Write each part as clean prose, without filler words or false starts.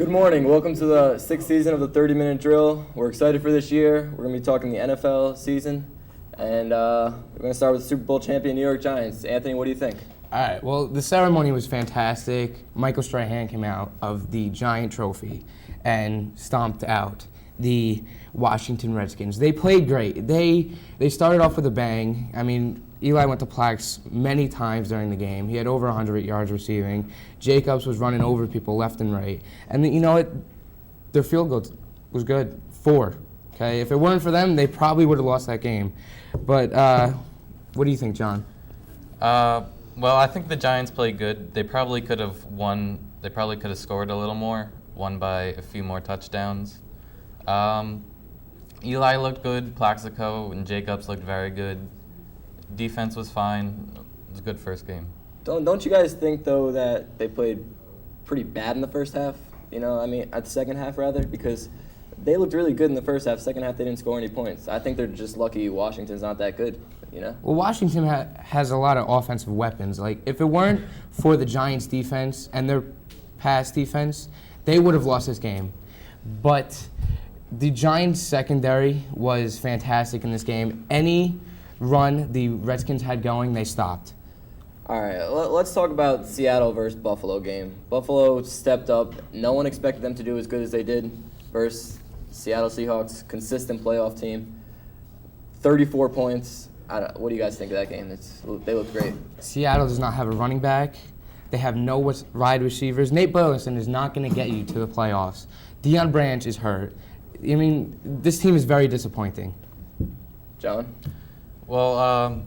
Good morning. Welcome to the sixth season of the 30-minute drill. We're excited for this year. We're going to be talking the NFL season. And we're going to start with the Super Bowl champion New York Giants. Anthony, what do you think? All right, well, the ceremony was fantastic. Michael Strahan came out of the Giant trophy and stomped out the Washington Redskins. They played great. They started off with a bang. I mean, Eli went to Plax many times during the game. He had over 100 yards receiving. Jacobs was running over people left and right. And you know what? Their field goal was good. 4. Okay, if it weren't for them, they probably would have lost that game. But what do you think, John? Well, I think the Giants played good. They probably could have won. They probably could have scored a little more, won by a few more touchdowns. Eli looked good. Plaxico and Jacobs looked very good. Defense was fine. It was a good first game. Don't you guys think, though, that they played pretty bad in the first half? You know, I mean, at the second half, rather, because they looked really good in the first half. Second half, they didn't score any points. I think they're just lucky Washington's not that good, you know? Well, Washington has a lot of offensive weapons. Like, if it weren't for the Giants' defense and their pass defense, they would have lost this game. But the Giants' secondary was fantastic in this game. Any run the Redskins had going, they stopped. All right, let's talk about Seattle versus Buffalo game. Buffalo stepped up. No one expected them to do as good as they did versus Seattle Seahawks, consistent playoff team. 34 points. What do you guys think of that game? They look great. Seattle does not have a running back. They have no wide receivers. Nate Burleson is not going to get you to the playoffs. Deion Branch is hurt. I mean, this team is very disappointing. John? Well,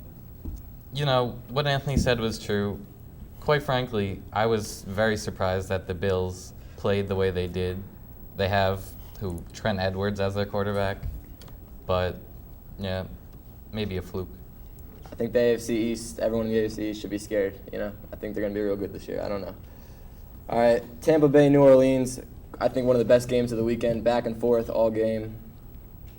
you know, what Anthony said was true. Quite frankly, I was very surprised that the Bills played the way they did. They have Trent Edwards as their quarterback, but yeah, maybe a fluke. I think the AFC East, everyone in the AFC East should be scared, you know? I think they're going to be real good this year. I don't know. All right, Tampa Bay, New Orleans. I think one of the best games of the weekend, back and forth all game.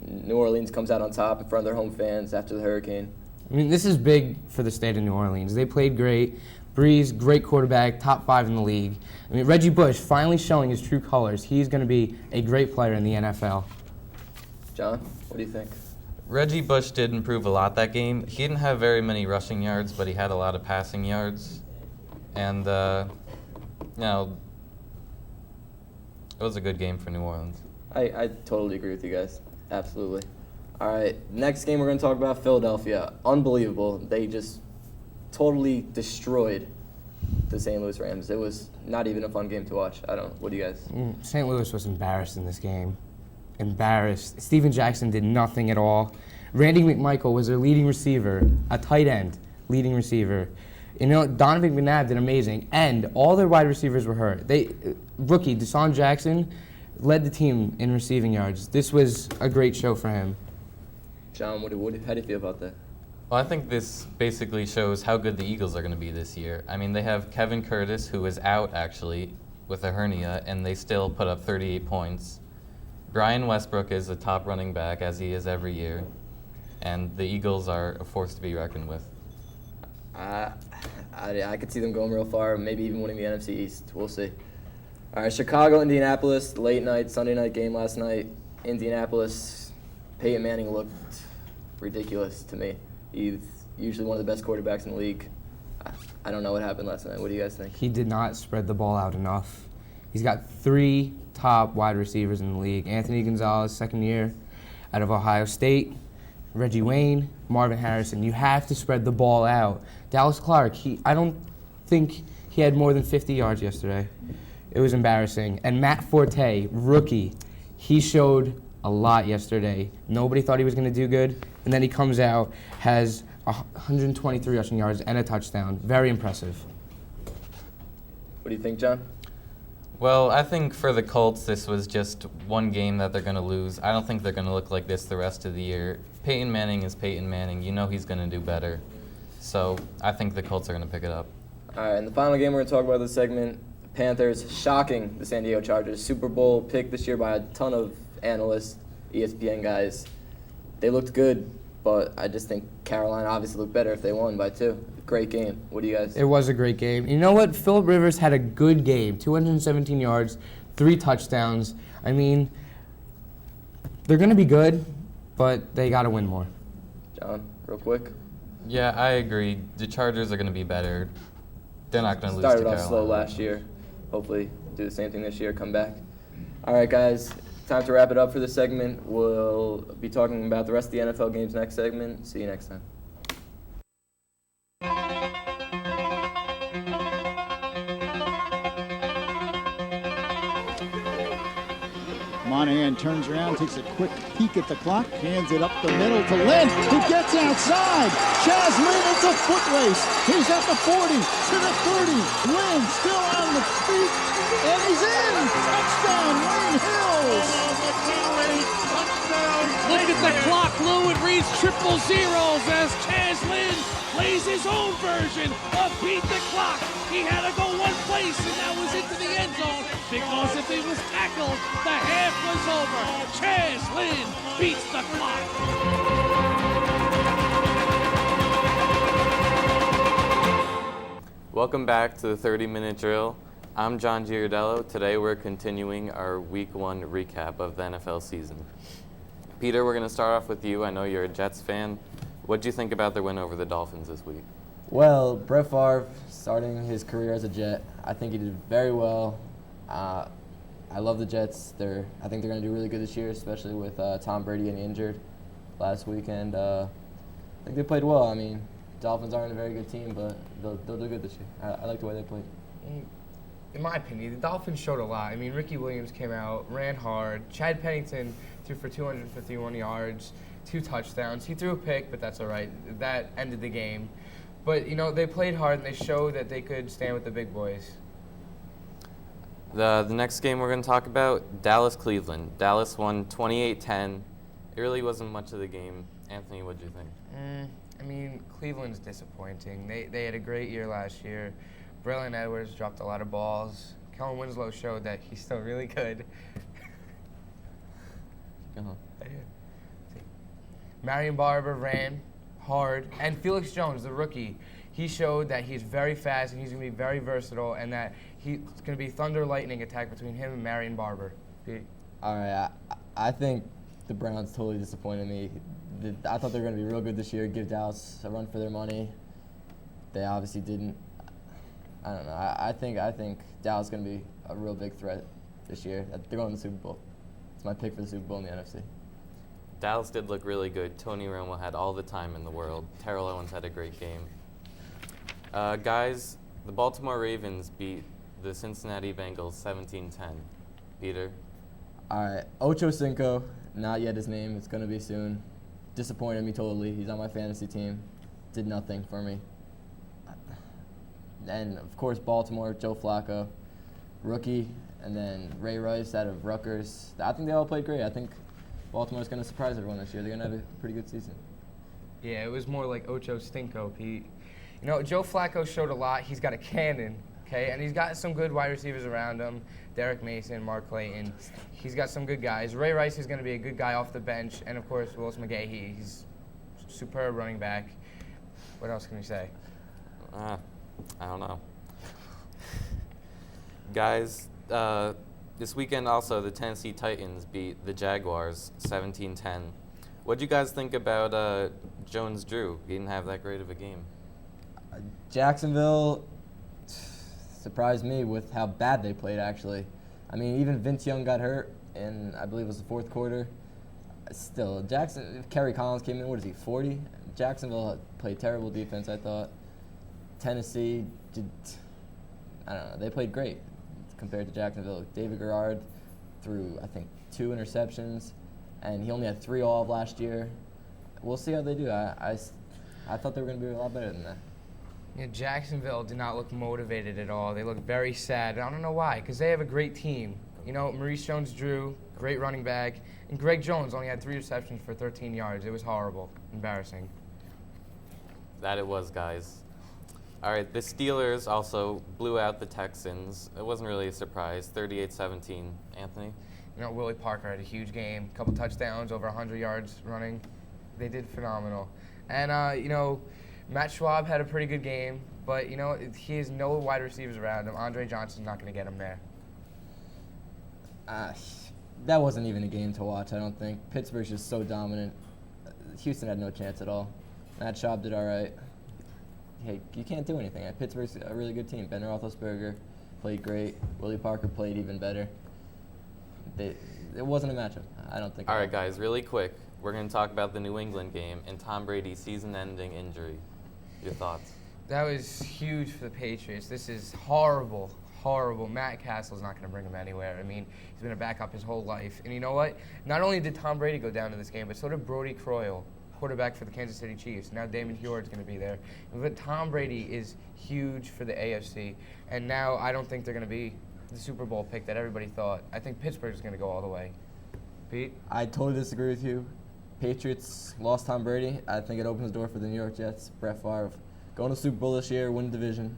New Orleans comes out on top in front of their home fans after the hurricane. I mean, this is big for the state of New Orleans. They played great. Breeze, great quarterback, top 5 in the league. I mean, Reggie Bush finally showing his true colors. He's going to be a great player in the NFL. John, what do you think? Reggie Bush did improve a lot that game. He didn't have very many rushing yards, but he had a lot of passing yards. And, you know, it was a good game for New Orleans. I totally agree with you guys. Absolutely. All right, next game we're going to talk about Philadelphia. Unbelievable. They just totally destroyed the St. Louis Rams. It was not even a fun game to watch. What do you guys? St. Louis was embarrassed in this game. Embarrassed. Steven Jackson did nothing at all. Randy McMichael was their leading receiver, a tight end, leading receiver. You know, Donovan McNabb did amazing, and all their wide receivers were hurt. Rookie Deshaun Jackson led the team in receiving yards. This was a great show for him. John, how do you feel about that? Well, I think this basically shows how good the Eagles are going to be this year. I mean, they have Kevin Curtis, who is out, actually, with a hernia, and they still put up 38 points. Brian Westbrook is a top running back, as he is every year, and the Eagles are a force to be reckoned with. I could see them going real far, maybe even winning the NFC East. We'll see. All right, Chicago, Indianapolis, late night, Sunday night game last night. Indianapolis, Peyton Manning looked ridiculous to me. He's usually one of the best quarterbacks in the league. I don't know what happened last night. What do you guys think? He did not spread the ball out enough. He's got 3 top wide receivers in the league. Anthony Gonzalez, second year out of Ohio State. Reggie Wayne, Marvin Harrison. You have to spread the ball out. Dallas Clark, I don't think he had more than 50 yards yesterday. It was embarrassing. And Matt Forte, rookie, he showed a lot yesterday. Nobody thought he was going to do good. And then he comes out, has 123 rushing yards and a touchdown. Very impressive. What do you think, John? Well, I think for the Colts, this was just one game that they're going to lose. I don't think they're going to look like this the rest of the year. Peyton Manning is Peyton Manning. You know he's going to do better. So I think the Colts are going to pick it up. All right, and the final game we're going to talk about this segment, the Panthers shocking the San Diego Chargers. Super Bowl picked this year by a ton of analysts, ESPN guys. They looked good, but I just think Carolina obviously looked better if they won by 2. Great game. What do you guys? It was a great game. You know what? Phillip Rivers had a good game. 217 yards, 3 touchdowns. I mean, they're going to be good, but they got to win more. John, real quick. Yeah, I agree. The Chargers are going to be better. They're not going to lose to Started Carolina. off slow last year. Hopefully do the same thing this year, come back. All right, guys, time to wrap it up for this segment. We'll be talking about the rest of the NFL games next segment. See you next time. Monahan turns around, takes a quick peek at the clock, hands it up the middle to Lynn, who gets outside. Chaz Lynn, it's a foot race. He's at the 40, to the 30. Lynn still on the feet, and he's in. Touchdown, Wayne Hills. Look at the clock, Lou. It reads triple zeros as Chaz Lynn plays his own version of beat the clock. He had to go one place, and that was into the end zone, because if he was tackled, the half was over. Chaz Lynn beats the clock. Welcome back to the 30-minute drill. I'm John Giardiello. Today we're continuing our Week 1 recap of the NFL season. Peter, we're going to start off with you. I know you're a Jets fan. What do you think about their win over the Dolphins this week? Well, Brett Favre starting his career as a Jet, I think he did very well. I love the Jets. I think they're going to do really good this year, especially with Tom Brady getting injured last weekend. I think they played well. I mean, Dolphins aren't a very good team, but they'll do good this year. I like the way they played. In my opinion, the Dolphins showed a lot. I mean, Ricky Williams came out, ran hard. Chad Pennington threw for 251 yards, 2 touchdowns. He threw a pick, but that's all right. That ended the game. But, they played hard, and they showed that they could stand with the big boys. The next game we're going to talk about, Dallas-Cleveland. Dallas won 28-10. It really wasn't much of the game. Anthony, what do you think? I mean, Cleveland's disappointing. They had a great year last year. Braylon Edwards dropped a lot of balls. Kellen Winslow showed that he's still really good. Marion Barber ran hard. And Felix Jones, the rookie, he showed that he's very fast and he's going to be very versatile, and that he's going to be thunder lightning attack between him and Marion Barber. All right, I think the Browns totally disappointed me. I thought they were going to be real good this year, give Dallas a run for their money. They obviously didn't. I don't know. I think Dallas is going to be a real big threat this year. They're going to the Super Bowl. It's my pick for the Super Bowl in the NFC. Dallas did look really good. Tony Romo had all the time in the world. Terrell Owens had a great game. Guys, the Baltimore Ravens beat the Cincinnati Bengals 17-10. Peter? All right, Ocho Cinco, not yet his name. It's going to be soon. Disappointed me totally. He's on my fantasy team. Did nothing for me. And, of course, Baltimore, Joe Flacco, rookie, and then Ray Rice out of Rutgers. I think they all played great. I think Baltimore's going to surprise everyone this year. They're going to have a pretty good season. Yeah, it was more like Ocho Stinko, Pete. Joe Flacco showed a lot. He's got a cannon, okay? And he's got some good wide receivers around him. Derek Mason, Mark Clayton. He's got some good guys. Ray Rice is going to be a good guy off the bench. And, of course, Willis McGahee. He's superb running back. What else can we say? I don't know. Guys, this weekend also the Tennessee Titans beat the Jaguars 17-10. What do you guys think about Jones-Drew? He didn't have that great of a game. Jacksonville surprised me with how bad they played, actually. I mean, even Vince Young got hurt, and I believe it was the fourth quarter. Still, Kerry Collins came in, what is he, 40? Jacksonville played terrible defense, I thought. Tennessee I don't know, they played great compared to Jacksonville. David Garrard threw, I think, 2 interceptions, and he only had 3 all of last year. We'll see how they do. I thought they were going to be a lot better than that. Yeah, Jacksonville did not look motivated at all. They looked very sad. I don't know why, because they have a great team. Maurice Jones-Drew, great running back, and Greg Jones only had 3 receptions for 13 yards. It was horrible, embarrassing. That it was, guys. All right, the Steelers also blew out the Texans. It wasn't really a surprise, 38-17. Anthony? Willie Parker had a huge game, a couple touchdowns, over 100 yards running. They did phenomenal. And, Matt Schwab had a pretty good game, but, he has no wide receivers around him. Andre Johnson's not going to get him there. That wasn't even a game to watch, I don't think. Pittsburgh's just so dominant. Houston had no chance at all. Matt Schaub did all right. Hey, you can't do anything. Pittsburgh's a really good team. Ben Roethlisberger played great. Willie Parker played even better. It wasn't a matchup, I don't think. All right, guys, really quick. We're going to talk about the New England game and Tom Brady's season-ending injury. Your thoughts? That was huge for the Patriots. This is horrible, horrible. Matt Castle's not going to bring him anywhere. I mean, he's been a backup his whole life. And you know what? Not only did Tom Brady go down in this game, but so did Brody Croyle, quarterback for the Kansas City Chiefs. Now Damon Huard's going to be there. But Tom Brady is huge for the AFC. And now I don't think they're going to be the Super Bowl pick that everybody thought. I think Pittsburgh's going to go all the way. Pete? I totally disagree with you. Patriots lost Tom Brady. I think it opens the door for the New York Jets. Brett Favre going to Super Bowl this year, win the division.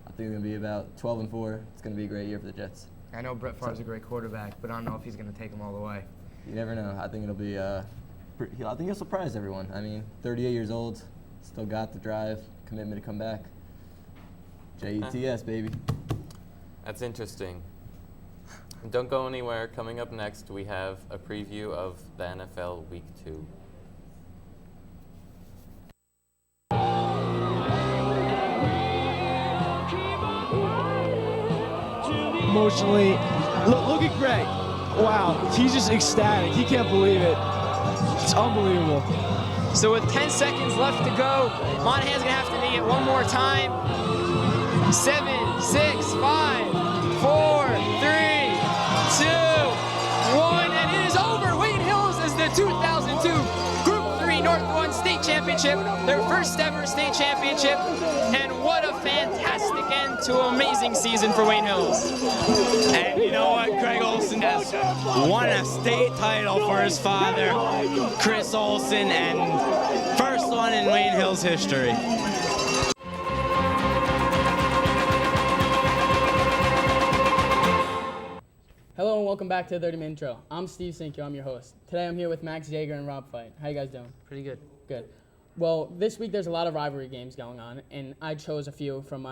I think it's going to be about 12-4. It's going to be a great year for the Jets. I know Brett Favre's a great quarterback, but I don't know if he's going to take them all the way. You never know. I think it'll be. I think he'll surprise everyone. I mean, 38 years old, still got the drive, commitment to come back. Jets, baby. That's interesting. Don't go anywhere. Coming up next, we have a preview of the NFL Week 2. Emotionally, look at Greg. Wow, he's just ecstatic. He can't believe it. It's unbelievable. So with 10 seconds left to go, Monahan's gonna have to make it one more time. 7, 6, 5, 4, 3, 2, 1, and it is over. Wayne Hills is the 2002 Group 3 North 1 State Championship, their first ever state championship, and what a fantastic end to an amazing season for Wayne Hills. And you know what? Greg Olson has won a state title for his father, Chris Olson, and first one in Wayne Hills history. Hello and welcome back to the 30-minute intro. I'm Steve Cinque, I'm your host. Today I'm here with Max Zager and Rob Feit. How you guys doing? Pretty good. Good. Well, this week there's a lot of rivalry games going on, and I chose a few from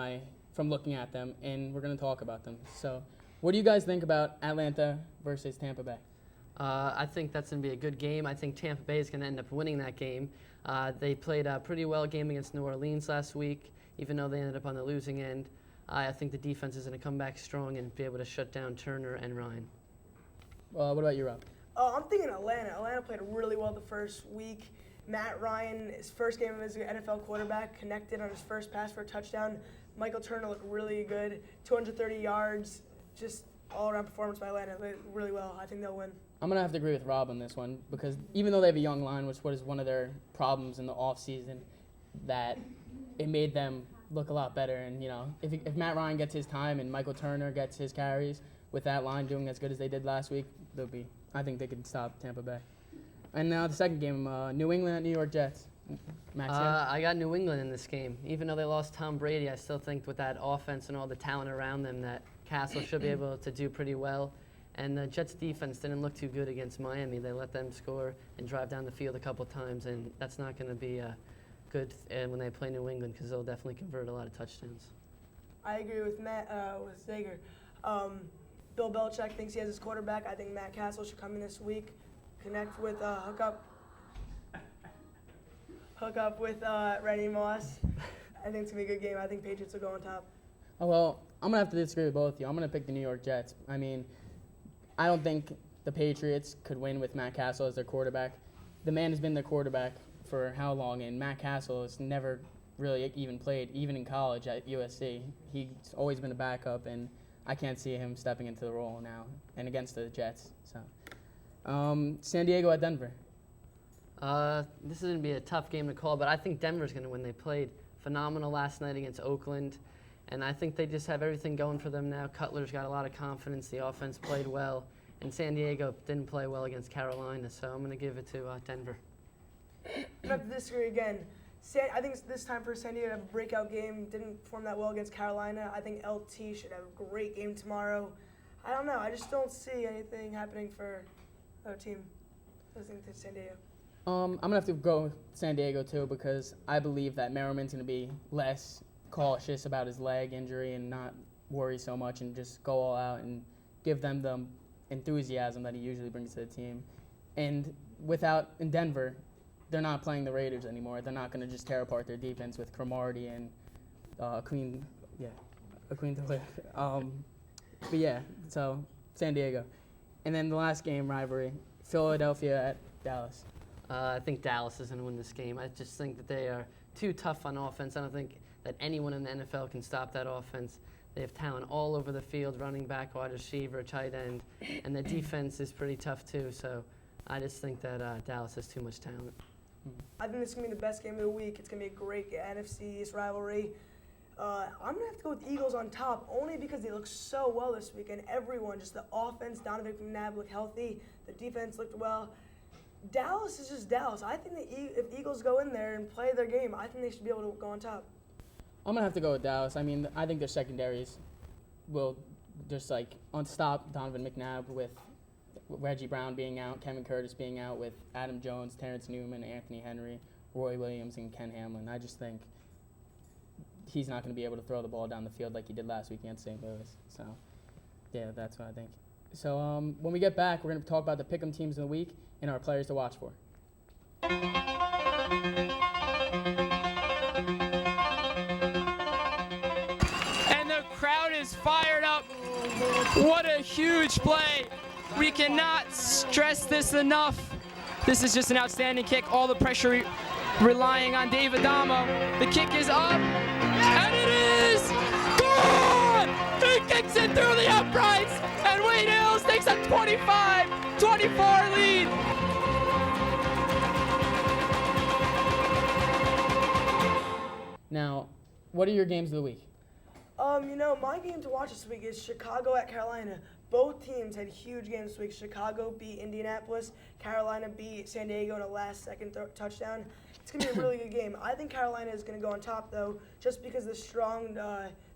looking at them, and we're going to talk about them. So, what do you guys think about Atlanta versus Tampa Bay? I think that's going to be a good game. I think Tampa Bay is going to end up winning that game. They played a pretty well game against New Orleans last week, even though they ended up on the losing end. I think the defense is going to come back strong and be able to shut down Turner and Ryan. What about you, Rob? I'm thinking Atlanta. Atlanta played really well the first week. Matt Ryan, his first game as an NFL quarterback, connected on his first pass for a touchdown. Michael Turner looked really good, 230 yards, just all-around performance by Atlanta. Played really well. I think they'll win. I'm going to have to agree with Rob on this one because even though they have a young line, which was one of their problems in the offseason, that it made them look a lot better. And, you know, if Matt Ryan gets his time and Michael Turner gets his carries with that line doing as good as they did last week, I think they could stop Tampa Bay. And now the second game, New England at New York Jets. Max, I got New England in this game. Even though they lost Tom Brady, I still think with that offense and all the talent around them that Castle should be able to do pretty well. And the Jets' defense didn't look too good against Miami. They let them score and drive down the field a couple times, and that's not going to be good when they play New England because they'll definitely convert a lot of touchdowns. I agree with with Zager. Bill Belichick thinks he has his quarterback. I think Matt Castle should come in this week, connect with, hook up with Randy Moss. I think it's going to be a good game. I think Patriots will go on top. Oh, well, I'm going to have to disagree with both of you. I'm going to pick the New York Jets. I mean, I don't think the Patriots could win with Matt Castle as their quarterback. The man has been their quarterback for how long, and Matt Castle has never really even played, even in college at USC. He's always been a backup, and I can't see him stepping into the role now and against the Jets. So, San Diego at Denver. This is going to be a tough game to call, but I think Denver's going to win. They played phenomenal last night against Oakland, and I think they just have everything going for them now. Cutler's got a lot of confidence. The offense played well, and San Diego didn't play well against Carolina, so I'm going to give it to Denver. I'm going to have to disagree again. I think it's this time for San Diego to have a breakout game. Didn't perform that well against Carolina. I think LT should have a great game tomorrow. I don't know. I just don't see anything happening for our team. Listening to San Diego. I'm going to have to go with San Diego, too, because I believe that Merriman's going to be less cautious about his leg injury and not worry so much and just go all out and give them the enthusiasm that he usually brings to the team. And in Denver, they're not playing the Raiders anymore. They're not going to just tear apart their defense with Cromartie and Queen. But yeah, so San Diego. And then the last game rivalry, Philadelphia at Dallas. I think Dallas is going to win this game. I just think that they are too tough on offense. I don't think that anyone in the NFL can stop that offense. They have talent all over the field, running back, wide receiver, tight end, and the defense is pretty tough too. So I just think that Dallas has too much talent. I think this is going to be the best game of the week. It's going to be a great NFC East rivalry. I'm going to have to go with the Eagles on top, only because they look so well this week, and everyone, just the offense, Donovan McNabb looked healthy, the defense looked well. Dallas is just Dallas. I think that if Eagles go in there and play their game, I think they should be able to go on top. I'm going to have to go with Dallas. I mean, I think their secondaries will just, unstop Donovan McNabb with Reggie Brown being out, Kevin Curtis being out, with Adam Jones, Terrence Newman, Anthony Henry, Roy Williams, and Ken Hamlin. I just think he's not going to be able to throw the ball down the field like he did last week against St. Louis. So, yeah, that's what I think. So when we get back, we're going to talk about the pick'em teams of the week and our players to watch for. And the crowd is fired up. What a huge play. We cannot stress this enough. This is just an outstanding kick. All the pressure relying on Dave Adamo. The kick is up, and it is gone! He kicks it through the uprights, and Wade Hills takes a 25-24 lead. Now, what are your games of the week? My game to watch this week is Chicago at Carolina. Both teams had huge games this week. Chicago beat Indianapolis. Carolina beat San Diego in a last-second touchdown. It's going to be a really good game. I think Carolina is going to go on top, though, just because the strong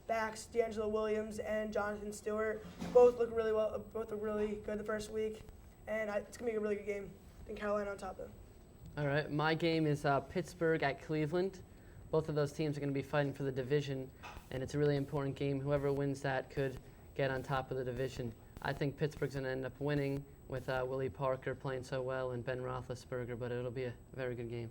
backs, D'Angelo Williams and Jonathan Stewart, both look really well. Both look really good the first week, and it's going to be a really good game. I think Carolina on top, though. All right, my game is Pittsburgh at Cleveland. Both of those teams are going to be fighting for the division, and it's a really important game. Whoever wins that could get on top of the division. I think Pittsburgh's going to end up winning with Willie Parker playing so well and Ben Roethlisberger, but it'll be a very good game.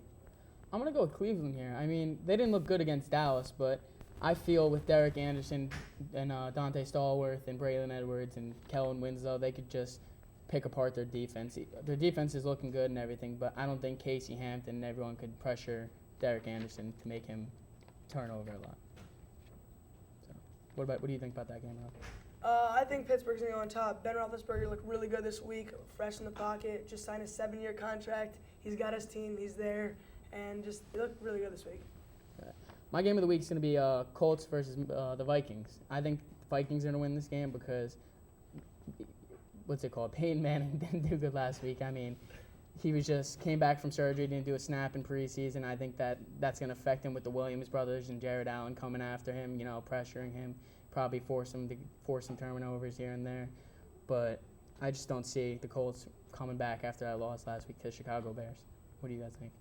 I'm going to go with Cleveland here. I mean, they didn't look good against Dallas, but I feel with Derek Anderson and Dante Stallworth and Braylon Edwards and Kellen Winslow, they could just pick apart their defense. Their defense is looking good and everything, but I don't think Casey Hampton and everyone could pressure Derek Anderson to make him turn over a lot. So, what do you think about that game, Rob? I think Pittsburgh's going to go on top. Ben Roethlisberger looked really good this week, fresh in the pocket, just signed a 7-year contract. He's got his team, he's there, and just he looked really good this week. My game of the week is going to be Colts versus the Vikings. I think the Vikings are going to win this game because, Peyton Manning didn't do good last week. I mean, he came back from surgery, didn't do a snap in preseason. I think that's going to affect him with the Williams brothers and Jared Allen coming after him, pressuring him, probably force some turnovers here and there. But I just don't see the Colts coming back after that loss last week to Chicago Bears. What do you guys think?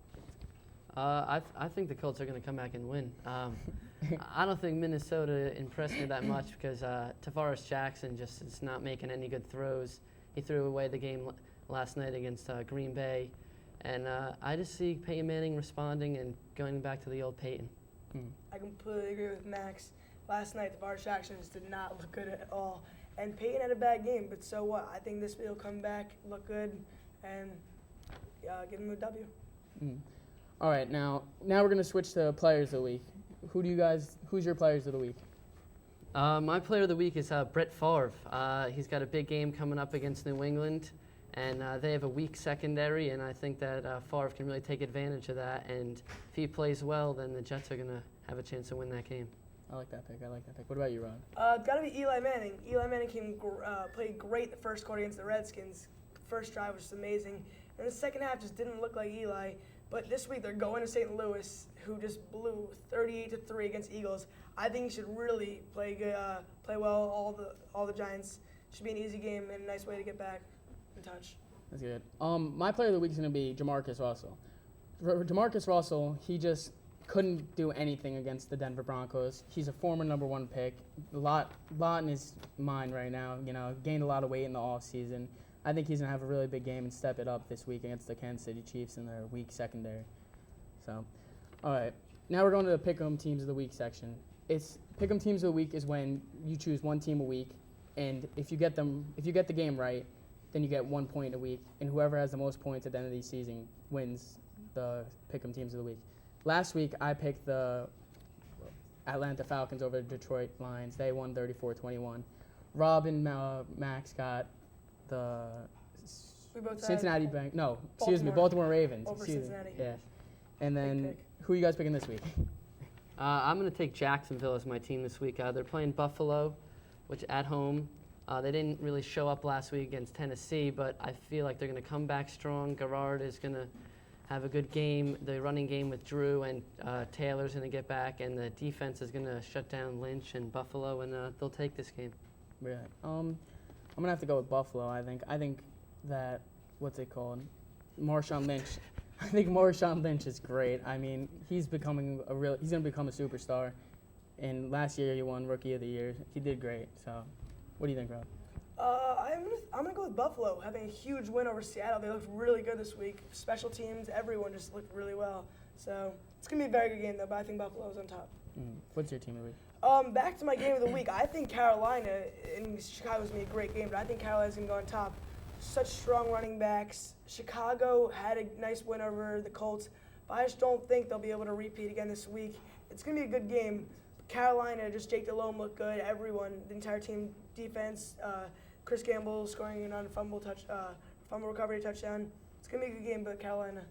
I think the Colts are going to come back and win. I don't think Minnesota impressed me that much because Tavares Jackson just is not making any good throws. He threw away the game last night against Green Bay. And I just see Peyton Manning responding and going back to the old Peyton. I completely agree with Max. Last night, Tavares Jackson just did not look good at all. And Peyton had a bad game, but so what? I think this will come back, look good, and give him a W. All right, now we're going to switch to players of the week. Who's your players of the week? My player of the week is Brett Favre. He's got a big game coming up against New England, and they have a weak secondary, and I think that Favre can really take advantage of that. And if he plays well, then the Jets are going to have a chance to win that game. I like that pick. What about you, Ron? Got to be Eli Manning. Eli Manning played great the first quarter against the Redskins. First drive was just amazing. And the second half just didn't look like Eli. But this week they're going to St. Louis, who just blew 38-3 against Eagles. I think he should really play good, play well. All the Giants. Should be an easy game and a nice way to get back in touch. That's good. My player of the week is going to be Jamarcus Russell. For Jamarcus Russell, he just couldn't do anything against the Denver Broncos. He's a former #1 pick. A lot in his mind right now. Gained a lot of weight in the offseason. I think he's going to have a really big game and step it up this week against the Kansas City Chiefs in their weak secondary. So, all right. Now we're going to the Pick'em Teams of the Week section. Pick'em Teams of the Week is when you choose one team a week, and if you get the game right, then you get 1 point a week, and whoever has the most points at the end of the season wins the Pick'em Teams of the Week. Last week, I picked the Atlanta Falcons over the Detroit Lions. They won 34-21. Rob and Max got the Cincinnati Bank. No, excuse me, Baltimore Ravens. Over Cincinnati. Yeah. And then, who are you guys picking this week? I'm going to take Jacksonville as my team this week. They're playing Buffalo, which at home. They didn't really show up last week against Tennessee, but I feel like they're going to come back strong. Garrard is going to have a good game. The running game with Drew and Taylor's going to get back, and the defense is going to shut down Lynch and Buffalo, and they'll take this game. Really? I'm going to have to go with Buffalo, I think. I think that, what's it called? Marshawn Lynch. I think Marshawn Lynch is great. I mean, he's going to become a superstar. And last year he won Rookie of the Year. He did great. So, what do you think, Rob? I'm gonna go with Buffalo, having a huge win over Seattle. They looked really good this week. Special teams, everyone just looked really well. So it's gonna be a very good game though. But I think Buffalo's on top. What's your team of the week? Back to my game of the week. I think Carolina in Chicago's gonna be a great game, but I think Carolina's gonna go on top. Such strong running backs. Chicago had a nice win over the Colts, but I just don't think they'll be able to repeat again this week. It's gonna be a good game. Carolina, just Jake Delhomme looked good. Everyone, the entire team, defense. Chris Gamble scoring on a fumble recovery touchdown. It's gonna be a good game, but Carolina.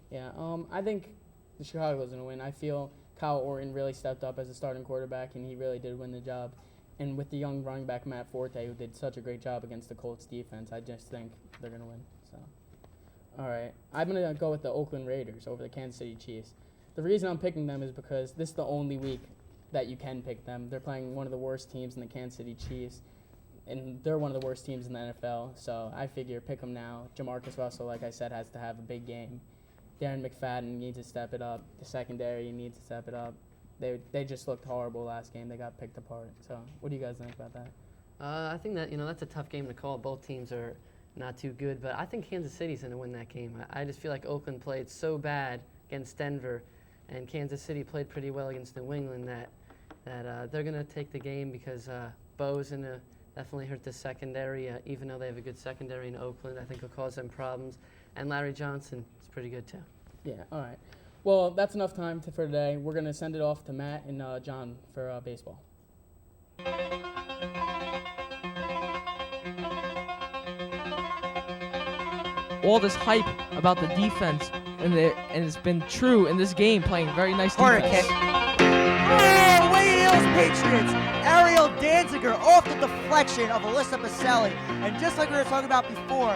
Yeah, I think the Chicago's gonna win. I feel Kyle Orton really stepped up as a starting quarterback, and he really did win the job. And with the young running back Matt Forte, who did such a great job against the Colts defense, I just think they're gonna win. So, all right, I'm gonna go with the Oakland Raiders over the Kansas City Chiefs. The reason I'm picking them is because this is the only week that you can pick them. They're playing one of the worst teams in the Kansas City Chiefs. And they're one of the worst teams in the NFL, so I figure pick them now. Jamarcus Russell, like I said, has to have a big game. Darren McFadden needs to step it up. The secondary needs to step it up. They just looked horrible last game. They got picked apart. So what do you guys think about that? I think that that's a tough game to call. Both teams are not too good, but I think Kansas City's going to win that game. I just feel like Oakland played so bad against Denver, and Kansas City played pretty well against New England that they're going to take the game because Bo's going to definitely hurt the secondary, even though they have a good secondary in Oakland. I think it'll cause them problems. And Larry Johnson is pretty good, too. Yeah, all right. Well, that's enough time for today. We're going to send it off to Matt and John for baseball. All this hype about the defense, and it's been true in this game, playing very nice defense. Oh, Wayne Hills Patriots! Ariel Danziger off the deflection of Alyssa Baselli. And just like we were talking about before,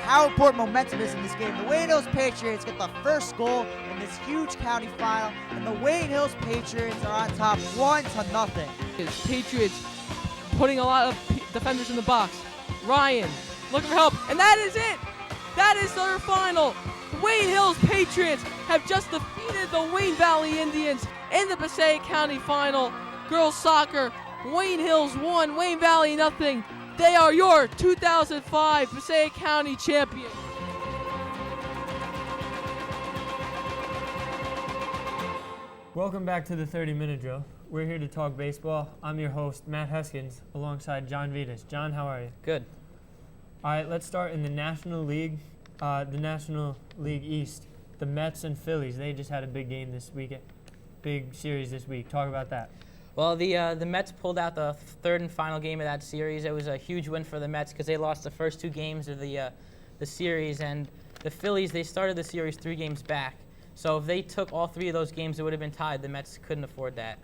how important momentum is in this game. The Wayne Hills Patriots get the first goal in this huge county final, and the Wayne Hills Patriots are on top 1-0. Patriots putting a lot of defenders in the box. Ryan looking for help, and that is it! That is their final. The Wayne Hills Patriots have just defeated the Wayne Valley Indians in the Passaic County Final. Girls soccer, Wayne Hills 1, Wayne Valley nothing. They are your 2005 Passaic County champion. Welcome back to the 30-minute drill. We're here to talk baseball. I'm your host, Matt Heskins, alongside John Vittas. John, how are you? Good. All right, let's start in the National League. The National League East. The Mets and Phillies, they just had a big game this weekend. Big series this week. Talk about that. Well, the Mets pulled out the third and final game of that series. It was a huge win for the Mets because they lost the first two games of the series, and the Phillies, they started the series 3 games back. So if they took all 3 of those games, it would have been tied. The Mets couldn't afford that.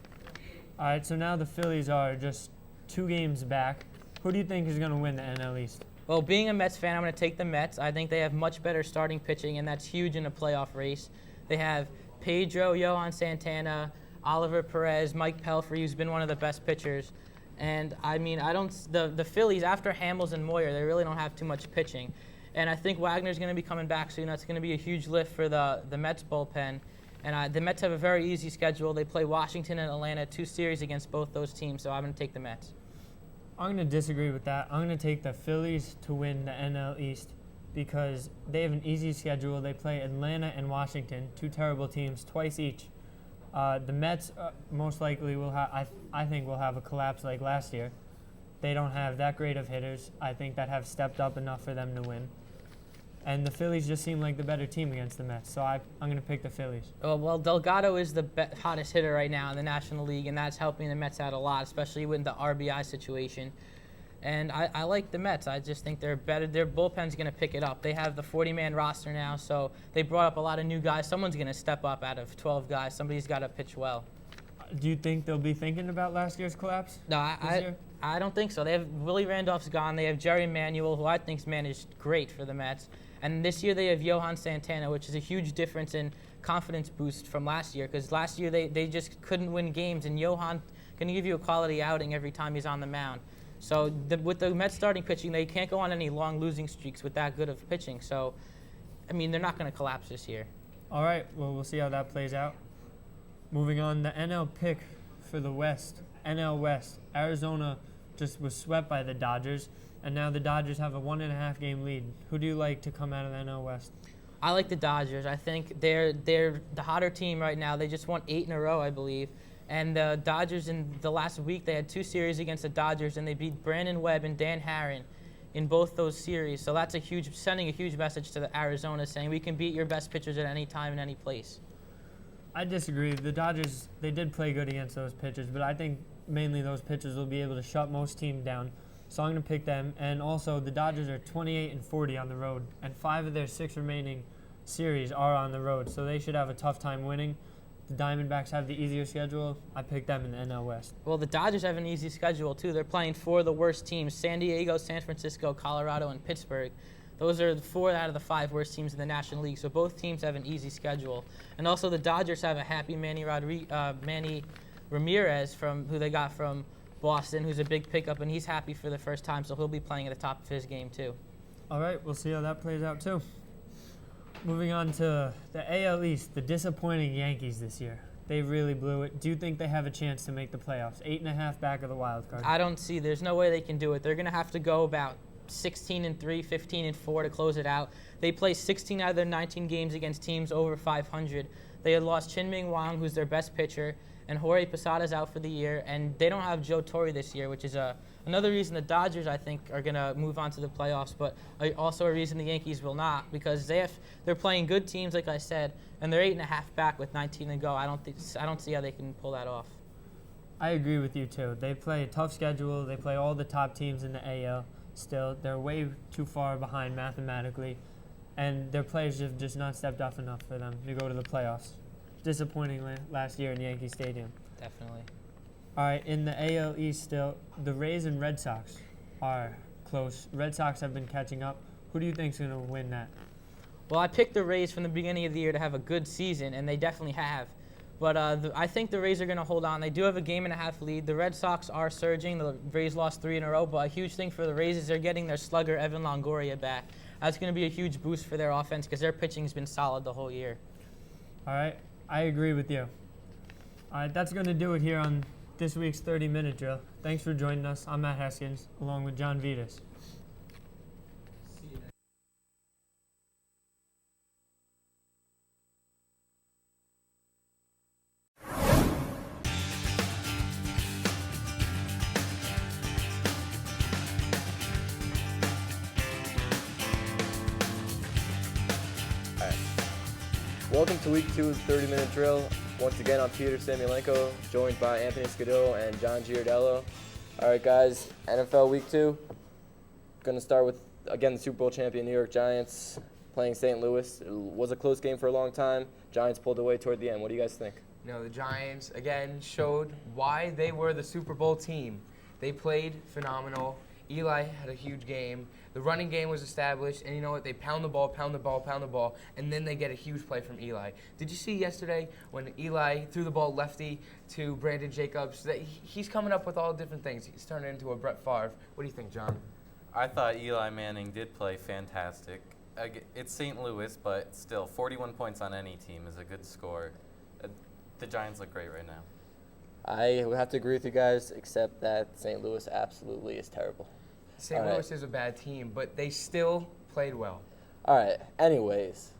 All right, so now the Phillies are just 2 games back. Who do you think is going to win the NL East? Well, being a Mets fan, I'm going to take the Mets. I think they have much better starting pitching, and that's huge in a playoff race. They have Pedro, Johan Santana, Oliver Perez, Mike Pelfrey, who's been one of the best pitchers. And, I mean, the Phillies, after Hamels and Moyer, they really don't have too much pitching. And I think Wagner's going to be coming back soon. That's going to be a huge lift for the Mets bullpen. And the Mets have a very easy schedule. They play Washington and Atlanta, 2 series against both those teams, so I'm going to take the Mets. I'm going to disagree with that. I'm going to take the Phillies to win the NL East because they have an easy schedule. They play Atlanta and Washington, 2 terrible teams, twice each. The Mets most likely will have, I think, will have a collapse like last year. They don't have that great of hitters, I think, that have stepped up enough for them to win. And the Phillies just seem like the better team against the Mets, so I'm going to pick the Phillies. Well, Delgado is the hottest hitter right now in the National League, and that's helping the Mets out a lot, especially with the RBI situation. And I like the Mets. I just think they're better. Their bullpen's going to pick it up. They have the 40-man roster now, so they brought up a lot of new guys. Someone's going to step up out of 12 guys. Somebody's got to pitch well. Do you think they'll be thinking about last year's collapse? No, I don't think so. They have Willie Randolph's gone. They have Jerry Manuel, who I think's managed great for the Mets. And this year they have Johan Santana, which is a huge difference in confidence boost from last year, because last year they just couldn't win games, and Johan can give you a quality outing every time he's on the mound. So with the Mets starting pitching, they can't go on any long losing streaks with that good of pitching. So, I mean, they're not going to collapse this year. All right, well, we'll see how that plays out. Moving on, the NL pick for the West, NL West. Arizona just was swept by the Dodgers, and now the Dodgers have a 1.5 game lead. Who do you like to come out of the NL West? I like the Dodgers. I think they're the hotter team right now. They just won 8 in a row, I believe. And the Dodgers in the last week, they had 2 series against the Dodgers, and they beat Brandon Webb and Dan Harron in both those series. So that's sending a huge message to the Arizona, saying we can beat your best pitchers at any time and any place. I disagree. The Dodgers, they did play good against those pitchers, but I think mainly those pitchers will be able to shut most teams down. So I'm going to pick them. And also, the Dodgers are 28-40 on the road, and 5 of their 6 remaining series are on the road, so they should have a tough time winning. The Diamondbacks have the easier schedule. I picked them in the NL West. Well, the Dodgers have an easy schedule, too. They're playing 4 of the worst teams: San Diego, San Francisco, Colorado, and Pittsburgh. Those are 4 out of the 5 worst teams in the National League, so both teams have an easy schedule. And also, the Dodgers have a happy Manny Ramirez, who they got from Boston, who's a big pickup, and he's happy for the first time, so he'll be playing at the top of his game, too. All right, we'll see how that plays out, too. Moving on to the AL East, the disappointing Yankees this year. They really blew it. Do you think they have a chance to make the playoffs? 8.5 back of the wild card. I don't see. There's no way they can do it. They're going to have to go about 16-3, 15-4 to close it out. They play 16 out of their 19 games against teams over 500. They had lost Chin-Ming Wang, who's their best pitcher, and Jorge Posada's out for the year. And they don't have Joe Torre this year, which is another reason the Dodgers, I think, are going to move on to the playoffs, but also a reason the Yankees will not, because they're playing good teams, like I said, and they're 8.5 back with 19 to go. I don't see how they can pull that off. I agree with you, too. They play a tough schedule. They play all the top teams in the AL still. They're way too far behind mathematically, and their players have just not stepped up enough for them to go to the playoffs. Disappointing last year in Yankee Stadium. Definitely. All right, in the AL East still, the Rays and Red Sox are close. Red Sox have been catching up. Who do you think is going to win that? Well, I picked the Rays from the beginning of the year to have a good season, and they definitely have. But I think the Rays are going to hold on. They do have a 1.5 game lead. The Red Sox are surging. The Rays lost 3 in a row, but a huge thing for the Rays is they're getting their slugger, Evan Longoria, back. That's going to be a huge boost for their offense because their pitching's been solid the whole year. All right, I agree with you. All right, that's going to do it here on this week's 30-minute drill. Thanks for joining us. I'm Matt Heskins, along with John Vittas. Welcome to week 2 of the 30-minute drill. Once again, I'm Peter Samylenko, joined by Anthony Scudillo and John Giardiello. All right, guys, NFL week 2. Going to start with, again, the Super Bowl champion New York Giants playing St. Louis. It was a close game for a long time. Giants pulled away toward the end. What do you guys think? You know, the Giants, again, showed why they were the Super Bowl team. They played phenomenal. Eli had a huge game. The running game was established, and you know what? They pound the ball, and then they get a huge play from Eli. Did you see yesterday when Eli threw the ball lefty to Brandon Jacobs? That he's coming up with all different things. He's turning into a Brett Favre. What do you think, John? I thought Eli Manning did play fantastic. It's St. Louis, but still, 41 points on any team is a good score. The Giants look great right now. I would have to agree with you guys, except that St. Louis absolutely is terrible. St. All right. Louis is a bad team, but they still played well. All right. Anyways,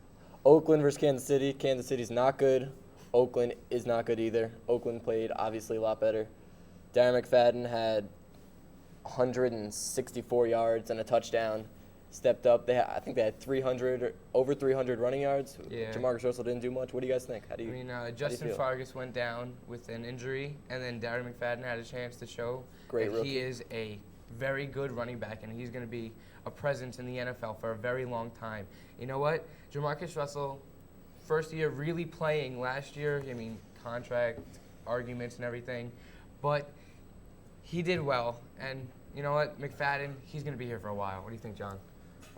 Oakland versus Kansas City. Kansas City's not good. Oakland is not good either. Oakland played obviously a lot better. Darren McFadden had 164 yards and a touchdown. Stepped up. I think they had over 300 running yards. Yeah. Jamarcus Russell didn't do much. What do you guys think? How do you? I mean, how do you Justin feel? Fargas went down with an injury, and then Darren McFadden had a chance to show Great that rookie. he is a very good running back, and he's going to be a presence in the NFL for a very long time. You know what? Jamarcus Russell, first year really playing last year. I mean, contract arguments and everything, but he did well. And you know what? McFadden, he's going to be here for a while. What do you think, John?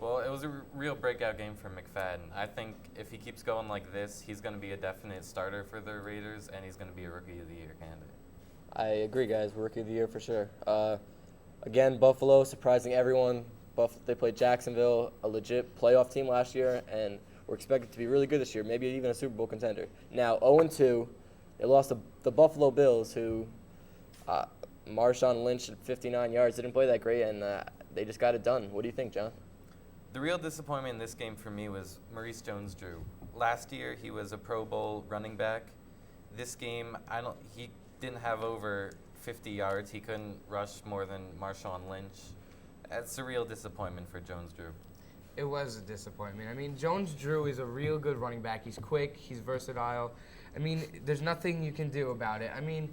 Well, it was a real breakout game for McFadden. I think if he keeps going like this, he's going to be a definite starter for the Raiders, and he's going to be a Rookie of the Year candidate. I agree, guys. Rookie of the Year for sure. Again, Buffalo surprising everyone. They played Jacksonville, a legit playoff team last year, and we're expected to be really good this year, maybe even a Super Bowl contender. Now, 0-2, they lost to the Buffalo Bills, who Marshawn Lynch at 59 yards didn't play that great, and they just got it done. What do you think, John? The real disappointment in this game for me was Maurice Jones-Drew. Last year, he was a Pro Bowl running back. This game, he didn't have over 50 yards. He couldn't rush more than Marshawn Lynch. That's a real disappointment for Jones-Drew. It was a disappointment. I mean, Jones-Drew is a real good running back. He's quick. He's versatile. I mean, there's nothing you can do about it. I mean,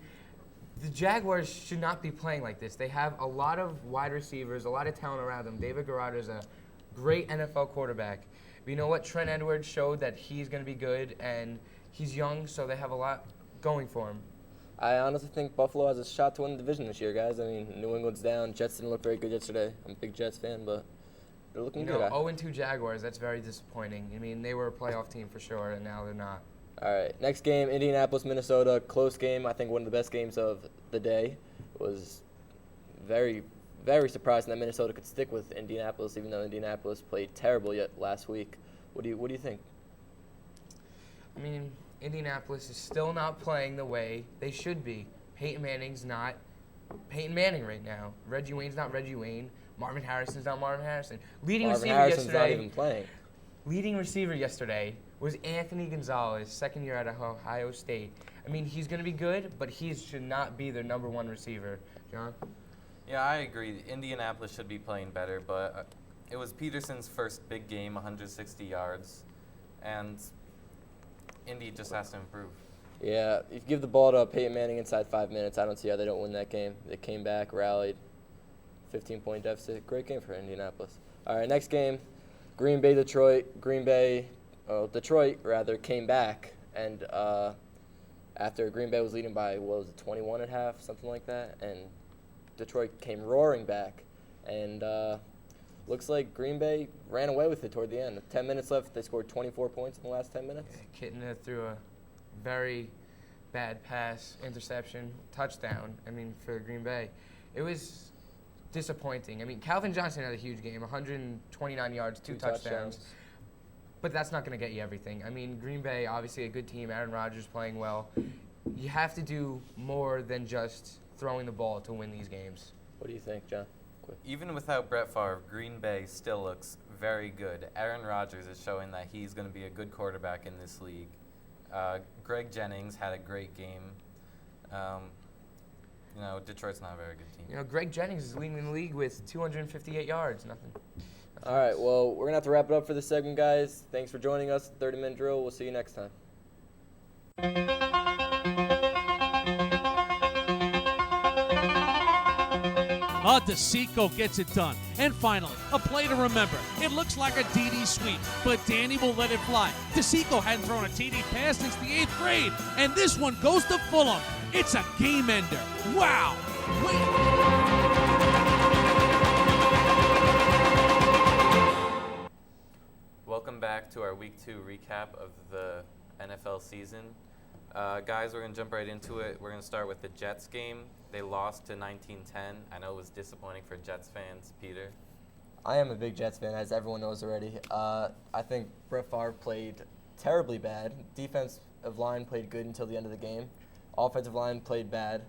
the Jaguars should not be playing like this. They have a lot of wide receivers, a lot of talent around them. David Garrard is a great NFL quarterback. But you know what? Trent Edwards showed that he's going to be good, and he's young, so they have a lot going for him. I honestly think Buffalo has a shot to win the division this year, guys. I mean, New England's down. Jets didn't look very good yesterday. I'm a big Jets fan, but they're looking good. 0-2 Jaguars, that's very disappointing. I mean, they were a playoff team for sure, and now they're not. All right, next game, Indianapolis, Minnesota. Close game. I think one of the best games of the day. It was very, very surprising that Minnesota could stick with Indianapolis, even though Indianapolis played terrible yet last week. What do you think? I mean, Indianapolis is still not playing the way they should be. Peyton Manning's not Peyton Manning right now. Reggie Wayne's not Reggie Wayne. Marvin Harrison's not Marvin Harrison. Marvin Harrison's not even playing. Leading receiver yesterday was Anthony Gonzalez, second year out of Ohio State. I mean, he's going to be good, but he should not be their number one receiver. John? Yeah, I agree. Indianapolis should be playing better, but it was Peterson's first big game, 160 yards, and Indy just has to improve. Yeah, if you give the ball to Peyton Manning inside 5 minutes, I don't see how they don't win that game. They came back, rallied, 15-point deficit. Great game for Indianapolis. All right, next game, Green Bay, Detroit. Detroit came back, and after Green Bay was leading by, 21 at half, something like that, and Detroit came roaring back, and looks like Green Bay ran away with it toward the end. 10 minutes left, they scored 24 points in the last 10 minutes. Yeah, Kitten threw a very bad pass, interception, touchdown, for Green Bay. It was disappointing. I mean, Calvin Johnson had a huge game, 129 yards, two touchdowns. But that's not going to get you everything. I mean, Green Bay, obviously a good team, Aaron Rodgers playing well. You have to do more than just throwing the ball to win these games. What do you think, John? Quick. Even without Brett Favre, Green Bay still looks very good. Aaron Rodgers is showing that he's going to be a good quarterback in this league. Greg Jennings had a great game. Detroit's not a very good team. Greg Jennings is leading the league with 258 yards. Nothing. All right, well, we're going to have to wrap it up for this segment, guys. Thanks for joining us. 30-minute drill. We'll see you next time. DeCicco gets it done. And finally, a play to remember. It looks like a DD sweep, but Danny will let it fly. DeCicco hadn't thrown a TD pass since the 8th grade, and this one goes to Fulham. It's a game ender. Wow. Welcome back to our Week 2 recap of the NFL season. Guys, we're going to jump right into it. We're going to start with the Jets game. They lost to 19-10. I know it was disappointing for Jets fans. Peter? I am a big Jets fan, as everyone knows already. I think Brett Favre played terribly bad. Defense defensive line played good until the end of the game. Offensive line played bad.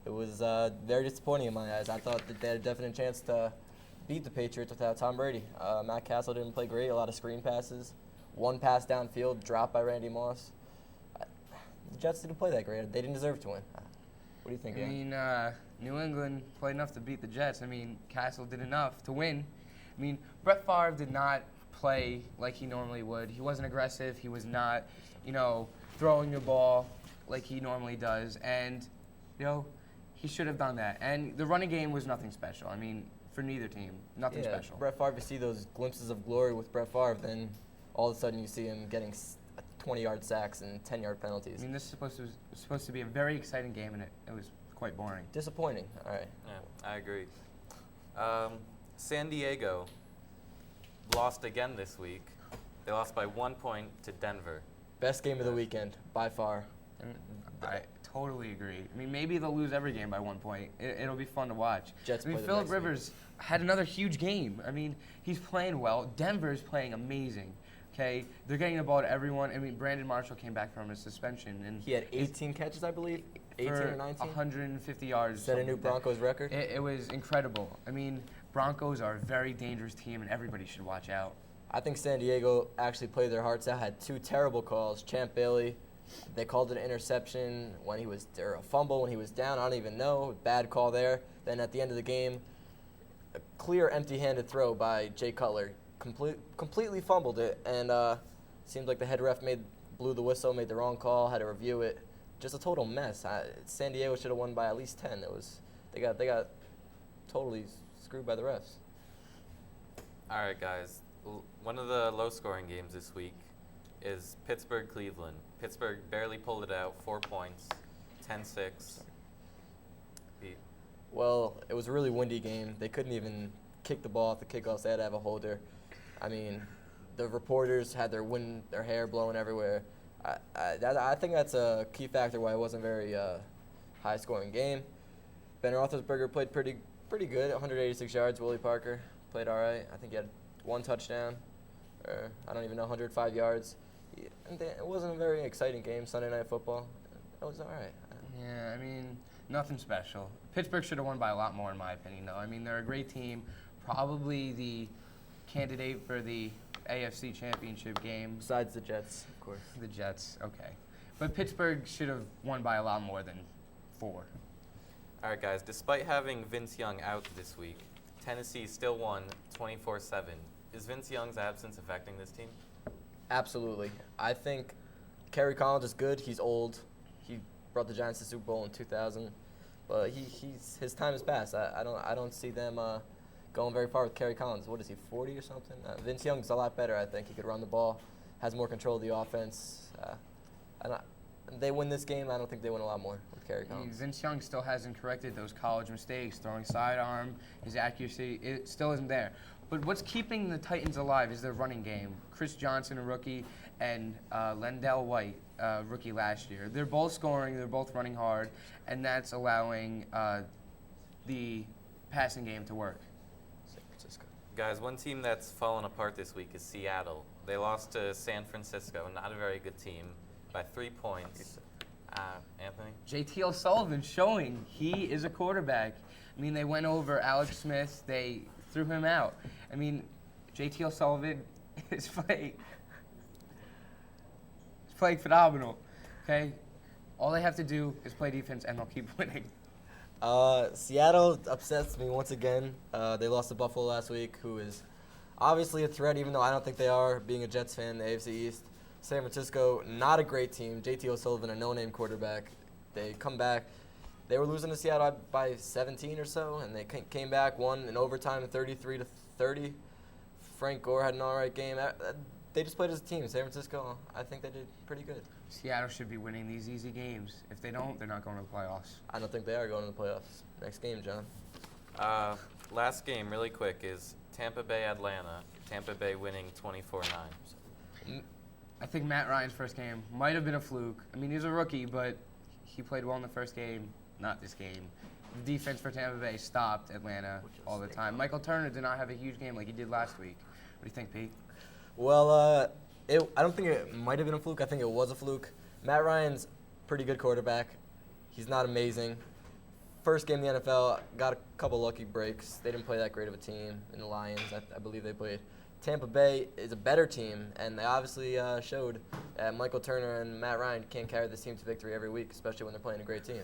It was very disappointing in my eyes. I thought that they had a definite chance to beat the Patriots without Tom Brady. Matt Castle didn't play great, a lot of screen passes. One pass downfield, dropped by Randy Moss. The Jets didn't play that great. They didn't deserve to win. What do you think, I Ian? mean, New England played enough to beat the Jets. I mean, Castle did enough to win. I mean, Brett Favre did not play like he normally would. He wasn't aggressive. He was not, throwing the ball like he normally does. And, he should have done that. And the running game was nothing special. I mean, for neither team, nothing special. Brett Favre, you see those glimpses of glory with Brett Favre, then all of a sudden you see him getting 20-yard sacks and 10-yard penalties. I mean, this is supposed to be a very exciting game, and it was quite boring. Disappointing. All right. Yeah, I agree. San Diego lost again this week. They lost by 1 point to Denver. Best game of the weekend, by far. I totally agree. I mean, maybe they'll lose every game by 1 point. It'll be fun to watch. Jets I mean, play the Phillip next Rivers had another huge game. I mean, he's playing well. Denver's playing amazing. Okay, they're getting the ball to everyone. I mean, Brandon Marshall came back from his suspension, and he had 18 catches, I believe, 18 or 19. 150 yards. Set a new Broncos record. It was incredible. I mean, Broncos are a very dangerous team, and everybody should watch out. I think San Diego actually played their hearts out. Had two terrible calls. Champ Bailey, they called it an interception when or a fumble when he was down. I don't even know. Bad call there. Then at the end of the game, a clear empty-handed throw by Jay Cutler. Completely fumbled it, and seemed like the head ref blew the whistle, made the wrong call, had to review it. Just a total mess. San Diego should have won by at least 10. They got totally screwed by the refs. All right, guys. One of the low-scoring games this week is Pittsburgh-Cleveland. Pittsburgh barely pulled it out, 4 points, 10-6. Well, it was a really windy game. They couldn't even kick the ball off the kickoffs. They had to have a holder. I mean, the reporters had their hair blowing everywhere. I think that's a key factor why it wasn't a very high-scoring game. Ben Roethlisberger played pretty good, 186 yards. Willie Parker played all right. I think he had one touchdown, or I don't even know, 105 yards. It wasn't a very exciting game, Sunday Night Football. It was all right. Yeah, I mean, nothing special. Pittsburgh should have won by a lot more, in my opinion, though. I mean, they're a great team, probably the candidate for the AFC Championship game. Besides the Jets, of course. The Jets, okay. But Pittsburgh should have won by a lot more than 4. All right, guys. Despite having Vince Young out this week, Tennessee still won 24-7. Is Vince Young's absence affecting this team? Absolutely. I think Kerry Collins is good. He's old. He brought the Giants to the Super Bowl in 2000, but his time has passed. I don't see them going very far with Kerry Collins. What is he, 40 or something? Vince Young's a lot better. I think he could run the ball, has more control of the offense. They win this game. I don't think they win a lot more with Kerry Collins. Vince Young still hasn't corrected those college mistakes, throwing sidearm. His accuracy, it still isn't there. But what's keeping the Titans alive is their running game. Chris Johnson, a rookie, and Lendell White, rookie last year. They're both scoring. They're both running hard, and that's allowing the passing game to work. San Francisco. Guys, one team that's fallen apart this week is Seattle. They lost to San Francisco, not a very good team, by 3 points. Anthony? JT O'Sullivan showing he is a quarterback. I mean, they went over Alex Smith. They threw him out. I mean, JT O'Sullivan is playing phenomenal. Okay, all they have to do is play defense, and they'll keep winning. Seattle upsets me once again. They lost to Buffalo last week, who is obviously a threat, even though I don't think they are, being a Jets fan in the AFC East. San Francisco, not a great team. JT O'Sullivan, a no-name quarterback. They come back. They were losing to Seattle by 17 or so, and they came back, won in overtime 33-30. Frank Gore had an all right game. They just played as a team. San Francisco, I think they did pretty good. Seattle should be winning these easy games. If they don't, they're not going to the playoffs. I don't think they are going to the playoffs. Next game, John. Last game, really quick, is Tampa Bay-Atlanta. Tampa Bay winning 24-9. I think Matt Ryan's first game might have been a fluke. I mean, he's a rookie, but he played well in the first game, not this game. The defense for Tampa Bay stopped Atlanta all the time. Michael Turner did not have a huge game like he did last week. What do you think, Pete? Well, I don't think it might have been a fluke. I think it was a fluke. Matt Ryan's pretty good quarterback. He's not amazing. First game in the NFL, got a couple lucky breaks. They didn't play that great of a team in the Lions. I believe they played. Tampa Bay is a better team, and they obviously showed that Michael Turner and Matt Ryan can't carry this team to victory every week, especially when they're playing a great team.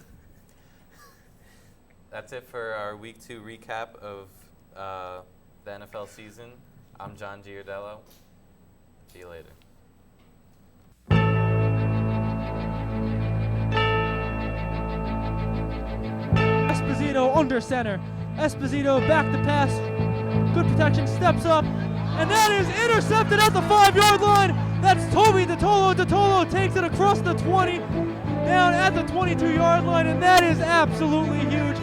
That's it for our Week 2 recap of the NFL season. I'm John Giardiello. See you later. Esposito under center. Esposito back to pass. Good protection, steps up, and that is intercepted at the 5-yard line. That's Toby Ditolo. Ditolo takes it across the 20, down at the 22-yard line, and that is absolutely huge.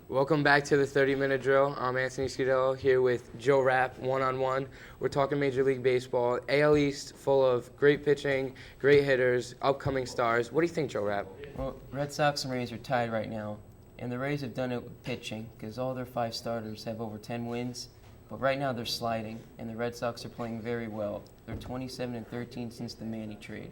Welcome back to the 30-minute drill. I'm Anthony Scudillo here with Joe Rapp, one-on-one. We're talking Major League Baseball. AL East full of great pitching, great hitters, upcoming stars. What do you think, Joe Rapp? Well, Red Sox and Rays are tied right now, and the Rays have done it with pitching because all their 5 starters have over 10 wins. But right now they're sliding, and the Red Sox are playing very well. They're 27-13 since the Manny trade.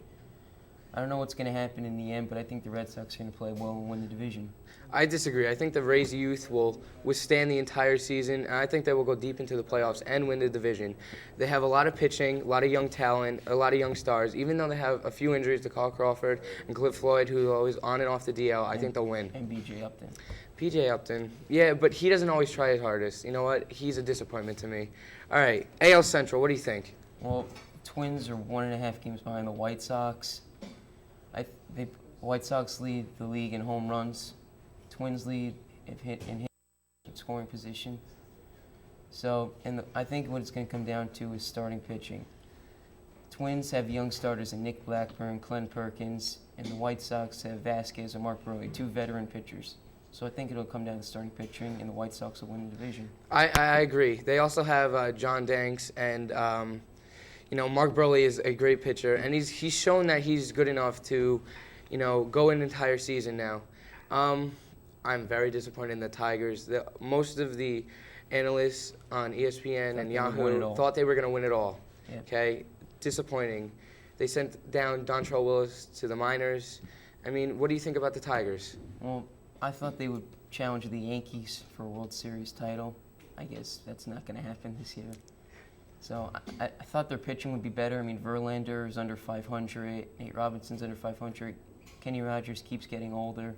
I don't know what's going to happen in the end, but I think the Red Sox are going to play well and win the division. I disagree. I think the Rays youth will withstand the entire season, and I think they will go deep into the playoffs and win the division. They have a lot of pitching, a lot of young talent, a lot of young stars. Even though they have a few injuries to Kyle Crawford and Cliff Floyd, who are always on and off the DL, I think they'll win. And B.J. Upton. P.J. Upton. Yeah, but he doesn't always try his hardest. You know what? He's a disappointment to me. All right, AL Central, what do you think? Well, Twins are 1.5 games behind the White Sox. The White Sox lead the league in home runs. Twins lead in scoring position. So, I think what it's going to come down to is starting pitching. Twins have young starters in Nick Blackburn, Glenn Perkins, and the White Sox have Vasquez and Mark Burley, 2 veteran pitchers. So I think it'll come down to starting pitching, and the White Sox will win the division. I agree. They also have John Danks, and Mark Burley is a great pitcher, and he's shown that he's good enough to, go an entire season now. I'm very disappointed in the Tigers. Most of the analysts on ESPN and Yahoo thought they were going to win it all. Yeah. Okay, disappointing. They sent down Dontrell Willis to the minors. I mean, what do you think about the Tigers? Well, I thought they would challenge the Yankees for a World Series title. I guess that's not going to happen this year. So I thought their pitching would be better. I mean, Verlander is under 500. Nate Robinson's under 500. Kenny Rogers keeps getting older.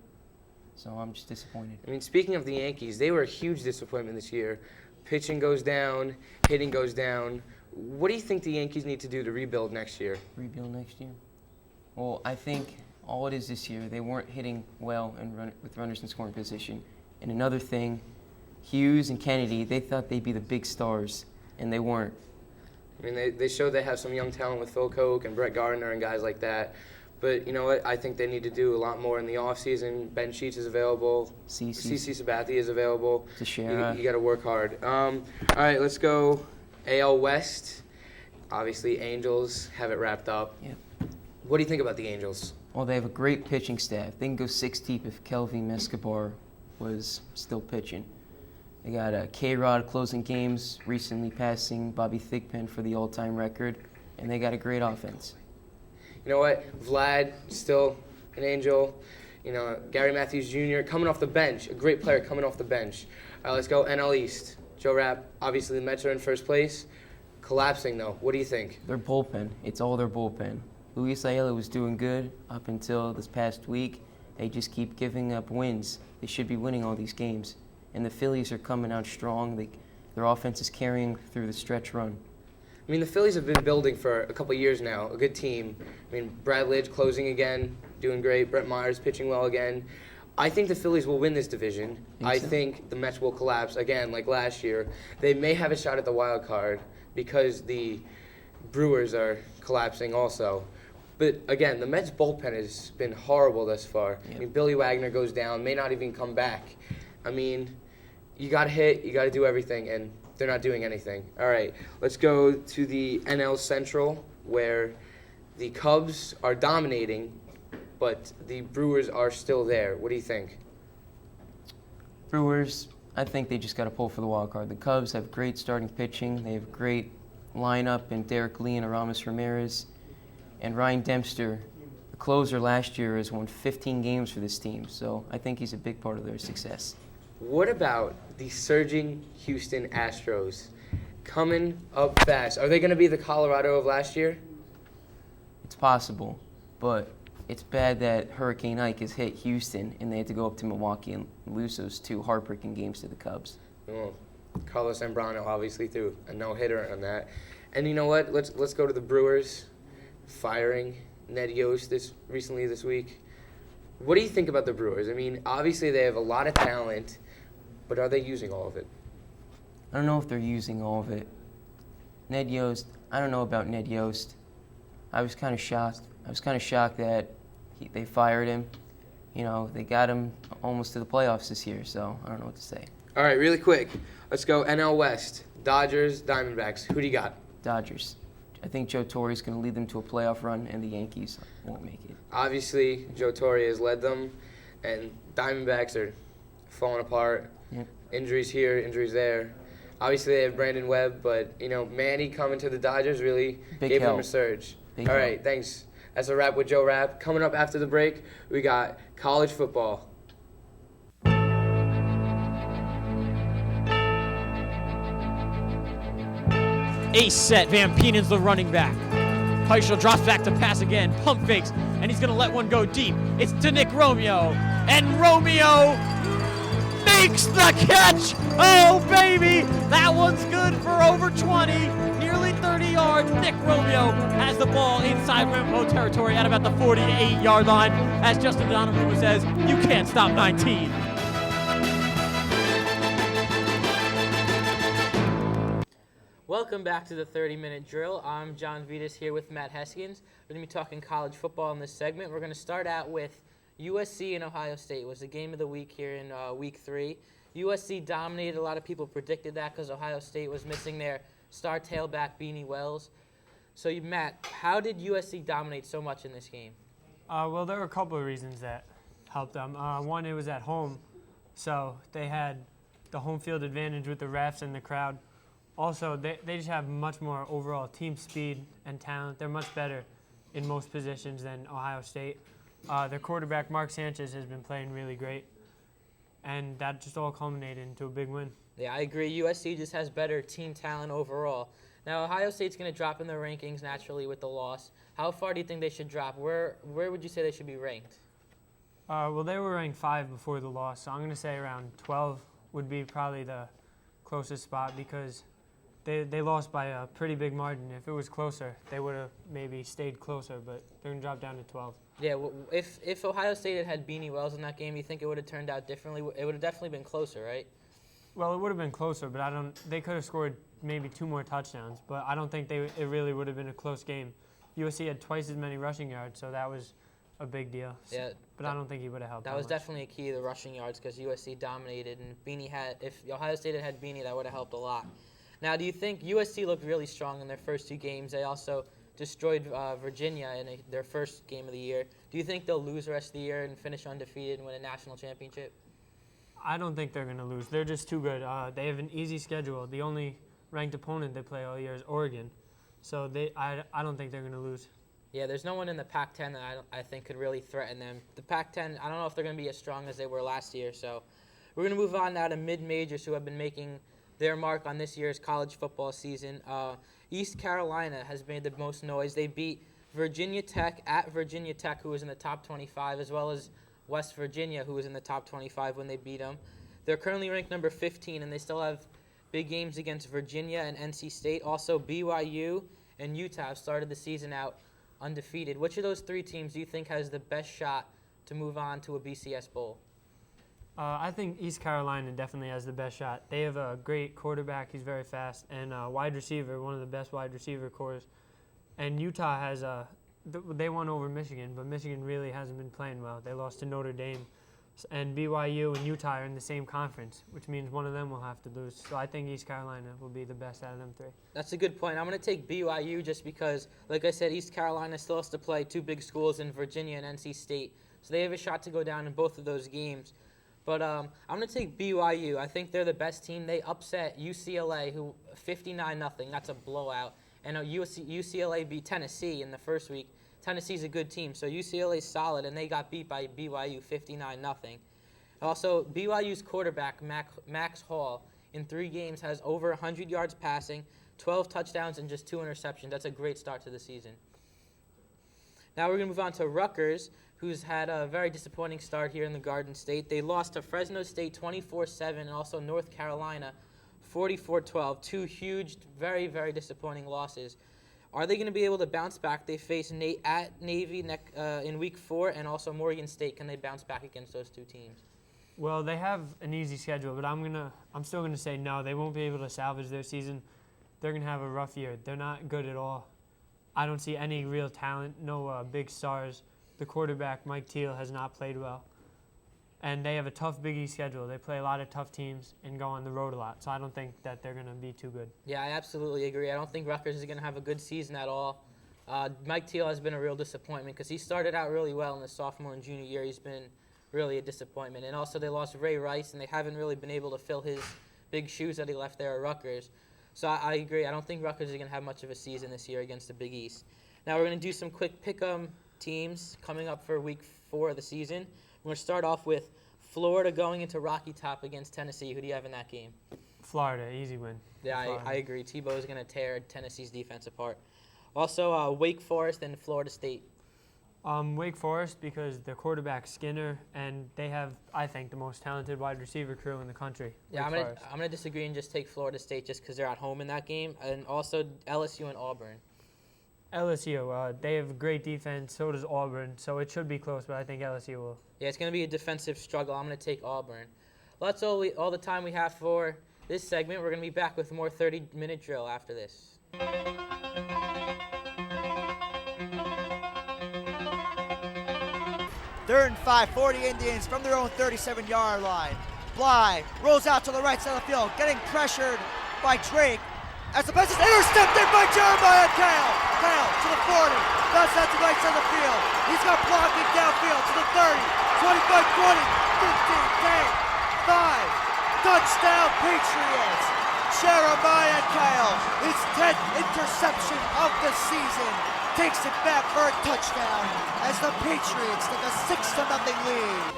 So I'm just disappointed. I mean, speaking of the Yankees, they were a huge disappointment this year. Pitching goes down, hitting goes down. What do you think the Yankees need to do to rebuild next year? Rebuild next year? Well, I think all it is this year, they weren't hitting well with runners in scoring position. And another thing, Hughes and Kennedy, they thought they'd be the big stars, and they weren't. I mean, they showed they have some young talent with Phil Koch and Brett Gardner and guys like that. But you know what? I think they need to do a lot more in the offseason. Ben Sheets is available. CC Sabathia is available. Teixeira. You got to work hard. All right, let's go AL West. Obviously, Angels have it wrapped up. Yep. What do you think about the Angels? Well, they have a great pitching staff. They can go 6 deep if Kelvin Escobar was still pitching. They got K-Rod closing games, recently passing Bobby Thigpen for the all-time record, and they got a great offense. You know what? Vlad, still an Angel. Gary Matthews Jr. coming off the bench, a great player coming off the bench. All right, let's go NL East. Joe Rapp, obviously the Mets are in first place. Collapsing, though. What do you think? Their bullpen. It's all their bullpen. Luis Ayala was doing good up until this past week. They just keep giving up wins. They should be winning all these games. And the Phillies are coming out strong. Their offense is carrying through the stretch run. I mean, the Phillies have been building for a couple years now, a good team. I mean, Brad Lidge closing again, doing great. Brett Myers pitching well again. I think the Phillies will win this division. I think the Mets will collapse again, like last year. They may have a shot at the wild card because the Brewers are collapsing also. But again, the Mets bullpen has been horrible thus far. I mean, Billy Wagner goes down, may not even come back. I mean, you got to hit, you got to do everything, and they're not doing anything. All right, let's go to the NL Central, where the Cubs are dominating, but the Brewers are still there. What do you think? Brewers, I think they just got to pull for the wild card. The Cubs have great starting pitching. They have a great lineup in Derek Lee and Aramis Ramirez. And Ryan Dempster, the closer last year, has won 15 games for this team. So I think he's a big part of their success. What about the surging Houston Astros coming up fast? Are they going to be the Colorado of last year? It's possible, but it's bad that Hurricane Ike has hit Houston and they had to go up to Milwaukee and lose those 2 heartbreaking games to the Cubs. Well, Carlos Zambrano obviously threw a no-hitter on that. And you know what? Let's go to the Brewers firing Ned Yost recently this week. What do you think about the Brewers? I mean, obviously they have a lot of talent, but are they using all of it? I don't know if they're using all of it. Ned Yost, I don't know about Ned Yost. I was kind of shocked. I was kind of shocked that they fired him. You know, they got him almost to the playoffs this year, so I don't know what to say. All right, really quick. Let's go NL West. Dodgers, Diamondbacks. Who do you got? Dodgers. I think Joe Torre's going to lead them to a playoff run, and the Yankees won't make it. Obviously, Joe Torre has led them, and Diamondbacks are falling apart. Yep. Injuries here, injuries there. Obviously, they have Brandon Webb, but, you know, Manny coming to the Dodgers really gave them a surge. Big All help. right, thanks. That's a wrap with Joe Rapp. Coming up after the break, we got college football. Ace set, Van Peenen's the running back. Heischel drops back to pass again, pump fakes, and he's gonna let one go deep. It's to Nick Romeo, and Romeo makes the catch! Oh baby, that one's good for over 20, nearly 30 yards. Nick Romeo has the ball inside Rambo territory at about the 48-yard line. As Justin Donovan says, you can't stop 19. Welcome back to the 30-minute drill. I'm John Vittas here with Matt Heskins. We're going to be talking college football in this segment. We're going to start out with USC and Ohio State. It was the game of the week here in week 3. USC dominated. A lot of people predicted that because Ohio State was missing their star tailback, Beanie Wells. So, Matt, how did USC dominate so much in this game? Well, there were a couple of reasons that helped them. One, it was at home, so they had the home field advantage with the refs and the crowd. Also, they just have much more overall team speed and talent. They're much better in most positions than Ohio State. Their quarterback, Mark Sanchez, has been playing really great, and that just all culminated into a big win. Yeah, I agree. USC just has better team talent overall. Now, Ohio State's going to drop in their rankings naturally with the loss. How far do you think they should drop? Where would you say they should be ranked? Well, they were ranked 5 before the loss, so I'm going to say around 12 would be probably the closest spot because they lost by a pretty big margin. If it was closer, they would have maybe stayed closer, but they're going to drop down to 12. Yeah, well, if Ohio State had Beanie Wells in that game, you think it would have turned out differently? It would have definitely been closer, right? Well, it would have been closer, but they could have scored maybe 2 more touchdowns, but I don't think it really would have been a close game. USC had twice as many rushing yards, so that was a big deal. Yeah, but I don't think he would have helped. That was much. Definitely a key, the rushing yards, because USC dominated, and if Ohio State had Beanie, that would have helped a lot. Now, do you think USC looked really strong in their first 2 games? They also destroyed Virginia in their first game of the year. Do you think they'll lose the rest of the year and finish undefeated and win a national championship? I don't think they're going to lose. They're just too good. They have an easy schedule. The only ranked opponent they play all year is Oregon. So I don't think they're going to lose. Yeah, there's no one in the Pac-10 that I think could really threaten them. The Pac-10, I don't know if they're going to be as strong as they were last year. So we're going to move on now to mid-majors who have been making their mark on this year's college football season. East Carolina has made the most noise. They beat Virginia Tech at Virginia Tech, who was in the top 25, as well as West Virginia, who was in the top 25 when they beat them. They're currently ranked number 15, and they still have big games against Virginia and NC State. Also, BYU and Utah have started the season out undefeated. Which of those 3 teams do you think has the best shot to move on to a BCS Bowl? I think East Carolina definitely has the best shot. They have a great quarterback. He's very fast. And wide receiver, one of the best wide receiver cores. And Utah has they won over Michigan, but Michigan really hasn't been playing well. They lost to Notre Dame. And BYU and Utah are in the same conference, which means one of them will have to lose. So I think East Carolina will be the best out of them 3. That's a good point. I'm going to take BYU just because, like I said, East Carolina still has to play 2 big schools in Virginia and NC State. So they have a shot to go down in both of those games. But I'm going to take BYU. I think they're the best team. They upset UCLA, who 59-0. That's a blowout. And UCLA beat Tennessee in the first week. Tennessee's a good team, so UCLA's solid, and they got beat by BYU 59-0. Also, BYU's quarterback, Max Hall, in 3 games has over 100 yards passing, 12 touchdowns, and just 2 interceptions. That's a great start to the season. Now we're going to move on to Rutgers, who's had a very disappointing start here in the Garden State. They lost to Fresno State 24-7 and also North Carolina 44-12. 2 huge, very, very disappointing losses. Are they going to be able to bounce back? They face at Navy in Week 4 and also Morgan State. Can they bounce back against those 2 teams? Well, they have an easy schedule, but I'm still gonna say no. They won't be able to salvage their season. They're gonna have a rough year. They're not good at all. I don't see any real talent, no big stars. The quarterback, Mike Teal, has not played well. And they have a tough Big East schedule. They play a lot of tough teams and go on the road a lot. So I don't think that they're going to be too good. Yeah, I absolutely agree. I don't think Rutgers is going to have a good season at all. Mike Teal has been a real disappointment because he started out really well in the sophomore and junior year. He's been really a disappointment. And also they lost Ray Rice, and they haven't really been able to fill his big shoes that he left there at Rutgers. So I agree. I don't think Rutgers is going to have much of a season this year against the Big East. Now we're going to do some quick pick-em teams coming up for Week 4 of the season. We're going to start off with Florida going into Rocky Top against Tennessee. Who do you have in that game? Florida, easy win. Yeah, I agree. Tebow is going to tear Tennessee's defense apart. Also, Wake Forest and Florida State. Wake Forest because their quarterback Skinner, and they have, I think, the most talented wide receiver crew in the country. Yeah, I'm gonna disagree and just take Florida State just because they're at home in that game, and also LSU and Auburn. LSU, they have great defense. So does Auburn. So it should be close, but I think LSU will. Yeah, it's gonna be a defensive struggle. I'm gonna take Auburn. Well, that's all the time we have for this segment. We're gonna be back with more 30-minute drill after this. 3rd and 5, 40 Indians from their own 37-yard line. Bly rolls out to the right side of the field, getting pressured by Drake. As the pass is intercepted by Jeremiah Kale. Kale to the 40, bounce out to the right side of the field. He's got blocking downfield to the 30, 25, 20, 15, 10, 5. Touchdown Patriots. Jeremiah Kale, his 10th interception of the season, takes it back for a touchdown as the Patriots take a 6-0 lead.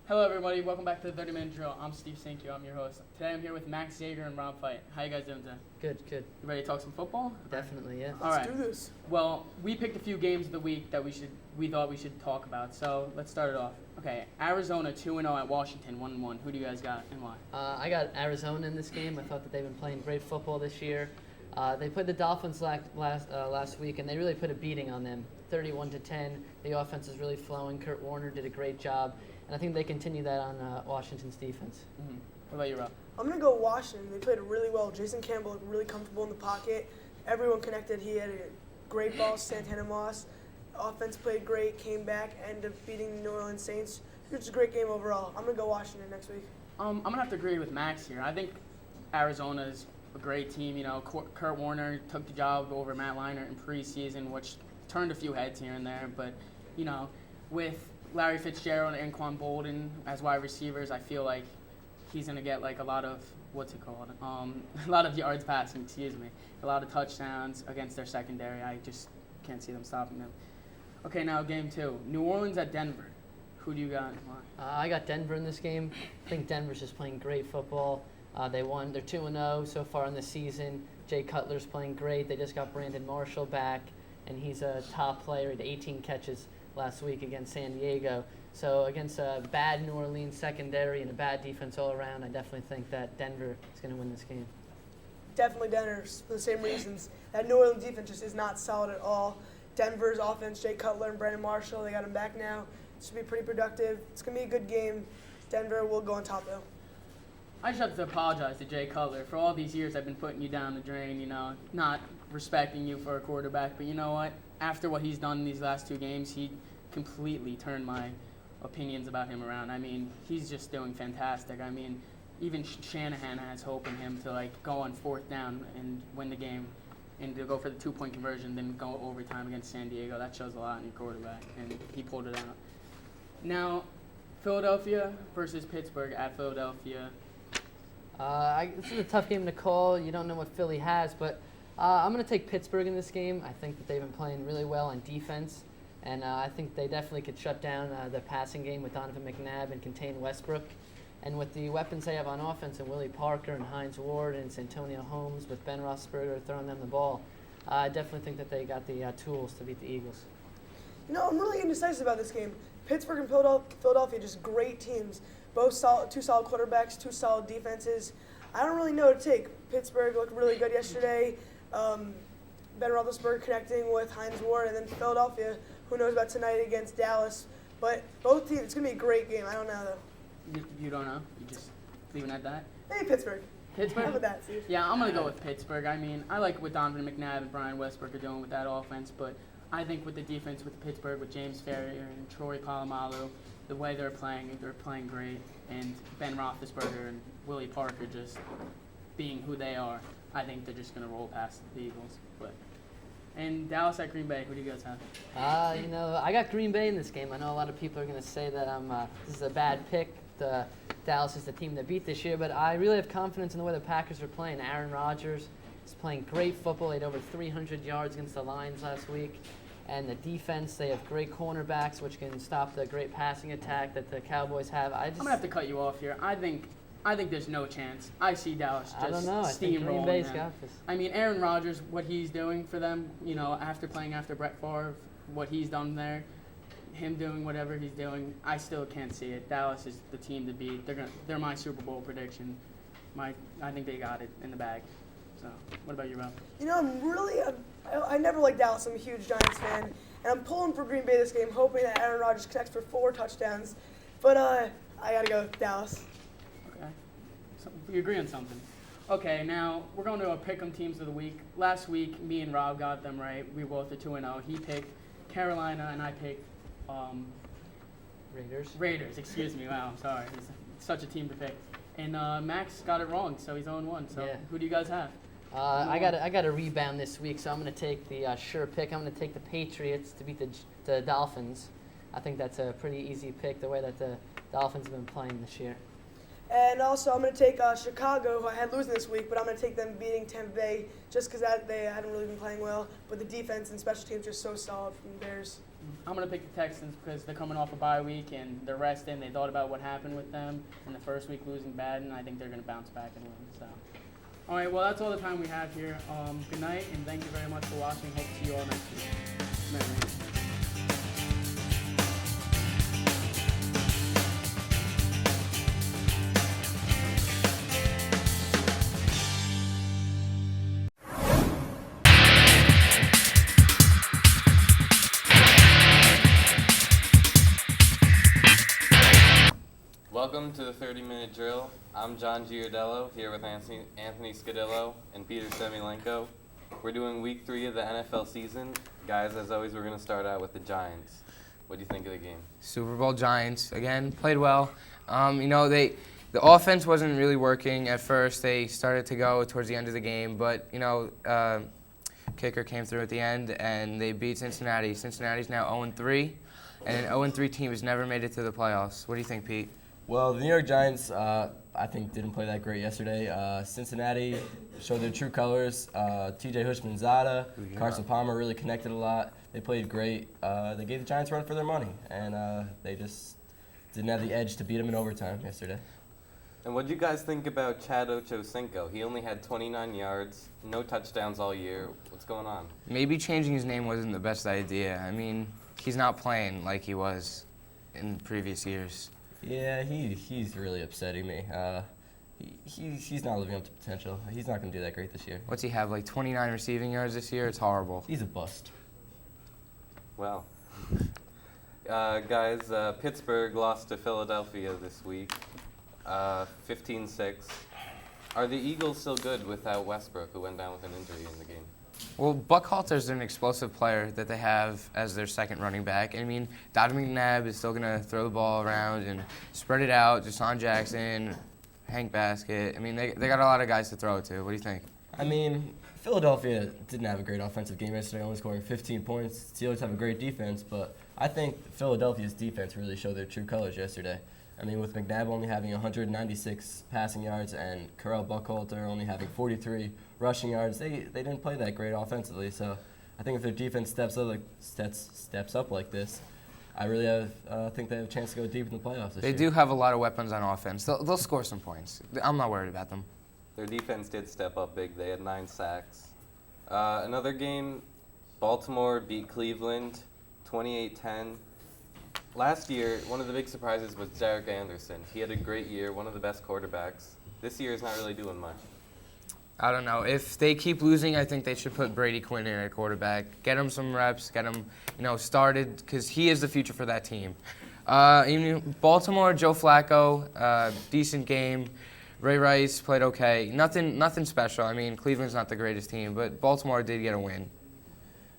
Hello everybody, welcome back to the 30-minute drill. I'm Steve Cinque, I'm your host. Today I'm here with Max Zager and Rapp. How you guys doing today? Good. You ready to talk some football? Definitely, yeah. Let's do this. Well, we picked a few games of the week that we thought we should talk about. So let's start it off. Okay, Arizona 2-0 at Washington 1-1. Who do you guys got and why? I got Arizona in this game. I thought that they've been playing great football this year. They played the Dolphins last week, and they really put a beating on them, 31-10. The offense is really flowing. Kurt Warner did a great job, and I think they continue that on Washington's defense. Mm-hmm. What about you, Rob? I'm going to go Washington. They played really well. Jason Campbell looked really comfortable in the pocket. Everyone connected. He had a great ball, Santana Moss. Offense played great, came back, ended up beating the New Orleans Saints. It was a great game overall. I'm going to go Washington next week. I'm going to have to agree with Max here. I think Arizona's a great team. You know, Kurt Warner took the job over Matt Leinart in preseason, which turned a few heads here and there. But, you know, with Larry Fitzgerald and Anquan Bolden as wide receivers, I feel like he's going to get like a lot of, a lot of yards passing, a lot of touchdowns against their secondary. I just can't see them stopping them. Okay, now game 2. New Orleans at Denver. Who do you got and why? I got Denver in this game. I think Denver's just playing great football. They won. They're 2-0 so far in the season. Jay Cutler's playing great. They just got Brandon Marshall back, and he's a top player. He had 18 catches last week against San Diego. So against a bad New Orleans secondary and a bad defense all around, I definitely think that Denver is going to win this game. Definitely Denver for the same reasons. That New Orleans defense just is not solid at all. Denver's offense, Jay Cutler and Brandon Marshall, they got him back now. It should be pretty productive. It's going to be a good game. Denver will go on top, though. I just have to apologize to Jay Cutler. For all these years I've been putting you down the drain, you know, not respecting you for a quarterback. But you know what? After what he's done in these last 2 games, he completely turned my opinions about him around. I mean, he's just doing fantastic. I mean, even Shanahan has hope in him to, like, go on 4th down and win the game. and to go for the 2-point conversion, then go overtime against San Diego. That shows a lot in your quarterback, and he pulled it out. Now, Philadelphia versus Pittsburgh at Philadelphia. This is a tough game to call. You don't know what Philly has, but I'm going to take Pittsburgh in this game. I think that they've been playing really well on defense, and I think they definitely could shut down the passing game with Donovan McNabb and contain Westbrook. And with the weapons they have on offense, and Willie Parker and Hines Ward and Santonio Holmes with Ben Roethlisberger throwing them the ball, I definitely think that they got the tools to beat the Eagles. You know, I'm really indecisive about this game. Pittsburgh and Philadelphia, just great teams. Both two solid quarterbacks, two solid defenses. I don't really know what to take. Pittsburgh looked really good yesterday. Ben Roethlisberger connecting with Hines Ward, and then Philadelphia, who knows about tonight against Dallas. But both teams, it's going to be a great game. I don't know, though. You don't know? You just leaving it at that? Maybe Pittsburgh. Pittsburgh? How about that, Steve? Yeah, I'm going to go with Pittsburgh. I mean, I like what Donovan McNabb and Brian Westbrook are doing with that offense, but I think with the defense with Pittsburgh, with James Ferrier and Troy Polamalu, the way they're playing great, and Ben Roethlisberger and Willie Parker just being who they are, I think they're just going to roll past the Eagles. And Dallas at Green Bay, who do you guys have? I got Green Bay in this game. I know a lot of people are going to say that this is a bad pick. Dallas is the team that beat this year, but I really have confidence in the way the Packers are playing. Aaron Rodgers is playing great football. He had over 300 yards against the Lions last week. And the defense, they have great cornerbacks, which can stop the great passing attack that the Cowboys have. I'm going to have to cut you off here. I think there's no chance. I see Dallas just I don't know. I think Green steamrolling Bay's them. got this. I mean, Aaron Rodgers, what he's doing for them, after playing after Brett Favre, what he's done there, him doing whatever he's doing, I still can't see it. Dallas is the team to beat. They're my Super Bowl prediction. I think they got it in the bag. So, what about you, Rob? You know, I never liked Dallas. I'm a huge Giants fan, and I'm pulling for Green Bay this game, hoping that Aaron Rodgers connects for 4 touchdowns. But I got to go with Dallas. Okay. So we agree on something. Okay, now we're going to our Pick'em teams of the week. Last week, me and Rob got them right. We both are 2-0. He picked Carolina, and I picked Raiders, excuse me. Wow, I'm sorry. It's such a team to pick. And Max got it wrong, so he's 0-1. So who do you guys have? I got a rebound this week, so I'm going to take the sure pick. I'm going to take the Patriots to beat the Dolphins. I think that's a pretty easy pick, the way that the Dolphins have been playing this year. And also, I'm going to take Chicago, who I had losing this week, but I'm going to take them beating Tampa Bay just because they hadn't really been playing well. But the defense and special teams are so solid from the Bears. I'm going to pick the Texans because they're coming off a bye week and they're resting. They thought about what happened with them in the first week losing bad, and I think they're going to bounce back and win. So, all right, well, that's all the time we have here. Good night, and thank you very much for watching. Hope to see you all next week. Merry. Welcome to the 30-minute drill. I'm John Giardiello here with Anthony Scudillo and Peter Samylenko. We're doing week 3 of the NFL season. Guys, as always, we're going to start out with the Giants. What do you think of the game? Super Bowl Giants, again, played well. The offense wasn't really working at first. They started to go towards the end of the game, but, kicker came through at the end, and they beat Cincinnati. Cincinnati's now 0-3, and an 0-3 team has never made it to the playoffs. What do you think, Pete? Well, the New York Giants, I think, didn't play that great yesterday. Cincinnati showed their true colors. T.J. Hushmanzada, Carson Palmer really connected a lot. They played great. They gave the Giants a run for their money, and they just didn't have the edge to beat them in overtime yesterday. And what do you guys think about Chad Ochocinco? He only had 29 yards, no touchdowns all year. What's going on? Maybe changing his name wasn't the best idea. I mean, he's not playing like he was in previous years. Yeah, he's really upsetting me. He's not living up to potential. He's not going to do that great this year. What's he have, like 29 receiving yards this year? It's horrible. He's a bust. Well, guys, Pittsburgh lost to Philadelphia this week, 15-6. Are the Eagles still good without Westbrook, who went down with an injury in the game? Well, Buckhalter's an explosive player that they have as their second running back. I mean, Donovan McNabb is still going to throw the ball around and spread it out. Deshaun Jackson, Hank Baskett. I mean, they got a lot of guys to throw it to. What do you think? I mean, Philadelphia didn't have a great offensive game yesterday, only scoring 15 points. Steelers have a great defense, but I think Philadelphia's defense really showed their true colors yesterday. I mean, with McNabb only having 196 passing yards and Carell Buckhalter only having 43 rushing yards, they didn't play that great offensively. So I think if their defense steps up like this, I really think they have a chance to go deep in the playoffs this year. They do have a lot of weapons on offense. They'll score some points. I'm not worried about them. Their defense did step up big. They had 9 sacks. Another game, Baltimore beat Cleveland 28-10. Last year, one of the big surprises was Derek Anderson. He had a great year, one of the best quarterbacks. This year is not really doing much. I don't know. If they keep losing, I think they should put Brady Quinn in at quarterback. Get him some reps, get him, started, because he is the future for that team. Baltimore, Joe Flacco, decent game. Ray Rice played okay. Nothing special. I mean, Cleveland's not the greatest team, but Baltimore did get a win.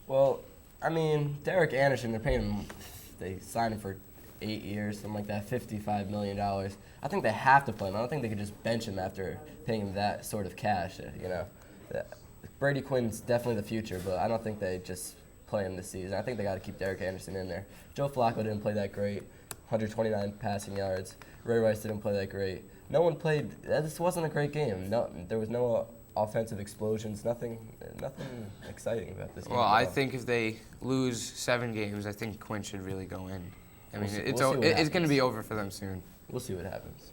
Well, I mean, Derek Anderson, they're paying him. They signed him for 8 years, something like that, $55 million. I think they have to play him. I don't think they could just bench him after paying him that sort of cash. Brady Quinn's definitely the future, but I don't think they just play him this season. I think they got to keep Derek Anderson in there. Joe Flacco didn't play that great, 129 passing yards. Ray Rice didn't play that great. No one played. This wasn't a great game. No, there was no offensive explosions. Nothing exciting about this game. Well, I think if they lose 7 games, I think Quinn should really go in. I mean, it's going to be over for them soon. We'll see what happens.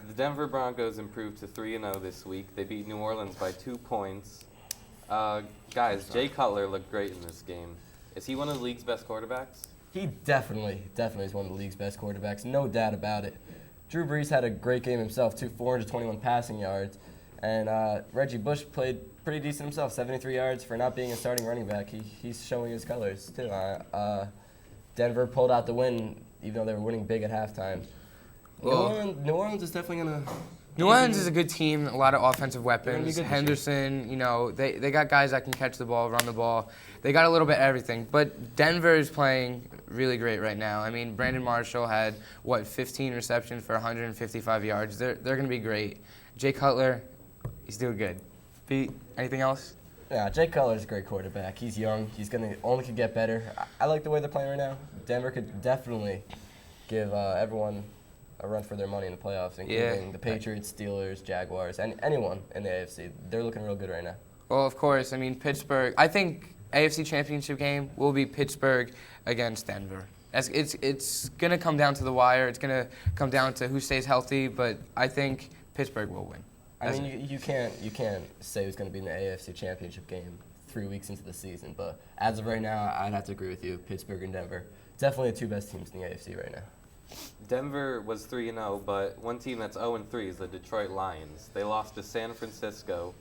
The Denver Broncos improved to 3-0 this week. They beat New Orleans by 2 points. Guys, Jay Cutler looked great in this game. Is he one of the league's best quarterbacks? He definitely is one of the league's best quarterbacks. No doubt about it. Drew Brees had a great game himself, 421 passing yards. And Reggie Bush played pretty decent himself, 73 yards for not being a starting running back. He's showing his colors, too. Denver pulled out the win, even though they were winning big at halftime. Well, New Orleans is definitely going to... New Orleans is a good team, a lot of offensive weapons. Henderson, they got guys that can catch the ball, run the ball. They got a little bit of everything. But Denver is playing really great right now. I mean, Brandon Marshall had, 15 receptions for 155 yards. They're going to be great. Jay Cutler, he's doing good. Pete, anything else? Yeah, Jay Cutler's a great quarterback. He's young. He's only could get better. I like the way they're playing right now. Denver could definitely give everyone a run for their money in the playoffs, including the Patriots, Steelers, Jaguars, and anyone in the AFC. They're looking real good right now. Well, of course. I mean, Pittsburgh. I think AFC Championship game will be Pittsburgh against Denver. It's going to come down to the wire. It's going to come down to who stays healthy, but I think Pittsburgh will win. I mean, you can't say who's going to be in the AFC Championship game 3 weeks into the season, but as of right now, I'd have to agree with you. Pittsburgh and Denver, definitely the 2 best teams in the AFC right now. Denver was 3-0, but one team that's 0-3 is the Detroit Lions. They lost to San Francisco.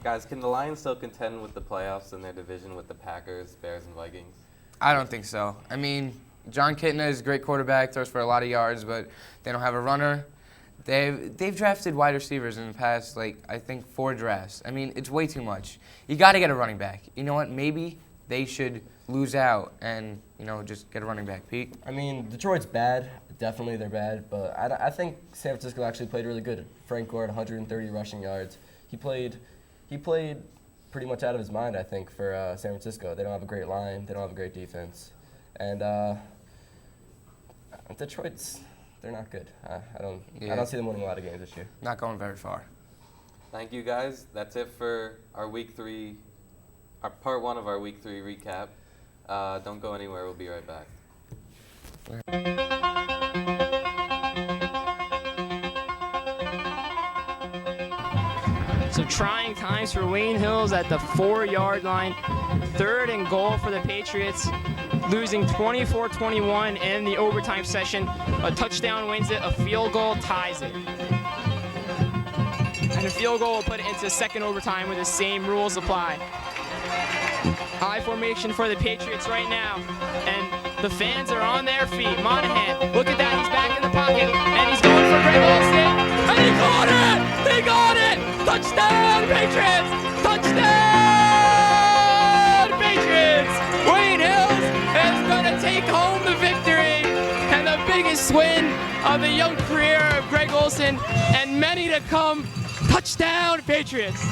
Guys, can the Lions still contend with the playoffs in their division with the Packers, Bears, and Vikings? I don't think so. I mean, John Kitna is a great quarterback, throws for a lot of yards, but they don't have a runner. They've drafted wide receivers in the past, I think 4 drafts. I mean, it's way too much. You got to get a running back. You know what? Maybe they should lose out and, just get a running back. Pete? I mean, Detroit's bad. Definitely they're bad, but I think San Francisco actually played really good. Frank Gore had 130 rushing yards. He played pretty much out of his mind, I think, for San Francisco. They don't have a great line. They don't have a great defense. And Detroit's... They're not good. I don't see them winning a lot of games this year. Not going very far. Thank you, guys. That's it for our part 1 of our Week 3 recap. Don't go anywhere. We'll be right back. So trying times for Wayne Hills at the 4-yard line. 3rd and goal for the Patriots. Losing 24-21 in the overtime session. A touchdown wins it, a field goal ties it. And a field goal will put it into second overtime where the same rules apply. High formation for the Patriots right now. And the fans are on their feet. Monahan, look at that, he's back in the pocket. And he's going for Greg Olsen. And he got it! He got it! Touchdown, Patriots! Touchdown, Patriots! Wayne Hills is going to take home the victory and the biggest win of the young career of Greg Olsen, and many to come Touchdown, Patriots!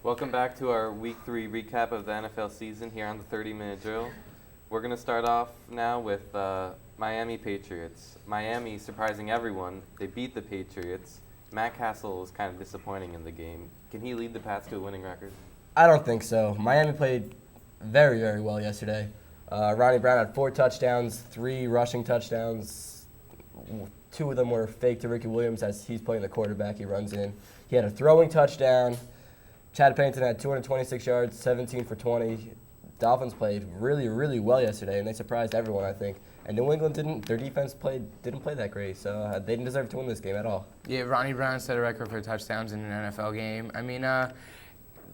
Welcome back to our Week 3 recap of the NFL season here on the 30-minute drill. We're going to start off now with Miami Patriots. Miami, surprising everyone, they beat the Patriots. Matt Castle was kind of disappointing in the game. Can he lead the Pats to a winning record? I don't think so. Miami played very, very well yesterday. Ronnie Brown had 4 touchdowns, 3 rushing touchdowns. 2 of them were fake to Ricky Williams as he's playing the quarterback. He runs in. He had a throwing touchdown. Chad Pennington had 226 yards, 17 for 20. Dolphins played really, really well yesterday, and they surprised everyone, I think. And New England their defense didn't play that great, so they didn't deserve to win this game at all. Yeah, Ronnie Brown set a record for touchdowns in an NFL game. I mean,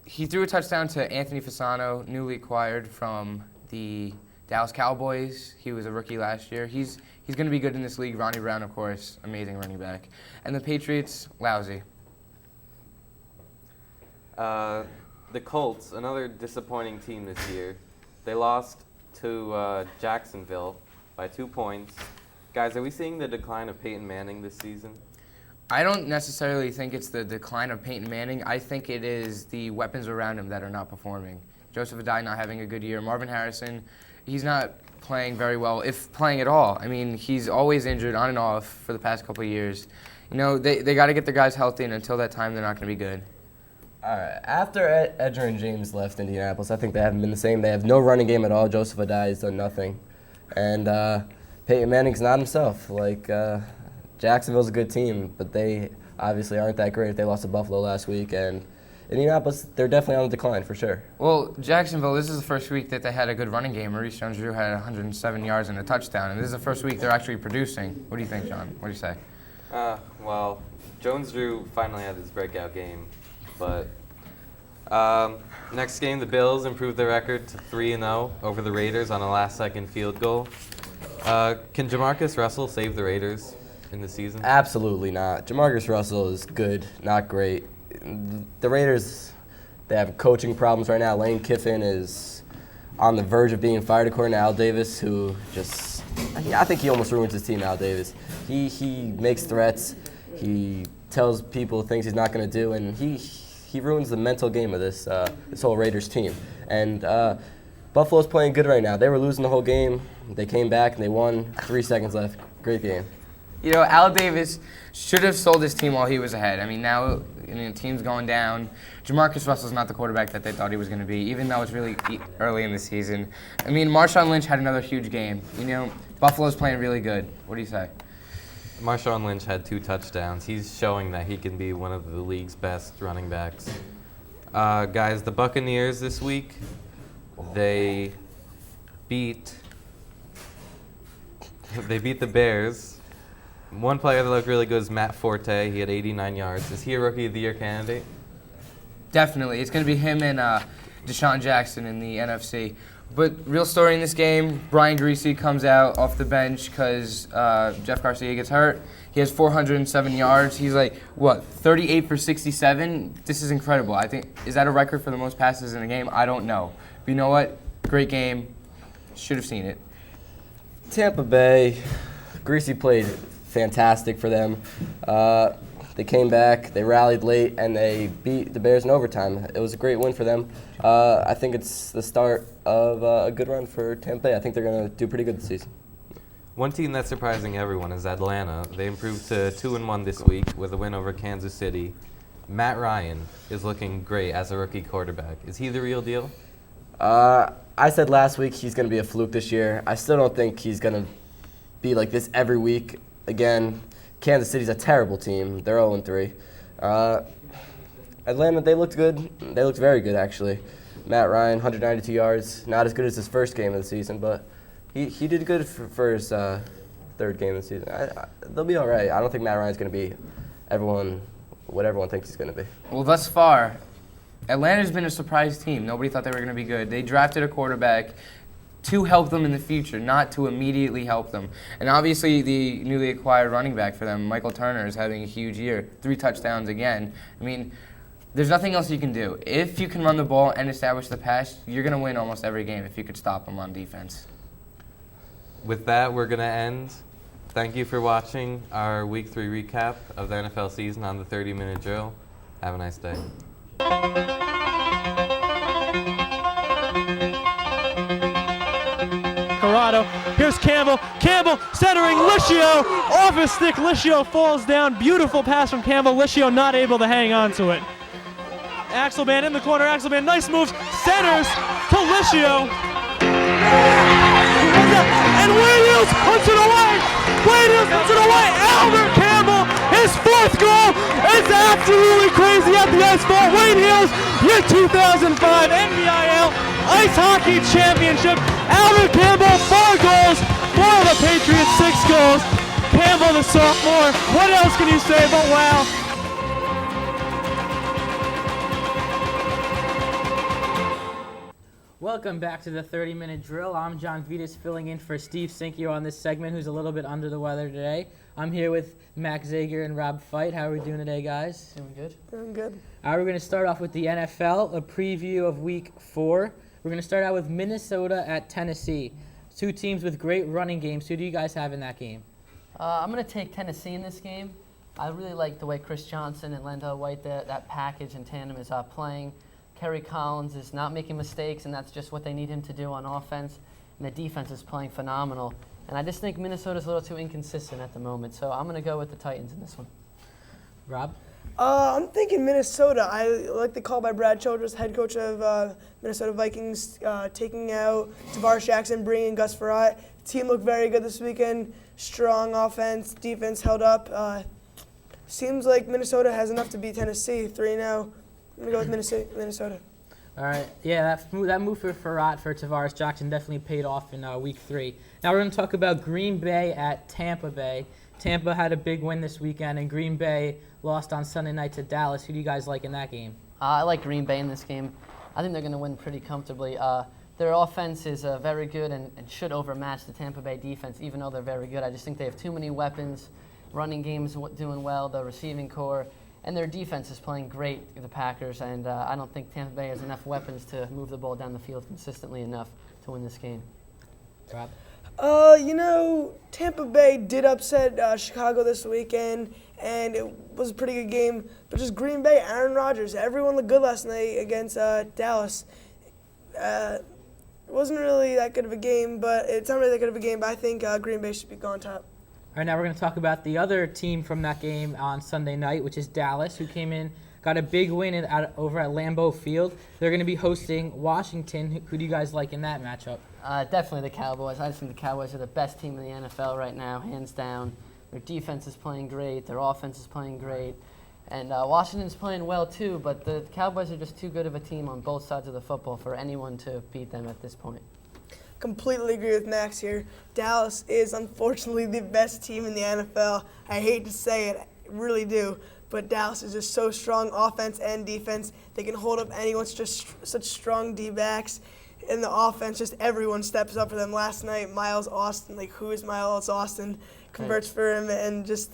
he threw a touchdown to Anthony Fasano, newly acquired from the Dallas Cowboys. He was a rookie last year. He's going to be good in this league. Ronnie Brown, of course, amazing running back. And the Patriots, lousy. The Colts, another disappointing team this year. They lost to Jacksonville by 2 points. Guys, are we seeing the decline of Peyton Manning this season? I don't necessarily think it's the decline of Peyton Manning. I think it is the weapons around him that are not performing. Joseph Adai not having a good year. Marvin Harrison, he's not playing very well, if playing at all. I mean, he's always injured on and off for the past couple of years. You know, they got to get their guys healthy, and until that time, they're not going to be good. All right. After Edgerrin James left Indianapolis, I think they haven't been the same. They have no running game at all. Joseph Adai has done nothing. And Peyton Manning's not himself. Jacksonville's a good team, but they obviously aren't that great. They lost to Buffalo last week. And Indianapolis, they're definitely on the decline for sure. Well, Jacksonville, this is the first week that they had a good running game. Maurice Jones-Drew had 107 yards and a touchdown. And this is the first week they're actually producing. What do you think, John? What do you say? Well, Jones-Drew finally had his breakout game. But next game, the Bills improved their record to 3-0 over the Raiders on a last-second field goal. Can Jamarcus Russell save the Raiders in the season? Absolutely not. Jamarcus Russell is good, not great. The Raiders, they have coaching problems right now. Lane Kiffin is on the verge of being fired according to Al Davis, who I think he almost ruins his team, Al Davis. He makes threats. He tells people things he's not going to do, and he ruins the mental game of this whole Raiders team. And Buffalo's playing good right now. They were losing the whole game. They came back and they won. 3 seconds left. Great game. You know, Al Davis should have sold his team while he was ahead. I mean, now the team's going down. Jamarcus Russell's not the quarterback that they thought he was going to be, even though it's really early in the season. I mean, Marshawn Lynch had another huge game. You know, Buffalo's playing really good. What do you say? Marshawn Lynch had 2 touchdowns. He's showing that he can be one of the league's best running backs. Guys, the Buccaneers this week, they beat the Bears. One player that looked really good is Matt Forte. He had 89 yards. Is he a Rookie of the Year candidate? Definitely. It's going to be him and Deshaun Jackson in the NFC. But real story in this game, Brian Greasy comes out off the bench because Jeff Garcia gets hurt. He has 407 yards. He's 38 for 67? This is incredible. I think, is that a record for the most passes in a game? I don't know. But you know what? Great game. Should have seen it. Tampa Bay, Greasy played fantastic for them. They came back, they rallied late, and they beat the Bears in overtime. It was a great win for them. I think it's the start of a good run for Tampa Bay. I think they're going to do pretty good this season. One team that's surprising everyone is Atlanta. They improved to 2-1 this week with a win over Kansas City. Matt Ryan is looking great as a rookie quarterback. Is he the real deal? I said last week he's going to be a fluke this year. I still don't think he's going to be like this every week. Again, Kansas City's a terrible team. They're 0-3. Atlanta, they looked good. They looked very good, actually. Matt Ryan, 192 yards. Not as good as his first game of the season, but he did good for his third game of the season. They'll be all right. I don't think Matt Ryan's going to be what everyone thinks he's going to be. Well, thus far, Atlanta's been a surprise team. Nobody thought they were going to be good. They drafted a quarterback to help them in the future, not to immediately help them. And obviously the newly acquired running back for them, Michael Turner, is having a huge year. 3 touchdowns again. I mean, there's nothing else you can do. If you can run the ball and establish the pass, you're going to win almost every game if you could stop them on defense. with that, we're going to end. Thank you for watching our Week 3 recap of the NFL season on the 30-minute drill. Have a nice day. Corrado. Here's Campbell. Campbell centering Lischio. Off his stick, Lischio falls down. Beautiful pass from Campbell. Lischio not able to hang on to it. Axelman in the corner. Axelman, nice moves. Centers to Lischio. And Wade Hills puts it away. Wade Hills puts it away. Albert Campbell, his 4th goal. It's absolutely crazy at the ice ball. Wade Hills, your 2005 NBIL Ice Hockey Championship. Albert Campbell, 4 goals. For the Patriots, 6 goals. Campbell, the sophomore. What else can you say but wow? Welcome back to the 30-minute drill. I'm John Vittas filling in for Steve Cinque on this segment, who's a little bit under the weather today. I'm here with Max Zager and Rapp Feit. How are we doing today, guys? Doing good. Doing good. All right, we're going to start off with the NFL, a preview of Week 4. We're going to start out with Minnesota at Tennessee. 2 teams with great running games. Who do you guys have in that game? I'm going to take Tennessee in this game. I really like the way Chris Johnson and Lendell White, that package in tandem is playing. Kerry Collins is not making mistakes, and that's just what they need him to do on offense. And the defense is playing phenomenal. And I just think Minnesota's a little too inconsistent at the moment. So I'm going to go with the Titans in this one. Rob? I'm thinking Minnesota. I like the call by Brad Childress, head coach of Minnesota Vikings, taking out Tavares Jackson, bringing in Gus Frerotte. Team looked very good this weekend. Strong offense, defense held up. Seems like Minnesota has enough to beat Tennessee 3-0. I'm going to go with Minnesota. All right. Yeah, that move for Frerotte for Tavares Jackson definitely paid off in Week 3. Now we're going to talk about Green Bay at Tampa Bay. Tampa had a big win this weekend, and Green Bay lost on Sunday night to Dallas. Who do you guys like in that game? I like Green Bay in this game. I think they're going to win pretty comfortably. Their offense is very good and should overmatch the Tampa Bay defense, even though they're very good. I just think they have too many weapons. Running game's doing well, the receiving core. And their defense is playing great, the Packers, and I don't think Tampa Bay has enough weapons to move the ball down the field consistently enough to win this game. Rob? Tampa Bay did upset Chicago this weekend, and it was a pretty good game. But just Green Bay, Aaron Rodgers, everyone looked good last night against Dallas. It wasn't really that good of a game, but it's not really that good of a game, but I think Green Bay should be on top. All right, now we're going to talk about the other team from that game on Sunday night, which is Dallas, who came in, got a big win over at Lambeau Field. They're going to be hosting Washington. Who do you guys like in that matchup? Definitely the Cowboys. I just think the Cowboys are the best team in the NFL right now, hands down. Their defense is playing great. Their offense is playing great. And Washington's playing well, too, but the Cowboys are just too good of a team on both sides of the football for anyone to beat them at this point. Completely agree with Max here. Dallas is unfortunately the best team in the NFL. I hate to say it, I really do, but Dallas is just so strong, offense and defense. They can hold up anyone. It's just such strong D-backs. In the offense, just everyone steps up for them. Last night, Miles Austin, who is Miles Austin, converts for him, and just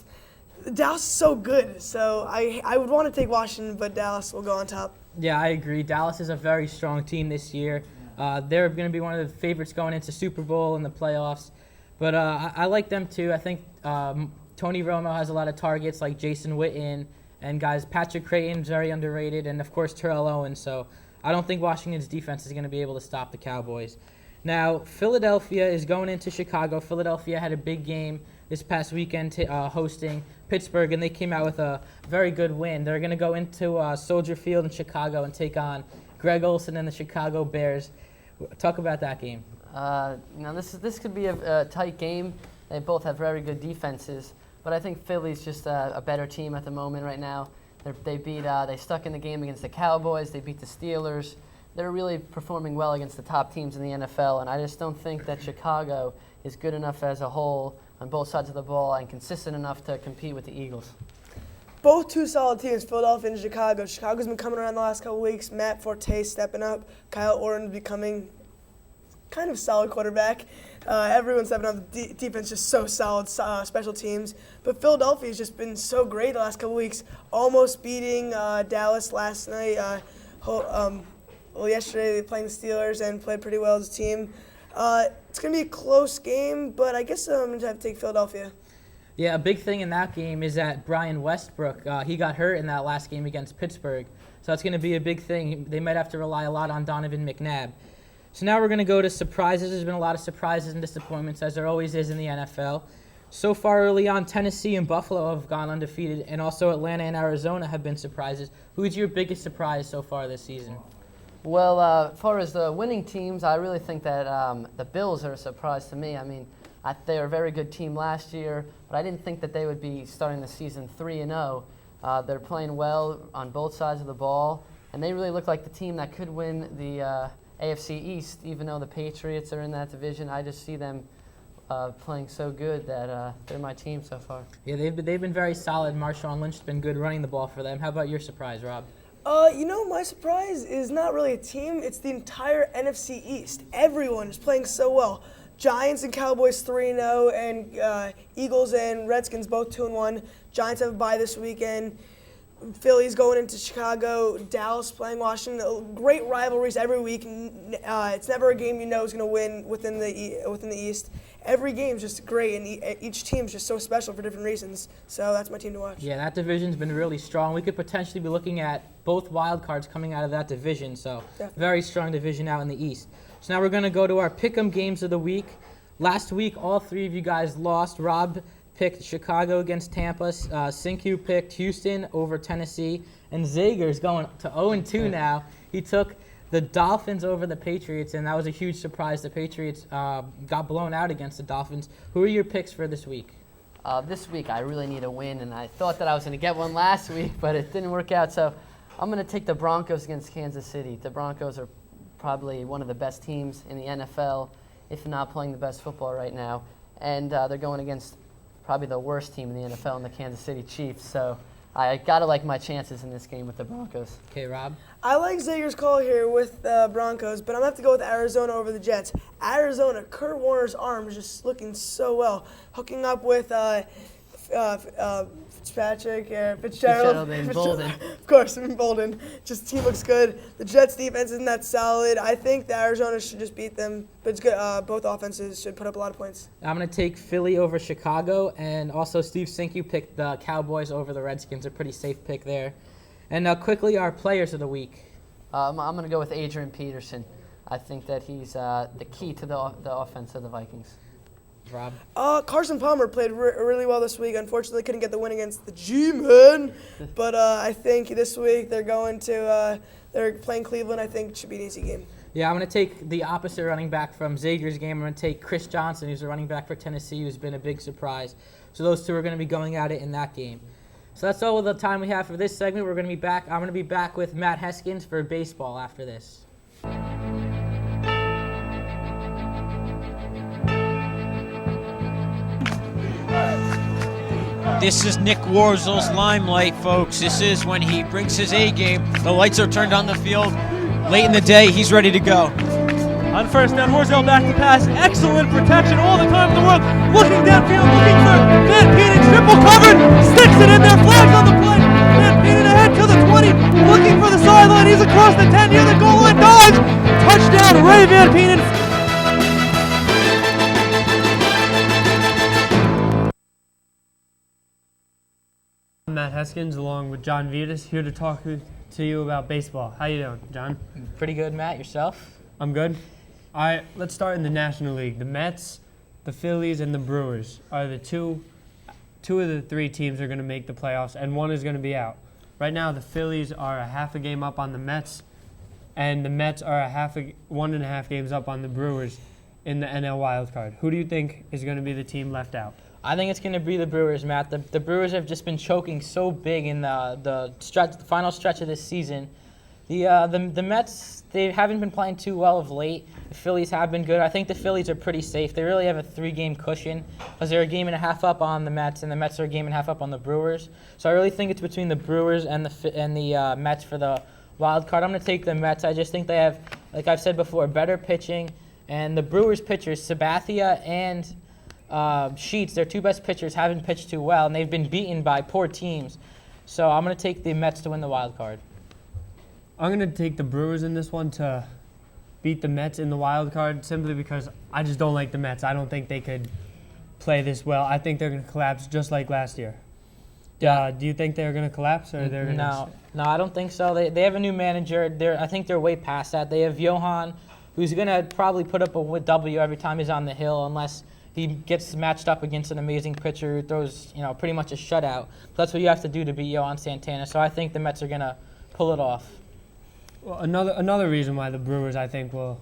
Dallas is so good. So I would want to take Washington, but Dallas will go on top. Yeah, I agree. Dallas is a very strong team this year. They're going to be one of the favorites going into Super Bowl and the playoffs. But I like them, too. I think Tony Romo has a lot of targets like Jason Witten and guys. Patrick Creighton's very underrated, and, of course, Terrell Owens. So I don't think Washington's defense is going to be able to stop the Cowboys. Now, Philadelphia is going into Chicago. Philadelphia had a big game this past weekend hosting Pittsburgh, and they came out with a very good win. They're going to go into Soldier Field in Chicago and take on Greg Olsen and the Chicago Bears. Talk about that game. This could be a tight game. They both have very good defenses, but I think Philly's just a better team at the moment right now. They stuck in the game against the Cowboys. They beat the Steelers. They're really performing well against the top teams in the NFL, and I just don't think that Chicago is good enough as a whole on both sides of the ball and consistent enough to compete with the Eagles. Both two solid teams, Philadelphia and Chicago. Chicago's been coming around the last couple weeks. Matt Forte stepping up. Kyle Orton becoming kind of solid quarterback. Everyone's stepping up. The defense just so solid, special teams. But Philadelphia's just been so great the last couple weeks, almost beating Dallas last night. Yesterday they playing the Steelers and played pretty well as a team. It's going to be a close game, but I guess I'm going to have to take Philadelphia. Yeah, a big thing in that game is that Brian Westbrook, he got hurt in that last game against Pittsburgh. So that's going to be a big thing. They might have to rely a lot on Donovan McNabb. So now we're going to go to surprises. There's been a lot of surprises and disappointments, as there always is in the NFL. So far early on, Tennessee and Buffalo have gone undefeated, and also Atlanta and Arizona have been surprises. Who's your biggest surprise so far this season? Well, as far as the winning teams, I really think that the Bills are a surprise to me. I mean, they were a very good team last year, but I didn't think that they would be starting the season 3-0. They're playing well on both sides of the ball, and they really look like the team that could win the AFC East, even though the Patriots are in that division. I just see them playing so good that they're my team so far. Yeah, they've been very solid. Marshawn Lynch has been good running the ball for them. How about your surprise, Rob? My surprise is not really a team. It's the entire NFC East. Everyone is playing so well. Giants and Cowboys 3-0, and Eagles and Redskins both 2-1. Giants have a bye this weekend. Philly's going into Chicago. Dallas playing Washington. Great rivalries every week. It's never a game you know is going to win within the East. Every game's just great, and each team's just so special for different reasons. So that's my team to watch. Yeah, that division's been really strong. We could potentially be looking at both wild cards coming out of that division. So very strong division out in the East. So now we're going to go to our pick'em games of the week. Last week, all three of you guys lost. Rob picked Chicago against Tampa. Cinque picked Houston over Tennessee. And Zager's going to 0-2 now. He took the Dolphins over the Patriots, and that was a huge surprise. The Patriots got blown out against the Dolphins. Who are your picks for this week? This week, I really need a win, and I thought that I was going to get one last week, but it didn't work out. So I'm going to take the Broncos against Kansas City. The Broncos are probably one of the best teams in the NFL, if not playing the best football right now. And they're going against probably the worst team in the NFL in the Kansas City Chiefs. So I got to like my chances in this game with the Broncos. Okay, Rob? I like Zager's call here with Broncos, but I'm going to have to go with Arizona over the Jets. Arizona, Kurt Warner's arm is just looking so well. Hooking up with Fitzgerald. And Bolden. Of course, and Bolden. Just team looks good. The Jets' defense isn't that solid. I think the Arizona should just beat them, but it's good. Both offenses should put up a lot of points. I'm going to take Philly over Chicago, and also Steve Cinque picked the Cowboys over the Redskins. A pretty safe pick there. And quickly, our players of the week. I'm going to go with Adrian Peterson. I think that he's the key to the offense of the Vikings. Rob? Carson Palmer played really well this week. Unfortunately, couldn't get the win against the G-Men. But I think this week they're playing Cleveland. I think it should be an easy game. Yeah, I'm going to take the opposite running back from Zager's game. I'm going to take Chris Johnson, who's a running back for Tennessee, who's been a big surprise. So those two are going to be going at it in that game. So that's all the time we have for this segment. We're going to be back. I'm going to be back with Matt Heskins for baseball after this. This is Nick Warzel's limelight, folks. This is when he brings his A game. The lights are turned on the field. Late in the day, he's ready to go. On first down, Warzel back to pass. Excellent protection all the time in the world. Looking downfield, looking for Van Penen, triple covered. Sticks it in there, flags on the play. Van Penen ahead to the 20, looking for the sideline. He's across the 10, near the goal line. Dodge! Touchdown, Ray Van Penen. I'm Matt Heskins along with John Vittas, here to talk to you about baseball. How you doing, John? Pretty good, Matt. Yourself? I'm good. All right, let's start in the National League. The Mets, the Phillies, and the Brewers are the two of the three teams are going to make the playoffs, and one is going to be out. Right now, the Phillies are a half a game up on the Mets, and the Mets are 1.5 games up on the Brewers in the NL wildcard. Who do you think is going to be the team left out? I think it's going to be the Brewers, Matt. The Brewers have just been choking so big in the final stretch of this season. The Mets, they haven't been playing too well of late. The Phillies have been good. I think the Phillies are pretty safe. They really have a 3-game cushion because they're a game and a half up on the Mets, and the Mets are a game and a half up on the Brewers. So I really think it's between the Brewers and the Mets for the wild card. I'm going to take the Mets. I just think they have, like I've said before, better pitching. And the Brewers pitchers, Sabathia and Sheets, their two best pitchers, haven't pitched too well, and they've been beaten by poor teams. So I'm going to take the Mets to win the wild card. I'm going to take the Brewers in this one to beat the Mets in the wild card simply because I just don't like the Mets. I don't think they could play this well. I think they're going to collapse just like last year. Do you think they're going to collapse or they're going to? No, I don't think so. They have a new manager. I think they're way past that. They have Johan, who's going to probably put up a W every time he's on the hill, unless he gets matched up against an amazing pitcher who throws, pretty much a shutout. That's what you have to do to beat Johan Santana. So I think the Mets are going to pull it off. Well, another reason why the Brewers, I think, will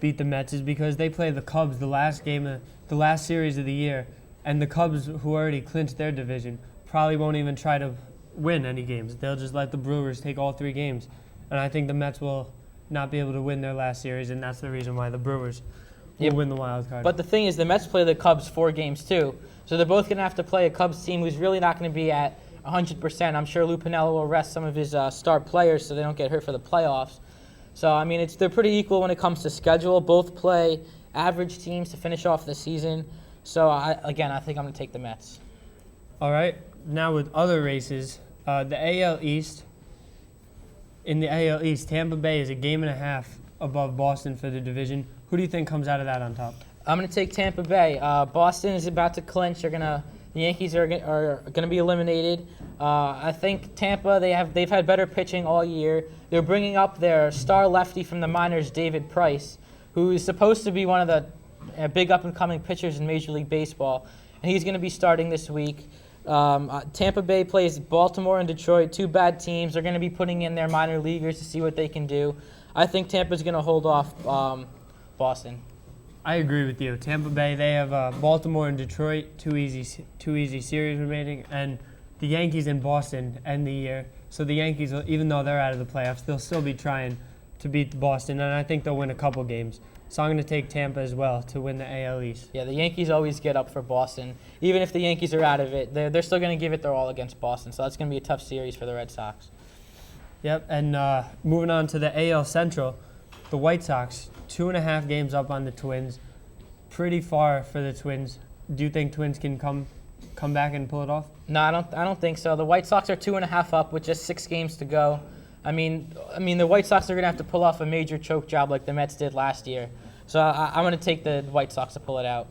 beat the Mets is because they play the Cubs the last series of the year, and the Cubs, who already clinched their division, probably won't even try to win any games. They'll just let the Brewers take all 3 games. And I think the Mets will not be able to win their last series, and that's the reason why the Brewers will win the wild card. But the thing is, the Mets play the Cubs 4 games too. So they're both going to have to play a Cubs team who's really not going to be at 100%. I'm sure Lou Piniella will rest some of his star players so they don't get hurt for the playoffs. So, I mean, they're pretty equal when it comes to schedule. Both play average teams to finish off the season. So, I think I'm going to take the Mets. All right. Now with other races, the AL East. In the AL East, Tampa Bay is a game and a half above Boston for the division. Who do you think comes out of that on top? I'm going to take Tampa Bay. Boston is about to clinch. The Yankees are going to be eliminated. I think Tampa, they've had better pitching all year. They're bringing up their star lefty from the minors, David Price, who is supposed to be one of the big up-and-coming pitchers in Major League Baseball, and he's going to be starting this week. Tampa Bay plays Baltimore and Detroit, 2 bad teams. They're going to be putting in their minor leaguers to see what they can do. I think Tampa's going to hold off Boston. I agree with you. Tampa Bay, they have Baltimore and Detroit, two easy series remaining, and the Yankees and Boston end the year. So the Yankees, even though they're out of the playoffs, they'll still be trying to beat Boston, and I think they'll win a couple games. So I'm going to take Tampa as well to win the AL East. Yeah, the Yankees always get up for Boston. Even if the Yankees are out of it, they're still going to give it their all against Boston. So that's going to be a tough series for the Red Sox. Yep, and moving on to the AL Central, the White Sox, 2.5 games up on the Twins. Pretty far for the Twins. Do you think Twins can come back and pull it off? No, I don't think so. The White Sox are 2.5 up with just 6 games to go. I mean, the White Sox are going to have to pull off a major choke job like the Mets did last year. So I'm going to take the White Sox to pull it out.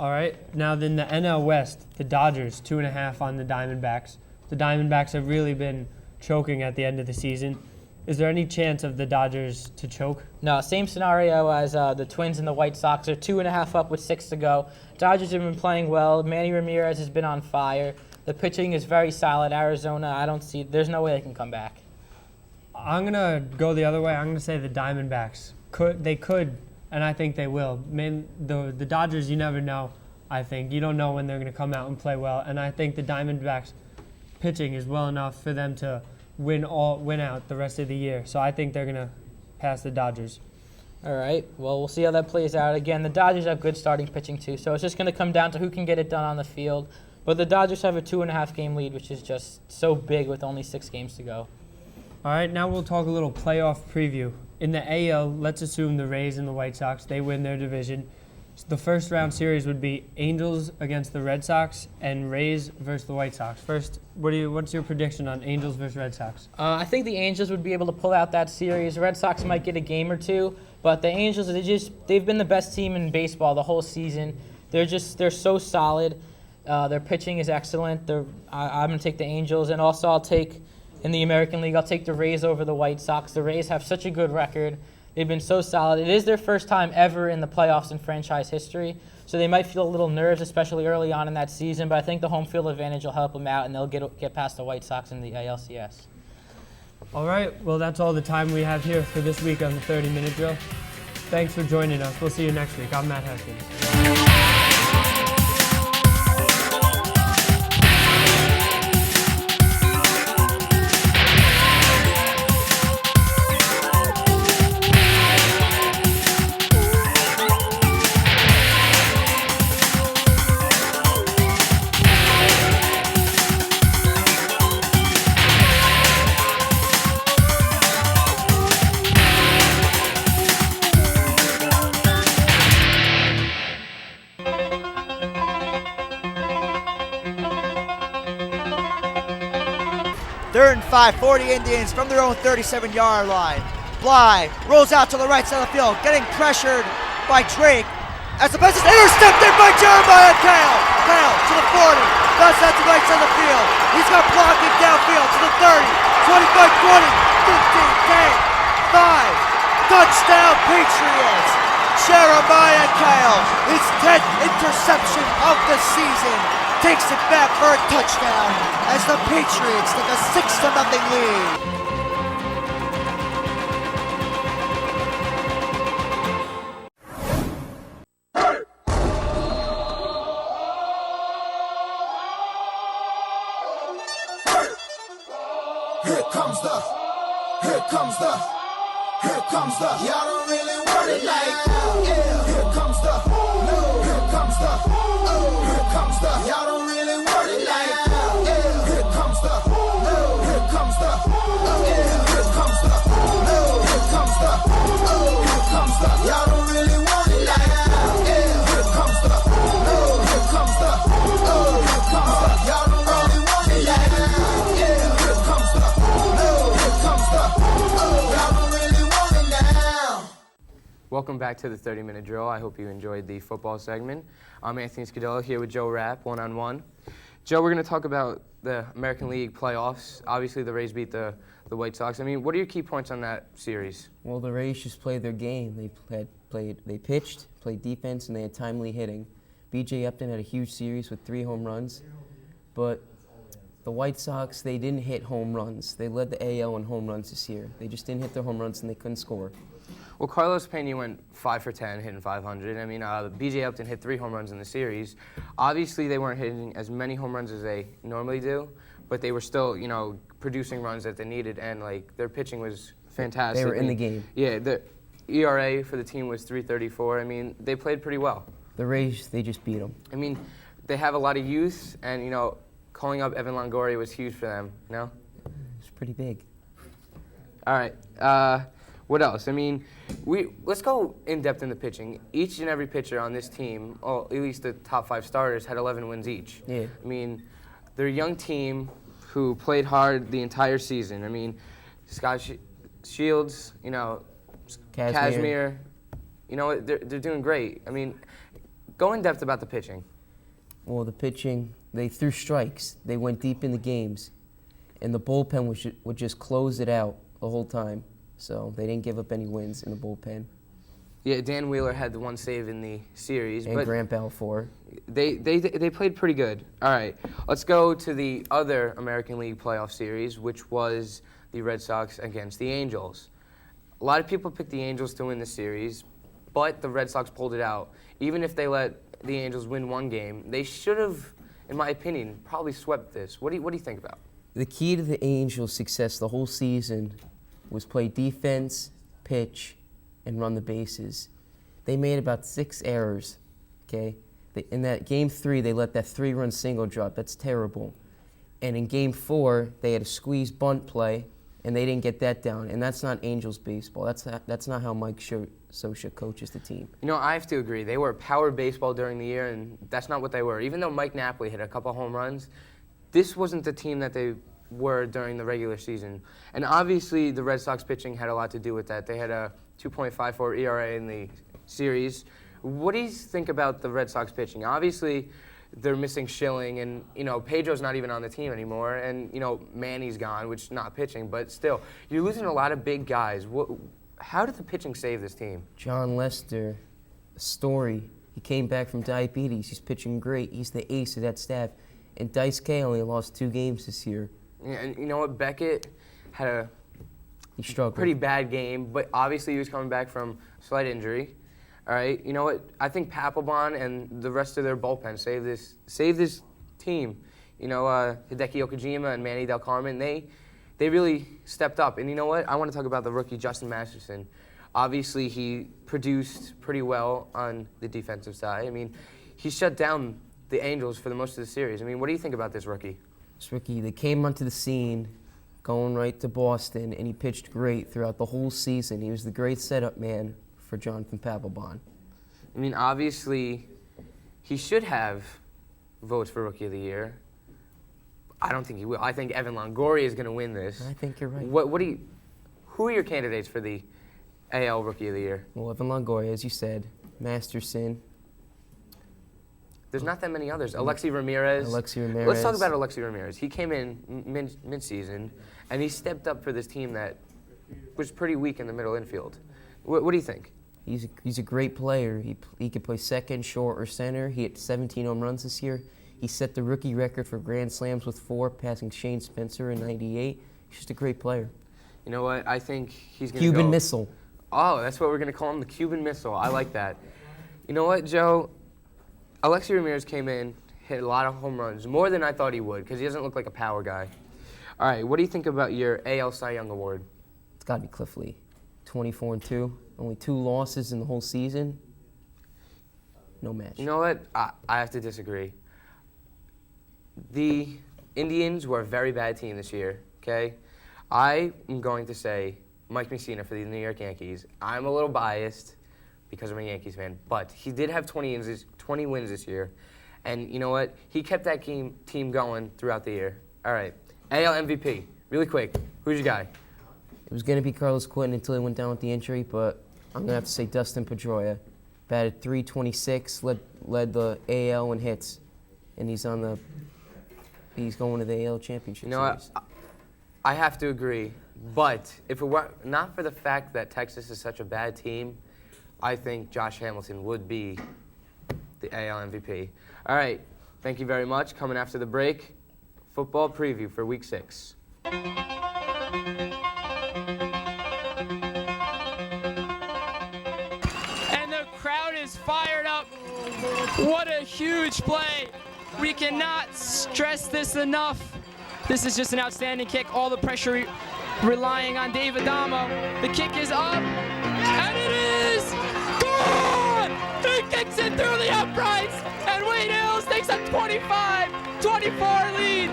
All right. Now then the NL West, the Dodgers, 2.5 on the Diamondbacks. The Diamondbacks have really been choking at the end of the season. Is there any chance of the Dodgers to choke? No, same scenario as the Twins and the White Sox. They're 2.5 up with 6 to go. Dodgers have been playing well. Manny Ramirez has been on fire. The pitching is very solid. Arizona, there's no way they can come back. I'm going to go the other way. I'm going to say the Diamondbacks. They could, and I think they will. The Dodgers, you never know, I think. You don't know when they're going to come out and play well. And I think the Diamondbacks pitching is well enough for them to win out the rest of the year. So I think they're going to pass the Dodgers. All right. Well, we'll see how that plays out. Again, the Dodgers have good starting pitching too. So it's just going to come down to who can get it done on the field. But the Dodgers have a 2.5 game lead, which is just so big with only 6 games to go. All right, now we'll talk a little playoff preview. In the AL, let's assume the Rays and the White Sox, they win their division. So the first round series would be Angels against the Red Sox and Rays versus the White Sox. First, what's your prediction on Angels versus Red Sox? I think the Angels would be able to pull out that series. Red Sox might get a game or 2, but the Angels, they've been the best team in baseball the whole season. They're so solid. Their pitching is excellent. I'm going to take the Angels, and also in the American League, I'll take the Rays over the White Sox. The Rays have such a good record. They've been so solid. It is their first time ever in the playoffs in franchise history, so they might feel a little nerves, especially early on in that season, but I think the home field advantage will help them out, and they'll get past the White Sox in the ALCS. All right, well, that's all the time we have here for this week on the 30-Minute Drill. Thanks for joining us. We'll see you next week. I'm Matt Heskins. Third and 5 for the Indians from their own 37-yard line. fly, rolls out to the right side of the field, getting pressured by Drake. As the pass is intercepted by Jeremiah Kale. Kale to the 40, does that to the right side of the field. He's got blocking downfield to the 30, 25, 20, 15, 10, 5. Touchdown Patriots. Jeremiah Kale, his 10th interception of the season, takes it back for a touchdown as the Patriots take a 6-0 lead. Here comes the, y'all don't really want it like, yeah. Here comes the, no. Here comes the, oh. Here comes the, y'all don't really want it like, yeah. Here comes the, no. Here comes the, oh. Yeah. Here comes the, no. Here comes the, oh. Here comes the, y'all don't really want it like, yeah. Here comes the, no. Here comes the, oh. Here comes the, y'all don't really want it like, yeah. Here comes the, no. Here comes the, oh. Y'all don't really want it now. Welcome back to the 30-minute drill. I hope you enjoyed the football segment. I'm Anthony Scudillo here with Joe Rapp, one-on-one. Joe, we're going to talk about the American League playoffs. Obviously, the Rays beat the White Sox. I mean, what are your key points on that series? Well, the Rays just played their game. They pitched, played defense, and they had timely hitting. B.J. Upton had a huge series with 3 home runs, but the White Sox, they didn't hit home runs. They led the AL in home runs this year. They just didn't hit their home runs, and they couldn't score. Well, Carlos Pena went 5 for 10, hitting 500. I mean, B.J. Upton hit 3 home runs in the series. Obviously, they weren't hitting as many home runs as they normally do, but they were still, producing runs that they needed, and their pitching was fantastic. They were in the game. Yeah, the ERA for the team was 3.34. I mean, they played pretty well. The Rays, they just beat them. I mean, they have a lot of youth, and calling up Evan Longoria was huge for them. It's pretty big. All right. What else? I mean, let's go in depth in the pitching. Each and every pitcher on this team, at least the top 5 starters, had 11 wins each. Yeah. I mean, they're a young team who played hard the entire season. I mean, Scott Shields, Kazmir, they're doing great. I mean, go in depth about the pitching. Well, the pitching, they threw strikes. They went deep in the games, and the bullpen would just close it out the whole time. So they didn't give up any wins in the bullpen. Yeah, Dan Wheeler had the 1 save in the series. And Grant Balfour. They played pretty good. All right, let's go to the other American League playoff series, which was the Red Sox against the Angels. A lot of people picked the Angels to win the series, but the Red Sox pulled it out. Even if they let the Angels win 1 game, they should have, in my opinion, probably swept this. What do you think about? The key to the Angels' success the whole season was play defense, pitch, and run the bases. They made about 6 errors, okay? In that Game 3, they let that 3-run single drop. That's terrible. And in Game 4, they had a squeeze bunt play, and they didn't get that down. And that's not Angels baseball. That's not how Mike Scioscia coaches the team. I have to agree. They were power baseball during the year, and that's not what they were. Even though Mike Napoli hit a couple home runs, this wasn't the team that they were during the regular season. And obviously, the Red Sox pitching had a lot to do with that. They had a 2.54 ERA in the series. What do you think about the Red Sox pitching? Obviously, they're missing Schilling, and, Pedro's not even on the team anymore, and, Manny's gone, which is not pitching, but still, you're losing a lot of big guys. How did the pitching save this team? John Lester, a story. He came back from diabetes. He's pitching great. He's the ace of that staff. And Dice K only lost 2 games this year. Yeah, and you know what? Beckett had a struggled. Pretty bad game, but obviously he was coming back from slight injury. All right, you know what? I think Papelbon and the rest of their bullpen saved this team. Hideki Okajima and Manny Del Carmen, they really stepped up. And you know what? I want to talk about the rookie Justin Masterson. Obviously, he produced pretty well on the defensive side. I mean, he shut down the Angels for the most of the series. I mean, what do you think about this rookie? This rookie, they came onto the scene, going right to Boston, and he pitched great throughout the whole season. He was the great setup man for Jonathan Papelbon. I mean, obviously, he should have votes for Rookie of the Year. I don't think he will. I think Evan Longoria is going to win this. I think you're right. Who are your candidates for the AL Rookie of the Year? Well, Evan Longoria, as you said, Masterson. There's not that many others. Alexi Ramirez. Let's talk about Alexi Ramirez. He came in mid-season, and he stepped up for this team that was pretty weak in the middle infield. What do you think? He's a great player. He could play second, short, or center. He hit 17 home runs this year. He set the rookie record for grand slams with 4, passing Shane Spencer in '98. He's just a great player. You know what? I think he's going to Cuban Missile. Oh, that's what we're going to call him, the Cuban Missile. I like that. You know what, Joe? Alexi Ramirez came in, hit a lot of home runs, more than I thought he would, because he doesn't look like a power guy. All right, what do you think about your AL Cy Young Award? It's got to be Cliff Lee. 24-2, only 2 losses in the whole season. No match. You know what? I have to disagree. The Indians were a very bad team this year, okay? I am going to say Mike Mussina for the New York Yankees. I'm a little biased because I'm a Yankees fan, but he did have 20 wins this year. And you know what? He kept that team going throughout the year. All right, AL MVP, really quick. Who's your guy? It was going to be Carlos Quentin until he went down with the injury, but I'm going to have to say Dustin Pedroia. Batted .326, led the AL in hits, and he's going to the AL Championship You know Series. what? I have to agree, but if it were not for the fact that Texas is such a bad team, I think Josh Hamilton would be the AL MVP. All right, thank you very much. Coming after the break, football preview for Week 6. And the crowd is fired up. What a huge play. We cannot stress this enough. This is just an outstanding kick. All the pressure relying on Dave Adamo. The kick is up, and it is gone! He kicks it through the uprights, and Wade Hills takes a 25-24 lead.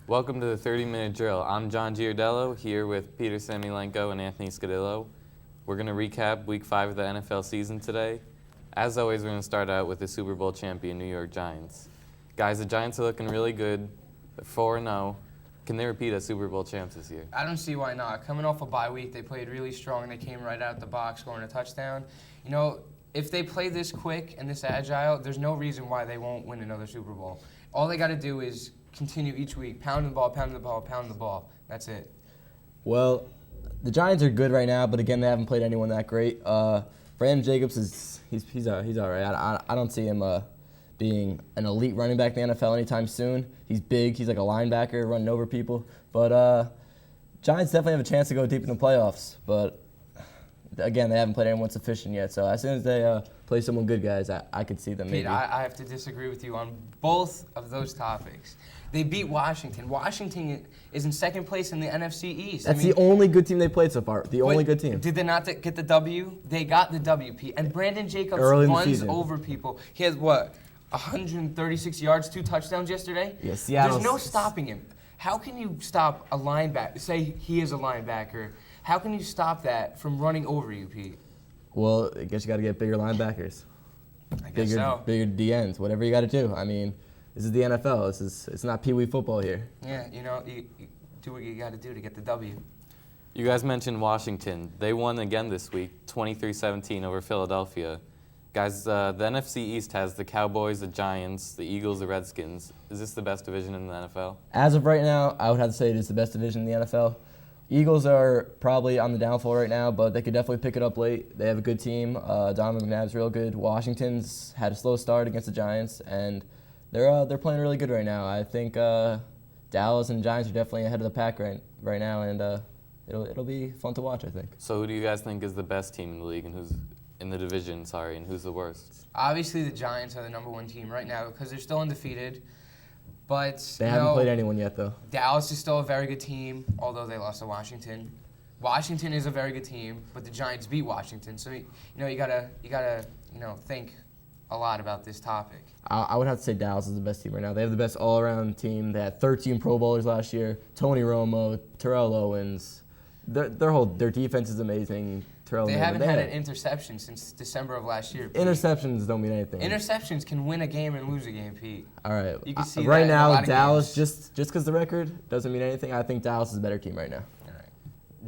Welcome to the 30-minute drill. I'm John Giardiello, here with Peter Samylenko and Anthony Scudillo. We're going to recap Week 5 of the NFL season today. As always, we're going to start out with the Super Bowl champion New York Giants. Guys, the Giants are looking really good. They're 4-0. Can they repeat as Super Bowl champs this year? I don't see why not. Coming off a bye week, they played really strong. They came right out the box, scoring a touchdown. You know, if they play this quick and this agile, there's no reason why they won't win another Super Bowl. All they got to do is continue each week, pounding the ball, pounding the ball, pounding the ball. That's it. Well, the Giants are good right now, but again, they haven't played anyone that great. Brandon Jacobs he's all right. I don't see him being an elite running back in the NFL anytime soon. He's big. He's like a linebacker running over people. But Giants definitely have a chance to go deep in the playoffs. But again, they haven't played anyone sufficient yet. So as soon as they play someone good, guys, I could see them maybe. Pete, I have to disagree with you on both of those topics. They beat Washington. Washington is in second place in the NFC East. That's the only good team they played so far. The only good team. Did they not get the W? They got the W, Pete. And Brandon Jacobs runs over people. He has, 136 yards, 2 touchdowns yesterday? Yeah, Seattle. There's no stopping him. How can you stop a linebacker? Say he is a linebacker. How can you stop that from running over you, Pete? Well, I guess you got to get bigger linebackers. I guess so. Bigger DNs, whatever you got to do. I mean, this is the NFL. It's not Pee Wee football here. Yeah, you do what you got to do to get the W. You guys mentioned Washington. They won again this week, 23-17 over Philadelphia. Guys, the NFC East has the Cowboys, the Giants, the Eagles, the Redskins. Is this the best division in the NFL? As of right now, I would have to say it is the best division in the NFL. Eagles are probably on the downfall right now, but they could definitely pick it up late. They have a good team. Donovan McNabb's real good. Washington's had a slow start against the Giants, and they're playing really good right now. I think Dallas and Giants are definitely ahead of the pack right now, and it'll be fun to watch, I think. So who do you guys think is the best team in the league, and who's in the division? And who's the worst? Obviously, the Giants are the #1 team right now because they're still undefeated. But they haven't played anyone yet, though. Dallas is still a very good team, although they lost to Washington. Washington is a very good team, but the Giants beat Washington. So you gotta think a lot about this topic. I would have to say Dallas is the best team right now. They have the best all-around team. They had 13 Pro Bowlers last year. Tony Romo, Terrell Owens. Their defense is amazing. trail. They man, haven't but had an interception since December of last year. Pete. Interceptions don't mean anything. Interceptions can win a game and lose a game, Pete. All right. You can see right that in a now, lot of Dallas, games. just because the record doesn't mean anything, I think Dallas is a better team right now.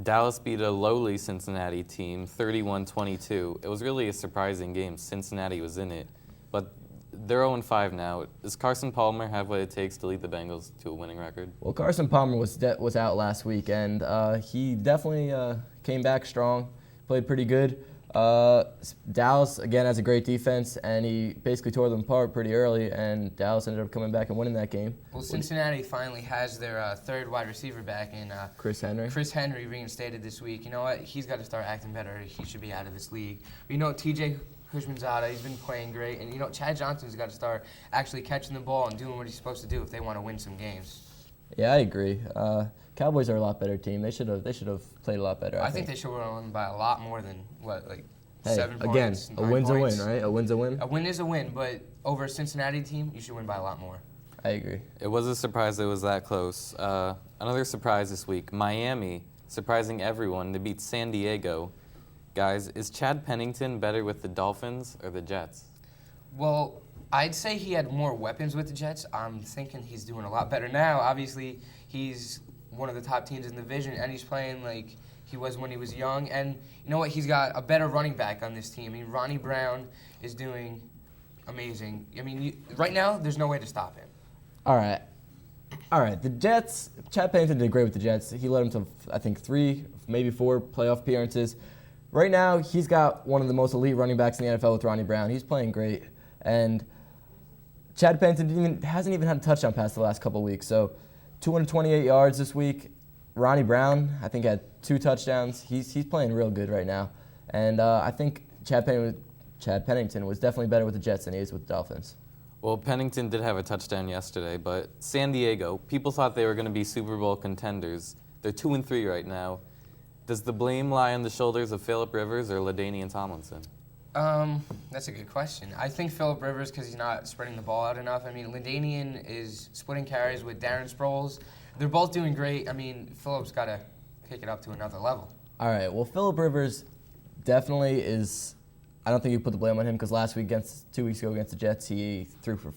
Dallas beat a lowly Cincinnati team 31-22. It was really a surprising game. Cincinnati was in it, but they're 0-5 now. Does Carson Palmer have what it takes to lead the Bengals to a winning record? Well, Carson Palmer was out last week, and he definitely came back strong, played pretty good. Dallas, again, has a great defense, and he basically tore them apart pretty early, and Dallas ended up coming back and winning that game. Well, Cincinnati finally has their third wide receiver back in Chris Henry. Chris Henry reinstated this week. You know what? He's got to start acting better. He should be out of this league. But you know, TJ Houshmandzadeh, he's been playing great, and you know, Chad Johnson's got to start actually catching the ball and doing what he's supposed to do if they want to win some games. Yeah, I agree. Cowboys are a lot better team. They should have played a lot better. I think they should have won by a lot more than what, like hey, 7 again, points. a 9 win's points. a win, right? A win's a win. A win is a win, but over a Cincinnati team, you should win by a lot more. I agree. It was a surprise it was that close. Another surprise this week, Miami surprising everyone to beat San Diego. Guys, is Chad Pennington better with the Dolphins or the Jets? Well, I'd say he had more weapons with the Jets. I'm thinking he's doing a lot better now. Obviously, he's one of the top teams in the division, and he's playing like he was when he was young. And you know what? He's got a better running back on this team. I mean, Ronnie Brown is doing amazing. I mean, right now, there's no way to stop him. All right. The Jets, Chad Pennington did great with the Jets. He led them to, I think, 3, maybe 4 playoff appearances. Right now, he's got one of the most elite running backs in the NFL with Ronnie Brown. He's playing great. And Chad Pennington hasn't even had a touchdown pass the last couple of weeks. So 228 yards this week. Ronnie Brown, I think, had 2 touchdowns. He's playing real good right now. And I think Chad Pennington was definitely better with the Jets than he is with the Dolphins. Well, Pennington did have a touchdown yesterday, but San Diego, people thought they were going to be Super Bowl contenders. They're 2-3 right now. Does the blame lie on the shoulders of Phillip Rivers or LaDainian Tomlinson? That's a good question. I think Phillip Rivers, because he's not spreading the ball out enough. I mean, LaDainian is splitting carries with Darren Sproles. They're both doing great. I mean, Phillip's got to kick it up to another level. All right. Well, Phillip Rivers definitely is. I don't think you put the blame on him because last week 2 weeks ago against the Jets, he threw for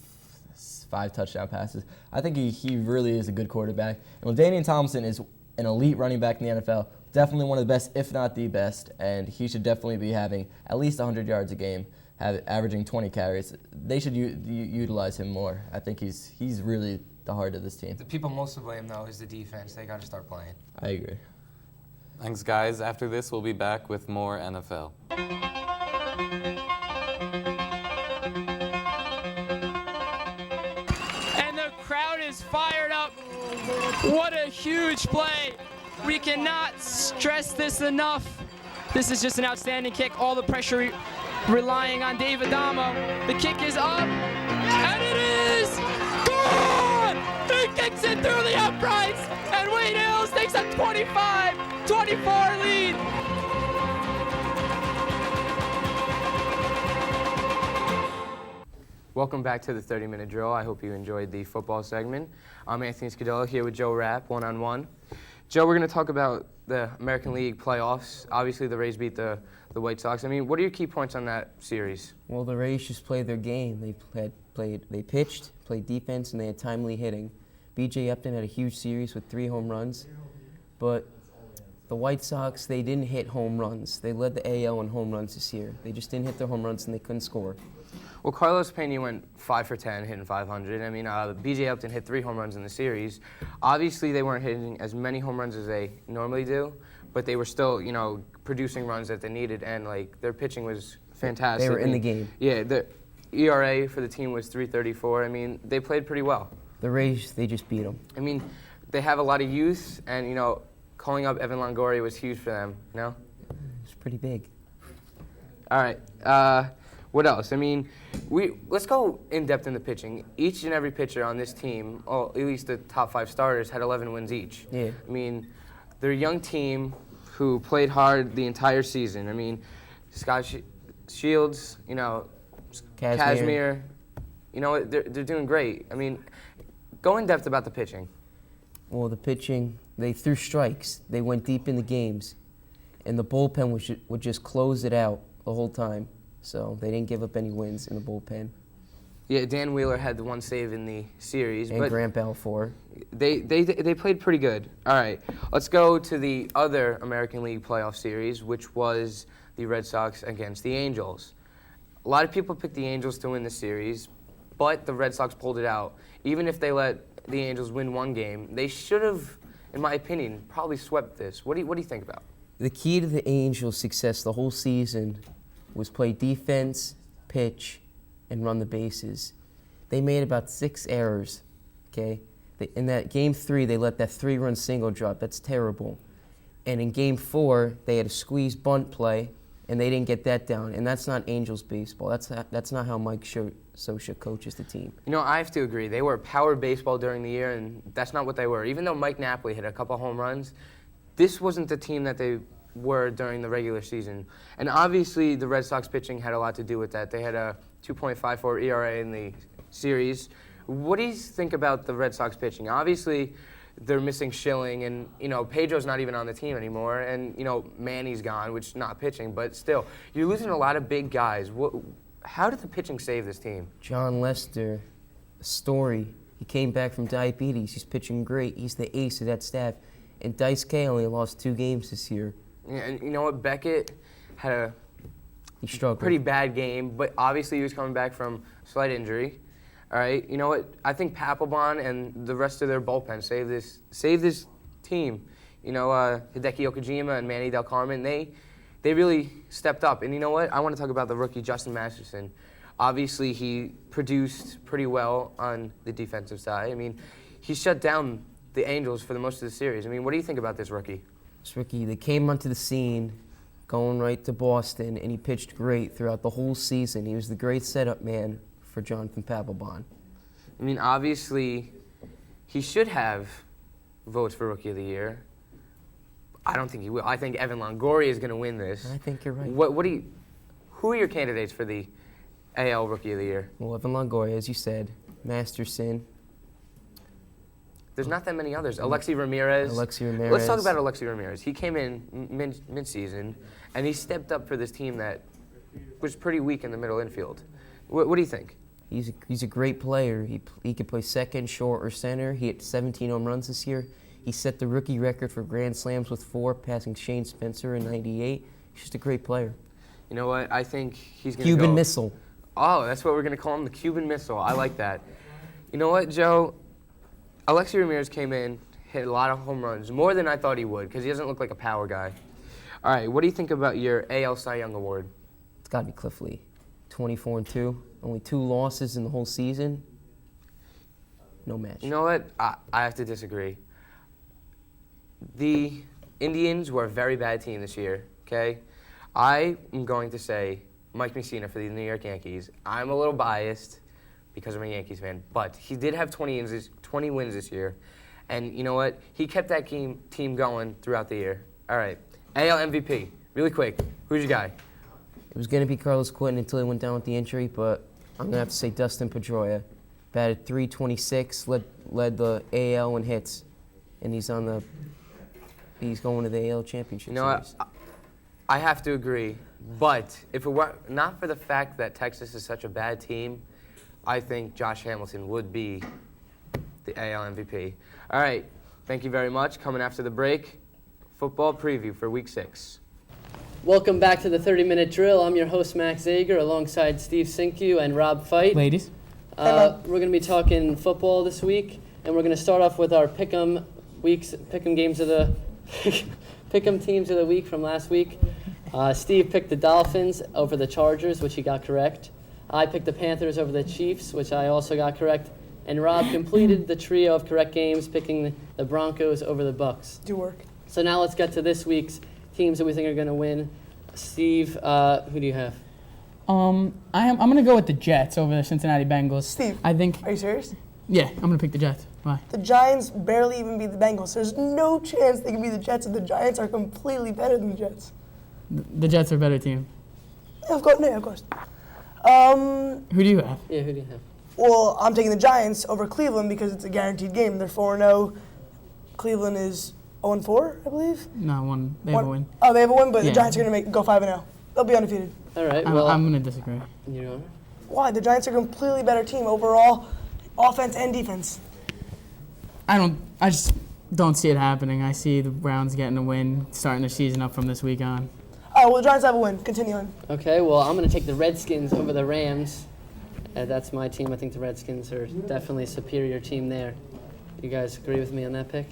5 touchdown passes. I think he really is a good quarterback. And LaDainian Tomlinson is an elite running back in the NFL. Definitely one of the best, if not the best, and he should definitely be having at least 100 yards a game, averaging 20 carries. They should utilize him more. I think he's really the heart of this team. The people most to blame, though, is the defense. They got to start playing. I agree. Thanks, guys. After this, we'll be back with more NFL. And the crowd is fired up. What a huge play. We cannot stress this enough. This is just an outstanding kick. All the pressure relying on David Damo. The kick is up, and it is gone! He kicks it through the uprights, and Wade Hills takes a 25-24 lead. Welcome back to the 30-minute drill. I hope you enjoyed the football segment. I'm Anthony Scudillo here with Joe Rapp, one-on-one. Joe, we're going to talk about the American League playoffs. Obviously, the Rays beat the White Sox. I mean, what are your key points on that series? Well, the Rays just played their game. They pitched, played defense, and they had timely hitting. B.J. Upton had a huge series with 3 home runs, but the White Sox, they didn't hit home runs. They led the AL in home runs this year. They just didn't hit their home runs, and they couldn't score. Well, Carlos Pena went 5 for 10, hitting 500. I mean, B.J. Upton hit 3 home runs in the series. Obviously, they weren't hitting as many home runs as they normally do, but they were still, producing runs that they needed, and their pitching was fantastic. They were in the game. Yeah, the ERA for the team was 3.34. I mean, they played pretty well. The Rays, they just beat them. I mean, they have a lot of youth, and calling up Evan Longoria was huge for them. It's pretty big. All right. What else? I mean, let's go in depth in the pitching. Each and every pitcher on this team, at least the top 5 starters, had 11 wins each. Yeah. I mean, they're a young team who played hard the entire season. I mean, Scott Shields, Kazmir, they're doing great. I mean, go in depth about the pitching. Well, the pitching, they threw strikes. They went deep in the games. and the bullpen would just close it out the whole time. So they didn't give up any wins in the bullpen. Yeah, Dan Wheeler had the one save in the series. And but Grant Balfour. They played pretty good. All right, let's go to the other American League playoff series, which was the Red Sox against the Angels. A lot of people picked the Angels to win the series, but the Red Sox pulled it out. Even if they let the Angels win one game, they should have, in my opinion, probably swept this. What do you think about? The key to the Angels' success the whole season was play defense, pitch, and run the bases. They made about 6 errors, okay? In that Game 3, they let that 3-run single drop. That's terrible. And in Game 4, they had a squeeze bunt play, and they didn't get that down. And that's not Angels baseball. That's not how Mike Scioscia coaches the team. You know, I have to agree. They were power baseball during the year, and that's not what they were. Even though Mike Napoli hit a couple home runs, this wasn't the team that they were during the regular season. And obviously, the Red Sox pitching had a lot to do with that. They had a 2.54 ERA in the series. What do you think about the Red Sox pitching? Obviously, they're missing Schilling, and, you know, Pedro's not even on the team anymore, and, you know, Manny's gone, which is not pitching, but still, you're losing a lot of big guys. How did the pitching save this team? John Lester, a story. He came back from diabetes. He's pitching great. He's the ace of that staff. And Dice K only lost 2 games this year. Yeah, and you know what? Beckett had a struggled. Pretty bad game, but obviously he was coming back from a slight injury. All right, you know what? I think Papelbon and the rest of their bullpen save this team. You know, Hideki Okajima and Manny Del Carmen, they really stepped up. And you know what? I want to talk about the rookie Justin Masterson. Obviously, he produced pretty well on the defensive side. I mean, he shut down the Angels for the most of the series. I mean, what do you think about this rookie? This rookie, they came onto the scene going right to Boston, and he pitched great throughout the whole season. He was the great setup man for Jonathan Papelbon. I mean, obviously, he should have votes for Rookie of the Year. I don't think he will. I think Evan Longoria is going to win this. I think you're right. Who are your candidates for the AL Rookie of the Year? Well, Evan Longoria, as you said, Masterson. There's not that many others. Alexi Ramirez. Let's talk about Alexi Ramirez. He came in mid-season, and he stepped up for this team that was pretty weak in the middle infield. What do you think? He's a great player. He could play second, short, or center. He hit 17 home runs this year. He set the rookie record for grand slams with 4, passing Shane Spencer in '98. He's just a great player. You know what? I think he's going to Cuban Missile. Oh, that's what we're going to call him, the Cuban Missile. I like that. You know what, Joe? Alexi Ramirez came in, hit a lot of home runs, more than I thought he would, because he doesn't look like a power guy. All right, what do you think about your AL Cy Young Award? It's got to be Cliff Lee. 24-2, only 2 losses in the whole season. No match. You know what? I have to disagree. The Indians were a very bad team this year, okay? I am going to say Mike Mussina for the New York Yankees. I'm a little biased because I'm a Yankees fan, but he did have 20 wins this year. And you know what? He kept that team going throughout the year. All right, AL MVP, really quick. Who's your guy? It was going to be Carlos Quentin until he went down with the injury, but I'm going to have to say Dustin Pedroia. Batted .326, led the AL in hits, and he's going to the AL Championship Series. I have to agree, but if it were not for the fact that Texas is such a bad team, I think Josh Hamilton would be the AL MVP. All right, thank you very much. Coming after the break, football preview for Week 6. Welcome back to the 30-minute drill. I'm your host, Max Zager, alongside Steve Cinque and Rob Feit. Ladies. We're going to be talking football this week, and we're going to start off with our pick'em teams of the week from last week. Steve picked the Dolphins over the Chargers, which he got correct. I picked the Panthers over the Chiefs, which I also got correct. And Rob completed the trio of correct games, picking the Broncos over the Bucks. Do work. So now let's get to this week's teams that we think are going to win. Steve, who do you have? I'm going to go with the Jets over the Cincinnati Bengals. Steve, I think. Are you serious? Yeah, I'm going to pick the Jets. Why? The Giants barely even beat the Bengals. There's no chance they can beat the Jets, and the Giants are completely better than the Jets. The Jets are a better team. Yeah, of course. Who do you have? Yeah, who do you have? Well, I'm taking the Giants over Cleveland because it's a guaranteed game. They're 4-0. Cleveland is 0-4, I believe. No, they have a win. Oh, they have a win, but Yeah. the Giants are going to go 5-0. They'll be undefeated. All right. I'm going to disagree. Your Honor? Why? The Giants are a completely better team overall, offense and defense. I just don't see it happening. I see the Browns getting a win, starting their season up from this week on. All right, well, the Giants have a win. Continuing. Okay, well, I'm going to take the Redskins over the Rams. That's my team. I think the Redskins are definitely a superior team there. You guys agree with me on that pick?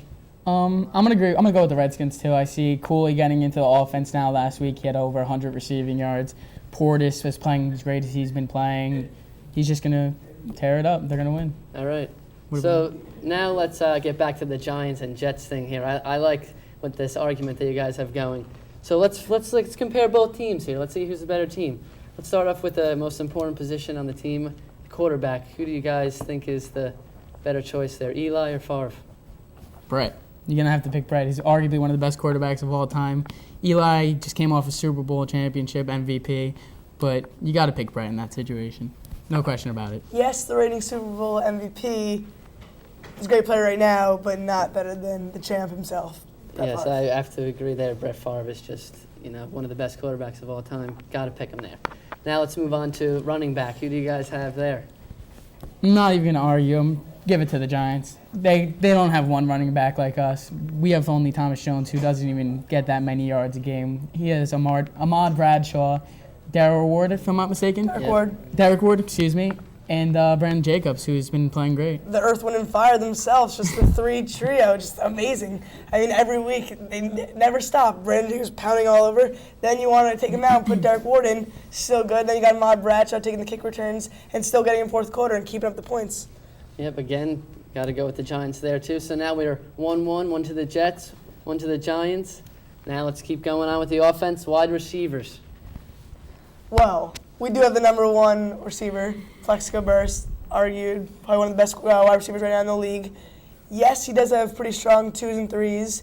I'm gonna agree. I'm gonna go with the Redskins too. I see Cooley getting into the offense now. Last week he had over 100 receiving yards. Portis was playing as great as he's been playing. He's just gonna tear it up. They're gonna win. All right. What So now let's get back to the Giants and Jets thing here. I like with this argument that you guys have going. So let's compare both teams here. Let's see who's the better team. Let's start off with the most important position on the team, quarterback. Who do you guys think is the better choice there, Eli or Favre? Brett. You're gonna have to pick Brett. He's arguably one of the best quarterbacks of all time. Eli just came off a Super Bowl championship MVP, but you got to pick Brett in that situation. No question about it. Yes, the reigning Super Bowl MVP. He's a great player right now, but not better than the champ himself. Brett Yes, Favre. I have to agree there. Brett Favre is just, one of the best quarterbacks of all time. Got to pick him there. Now let's move on to running back. Who do you guys have there? I'm not even gonna argue. Give it to the Giants. They don't have one running back like us. We have only Thomas Jones, who doesn't even get that many yards a game. He has Ahmad Bradshaw, Darrell Ward, if I'm not mistaken. Derek Ward, excuse me, and Brandon Jacobs, who's been playing great. The Earth, Wind, and Fire themselves, just the three trio, just amazing. I mean, every week, they never stop. Brandon was pounding all over. Then you want to take him out and put Derek Ward in, still good. Then you got Ahmad Bradshaw taking the kick returns and still getting in fourth quarter and keeping up the points. Yep, again, got to go with the Giants there too. So now we're 1-1, one to the Jets, one to the Giants. Now let's keep going on with the offense. Wide receivers. Well, we do have the number one receiver, Plexico Burst, argued probably one of the best wide receivers right now in the league. Yes, he does have pretty strong 2s and 3s.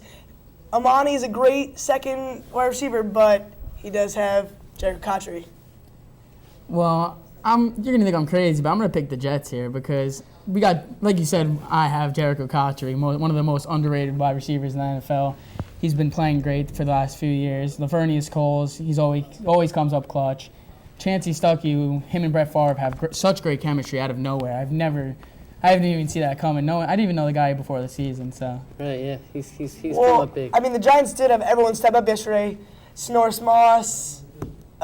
Amani is a great second wide receiver, but he does have Jericho Cotchery. Well, you're gonna think I'm crazy, but I'm gonna pick the Jets here because we got, like you said, I have Jericho Cotchery, one of the most underrated wide receivers in the NFL. He's been playing great for the last few years. Lavernius Coles, he's always comes up clutch. Chancey Stuckey, him and Brett Favre have such great chemistry out of nowhere. I didn't even see that coming. I didn't even know the guy before the season. So. Right, yeah, he's come Well, up big. I mean, the Giants did have everyone step up yesterday. Snorris Moss,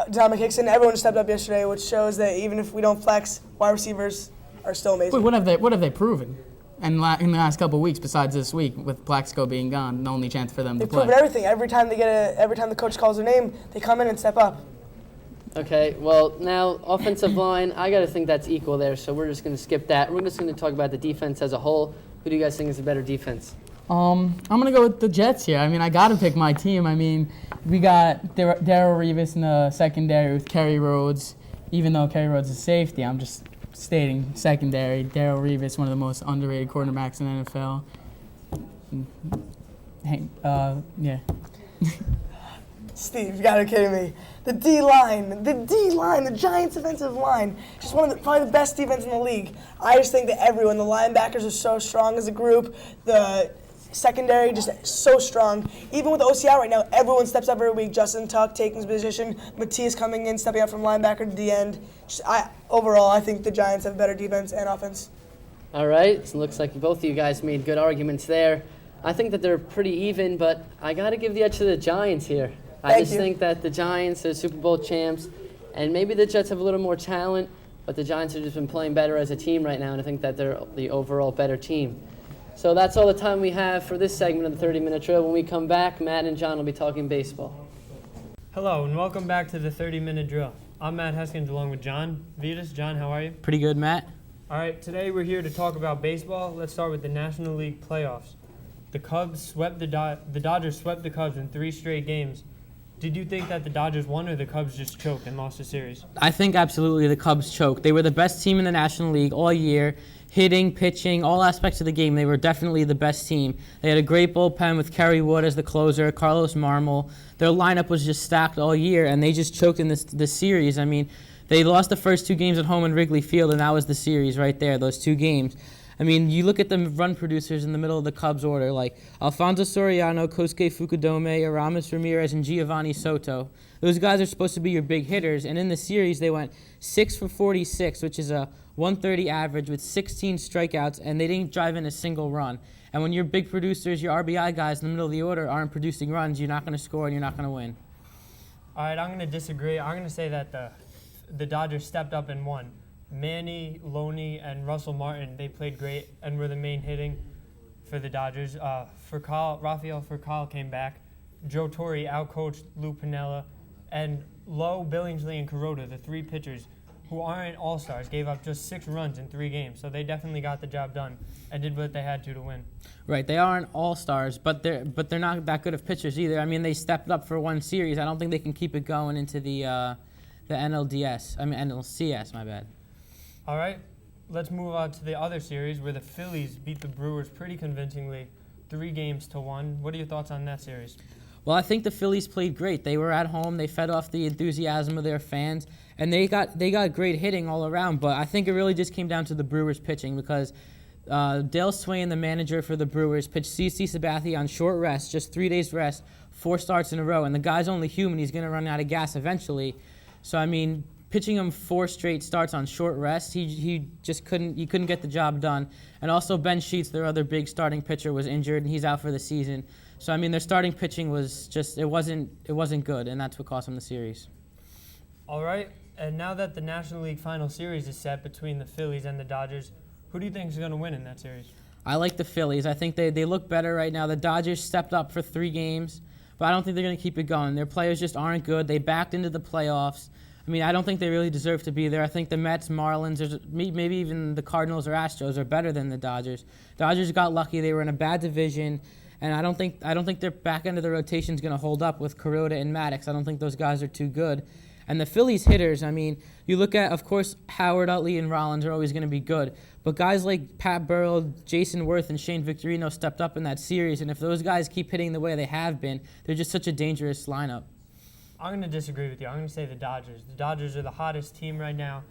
Dominic Hickson, everyone stepped up yesterday, which shows that even if we don't flex, wide receivers are still amazing. Wait, what have they proven in the last couple of weeks besides this week with Plaxico being gone? The only chance for them They've to play. proven everything. Every time the coach calls their name, they come in and step up. Okay, well, now offensive line, I got to think that's equal there, so we're just going to skip that. We're just going to talk about the defense as a whole. Who do you guys think is the better defense? I'm gonna go with the Jets here. I mean, I gotta pick my team. I mean, we got Darrell Revis in the secondary with Kerry Rhodes. Even though Kerry Rhodes is safety, I'm just stating secondary. Darrell Revis, one of the most underrated quarterbacks in the NFL. Yeah. Steve, you gotta be kidding me. The D-line, the Giants' defensive line, just probably the best defense in the league. I just think that everyone, the linebackers are so strong as a group. The secondary just so strong. Even with the OCR right now, everyone steps up every week. Justin Tuck taking his position, Matias coming in, stepping up from linebacker to the end. Overall, I think the Giants have better defense and offense. All right, so it looks like both of you guys made good arguments there. I think that they're pretty even, but I got to give the edge to the Giants here. I just think that the Giants are Super Bowl champs, and maybe the Jets have a little more talent, but the Giants have just been playing better as a team right now, and I think that they're the overall better team. So that's all the time we have for this segment of the 30-minute drill. When we come back, Matt and John will be talking baseball. Hello, and welcome back to the 30-minute drill. I'm Matt Heskins along with John Vittas. John, how are you? Pretty good, Matt. All right, today we're here to talk about baseball. Let's start with the National League playoffs. The Cubs swept the Dodgers swept the Cubs in 3 straight games. Did you think that the Dodgers won or the Cubs just choked and lost the series? I think absolutely the Cubs choked. They were the best team in the National League all year. Hitting, pitching, all aspects of the game, they were definitely the best team. They had a great bullpen with Kerry Wood as the closer, Carlos Marmol. Their lineup was just stacked all year, and they just choked in this series. I mean, they lost the first 2 games at home in Wrigley Field, and that was the series right there, those 2 games. I mean, you look at the run producers in the middle of the Cubs order, like Alfonso Soriano, Kosuke Fukudome, Aramis Ramirez, and Giovanni Soto. Those guys are supposed to be your big hitters, and in the series they went 6 for 46, which is a 130 average with 16 strikeouts, and they didn't drive in a single run. And when your big producers, your RBI guys in the middle of the order aren't producing runs, you're not going to score and you're not going to win. All right, I'm going to disagree. I'm going to say that the Dodgers stepped up and won. Manny, Loney, and Russell Martin, they played great and were the main hitting for the Dodgers. Rafael Furcal came back. Joe Torre outcoached Lou Piniella. And Lowe, Billingsley, and Kuroda, the three pitchers who aren't all-stars, gave up just 6 runs in 3 games. So they definitely got the job done and did what they had to win. Right, they aren't all-stars, but they're not that good of pitchers either. I mean, they stepped up for one series. I don't think they can keep it going into the NLCS, my bad. All right, let's move on to the other series where the Phillies beat the Brewers pretty convincingly, 3-1. What are your thoughts on that series? Well, I think the Phillies played great. They were at home. They fed off the enthusiasm of their fans, and they got great hitting all around. But I think it really just came down to the Brewers pitching because Dale Swain, the manager for the Brewers, pitched CC Sabathia on short rest, just 3 days rest, 4 starts in a row. And the guy's only human. He's going to run out of gas eventually. So, I mean, pitching him 4 straight starts on short rest, he couldn't get the job done. And also Ben Sheets, their other big starting pitcher, was injured, and he's out for the season. So, I mean, their starting pitching was just, it wasn't good, and that's what cost them the series. All right, and now that the National League Final Series is set between the Phillies and the Dodgers, who do you think is going to win in that series? I like the Phillies. I think they look better right now. The Dodgers stepped up for 3 games, but I don't think they're going to keep it going. Their players just aren't good. They backed into the playoffs. I mean, I don't think they really deserve to be there. I think the Mets, Marlins, maybe even the Cardinals or Astros are better than the Dodgers. Dodgers got lucky. They were in a bad division, and I don't think their back end of the rotation is going to hold up with Kuroda and Maddox. I don't think those guys are too good. And the Phillies hitters, I mean, you look at, of course, Howard, Utley, and Rollins are always going to be good. But guys like Pat Burrell, Jason Worth, and Shane Victorino stepped up in that series. And if those guys keep hitting the way they have been, they're just such a dangerous lineup. I'm going to disagree with you. I'm going to say the Dodgers. The Dodgers are the hottest team right now.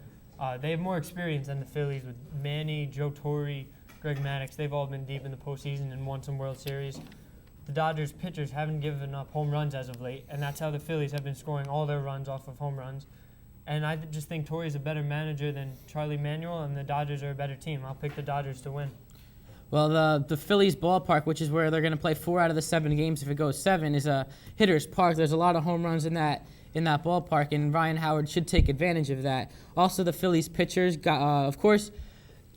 They have more experience than the Phillies with Manny, Joe Torre, Greg Maddux. They've all been deep in the postseason and won some World Series. The Dodgers pitchers haven't given up home runs as of late, and that's how the Phillies have been scoring all their runs off of home runs. And I just think Torre is a better manager than Charlie Manuel, and the Dodgers are a better team. I'll pick the Dodgers to win. Well, the Phillies ballpark, which is where they're going to play 4 out of the 7 games if it goes 7, is a hitter's park. There's a lot of home runs in that ballpark, and Ryan Howard should take advantage of that. Also, the Phillies pitchers, of course,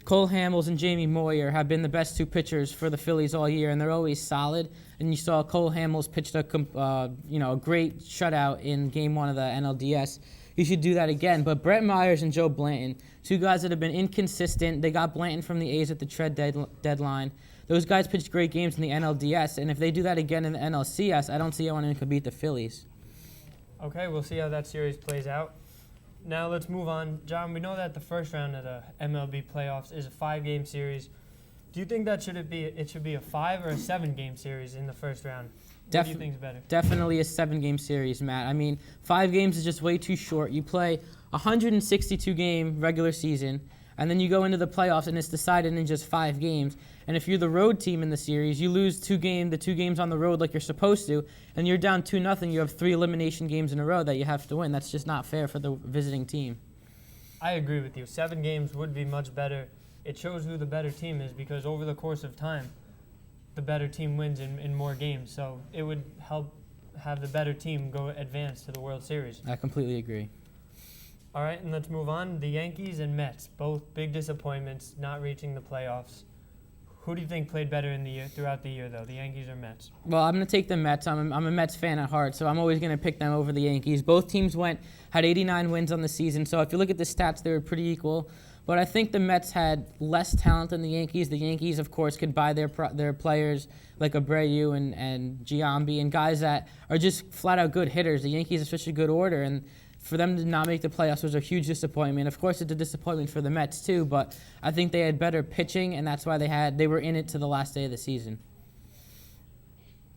Cole Hamels and Jamie Moyer have been the best 2 pitchers for the Phillies all year, and they're always solid. And you saw Cole Hamels pitched a great shutout in Game 1 of the NLDS. He should do that again. But Brett Myers and Joe Blanton, 2 guys that have been inconsistent. They got Blanton from the A's at the trade deadline. Those guys pitched great games in the NLDS, and if they do that again in the NLCS, I don't see how anyone could beat the Phillies. Okay, we'll see how that series plays out. Now let's move on. John, we know that the first round of the MLB playoffs is a 5-game series. Do you think that it should be a 5 or a 7-game series in the first round? What do you think is better? Definitely a 7-game series, Matt. I mean, 5 games is just way too short. You play 162-game regular season, and then you go into the playoffs, and it's decided in just 5 games. And if you're the road team in the series, you lose the 2 games on the road like you're supposed to, and you're down 2-0. You have 3 elimination games in a row that you have to win. That's just not fair for the visiting team. I agree with you. 7 games would be much better. It shows who the better team is because over the course of time, the better team wins in more games. So it would help have the better team go advance to the World Series. I completely agree. All right, and let's move on. The Yankees and Mets, both big disappointments, not reaching the playoffs. Who do you think played better throughout the year, though, the Yankees or Mets? Well, I'm going to take the Mets. I'm a Mets fan at heart, so I'm always going to pick them over the Yankees. Both teams had 89 wins on the season, so if you look at the stats, they were pretty equal. But I think the Mets had less talent than the Yankees. The Yankees, of course, could buy their players like Abreu and Giambi and guys that are just flat-out good hitters. The Yankees have such a good order, and for them to not make the playoffs was a huge disappointment. Of course, it's a disappointment for the Mets, too, but I think they had better pitching, and that's why they were in it to the last day of the season.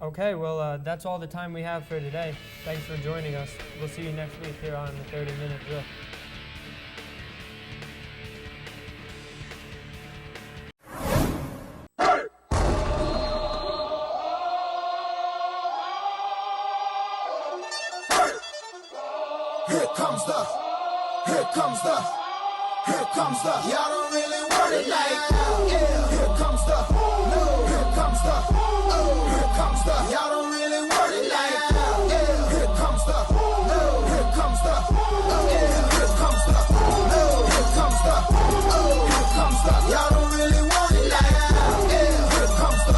Okay, well, that's all the time we have for today. Thanks for joining us. We'll see you next week here on the 30-Minute Drill. Here comes the, here comes the, here comes the. Y'all don't really want it like that. Yeah. Here comes the, no. Here comes the, oh. Here comes the. Y'all don't really want it like that. Yeah. Here comes the, no. Here comes the, oh. Yeah. Here comes the, no. Here comes the, oh. Here comes the. Y'all don't really want it like that. Yeah. Here comes the,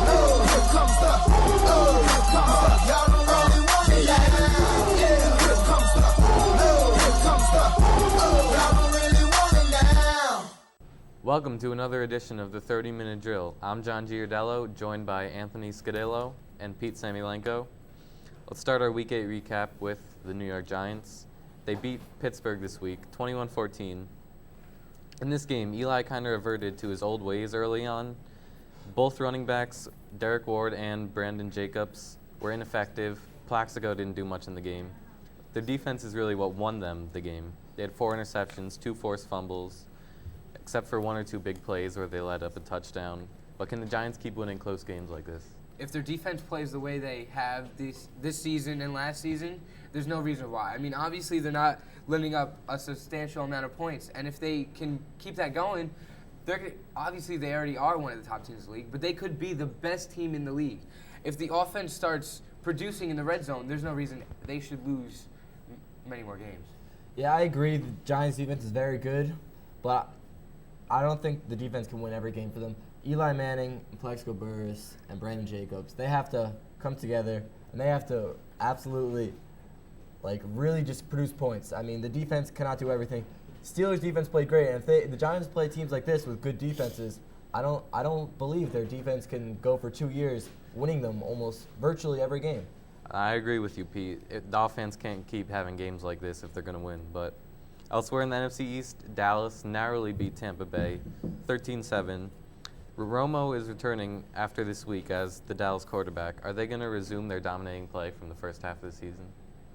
no. Here comes the, oh. Here comes the. Y'all don't really want it like that. Yeah. Here comes the, no. Here comes the, oh. Y'all don't really want it now. Welcome to another edition of the 30-Minute Drill. I'm John Giardiello, joined by Anthony Scudillo and Pete Samylenko. Let's start our Week 8 recap with the New York Giants. They beat Pittsburgh this week, 21-14. In this game, Eli kind of reverted to his old ways early on. Both running backs, Derek Ward and Brandon Jacobs, were ineffective. Plaxico didn't do much in the game. Their defense is really what won them the game. They had 4 interceptions, 2 forced fumbles, except for 1 or 2 big plays where they led up a touchdown. But can the Giants keep winning close games like this? If their defense plays the way they have this season and last season, there's no reason why. I mean, obviously they're not lending up a substantial amount of points, and if they can keep that going, obviously they already are one of the top teams in the league, but they could be the best team in the league. If the offense starts producing in the red zone, there's no reason they should lose many more games. Yeah, I agree. The Giants' defense is very good, but I don't think the defense can win every game for them. Eli Manning, Plexico Burris, and Brandon Jacobs, they have to come together, and they have to absolutely, really just produce points. I mean, the defense cannot do everything. Steelers' defense played great, and if the Giants play teams like this with good defenses, I don't believe their defense can go for 2 years winning them almost virtually every game. I agree with you, Pete. The offense can't keep having games like this if they're going to win. But elsewhere in the NFC East, Dallas narrowly beat Tampa Bay 13-7. Romo is returning after this week as the Dallas quarterback. Are they going to resume their dominating play from the first half of the season?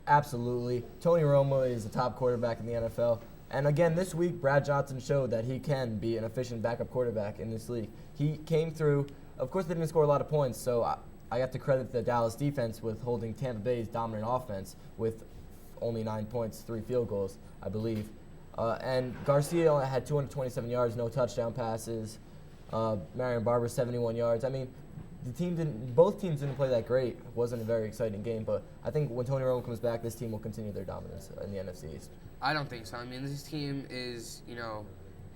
Absolutely. Tony Romo is the top quarterback in the NFL. And again, this week, Brad Johnson showed that he can be an efficient backup quarterback in this league. He came through. Of course, they didn't score a lot of points, so I have to credit the Dallas defense with holding Tampa Bay's dominant offense with only 9 points, 3 field goals, I believe. And Garcia only had 227 yards, no touchdown passes. Marion Barber, 71 yards. I mean, both teams didn't play that great. It wasn't a very exciting game, but I think when Tony Romo comes back, this team will continue their dominance in the NFC East. I don't think so. I mean, this team is,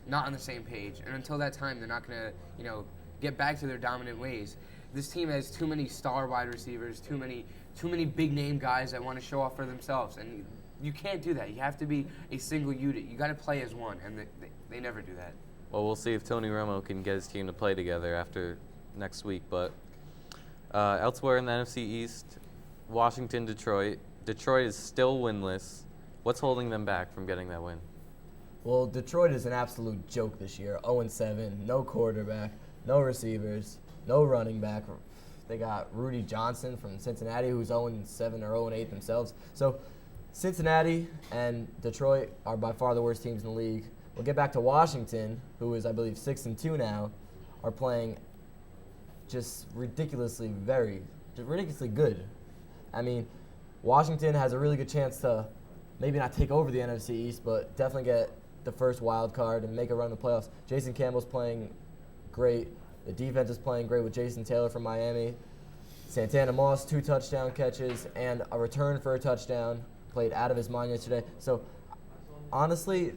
not on the same page. And until that time, they're not going to, get back to their dominant ways. This team has too many star wide receivers, too many big-name guys that want to show off for themselves. And you can't do that. You have to be a single unit. You got to play as one, and they never do that. Well, we'll see if Tony Romo can get his team to play together after next week. But elsewhere in the NFC East, Washington, Detroit. Detroit is still winless. What's holding them back from getting that win? Well, Detroit is an absolute joke this year. 0-7, no quarterback, no receivers, no running back. They got Rudy Johnson from Cincinnati, who's 0-7 or 0-8 themselves. So Cincinnati and Detroit are by far the worst teams in the league. We'll get back to Washington, who is, I believe, 6-2 now, are playing just ridiculously good. I mean, Washington has a really good chance to maybe not take over the NFC East, but definitely get the first wild card and make a run in the playoffs. Jason Campbell's playing great. The defense is playing great with Jason Taylor from Miami. Santana Moss, 2 touchdown catches and a return for a touchdown. Played out of his mind yesterday. So, honestly,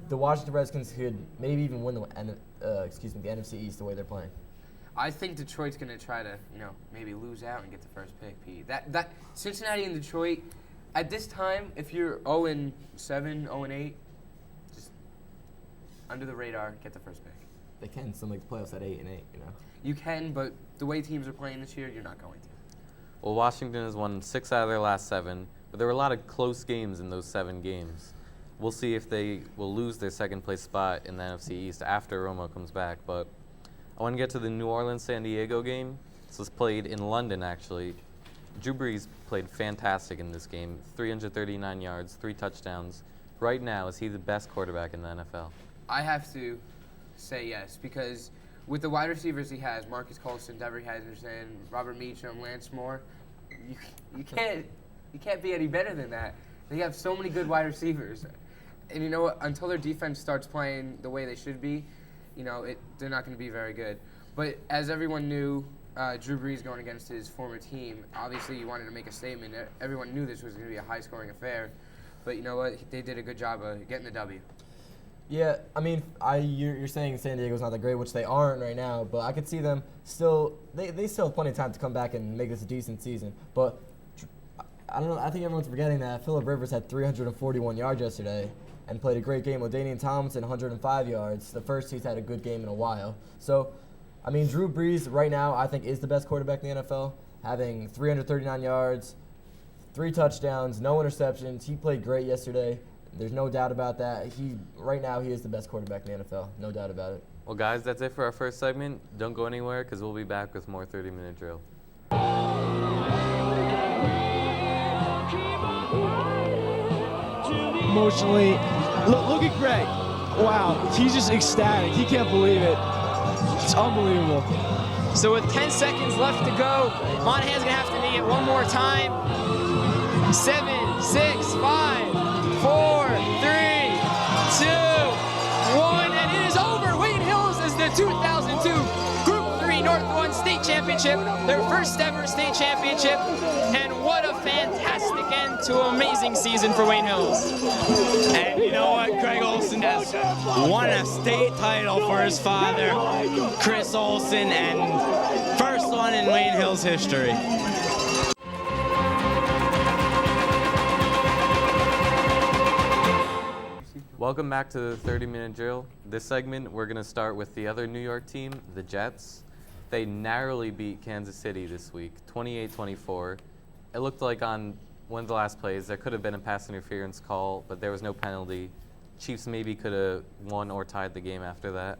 the Washington Redskins could maybe even win the NFC East the way they're playing. I think Detroit's going to try to, maybe lose out and get the first pick, Pete. That Cincinnati and Detroit, at this time, if you're 0-7, 0-8, just under the radar, get the first pick. They can still make the playoffs at 8-8, You can, but the way teams are playing this year, you're not going to. Well, Washington has won 6 out of their last 7, but there were a lot of close games in those 7 games. We'll see if they will lose their second-place spot in the NFC East after Romo comes back. But I want to get to the New Orleans-San Diego game. This was played in London, actually. Drew Brees played fantastic in this game. 339 yards, 3 touchdowns. Right now, is he the best quarterback in the NFL? I have to say yes, because with the wide receivers he has, Marcus Colston, Devery Henderson, Robert Meacham, Lance Moore, you can't be any better than that. They have so many good wide receivers. And you know what? Until their defense starts playing the way they should be, they're not going to be very good. But as everyone knew, Drew Brees going against his former team, obviously you wanted to make a statement. Everyone knew this was going to be a high-scoring affair. But you know what? They did a good job of getting the W. Yeah, I mean, you're saying San Diego's not that great, which they aren't right now, but I could see them still, they still have plenty of time to come back and make this a decent season. But I don't know, I think everyone's forgetting that Phillip Rivers had 341 yards yesterday and played a great game. LaDainian Tomlinson, 105 yards. The first he's had a good game in a while. So, I mean, Drew Brees right now I think is the best quarterback in the NFL, having 339 yards, 3 touchdowns, no interceptions. He played great yesterday. There's no doubt about that. Right now he is the best quarterback in the NFL, no doubt about it. Well, guys, that's it for our first segment. Don't go anywhere because we'll be back with more 30-minute drill. Emotionally, look at Greg. Wow, he's just ecstatic. He can't believe it. It's unbelievable. So with 10 seconds left to go, Monahan's gonna have to knee it one more time. 7, 6, 5, 4, 3, 2, 1, and it is over. Wade Hills is the 2002 Group 3 North 1 State Championship, their first ever state championship, and what a fantastic end to an amazing season for Wayne Hills. And you know what? Greg Olson has won a state title for his father, Chris Olson, and first one in Wayne Hills history. Welcome back to the 30-minute drill. This segment, we're going to start with the other New York team, the Jets. They narrowly beat Kansas City this week, 28-24. It looked like on one of the last plays, there could have been a pass interference call, but there was no penalty. Chiefs maybe could have won or tied the game after that.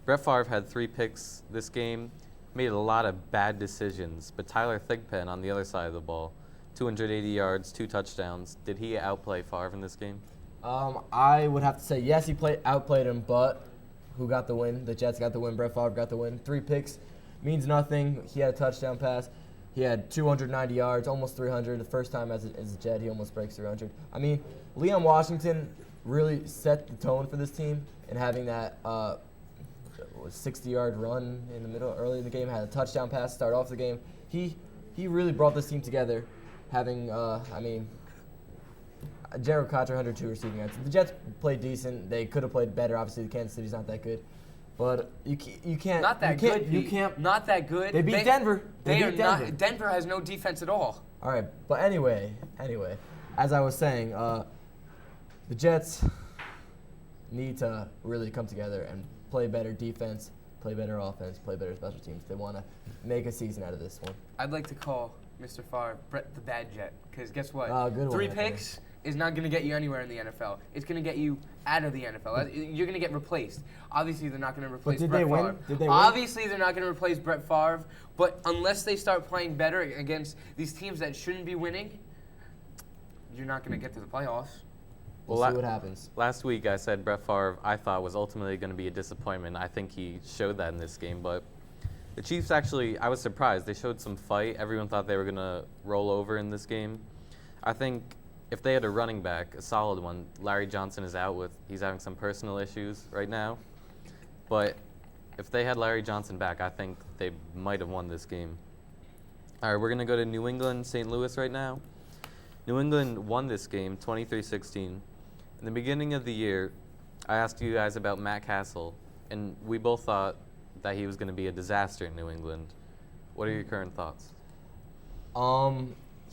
Brett Favre had 3 picks this game, made a lot of bad decisions, but Tyler Thigpen on the other side of the ball, 280 yards, 2 touchdowns. Did he outplay Favre in this game? I would have to say yes, he outplayed him, but who got the win? The Jets got the win. Brett Favre got the win. 3 picks means nothing. He had a touchdown pass. He had 290 yards, almost 300. The first time as a Jet, he almost breaks 300. I mean, Leon Washington really set the tone for this team in having that 60-yard run in the middle early in the game. Had a touchdown pass start off the game. He really brought this team together, having Jared Cotter, 102 receiving yards. The Jets played decent. They could have played better. Obviously, the Kansas City's not that good. But you can't. Not that good. You can't. Not that good. They beat Denver. They beat Denver. Denver has no defense at all. All right. But anyway, as I was saying, the Jets need to really come together and play better defense, play better offense, play better special teams. They want to make a season out of this one. I'd like to call Mr. Favre Brett the Bad Jet, because guess what? Good 3 one, picks is not going to get you anywhere in the NFL. It's going to get you out of the NFL. You're going to get replaced. Obviously, they're not going to replace Brett Favre. Did they win? Obviously, they're not going to replace Brett Favre, but unless they start playing better against these teams that shouldn't be winning, you're not going to get to the playoffs. We'll see what happens. Last week, I said Brett Favre, I thought, was ultimately going to be a disappointment. I think he showed that in this game, but the Chiefs actually, I was surprised. They showed some fight. Everyone thought they were going to roll over in this game. I think if they had a running back, a solid one, Larry Johnson is out he's having some personal issues right now. But if they had Larry Johnson back, I think they might have won this game. All right, we're going to go to New England, St. Louis right now. New England won this game, 23-16. In the beginning of the year, I asked you guys about Matt Castle, and we both thought that he was going to be a disaster in New England. What are your current thoughts?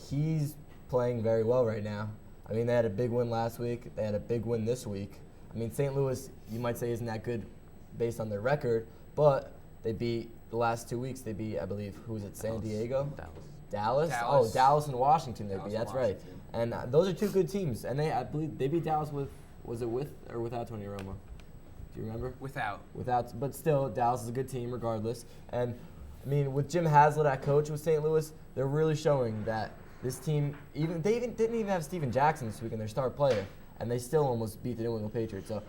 He's playing very well right now. I mean, they had a big win last week. They had a big win this week. I mean, St. Louis, you might say, isn't that good based on their record, but they beat the last 2 weeks. They beat, I believe, who was it, San Diego? Dallas? Oh, Dallas and Washington they beat. That's right. And those are 2 good teams. And I believe they beat Dallas was it with or without Tony Romo? Do you remember? Without, but still, Dallas is a good team regardless. And, I mean, with Jim Haslett at coach with St. Louis, they're really showing that this team, didn't even have Steven Jackson this week in their star player, and they still almost beat the New England Patriots. So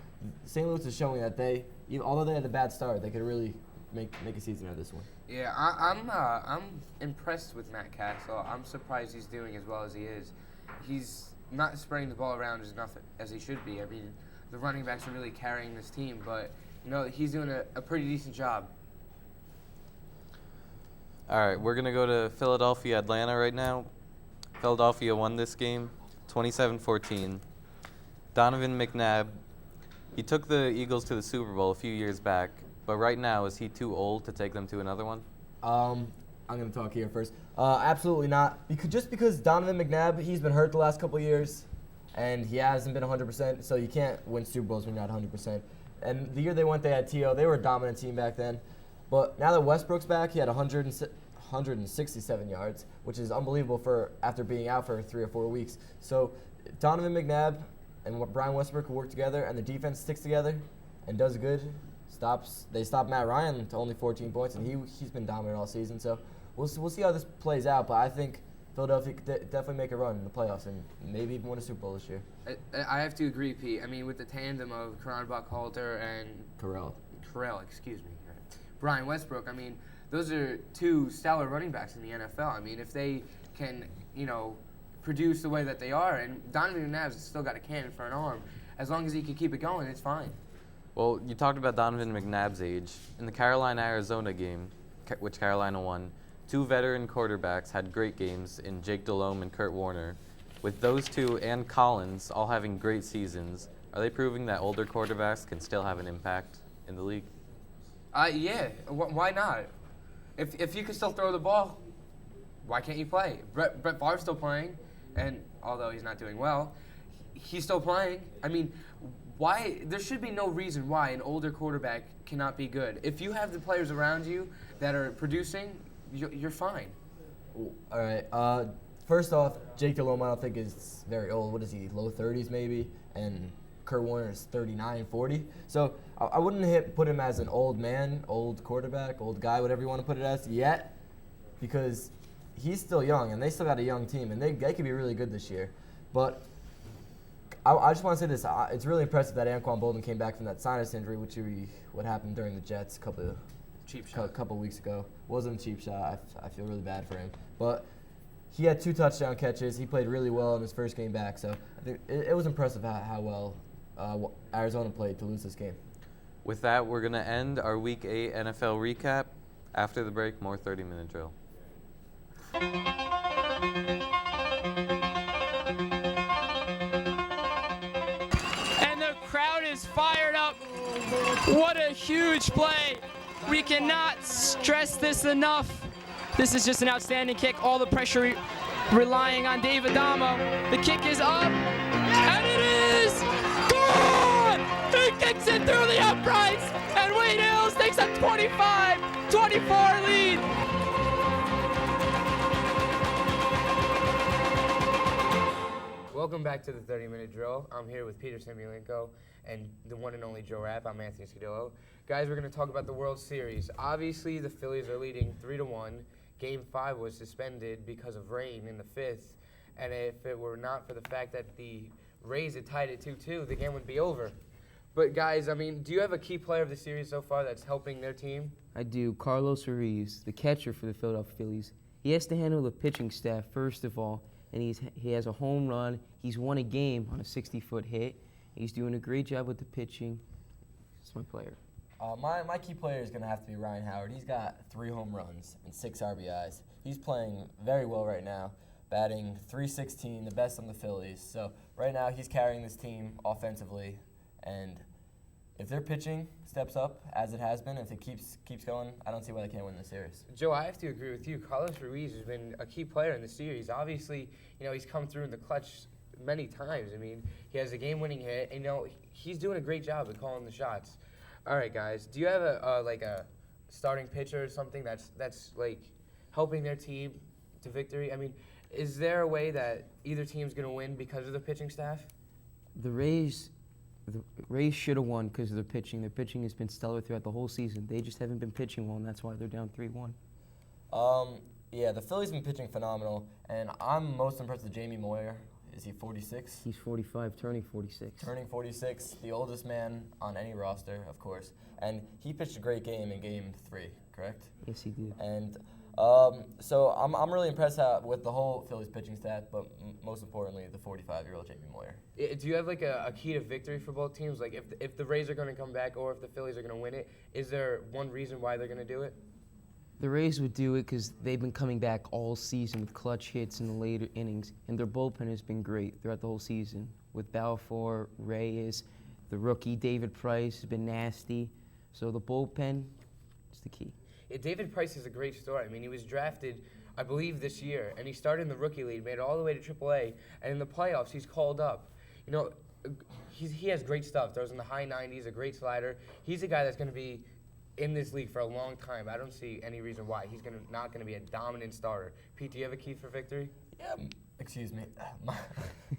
St. Louis is showing that although they had a bad start, they could really make a season out of this one. Yeah, I'm impressed with Matt Castle. I'm surprised he's doing as well as he is. not spreading the ball around as enough as he should be. I mean, the running backs are really carrying this team, but he's doing a pretty decent job. All right, we're going to go to Philadelphia, Atlanta right now. Philadelphia won this game 27-14. Donovan McNabb, he took the Eagles to the Super Bowl a few years back, but right now, is he too old to take them to another one? I'm going to talk here first. Absolutely not. Just because Donovan McNabb, he's been hurt the last couple of years, and he hasn't been 100%, so you can't win Super Bowls when you're not 100%. And the year they went, they had T.O. They were a dominant team back then. But now that Westbrook's back, he had 167 yards, which is unbelievable for after being out for 3 or 4 weeks. So Donovan McNabb and Brian Westbrook work together, and the defense sticks together and does good. They stop Matt Ryan to only 14 points, and he's been dominant all season. So we'll see how this plays out. But I think Philadelphia could definitely make a run in the playoffs and maybe even win a Super Bowl this year. I have to agree, Pete. I mean, with the tandem of Karan Buckhalter and Carell, excuse me, Brian Westbrook, I mean, those are two stellar running backs in the NFL. I mean, if they can, produce the way that they are, and Donovan McNabb's still got a cannon for an arm, as long as he can keep it going, it's fine. Well, you talked about Donovan McNabb's age. In the Carolina-Arizona game, which Carolina won, 2 veteran quarterbacks had great games in Jake Delhomme and Kurt Warner. With those two and Collins all having great seasons, are they proving that older quarterbacks can still have an impact in the league? Yeah. Why not? If you can still throw the ball, why can't you play? Brett Favre's still playing, and although he's not doing well, he's still playing. I mean, why? There should be no reason why an older quarterback cannot be good. If you have the players around you that are producing, you're fine. All right. First off, Jake Delhomme I don't think is very old. What is he, low 30s maybe? And Kurt Warner is 39, 40. So I wouldn't put him as an old man, old quarterback, old guy, whatever you want to put it as yet, because he's still young, and they still got a young team, and they could be really good this year. But I just want to say this. It's really impressive that Anquan Bolden came back from that sinus injury, what happened during the Jets a couple weeks ago. Wasn't a cheap shot. I feel really bad for him. But he had 2 touchdown catches. He played really well in his first game back. So I think it was impressive how well Arizona played to lose this game. With that, we're going to end our Week 8 NFL recap. After the break, more 30-minute drill. And the crowd is fired up. What a huge play. We cannot stress this enough. This is just an outstanding kick. All the pressure relying on Dave Adamo. The kick is up, and it is gone! He kicks it through the uprights, and Wade Hills takes a 25-24 lead. Welcome back to the 30-minute drill. I'm here with Peter Samylenko and the one and only Joe Rapp. I'm Anthony Scudillo. Guys, we're going to talk about the World Series. Obviously, the Phillies are leading 3-1. Game 5 was suspended because of rain in the 5th, and if it were not for the fact that the Rays had tied it 2-2, the game would be over. But guys, I mean, do you have a key player of the series so far that's helping their team? I do. Carlos Ruiz, the catcher for the Philadelphia Phillies. He has to handle the pitching staff first of all, and he has a home run. He's won a game on a 60-foot hit. He's doing a great job with the pitching. That's my player. My key player is going to have to be Ryan Howard. He's got 3 home runs and 6 RBIs. He's playing very well right now, batting .316, the best on the Phillies. So right now he's carrying this team offensively, and if their pitching steps up as it has been, if it keeps going, I don't see why they can't win the series. Joe, I have to agree with you. Carlos Ruiz has been a key player in the series. Obviously, he's come through in the clutch many times. I mean, he has a game-winning hit, and he's doing a great job at calling the shots. All right, guys, do you have a starting pitcher or something that's like helping their team to victory? I mean, is there a way that either team's going to win because of the pitching staff? The Rays should have won because of their pitching. Their pitching has been stellar throughout the whole season. They just haven't been pitching well, and that's why they're down 3-1. Yeah, the Phillies have been pitching phenomenal, and I'm most impressed with Jamie Moyer. Is he 46? He's 45, turning 46. Turning 46, the oldest man on any roster, of course. And he pitched a great game in Game 3, correct? Yes, he did. And So I'm really impressed with the whole Phillies pitching staff, but most importantly, the 45-year-old Jamie Moyer. Do you have like a key to victory for both teams? Like if the Rays are going to come back or if the Phillies are going to win it, is there one reason why they're going to do it? The Rays would do it because they've been coming back all season with clutch hits in the later innings, and their bullpen has been great throughout the whole season. With Balfour, Reyes, the rookie David Price has been nasty. So the bullpen is the key. Yeah, David Price is a great story. I mean, he was drafted, I believe, this year, and he started in the rookie league, made it all the way to AAA, and in the playoffs, he's called up. You know, he has great stuff. Throws in the high 90s, a great slider. He's a guy that's going to be in this league for a long time. I don't see any reason why he's not going to be a dominant starter. Pete, do you have a key for victory? Yeah, excuse me.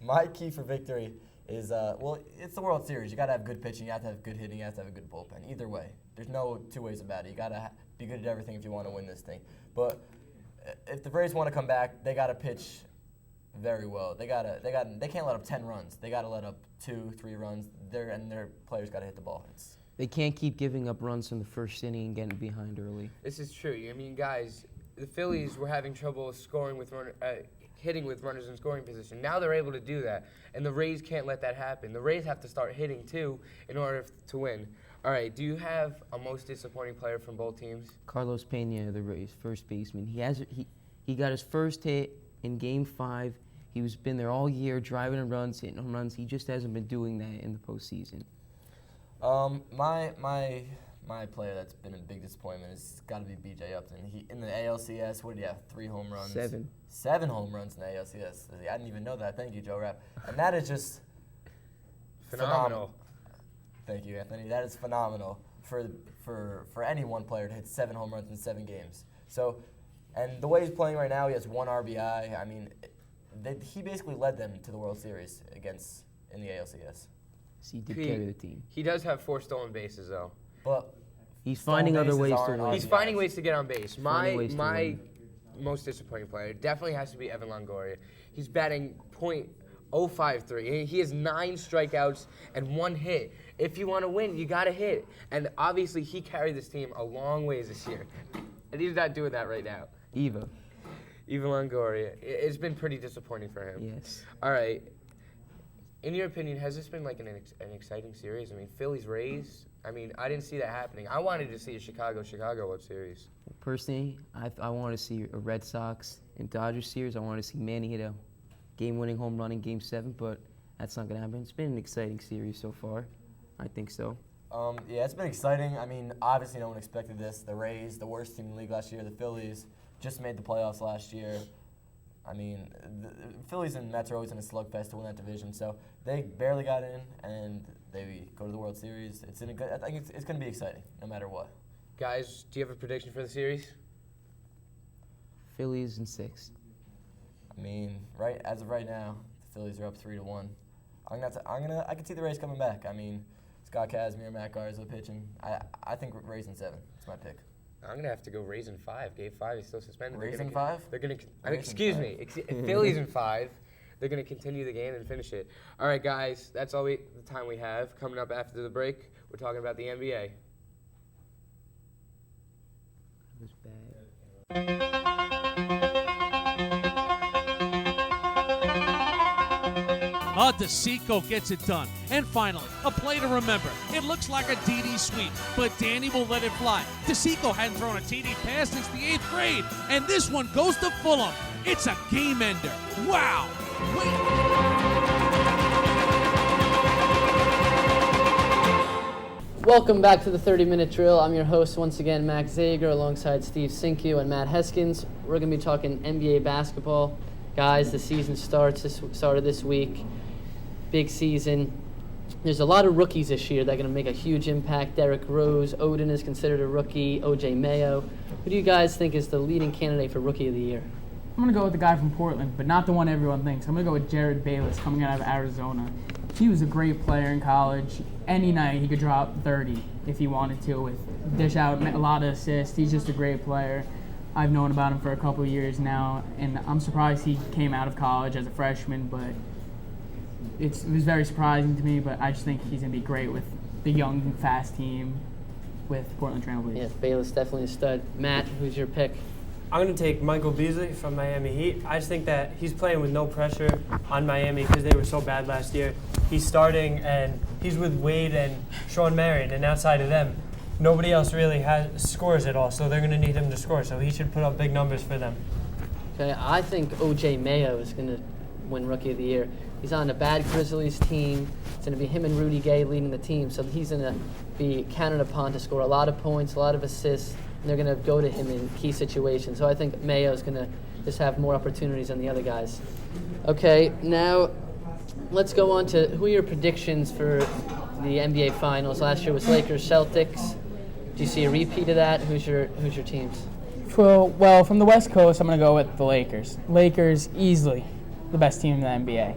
My key for victory is, well, it's the World Series. You got to have good pitching, you have to have good hitting, you have to have a good bullpen. Either way. There's no two ways about it. You got to be good at everything if you want to win this thing. But if the Rays want to come back, they got to pitch very well. They can't let up 10 runs. They got to let up 2-3 runs. Their players got to hit the ball. They can't keep giving up runs from the first inning and getting behind early. This is true. I mean, guys, the Phillies were having trouble scoring with hitting with runners in scoring position. Now they're able to do that, and the Rays can't let that happen. The Rays have to start hitting too in order to win. All right, do you have a most disappointing player from both teams? Carlos Pena, the Rays first baseman. He got his first hit in Game 5. He's been there all year, driving in runs, hitting home runs. He just hasn't been doing that in the postseason. My player that's been a big disappointment has got to be B.J. Upton. He in the ALCS, what did he have? 3 home runs. 7. 7 home runs in the ALCS. I didn't even know that. Thank you, Joe Rapp. And that is just phenomenal. Thank you, Anthony. That is phenomenal for any one player to hit 7 home runs in 7 games. So, and the way he's playing right now, he has 1 RBI. I mean, he basically led them to the World Series in the ALCS. He did carry the team. He does have 4 stolen bases, though. But he's finding other ways to win. He's finding ways to get on base. My most disappointing player definitely has to be Evan Longoria. He's batting .053. He has 9 strikeouts and 1 hit. If you want to win, you got to hit. And obviously, he carried this team a long ways this year. And he's not doing that right now. Eva Longoria. It's been pretty disappointing for him. Yes. All right. In your opinion, has this been like an exciting series? I mean, Phillies, Rays. I mean, I didn't see that happening. I wanted to see a Chicago World Series. Personally, I want to see a Red Sox and Dodgers series. I want to see Manny hit a game-winning home run in Game 7, but that's not going to happen. It's been an exciting series so far. I think so. Yeah, it's been exciting. I mean, obviously no one expected this. The Rays, the worst team in the league last year. The Phillies just made the playoffs last year. I mean, the Phillies and Mets are always in a slugfest to win that division, so they barely got in, and they go to the World Series. I think it's going to be exciting, no matter what. Guys, do you have a prediction for the series? Phillies in 6. I mean, as of right now, the Phillies are up 3-1. I can see the Rays coming back. I mean, Scott Kazmir, Matt Garza pitching. I think Rays in 7. That's my pick. I'm gonna have to go Rays in 5. Game 5 is still suspended. Rays in 5? They're gonna. Excuse me. Phillies in 5. They're gonna continue the game and finish it. All right, guys. That's all the time we have. Coming up after the break, we're talking about the NBA. That was bad. DeCicco gets it done. And finally, a play to remember. It looks like a DD sweep, but Danny will let it fly. DeCicco hadn't thrown a TD pass since the 8th grade, and this one goes to Fulham. It's a game ender. Wow. Welcome back to the 30-minute drill. I'm your host once again, Max Zager, alongside Steve Cinque and Matt Heskins. We're going to be talking NBA basketball. Guys, the season started this week. Big season. There's a lot of rookies this year that are going to make a huge impact. Derrick Rose, Odin is considered a rookie, O.J. Mayo. Who do you guys think is the leading candidate for Rookie of the Year? I'm going to go with the guy from Portland, but not the one everyone thinks. I'm going to go with Jared Bayless coming out of Arizona. He was a great player in college. Any night he could drop 30 if he wanted to, dish out a lot of assists. He's just a great player. I've known about him for a couple of years now, and I'm surprised he came out of college as a freshman, but it was very surprising to me, but I just think he's going to be great with the young, fast team with Portland Trail Blazers. Yeah, Bayless definitely a stud. Matt, who's your pick? I'm going to take Michael Beasley from Miami Heat. I just think that he's playing with no pressure on Miami because they were so bad last year. He's starting, and he's with Wade and Sean Marion, and outside of them, nobody else really scores at all, so they're going to need him to score, so he should put up big numbers for them. Okay, I think O.J. Mayo is going to win Rookie of the Year. He's on a bad Grizzlies team. It's going to be him and Rudy Gay leading the team, so he's going to be counted upon to score a lot of points, a lot of assists, and they're going to go to him in key situations. So I think Mayo is going to just have more opportunities than the other guys. Okay, now let's go on to who are your predictions for the NBA Finals. Last year was Lakers Celtics. Do you see a repeat of that? Who's your teams? Well, from the West Coast, I'm going to go with the Lakers. Lakers, easily the best team in the NBA.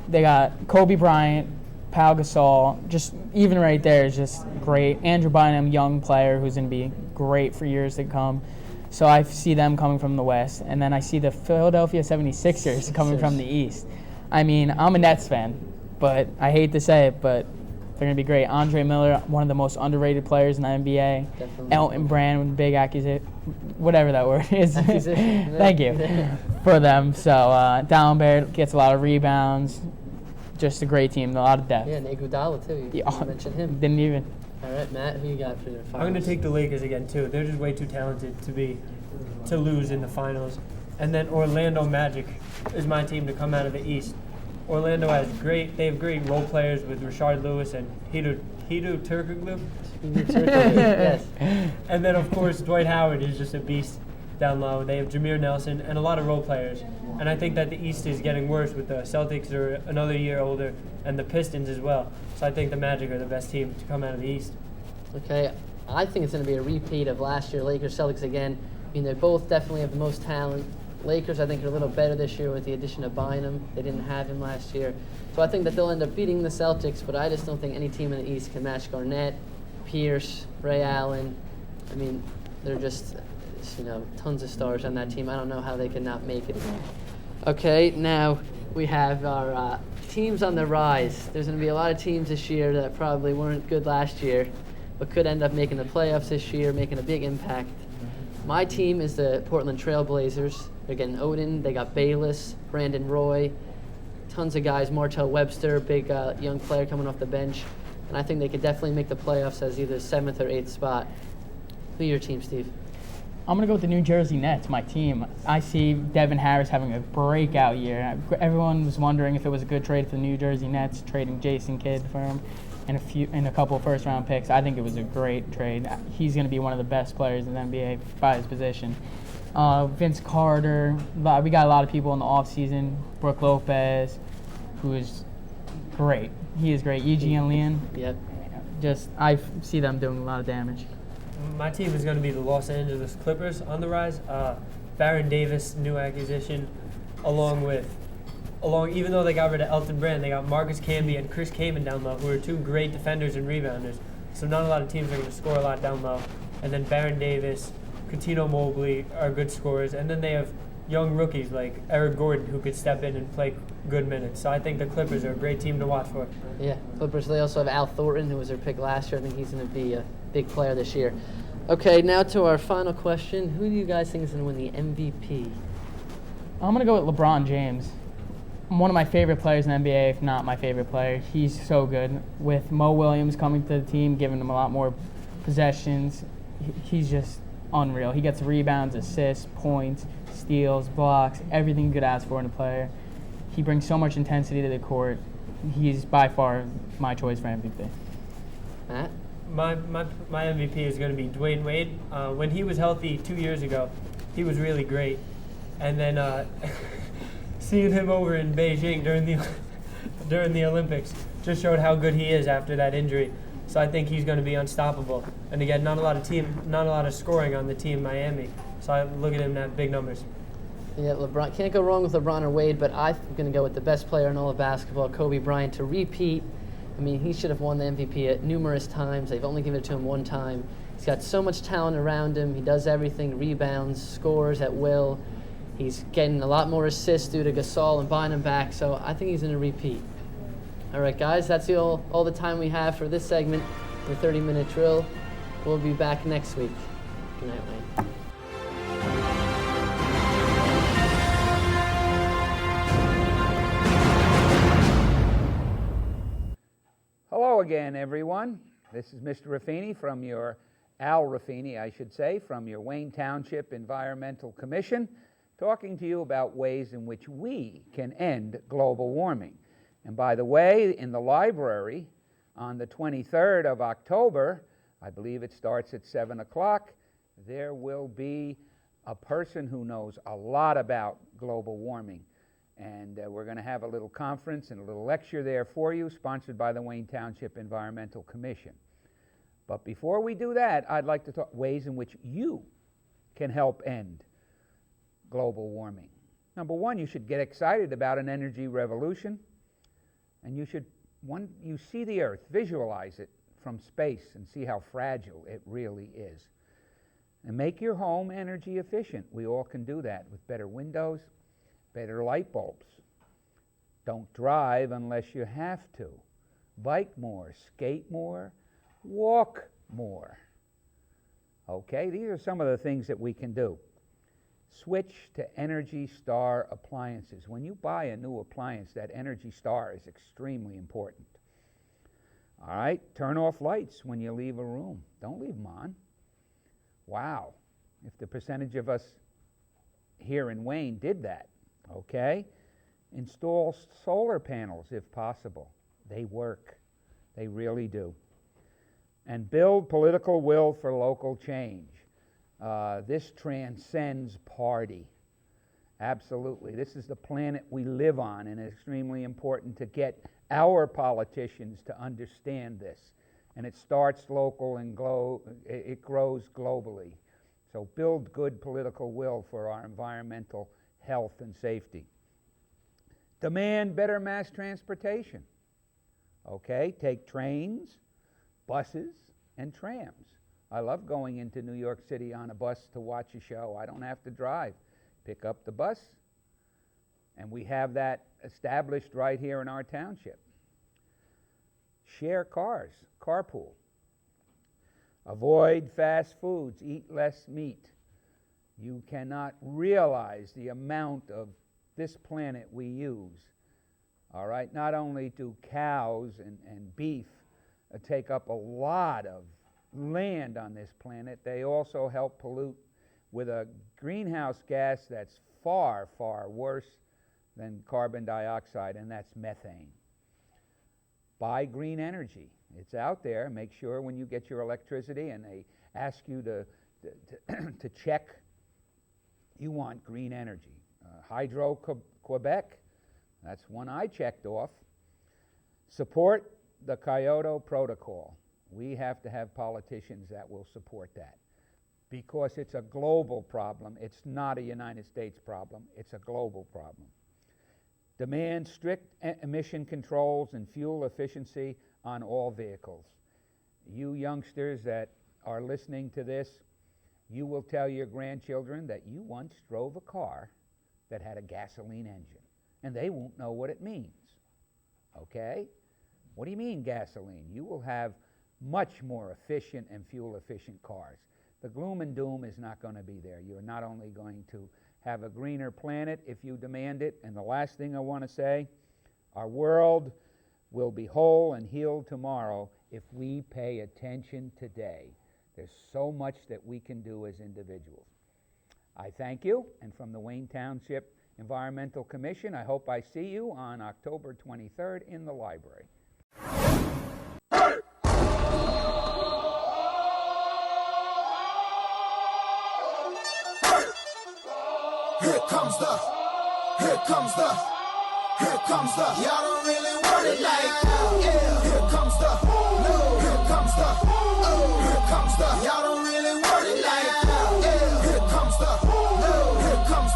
They got Kobe Bryant, Pau Gasol, just even right there is just great. Andrew Bynum, young player who's going to be great for years to come. So I see them coming from the West. And then I see the Philadelphia 76ers coming from the East. I mean, I'm a Nets fan, but I hate to say it, but they're going to be great. Andre Miller, one of the most underrated players in the NBA. Definitely. Elton Brand with big accusation, whatever that word is. Accusation. Thank you for them. So Down Bear gets a lot of rebounds. Just a great team, a lot of depth. Yeah, and Iguodala too. You mentioned him. Didn't even. All right, Matt, who you got for your finals? I'm going to take the Lakers again too. They're just way too talented to lose in the finals. And then Orlando Magic is my team to come out of the East. Orlando they have great role players with Rashard Lewis and Hedo Turkoglu. Yes. And then of course Dwight Howard is just a beast down low. They have Jameer Nelson and a lot of role players. And I think that the East is getting worse with the Celtics are another year older and the Pistons as well. So I think the Magic are the best team to come out of the East. Okay, I think it's going to be a repeat of last year, Lakers, Celtics again. I mean, they both definitely have the most talent. Lakers, I think, are a little better this year with the addition of Bynum. They didn't have him last year. So I think that they'll end up beating the Celtics, but I just don't think any team in the East can match Garnett, Pierce, Ray Allen. I mean, they're just, tons of stars on that team. I don't know how they could not make it. Okay, now we have our teams on the rise. There's going to be a lot of teams this year that probably weren't good last year, but could end up making the playoffs this year, making a big impact. My team is the Portland Trail Blazers. They're getting Odin. They got Bayless, Brandon Roy, tons of guys. Martell Webster, big young player coming off the bench. And I think they could definitely make the playoffs as either 7th or 8th spot. Who's your team, Steve? I'm going to go with the New Jersey Nets, my team. I see Devin Harris having a breakout year. Everyone was wondering if it was a good trade for the New Jersey Nets, trading Jason Kidd for him and a couple of first-round picks. I think it was a great trade. He's going to be one of the best players in the NBA by his position. Vince Carter. We got a lot of people in the offseason. Brook Lopez, who is great. He is great. Eugene Leon. Yep. I see them doing a lot of damage. My team is going to be the Los Angeles Clippers on the rise. Baron Davis, new acquisition, even though they got rid of Elton Brand, they got Marcus Camby and Chris Kaman down low, who are two great defenders and rebounders. So not a lot of teams are going to score a lot down low. And then Baron Davis, Coutinho Mobley are good scorers. And then they have young rookies like Eric Gordon who could step in and play good minutes. So I think the Clippers are a great team to watch for. Yeah, Clippers. They also have Al Thornton, who was their pick last year. I think he's going to be a big player this year. Okay, now to our final question. Who do you guys think is going to win the MVP? I'm going to go with LeBron James. One of my favorite players in the NBA, if not my favorite player. He's so good. With Mo Williams coming to the team, giving him a lot more possessions, he's just unreal. He gets rebounds, assists, points, steals, blocks, everything you could ask for in a player. He brings so much intensity to the court. He's by far my choice for MVP. Matt? My MVP is going to be Dwayne Wade. When he was healthy 2 years ago, he was really great. And then seeing him over in Beijing during the Olympics just showed how good he is after that injury. So I think he's going to be unstoppable. And again, not a lot of scoring on the team Miami. So I look at him at big numbers. Yeah, LeBron. Can't go wrong with LeBron or Wade, but I'm going to go with the best player in all of basketball, Kobe Bryant, to repeat. I mean, he should have won the MVP at numerous times. They've only given it to him one time. He's got so much talent around him. He does everything, rebounds, scores at will. He's getting a lot more assists due to Gasol and Bynum back, so I think he's going to repeat. All right, guys, that's all the time we have for this segment, the 30-minute drill. We'll be back next week. Good night, Wayne. Hello again, everyone. This is Mr. Raffini from your, Al Raffini, I should say, from your Wayne Township Environmental Commission, talking to you about ways in which we can end global warming. And by the way, in the library on the 23rd of October, I believe it starts at 7 o'clock, there will be a person who knows a lot about global warming. And we're going to have a little conference and a little lecture there for you, sponsored by the Wayne Township Environmental Commission. But before we do that, I'd like to talk ways in which you can help end global warming. Number one, you should get excited about an energy revolution. And you should, when you see the Earth, visualize it from space and see how fragile it really is. And make your home energy efficient. We all can do that with better windows, better light bulbs. Don't drive unless you have to. Bike more, skate more, walk more. Okay, these are some of the things that we can do. Switch to Energy Star appliances. When you buy a new appliance, that Energy Star is extremely important. All right, turn off lights when you leave a room. Don't leave them on. Wow, if the percentage of us here in Wayne did that. Okay? Install solar panels if possible. They work. They really do. And build political will for local change. This transcends party. Absolutely. This is the planet we live on, and it's extremely important to get our politicians to understand this. And it starts local and it grows globally. So build good political will for our environmental health and safety. Demand better mass transportation. Okay, take trains, buses, and trams. I love going into New York City on a bus to watch a show. I don't have to drive. Pick up the bus, and we have that established right here in our township. Share cars, carpool. Avoid fast foods, eat less meat. You cannot realize the amount of this planet we use. All right, not only do cows and beef take up a lot of land on this planet, they also help pollute with a greenhouse gas that's far, far worse than carbon dioxide, and that's methane. Buy green energy. It's out there. Make sure when you get your electricity and they ask you to check, you want green energy. Hydro-Quebec, that's one I checked off. Support the Kyoto Protocol. We have to have politicians that will support that because it's a global problem. It's not a United States problem. It's a global problem. Demand strict emission controls and fuel efficiency on all vehicles. You youngsters that are listening to this, you will tell your grandchildren that you once drove a car that had a gasoline engine, and they won't know what it means. Okay? What do you mean gasoline? You will have much more efficient and fuel-efficient cars. The gloom and doom is not going to be there. You're not only going to have a greener planet if you demand it, and the last thing I want to say, our world will be whole and healed tomorrow if we pay attention today. There's so much that we can do as individuals. I thank you, and from the Wayne Township Environmental Commission, I hope I see you on October 23rd in the library. Here comes the, y'all don't really want it like, yeah. Here comes the, y'all don't really want it like, yeah. Here comes the, yeah. Here comes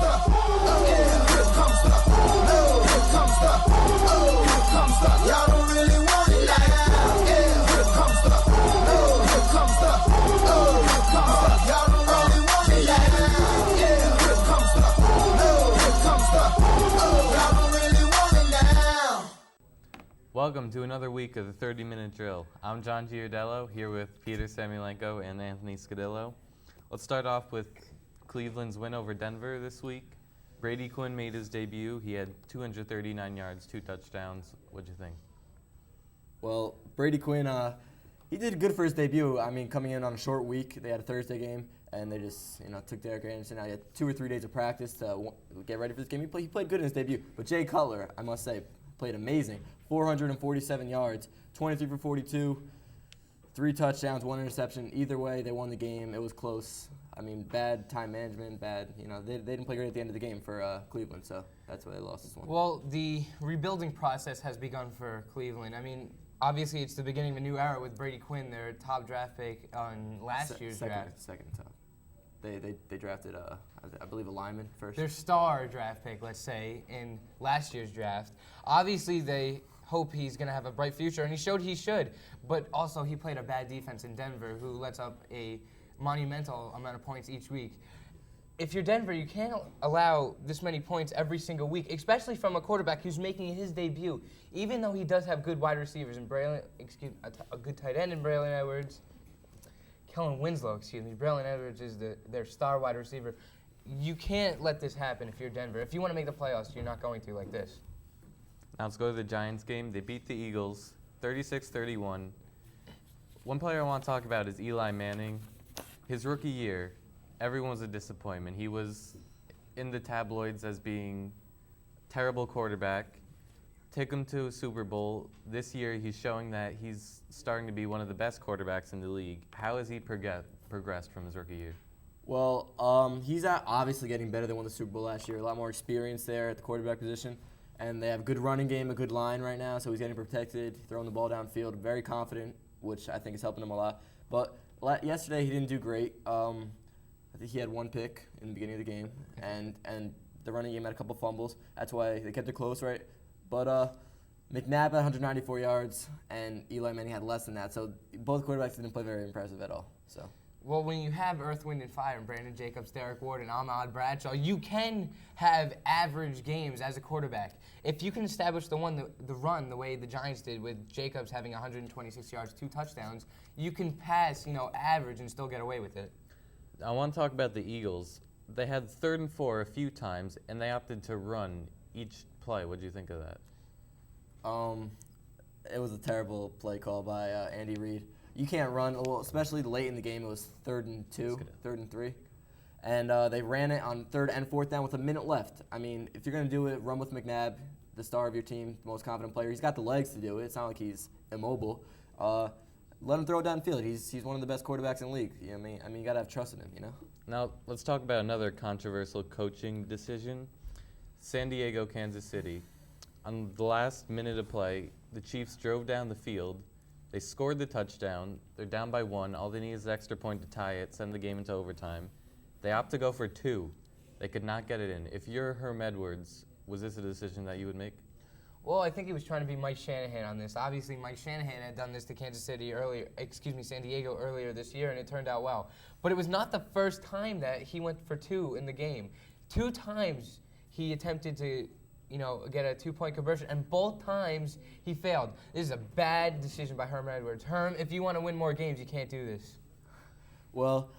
the, y'all don't really want it like, yeah. Here comes the, y'all don't really want it like, yeah. Here comes the, y'all don't really want it now. Welcome to another week of the 30-Minute Drill. I'm John Giardiello, here with Peter Samylenko and Anthony Scudillo. Let's start off with Cleveland's win over Denver this week. Brady Quinn made his debut. He had 239 yards, 2 touchdowns. What'd you think? Well, Brady Quinn, he did good for his debut. I mean, coming in on a short week, they had a Thursday game, and they just took Derek Anderson. I had 2 or 3 days of practice to get ready for this game. He played good in his debut, but Jay Cutler, I must say, played amazing. 447 yards, 23 for 42, 3 touchdowns, 1 interception. Either way, they won the game. It was close. I mean, bad time management, they didn't play great at the end of the game for Cleveland, so that's why they lost this one. Well, the rebuilding process has begun for Cleveland. I mean, obviously it's the beginning of a new era with Brady Quinn, their top draft pick on last year's draft. Second top. They drafted, I believe, a lineman first. Their star draft pick, let's say, in last year's draft. Obviously, they hope he's going to have a bright future, and he showed he should, but also he played a bad defense in Denver, who lets up a monumental amount of points each week. If you're Denver, you can't allow this many points every single week, especially from a quarterback who's making his debut. Even though he does have good wide receivers and a good tight end in Braylon Edwards, Kellen Winslow, Braylon Edwards is their star wide receiver. You can't let this happen if you're Denver. If you want to make the playoffs, you're not going to like this. Now let's go to the Giants game. They beat the Eagles 36-31. One player I want to talk about is Eli Manning. His rookie year, everyone was a disappointment. He was in the tabloids as being terrible quarterback. Take him to a Super Bowl. This year, he's showing that he's starting to be one of the best quarterbacks in the league. How has he progressed from his rookie year? Well, he's obviously getting better than won the Super Bowl last year. A lot more experience there at the quarterback position. And they have a good running game, a good line right now, so he's getting protected, throwing the ball downfield, very confident, which I think is helping him a lot. But yesterday he didn't do great. I think he had 1 pick in the beginning of the game, and the running game had a couple fumbles. That's why they kept it close, right? But McNabb had 194 yards, and Eli Manning had less than that. So both quarterbacks didn't play very impressive at all. So. Well, when you have Earth, Wind, and Fire, and Brandon Jacobs, Derek Ward, and Ahmad Bradshaw, you can have average games as a quarterback. If you can establish the run the way the Giants did with Jacobs having 126 yards, 2 touchdowns, you can pass, average and still get away with it. I want to talk about the Eagles. They had 3rd and 4 a few times, and they opted to run each play. What do you think of that? It was a terrible play call by Andy Reid. You can't run, especially late in the game. It was 3rd and 2, 3rd and 3. And they ran it on 3rd and 4th down with a minute left. I mean, if you're going to do it, run with McNabb, the star of your team, the most confident player. He's got the legs to do it. It's not like he's immobile. Let him throw it downfield. He's one of the best quarterbacks in the league. You know what I mean, you got to have trust in him, Now, let's talk about another controversial coaching decision. San Diego, Kansas City. On the last minute of play, the Chiefs drove down the field. They scored the touchdown. They're down by 1. All they need is an extra point to tie it, send the game into overtime. They opt to go for 2. They could not get it in. If you're Herm Edwards, was this a decision that you would make? Well, I think he was trying to be Mike Shanahan on this. Obviously, Mike Shanahan had done this to San Diego earlier this year, and it turned out well. But it was not the first time that he went for 2 in the game. 2 times he attempted to get a 2-point conversion, and both times he failed. This is a bad decision by Herm Edwards. Herm, if you want to win more games, you can't do this. Well,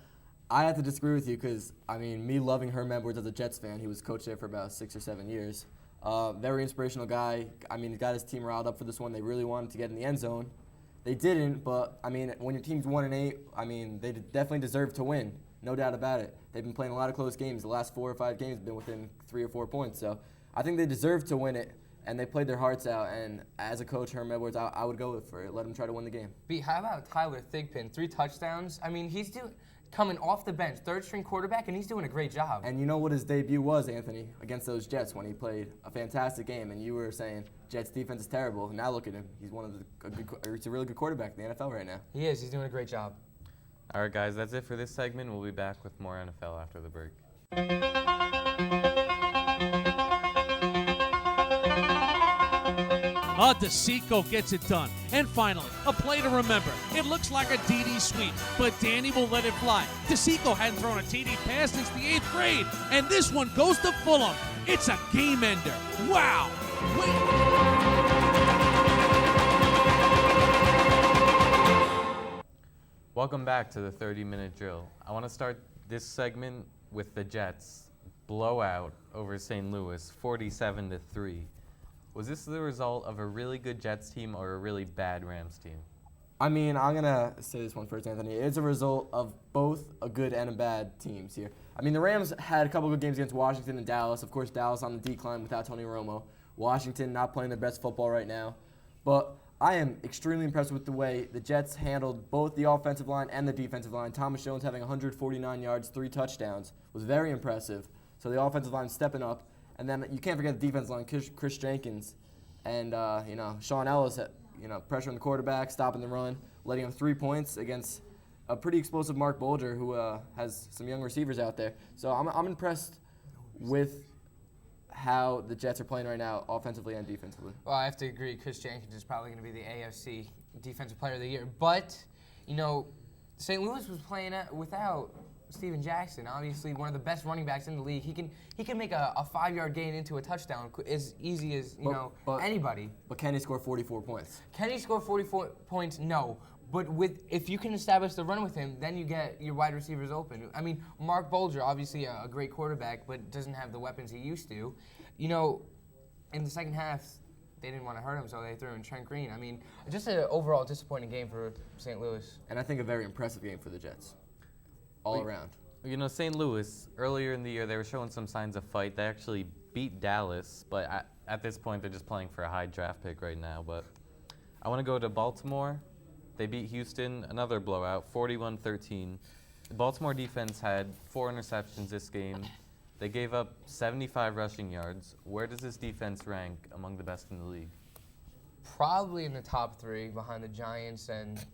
I have to disagree with you because, me loving Herm Edwards as a Jets fan, he was coach there for about 6 or 7 years. Very inspirational guy. He got his team riled up for this one. They really wanted to get in the end zone. They didn't, but, when your team's 1-8, they definitely deserve to win. No doubt about it. They've been playing a lot of close games. The last 4 or 5 games have been within 3 or 4 points. So I think they deserve to win it, and they played their hearts out. And as a coach, Herm Edwards, I would go for it. Let him try to win the game. How about Tyler Thigpen? 3 touchdowns. He's coming off the bench, 3rd-string quarterback, and he's doing a great job. And you know what his debut was, Anthony, against those Jets when he played a fantastic game. And you were saying Jets defense is terrible. Now look at him. He's he's a really good quarterback in the NFL right now. He is. He's doing a great job. All right, guys, that's it for this segment. We'll be back with more NFL after the break. DeCicco gets it done. And finally, a play to remember. It looks like a DD sweep, but Danny will let it fly. DeCicco hadn't thrown a TD pass since the 8th grade, and this one goes to Fulham. It's a game ender. Wow. Welcome back to the 30-minute drill. I want to start this segment with the Jets blowout over St. Louis, 47-3. Was this the result of a really good Jets team or a really bad Rams team? I mean, I'm going to say this one first, Anthony. It's a result of both a good and a bad teams here. I mean, the Rams had a couple good games against Washington and Dallas. Of course, Dallas on the decline without Tony Romo. Washington not playing their best football right now. But I am extremely impressed with the way the Jets handled both the offensive line and the defensive line. Thomas Jones having 149 yards, 3 touchdowns was very impressive. So the offensive line stepping up. And then you can't forget the defensive line, Chris Jenkins and Sean Ellis, pressuring the quarterback, stopping the run, letting him 3 points against a pretty explosive Mark Bolger who has some young receivers out there. So I'm impressed with how the Jets are playing right now, offensively and defensively. Well, I have to agree. Chris Jenkins is probably going to be the AFC Defensive Player of the Year. But, St. Louis was playing without Steven Jackson, obviously one of the best running backs in the league. He can make a 5-yard gain into a touchdown as easy as anybody. But can he score 44 points? Can he score 44 points? No. But if you can establish the run with him, then you get your wide receivers open. I mean, Mark Bolger, obviously a great quarterback, but doesn't have the weapons he used to. In the second half, they didn't want to hurt him, so they threw in Trent Green. I mean, just an overall disappointing game for St. Louis. And I think a very impressive game for the Jets, all around. St. Louis, earlier in the year, they were showing some signs of fight. They actually beat Dallas, but at this point, they're just playing for a high draft pick right now. But I want to go to Baltimore. They beat Houston, another blowout, 41-13. The Baltimore defense had 4 interceptions this game. They gave up 75 rushing yards. Where does this defense rank among the best in the league? Probably in the top 3, behind the Giants and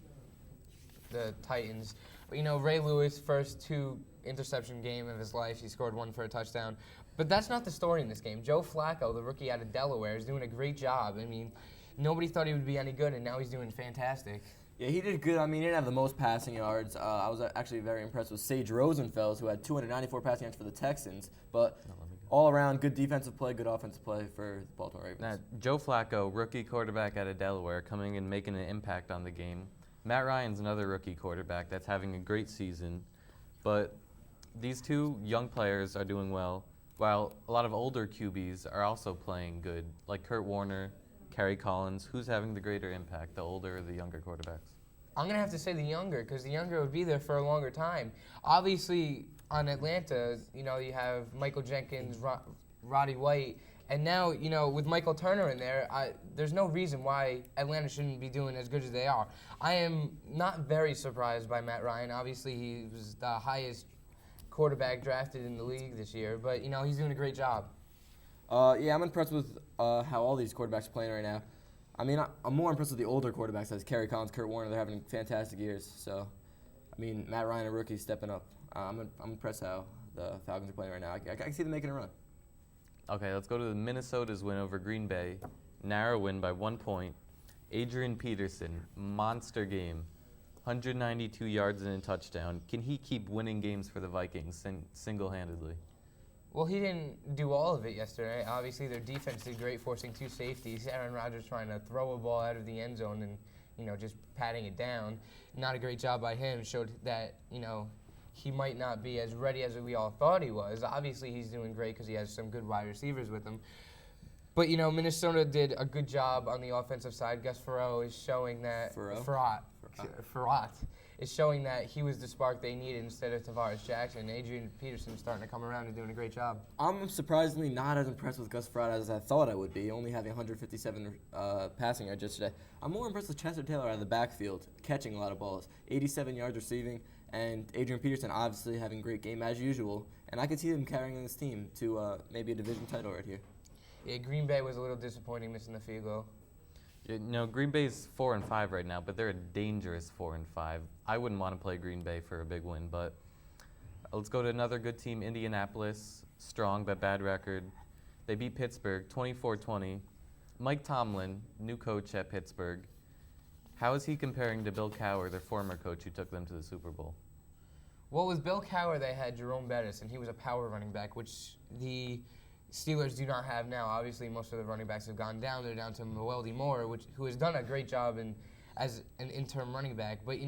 the Titans. But, Ray Lewis, first 2 interception game of his life. He scored 1 for a touchdown. But that's not the story in this game. Joe Flacco, the rookie out of Delaware, is doing a great job. I mean, nobody thought he would be any good, and now he's doing fantastic. Yeah, he did good. I mean, he didn't have the most passing yards. I was actually very impressed with Sage Rosenfels, who had 294 passing yards for the Texans. But all around, good defensive play, good offensive play for the Baltimore Ravens. Now, Joe Flacco, rookie quarterback out of Delaware, coming and making an impact on the game. Matt Ryan's another rookie quarterback that's having a great season. But these 2 young players are doing well, while a lot of older QBs are also playing good, like Kurt Warner, Kerry Collins. Who's having the greater impact, the older or the younger quarterbacks? I'm going to have to say the younger, because the younger would be there for a longer time. Obviously, on Atlanta, you have Michael Jenkins, Roddy White, and now, with Michael Turner in there, there's no reason why Atlanta shouldn't be doing as good as they are. I am not very surprised by Matt Ryan. Obviously, he was the highest quarterback drafted in the league this year, but, he's doing a great job. Yeah, I'm impressed with how all these quarterbacks are playing right now. I mean, I'm more impressed with the older quarterbacks, as Kerry Collins, Kurt Warner. They're having fantastic years. So, I mean, Matt Ryan, a rookie, stepping up. I'm impressed how the Falcons are playing right now. I can see them making a run. Okay, let's go to the Minnesota's win over Green Bay. Narrow win by 1 point. Adrian Peterson, monster game. 192 yards and a touchdown. Can he keep winning games for the Vikings single-handedly? Well, he didn't do all of it yesterday. Obviously, their defense did great, forcing 2 safeties. Aaron Rodgers trying to throw a ball out of the end zone and, just patting it down. Not a great job by him. Showed that, he might not be as ready as we all thought he was. Obviously, he's doing great because he has some good wide receivers with him. But, Minnesota did a good job on the offensive side. Gus Frerotte is showing that... Frerotte is showing that he was the spark they needed instead of Tavares Jackson. Adrian Peterson is starting to come around and doing a great job. I'm surprisingly not as impressed with Gus Frerotte as I thought I would be, only having 157 passing yards yesterday. I'm more impressed with Chester Taylor out of the backfield, catching a lot of balls, 87 yards receiving, and Adrian Peterson obviously having a great game as usual. And I could see them carrying this team to maybe a division title right here. Yeah, Green Bay was a little disappointing missing the field goal. Green Bay's 4-5 right now, but they're a dangerous 4-5. I wouldn't want to play Green Bay for a big win, but let's go to another good team, Indianapolis. Strong but bad record. They beat Pittsburgh 24-20. Mike Tomlin, new coach at Pittsburgh. How is he comparing to Bill Cowher, their former coach who took them to the Super Bowl? Well, with Bill Cowher, they had Jerome Bettis, and he was a power running back, which the Steelers do not have now. Obviously, most of the running backs have gone down. They're down to Mwelde Moore, who has done a great job as an interim running back. But,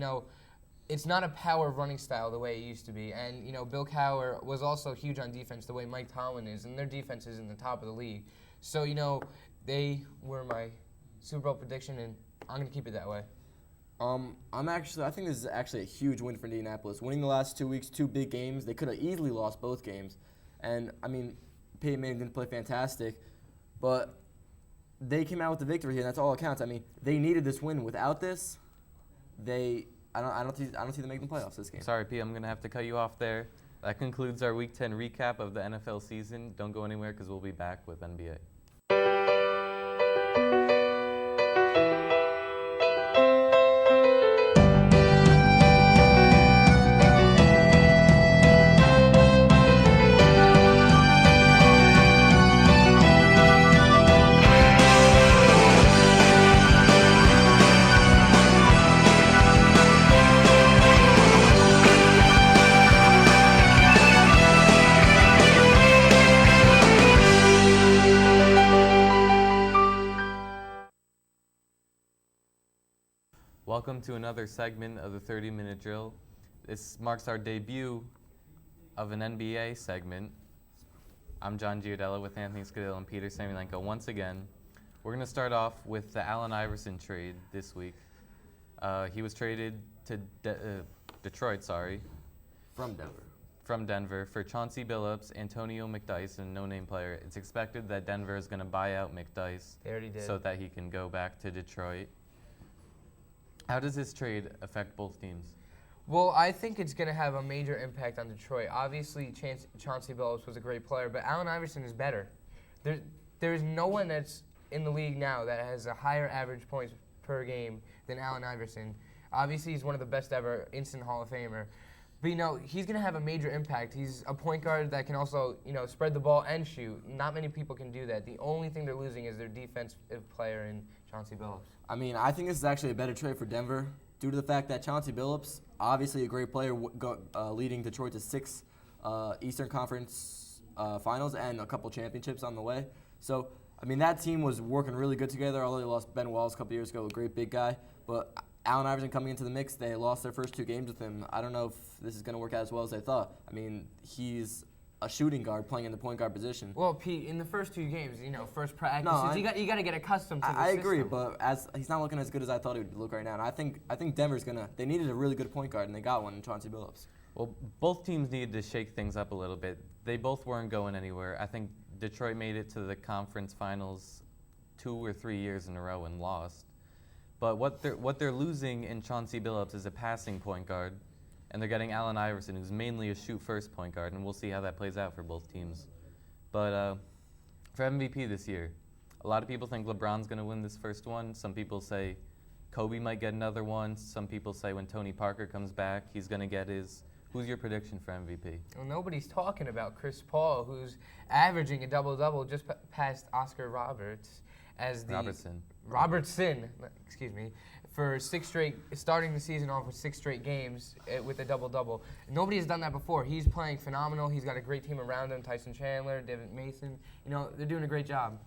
it's not a power running style the way it used to be. And, Bill Cowher was also huge on defense the way Mike Tomlin is, and their defense is in the top of the league. So, They were my Super Bowl prediction, and I'm going to keep it that way. I think this is actually a huge win for Indianapolis. Winning the last 2 weeks, 2 big games. They could have easily lost both games. And, I mean, Peyton Manning didn't play fantastic, but they came out with the victory here, and that's all that counts. I mean, they needed this win. Without this, I don't see them making the playoffs this game. Sorry, P, I'm going to have to cut you off there. That concludes our Week 10 recap of the NFL season. Don't go anywhere because we'll be back with NBA. Welcome to another segment of the 30-minute drill. This marks our debut of an NBA segment. I'm John Giardiello with Anthony Scudillo and Peter Samylenko once again. We're going to start off with the Allen Iverson trade this week. He was traded to Detroit, from Denver for Chauncey Billups, Antonio McDyess, and no-name player. It's expected that Denver is going to buy out McDyess They already did. so that he can go back to Detroit. How does this trade affect both teams? Well, I think it's going to have a major impact on Detroit. Obviously, Chauncey Billups was a great player, but Allen Iverson is better. There's no one that's in the league now that has a higher average points per game than Allen Iverson. Obviously, he's one of the best ever, instant Hall of Famer. But, he's going to have a major impact. He's a point guard that can also, spread the ball and shoot. Not many people can do that. The only thing they're losing is their defensive player in Chauncey Billups. I mean, I think this is actually a better trade for Denver due to the fact that Chauncey Billups, obviously a great player, leading Detroit to 6 Eastern Conference finals and a couple championships on the way. So, I mean, that team was working really good together, although they lost Ben Wallace a couple years ago, a great big guy. But Allen Iverson coming into the mix, they lost their first 2 games with him. I don't know if this is going to work out as well as they thought. I mean, he's a shooting guard playing in the point guard position. Well, Pete, in the first 2 games, first practices, you got to get accustomed to the I agree, system. but as he's not looking as good as I thought he would look right now. And I think Denver's they needed a really good point guard, and they got one in Chauncey Billups. Well, both teams needed to shake things up a little bit. They both weren't going anywhere. I think Detroit made it to the conference finals 2 or 3 years in a row and lost. But what they're losing in Chauncey Billups is a passing point guard, and they're getting Allen Iverson, who's mainly a shoot-first point guard, and we'll see how that plays out for both teams. But for MVP this year, a lot of people think LeBron's going to win this first one. Some people say Kobe might get another one. Some people say when Tony Parker comes back, he's going to get his. Who's your prediction for MVP? Well, nobody's talking about Chris Paul, who's averaging a double-double just past Oscar Roberts as the Robertson, excuse me, for 6 straight, starting the season off with 6 straight games with a double-double. Nobody has done that before. He's playing phenomenal. He's got a great team around him, Tyson Chandler, David Mason. They're doing a great job.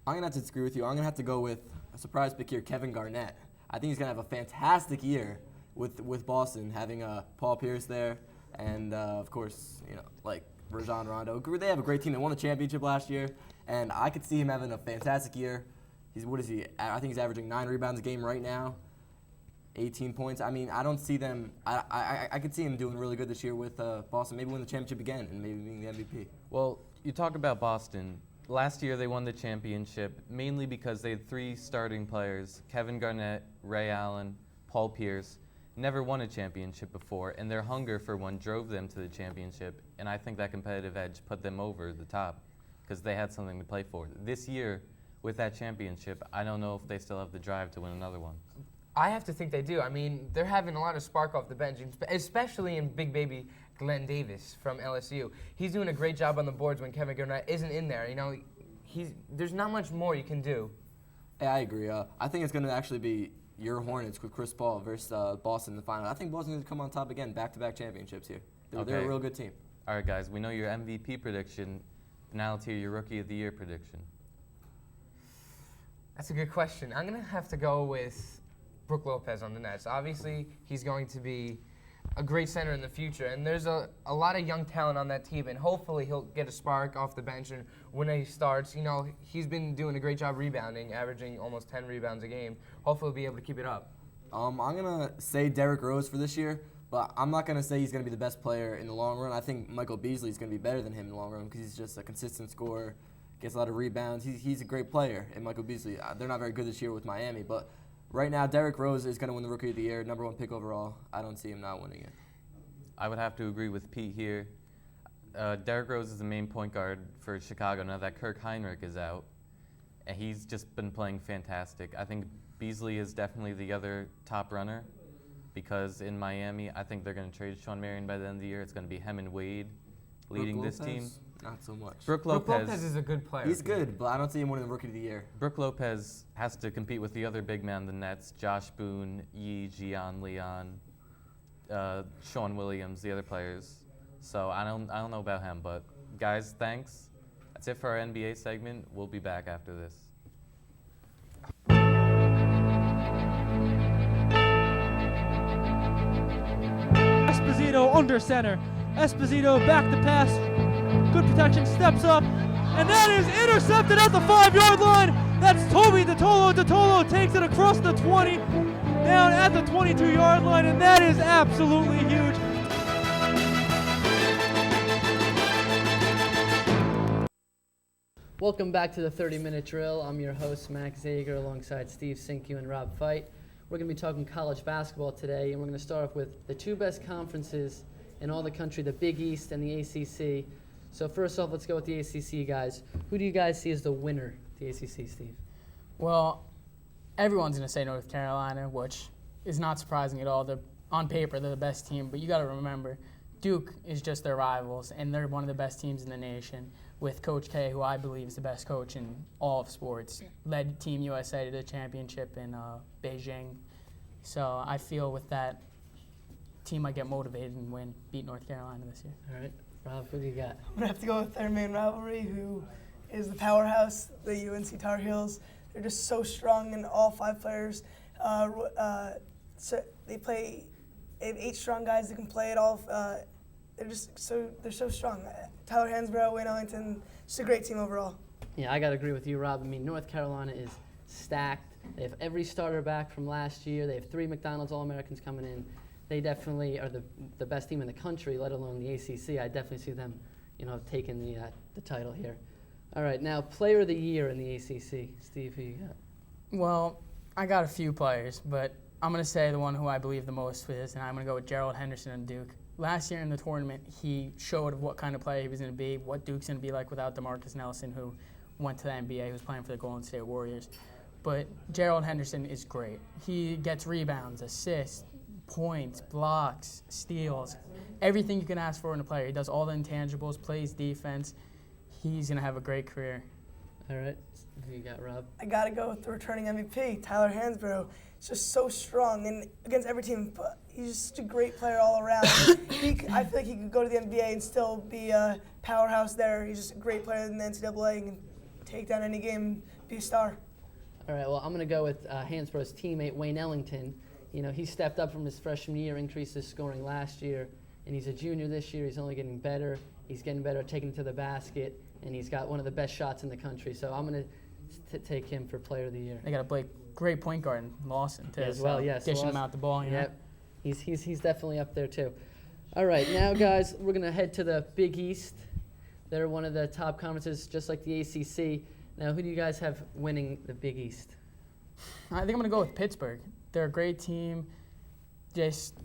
I'm going to have to disagree with you. I'm going to have to go with a surprise pick here, Kevin Garnett. I think he's going to have a fantastic year with Boston, having Paul Pierce there, and of course, like Rajon Rondo. They have a great team. They won the championship last year, and I could see him having a fantastic year. What is he? I think he's averaging 9 rebounds a game right now, 18 points. I mean, I don't see them. I could see him doing really good this year with Boston. Maybe win the championship again and maybe being the MVP. Well, you talk about Boston. Last year they won the championship mainly because they had 3 starting players: Kevin Garnett, Ray Allen, Paul Pierce. Never won a championship before, and their hunger for one drove them to the championship. And I think that competitive edge put them over the top because they had something to play for. This year, with that championship, I don't know if they still have the drive to win another one. I have to think they do. I mean, they're having a lot of spark off the bench, especially in big baby Glenn Davis from LSU. He's doing a great job on the boards when Kevin Garnett isn't in there. There's not much more you can do. Yeah, I agree. I think it's going to actually be your Hornets with Chris Paul versus Boston in the final. I think Boston's going to come on top again, back-to-back championships here. They're a real good team. All right, guys, we know your MVP prediction. Now let's hear your Rookie of the Year prediction. That's a good question. I'm going to have to go with Brook Lopez on the Nets. Obviously, he's going to be a great center in the future. And there's a lot of young talent on that team, and hopefully he'll get a spark off the bench. And when he starts, you know, he's been doing a great job rebounding, averaging almost 10 rebounds a game. Hopefully he'll be able to keep it up. I'm going to say Derrick Rose for this year, but I'm not going to say he's going to be the best player in the long run. I think Michael Beasley is going to be better than him in the long run because he's just a consistent scorer, gets a lot of rebounds. He's a great player, and Michael Beasley, they're not very good this year with Miami, but right now Derrick Rose is going to win the Rookie of the Year, #1 pick overall. I don't see him not winning it. I would have to agree with Pete here. Derrick Rose is the main point guard for Chicago now that Kirk Heinrich is out, and he's just been playing fantastic. I think Beasley is definitely the other top runner because in Miami, I think they're going to trade Shawn Marion by the end of the year. It's going to be him and Wade leading this team. Not so much. Brooke Lopez is a good player. He's good, but I don't see him winning the Rookie of the Year. Brooke Lopez has to compete with the other big men on the Nets, Josh Boone, Yi, Gian, Leon, Sean Williams, the other players. So I don't know about him, but guys, thanks. That's it for our NBA segment. We'll be back after this. Esposito under center. Esposito back to pass. Good protection, steps up, and that is intercepted at the 5-yard line. That's Toby Ditolo. Ditolo takes it across the 20, down at the 22-yard line, and that is absolutely huge. Welcome back to the 30-minute drill. I'm your host, Max Zager, alongside Steve Cinque and Rob Feit. We're going to be talking college basketball today, and we're going to start off with the two best conferences in all the country, the Big East and the ACC. So first off, let's go with the ACC, guys. Who do you guys see as the winner of the ACC, Steve? Well, everyone's going to say North Carolina, which is not surprising at all. On paper, they're the best team, but you got to remember, Duke is just their rivals, and they're one of the best teams in the nation with Coach K, who I believe is the best coach in all of sports. Led Team USA to the championship in Beijing. So I feel with that, team might get motivated and beat North Carolina this year. All right. Rob, who do you got? I'm going to have to go with their main rivalry, who is the powerhouse, the UNC Tar Heels. They're just so strong, and all 5 players. So they have 8 strong guys that can play it all. They're so strong. Tyler Hansbrough, Wayne Ellington, just a great team overall. Yeah, I got to agree with you, Rob. I mean, North Carolina is stacked. They have every starter back from last year. They have 3 McDonald's All-Americans coming in. They definitely are the best team in the country, let alone the ACC. I definitely see them, taking the title here. All right, now Player of the Year in the ACC. Steve, who you got? Well, I got a few players, but I'm going to say the one who I believe the most is, and I'm going to go with Gerald Henderson and Duke. Last year in the tournament, he showed what kind of player he was going to be, what Duke's going to be like without DeMarcus Nelson, who went to the NBA, who was playing for the Golden State Warriors. But Gerald Henderson is great. He gets rebounds, assists, points, blocks, steals, everything you can ask for in a player. He does all the intangibles, plays defense. He's going to have a great career. All right. Who you got, Rob? I got to go with the returning MVP, Tyler Hansbrough. He's just so strong, and against every team, but he's just such a great player all around. I feel like he could go to the NBA and still be a powerhouse there. He's just a great player in the NCAA and can take down any game, be a star. All right, well, I'm going to go with Hansbrough's teammate, Wayne Ellington. He stepped up from his freshman year, increased his scoring last year, and he's a junior this year. He's only getting better. He's getting better at taking it to the basket, and he's got one of the best shots in the country. So I'm going to take him for Player of the Year. They got a great point guard in Lawson, too. As well, yes. Dishing him out the ball, Yep. He's definitely up there, too. All right, now, guys, we're going to head to the Big East. They're one of the top conferences, just like the ACC. Now, who do you guys have winning the Big East? I think I'm going to go with Pittsburgh. They're a great team. Just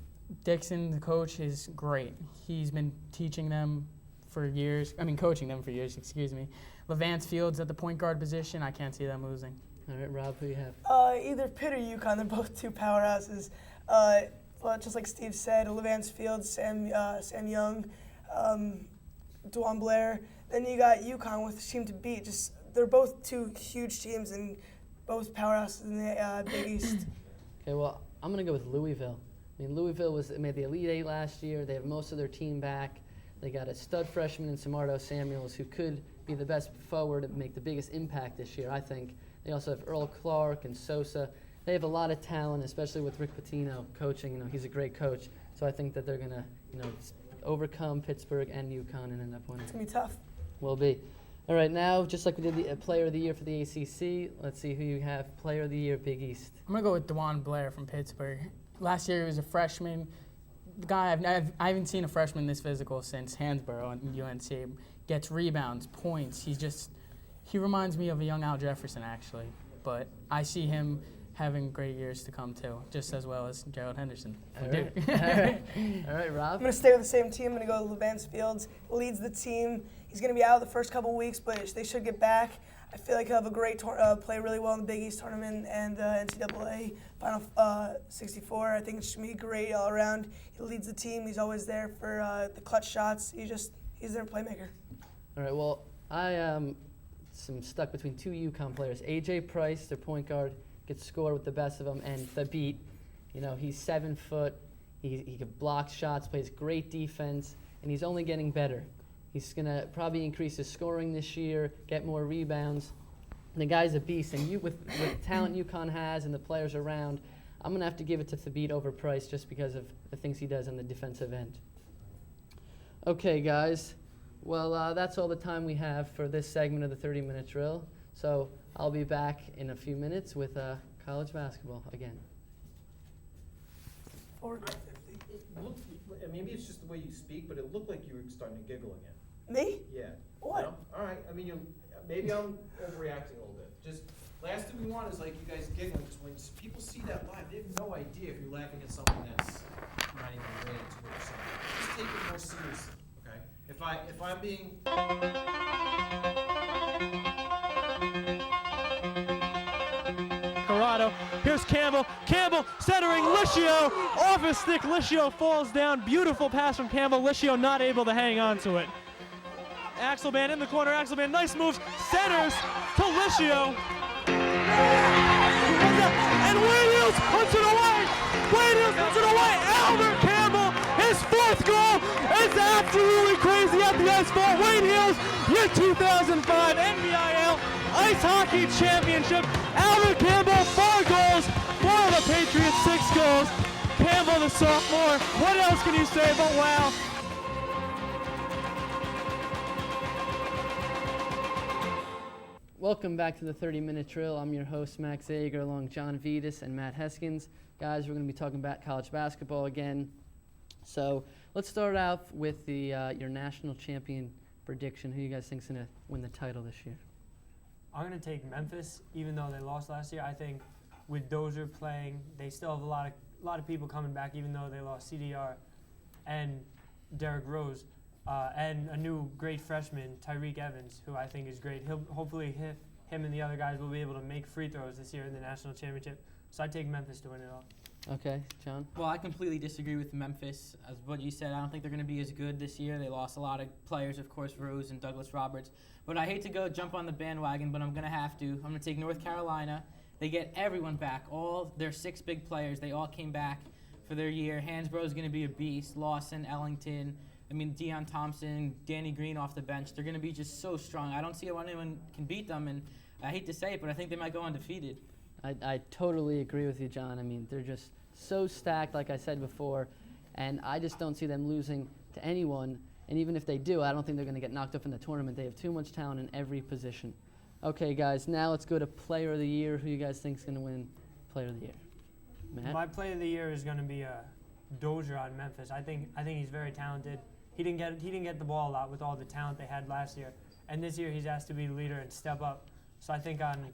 Dixon, the coach, is great. He's been teaching them for years. Coaching them for years, excuse me. Levance Fields at the point guard position. I can't see them losing. All right, Rob, who do you have? Either Pitt or UConn. They're both 2 powerhouses. Well, just like Steve said, Levance Fields, Sam Young, DeJuan Blair. Then you got UConn with a team to beat. They're both 2 huge teams and both powerhouses in the Big East. Okay, well, I'm going to go with Louisville. Louisville made the Elite 8 last year. They have most of their team back. They got a stud freshman in Samardo Samuels who could be the best forward and make the biggest impact this year, I think. They also have Earl Clark and Sosa. they have a lot of talent, especially with Rick Pitino coaching. You know, he's a great coach. So I think that they're going to, overcome Pittsburgh and UConn and end up winning. It's going to be tough. Will be. All right, now, just like we did the Player of the Year for the ACC, let's see who you have Player of the Year, Big East. I'm going to go with DeJuan Blair from Pittsburgh. Last year he was a freshman. The guy, I haven't seen a freshman this physical since Hansborough and UNC. Gets rebounds, points. He reminds me of a young Al Jefferson, actually. But I see him having great years to come, too, just as well as Gerald Henderson. All right. All right, Rob. I'm going to stay with the same team. I'm going to go with Levance Fields. Leads the team. He's going to be out the first couple weeks, but they should get back. I feel like he'll have a great play really well in the Big East tournament and NCAA Final 64. I think it should be great all around. He leads the team. He's always there for the clutch shots. He's their playmaker. All right, well, I am stuck between two UConn players. A.J. Price, their point guard, gets scored with the best of them, and Thabit, he's 7 foot. He can block shots, plays great defense, and he's only getting better. He's going to probably increase his scoring this year, get more rebounds. And the guy's a beast, and with the talent UConn has and the players around, I'm going to have to give it to Thabit over Price just because of the things he does on the defensive end. Okay, guys. Well, that's all the time we have for this segment of the 30-minute drill. So I'll be back in a few minutes with college basketball again. Maybe it's just the way you speak, but it looked like you were starting to giggle again. Me? Yeah. What? No? All right. I mean, maybe I'm overreacting a little bit. Just last thing we want is like you guys giggling, because when people see that live, they have no idea if you're laughing at something that's not even related to what you're saying. Just take it more seriously, okay? If I'm being Corrado. Here's Campbell. Campbell centering Licio. Off his stick, Licio falls down. Beautiful pass from Campbell. Licio not able to hang on to it. Axelman in the corner. Axelman, nice moves. Centers to Licio. And Wade Hills puts it away. Wade Hills puts it away. Albert Campbell, his 4th goal. It's absolutely crazy at the ice ball. Wade Hills, your 2005 NBIL Ice Hockey Championship. Albert Campbell, 4 goals. For the Patriots, 6 goals. Campbell, the sophomore. What else can you say but wow? Welcome back to the 30-minute drill. I'm your host, Max Zager, along John Vittas and Matt Heskins. Guys, we're going to be talking about college basketball again. So let's start out with your national champion prediction. Who you guys think is going to win the title this year? I'm going to take Memphis, even though they lost last year. I think with Dozier playing, they still have a lot of people coming back, even though they lost CDR and Derrick Rose. And a new great freshman, Tyreek Evans, who I think is great. Hopefully him and the other guys will be able to make free throws this year in the national championship. So I take Memphis to win it all. Okay, John? Well, I completely disagree with Memphis. As what you said, I don't think they're going to be as good this year. They lost a lot of players, of course, Rose and Douglas Roberts. But I hate to jump on the bandwagon, but I'm going to have to. I'm going to take North Carolina. They get everyone back. All their 6 big players, they all came back for their year. Hansbrough's going to be a beast. Lawson, Ellington, Deion Thompson, Danny Green off the bench. They're going to be just so strong. I don't see how anyone can beat them, and I hate to say it, but I think they might go undefeated. I totally agree with you, John. I mean, they're just so stacked, like I said before, and I just don't see them losing to anyone. And even if they do, I don't think they're going to get knocked off in the tournament. They have too much talent in every position. Okay, guys, now let's go to Player of the Year. Who you guys think is going to win Player of the Year? Matt? My Player of the Year is going to be Dozier on Memphis. I think he's very talented. He didn't get the ball a lot with all the talent they had last year, and this year he's asked to be the leader and step up. So I think on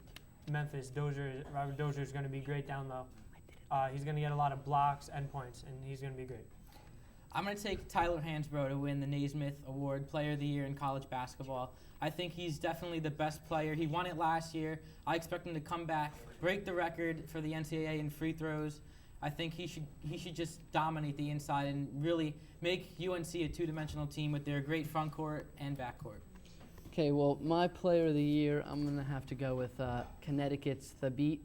Memphis, Robert Dozier is going to be great down low. He's going to get a lot of blocks and points, and he's going to be great. I'm going to take Tyler Hansbrough to win the Naismith Award, Player of the Year in college basketball. I think he's definitely the best player. He won it last year. I expect him to come back, break the record for the NCAA in free throws. I think he should just dominate the inside and really make UNC a two-dimensional team with their great front court and back court. Okay, well, my Player of the Year, I'm going to have to go with Connecticut's Thabit.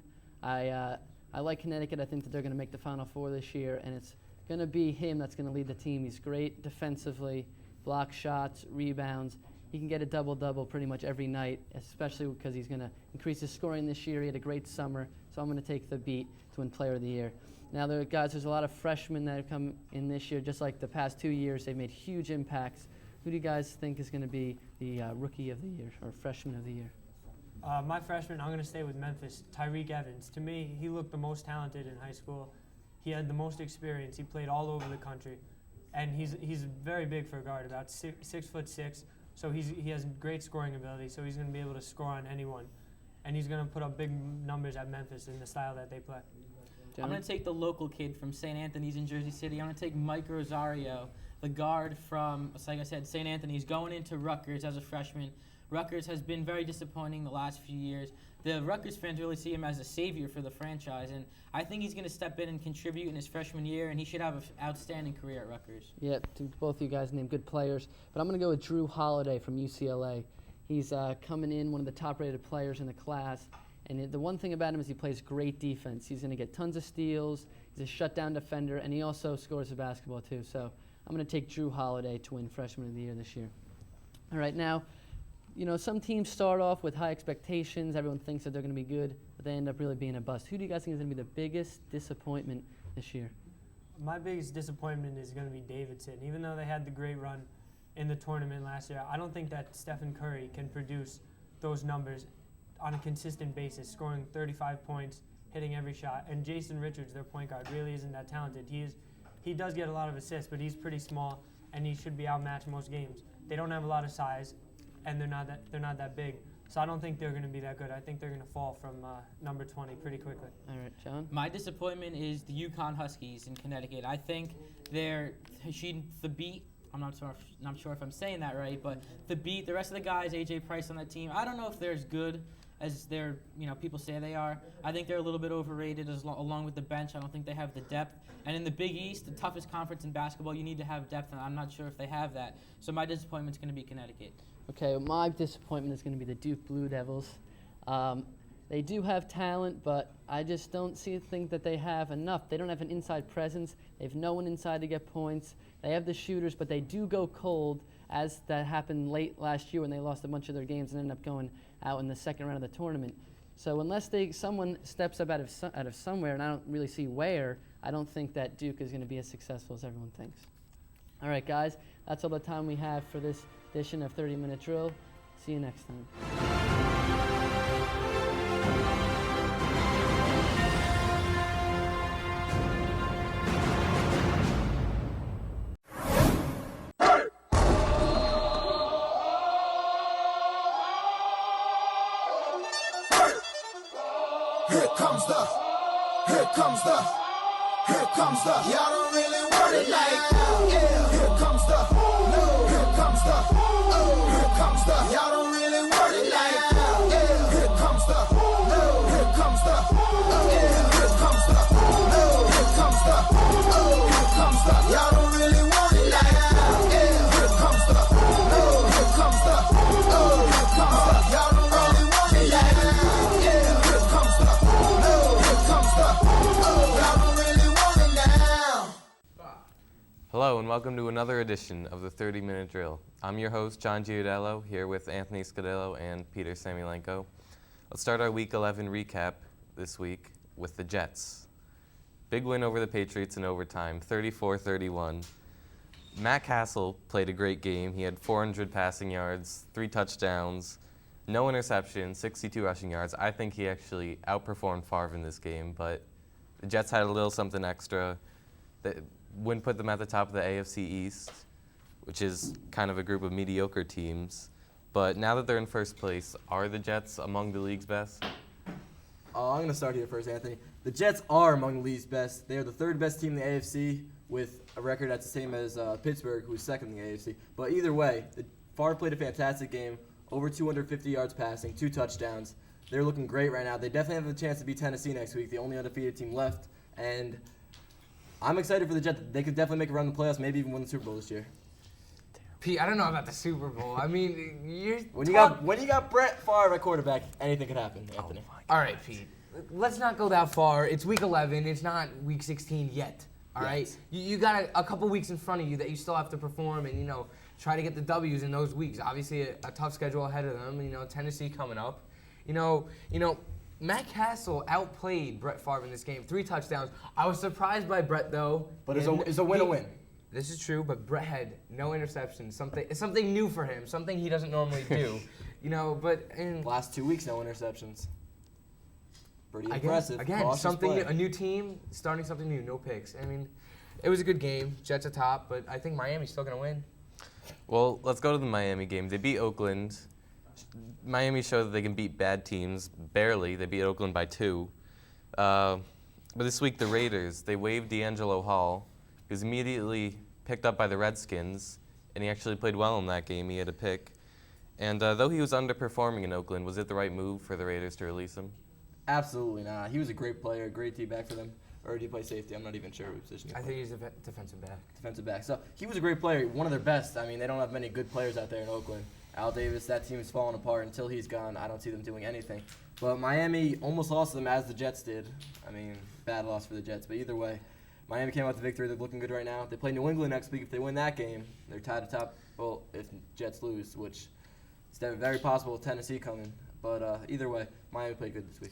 I like Connecticut. I think that they're going to make the Final Four this year, and it's going to be him that's going to lead the team. He's great defensively, block shots, rebounds. He can get a double-double pretty much every night, especially because he's going to increase his scoring this year. He had a great summer, So I'm going to take the Beat to win Player of the Year. Now, there's a lot of freshmen that have come in this year, just like the past 2 years. They've made huge impacts. Who do you guys think is going to be the Rookie of the Year or Freshman of the Year? My freshman, I'm going to stay with Memphis, Tyreek Evans. To me, he looked the most talented in high school. He had the most experience. He played all over the country. And he's very big for a guard, about 6'6". So he has great scoring ability, so he's going to be able to score on anyone. And he's going to put up big numbers at Memphis in the style that they play. I'm going to take the local kid from St. Anthony's in Jersey City. I'm going to take Mike Rosario, the guard from, like I said, St. Anthony's, going into Rutgers as a freshman. Rutgers has been very disappointing the last few years. The Rutgers fans really see him as a savior for the franchise, and I think he's going to step in and contribute in his freshman year, and he should have an outstanding career at Rutgers. Yeah, both of you guys named good players, but I'm going to go with Drew Holiday from UCLA. He's coming in, one of the top-rated players in the class, and the one thing about him is he plays great defense. He's going to get tons of steals, he's a shutdown defender, and he also scores the basketball too. So I'm going to take Drew Holiday to win Freshman of the Year this year. All right, now, you know, some teams start off with high expectations. Everyone thinks that they're going to be good, but they end up really being a bust. Who do you guys think is going to be the biggest disappointment this year? My biggest disappointment is going to be Davidson. Even though they had the great run in the tournament last year, I don't think that Stephen Curry can produce those numbers on a consistent basis, scoring 35 points, hitting every shot. And Jason Richards, their point guard, really isn't that talented. He does get a lot of assists, but he's pretty small, and he should be outmatched most games. They don't have a lot of size, and they're not that big. So I don't think they're going to be that good. I think they're going to fall from number 20 pretty quickly. All right, John? My disappointment is the UConn Huskies in Connecticut. I think the Beat, I'm not sure if I'm saying that right, but the Beat, the rest of the guys, A.J. Price on that team, I don't know if they're as good as people say they are. I think they're a little bit overrated along with the bench. I don't think they have the depth. And in the Big East, the toughest conference in basketball, you need to have depth, and I'm not sure if they have that. So my disappointment's going to be Connecticut. Okay, well, my disappointment is going to be the Duke Blue Devils. They do have talent, but I just don't think that they have enough. They don't have an inside presence. They have no one inside to get points. They have the shooters, but they do go cold, as that happened late last year when they lost a bunch of their games and ended up going out in the second round of the tournament. So unless someone steps up out of somewhere, and I don't really see where, I don't think that Duke is going to be as successful as everyone thinks. All right, guys, that's all the time we have for this edition of 30-Minute Drill. See you next time. Here comes the, y'all don't really want it like that. Yeah. Here comes the, no. Here comes the, oh. Here comes the, y'all don't really want it like that. Yeah. Here comes the, no. Here comes the, oh. Yeah. Here comes the, no. Here comes the, oh. Here comes the, y'all don't really want it like that. Yeah. Here comes the, no. Here comes the, oh. Here comes the, y'all don't really want it like that. Yeah. Here comes the, no. Here comes the, oh. Y'all don't really want it now. Hello and welcome to another edition of the 30-Minute Drill. I'm your host, John Giardiello, here with Anthony Scudillo and Peter Samylenko. Let's start our Week 11 recap this week with the Jets. Big win over the Patriots in overtime, 34-31. Matt Castle played a great game. He had 400 passing yards, 3 touchdowns, no interceptions, 62 rushing yards. I think he actually outperformed Favre in this game, but the Jets had a little something extra that wouldn't put them at the top of the AFC East, which is kind of a group of mediocre teams. But now that they're in first place, are the Jets among the league's best? I'm going to start here first, Anthony. The Jets are among the league's best. They are the third best team in the AFC with a record that's the same as Pittsburgh, who's second in the AFC. But either way, Favre played a fantastic game, over 250 yards passing, 2 touchdowns. They're looking great right now. They definitely have a chance to beat Tennessee next week, the only undefeated team left. And I'm excited for the Jets. They could definitely make a run in the playoffs, maybe even win the Super Bowl this year. Pete, I don't know about the Super Bowl. I mean, when you got Brett Favre at quarterback, anything could happen, Anthony. All right, Pete. Let's not go that far. It's Week 11. It's not Week 16 yet. All right. You got a couple weeks in front of you that you still have to perform and try to get the W's in those weeks. Obviously, a tough schedule ahead of them. Tennessee coming up. Matt Castle outplayed Brett Favre in this game. 3 touchdowns. I was surprised by Brett, though. But it's a win a win. This is true, but Brett had no interceptions. Something new for him. Something he doesn't normally do. But in last 2 weeks, no interceptions. Pretty impressive. Again, a new team, starting something new, no picks. I mean, it was a good game. Jets atop, but I think Miami's still going to win. Well, let's go to the Miami game. They beat Oakland. Miami showed that they can beat bad teams. Barely. They beat Oakland by 2. But this week, the Raiders, they waived D'Angelo Hall. He was immediately picked up by the Redskins, and he actually played well in that game. He had a pick. And though he was underperforming in Oakland, was it the right move for the Raiders to release him? Absolutely not. He was a great player, great D-back for them. Or did he play safety? I'm not even sure what position he played. I think he's a defensive back. Defensive back. So he was a great player, one of their best. I mean, they don't have many good players out there in Oakland. Al Davis, that team is falling apart. Until he's gone, I don't see them doing anything. But Miami almost lost to them as the Jets did. I mean, bad loss for the Jets. But either way, Miami came out with the victory. They're looking good right now. They play New England next week. If they win that game, they're tied atop. Well, if Jets lose, which is very possible with Tennessee coming. But either way, Miami played good this week.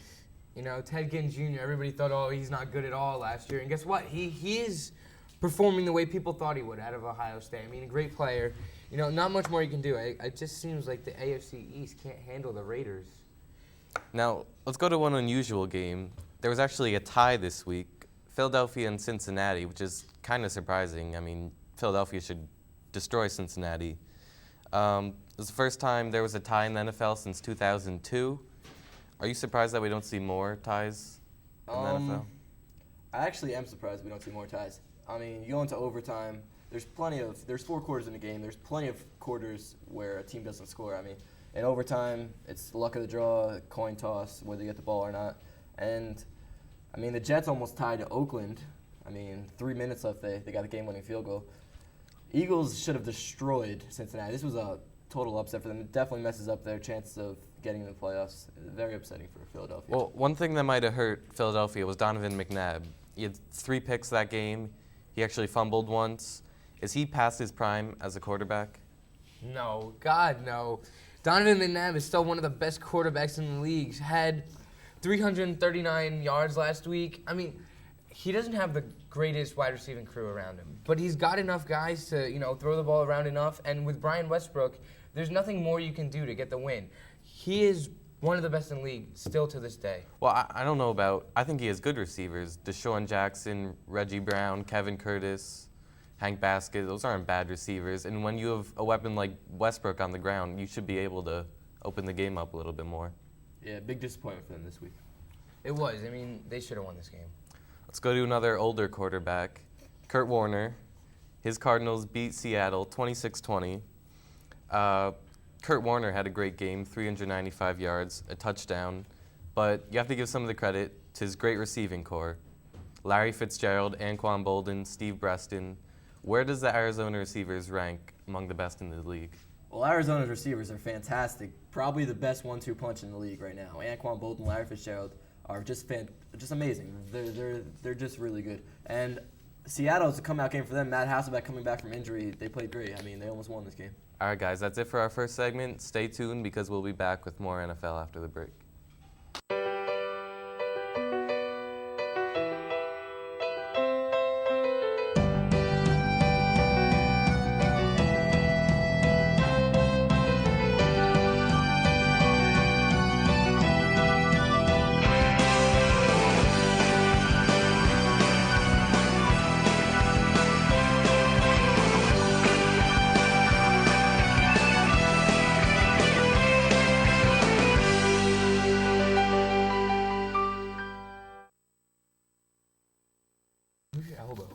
Ted Ginn Jr., everybody thought, he's not good at all last year. And guess what? He is performing the way people thought he would out of Ohio State. I mean, a great player. Not much more you can do. It just seems like the AFC East can't handle the Raiders. Now, let's go to one unusual game. There was actually a tie this week. Philadelphia and Cincinnati, which is kind of surprising. I mean, Philadelphia should destroy Cincinnati. It was the first time there was a tie in the NFL since 2002. Are you surprised that we don't see more ties in the NFL? I actually am surprised we don't see more ties. I mean, you go into overtime, there's 4 quarters in the game. There's plenty of quarters where a team doesn't score. I mean, in overtime, it's the luck of the draw, coin toss, whether you get the ball or not. And, I mean, the Jets almost tied to Oakland. I mean, 3 minutes left, they got the game-winning field goal. Eagles should have destroyed Cincinnati. This was a total upset for them. It definitely messes up their chances of getting in the playoffs. Very upsetting for Philadelphia. Well, one thing that might have hurt Philadelphia was Donovan McNabb. He had 3 picks that game. He actually fumbled once. Is he past his prime as a quarterback? No, God, no. Donovan McNabb is still one of the best quarterbacks in the league. Had 339 yards last week. I mean, he doesn't have the greatest wide receiving crew around him, but he's got enough guys to, throw the ball around enough. And with Brian Westbrook, there's nothing more you can do to get the win. He is one of the best in the league still to this day. Well, I don't know about. I think he has good receivers. Deshaun Jackson, Reggie Brown, Kevin Curtis, Hank Baskett. Those aren't bad receivers. And when you have a weapon like Westbrook on the ground, you should be able to open the game up a little bit more. Yeah, big disappointment for them this week. It was. I mean, they should have won this game. Let's go to another older quarterback, Kurt Warner. His Cardinals beat Seattle 26-20. Kurt Warner had a great game, 395 yards, a touchdown. But you have to give some of the credit to his great receiving core. Larry Fitzgerald, Anquan Bolden, Steve Breston. Where does the Arizona receivers rank among the best in the league? Well, Arizona's receivers are fantastic. Probably the best 1-2 punch in the league right now. Anquan Bolden, Larry Fitzgerald are just amazing. They're just really good. And Seattle's a comeback game for them. Matt Hasselbeck coming back from injury. They played great. I mean, they almost won this game. All right, guys, that's it for our first segment. Stay tuned because we'll be back with more NFL after the break.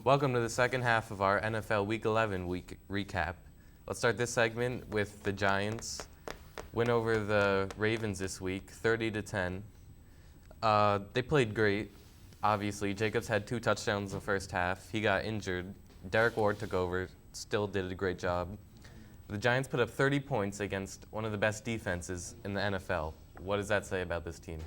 Welcome to the second half of our NFL Week 11 week recap. Let's start this segment with the Giants. Win over the Ravens this week, 30-10. They played great, obviously. Jacobs had 2 touchdowns in the first half. He got injured. Derek Ward took over, still did a great job. The Giants put up 30 points against one of the best defenses in the NFL. What does that say about this team?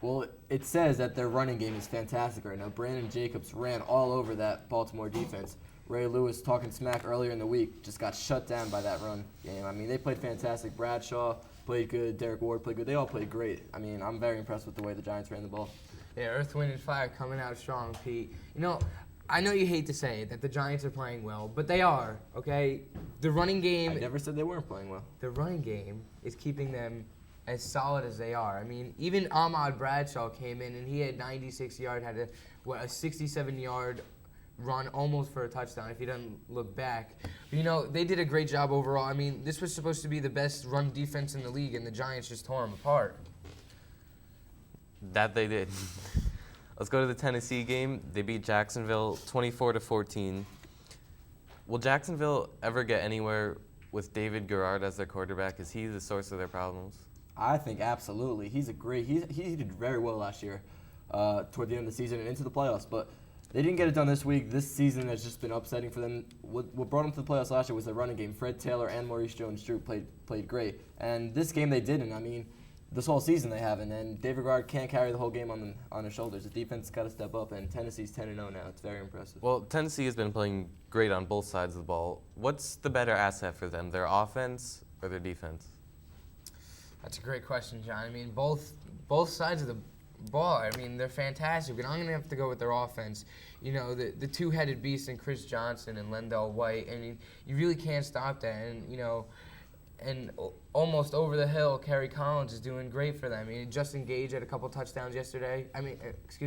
Well, it says that their running game is fantastic right now. Brandon Jacobs ran all over that Baltimore defense. Ray Lewis, talking smack earlier in the week, just got shut down by that run game. I mean, they played fantastic. Bradshaw, played good. Derek Ward played good. They all played great. I mean, I'm very impressed with the way the Giants ran the ball. Yeah, Earth, Wind, and Fire coming out strong, Pete. You know, I know you hate to say it, that the Giants are playing well, but they are, okay? The running game... I never said they weren't playing well. The running game is keeping them as solid as they are. I mean, even Ahmad Bradshaw came in, and he had 96 yards, had a 67-yard run almost for a touchdown if he doesn't look back. But, you know, they did a great job overall. I mean, this was supposed to be the best run defense in the league, and the Giants just tore them apart. That they did. Let's go to the Tennessee game. They beat Jacksonville 24-14. Will Jacksonville ever get anywhere with David Garrard as their quarterback? Is he the source of their problems? I think absolutely. He did very well last year toward the end of the season and into the playoffs, but they didn't get it done this week. This season has just been upsetting for them. What brought them to the playoffs last year was their running game. Fred Taylor and Maurice Jones-Drew played great. And this game they didn't. I mean, this whole season they haven't. And David Garrard can't carry the whole game on his shoulders. The defense got to step up, and Tennessee's 10-0 now. It's very impressive. Well, Tennessee has been playing great on both sides of the ball. What's the better asset for them, their offense or their defense? That's a great question, John. I mean, both sides of the ball, I mean, they're fantastic, but I'm going to have to go with their offense. You know, the two-headed beast in Chris Johnson and Lendell White, I mean, you really can't stop that. And, you know, and almost over the hill, Kerry Collins is doing great for them. I mean, Justin Gage had a couple touchdowns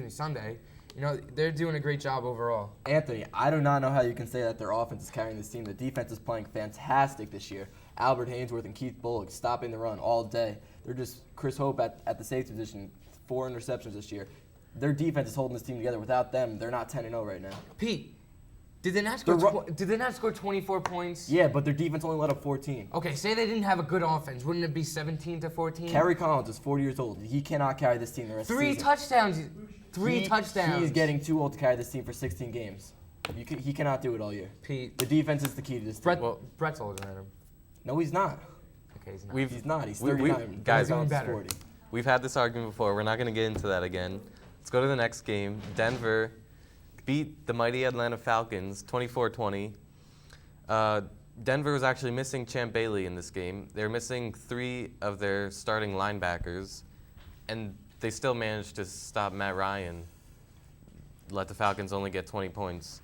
Sunday. You know, they're doing a great job overall. Anthony, I do not know how you can say that their offense is carrying this team. The defense is playing fantastic this year. Albert Haynesworth and Keith Bullock stopping the run all day. They're just Chris Hope at the safety position, 4 interceptions this year. Their defense is holding this team together. Without them, they're not 10-0 right now. Pete, did they not score 24 points? Yeah, but their defense only let up 14. Okay, say they didn't have a good offense. Wouldn't it be 17-14? Kerry Collins is 40 years old. He cannot carry this team the rest of the season. 3 touchdowns. He is getting too old to carry this team for 16 games. He cannot do it all year. Pete. The defense is the key to this team. Brett's older than him. No, he's not. Okay, he's not. He's not. He's 39. Guys, Collins is 40. We've had this argument before. We're not going to get into that again. Let's go to the next game. Denver beat the mighty Atlanta Falcons 24-20. Denver was actually missing Champ Bailey in this game. They were missing 3 of their starting linebackers, and they still managed to stop Matt Ryan, let the Falcons only get 20 points.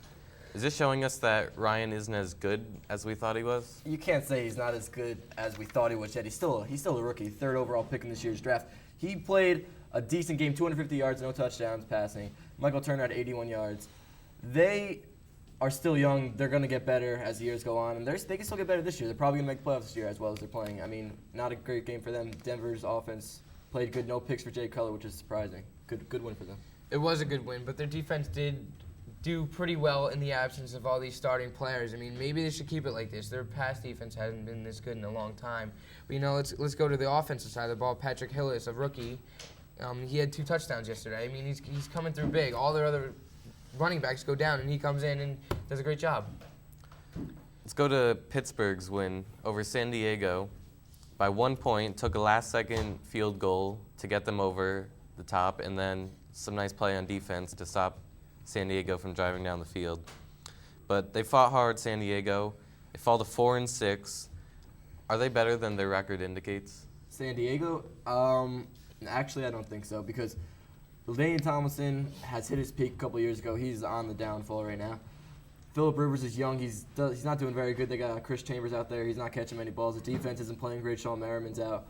Is this showing us that Ryan isn't as good as we thought he was? You can't say he's not as good as we thought he was yet. He's still a rookie, 3rd overall pick in this year's draft. He played a decent game, 250 yards, no touchdowns passing. Michael Turner had 81 yards. They are still young. They're going to get better as the years go on, and they can still get better this year. They're probably going to make the playoffs this year as well as they're playing. I mean, not a great game for them. Denver's offense played good. No picks for Jay Cutler, which is surprising. Good win for them. It was a good win, but their defense did do pretty well in the absence of all these starting players. I mean, maybe they should keep it like this. Their pass defense hasn't been this good in a long time. But, you know, let's go to the offensive side of the ball. Patrick Hillis, a rookie, he had 2 touchdowns yesterday. I mean, he's coming through big. All their other running backs go down, and he comes in and does a great job. Let's go to Pittsburgh's win over San Diego by 1 point. Took a last-second field goal to get them over the top, and then some nice play on defense to stop San Diego from driving down the field. But they fought hard, San Diego. They fall to 4-6. Are they better than their record indicates? San Diego? Actually, I don't think so, because LaDainian Tomlinson has hit his peak a couple years ago. He's on the downfall right now. Phillip Rivers is young. He's not doing very good. They got Chris Chambers out there. He's not catching many balls. The defense isn't playing great. Sean Merriman's out.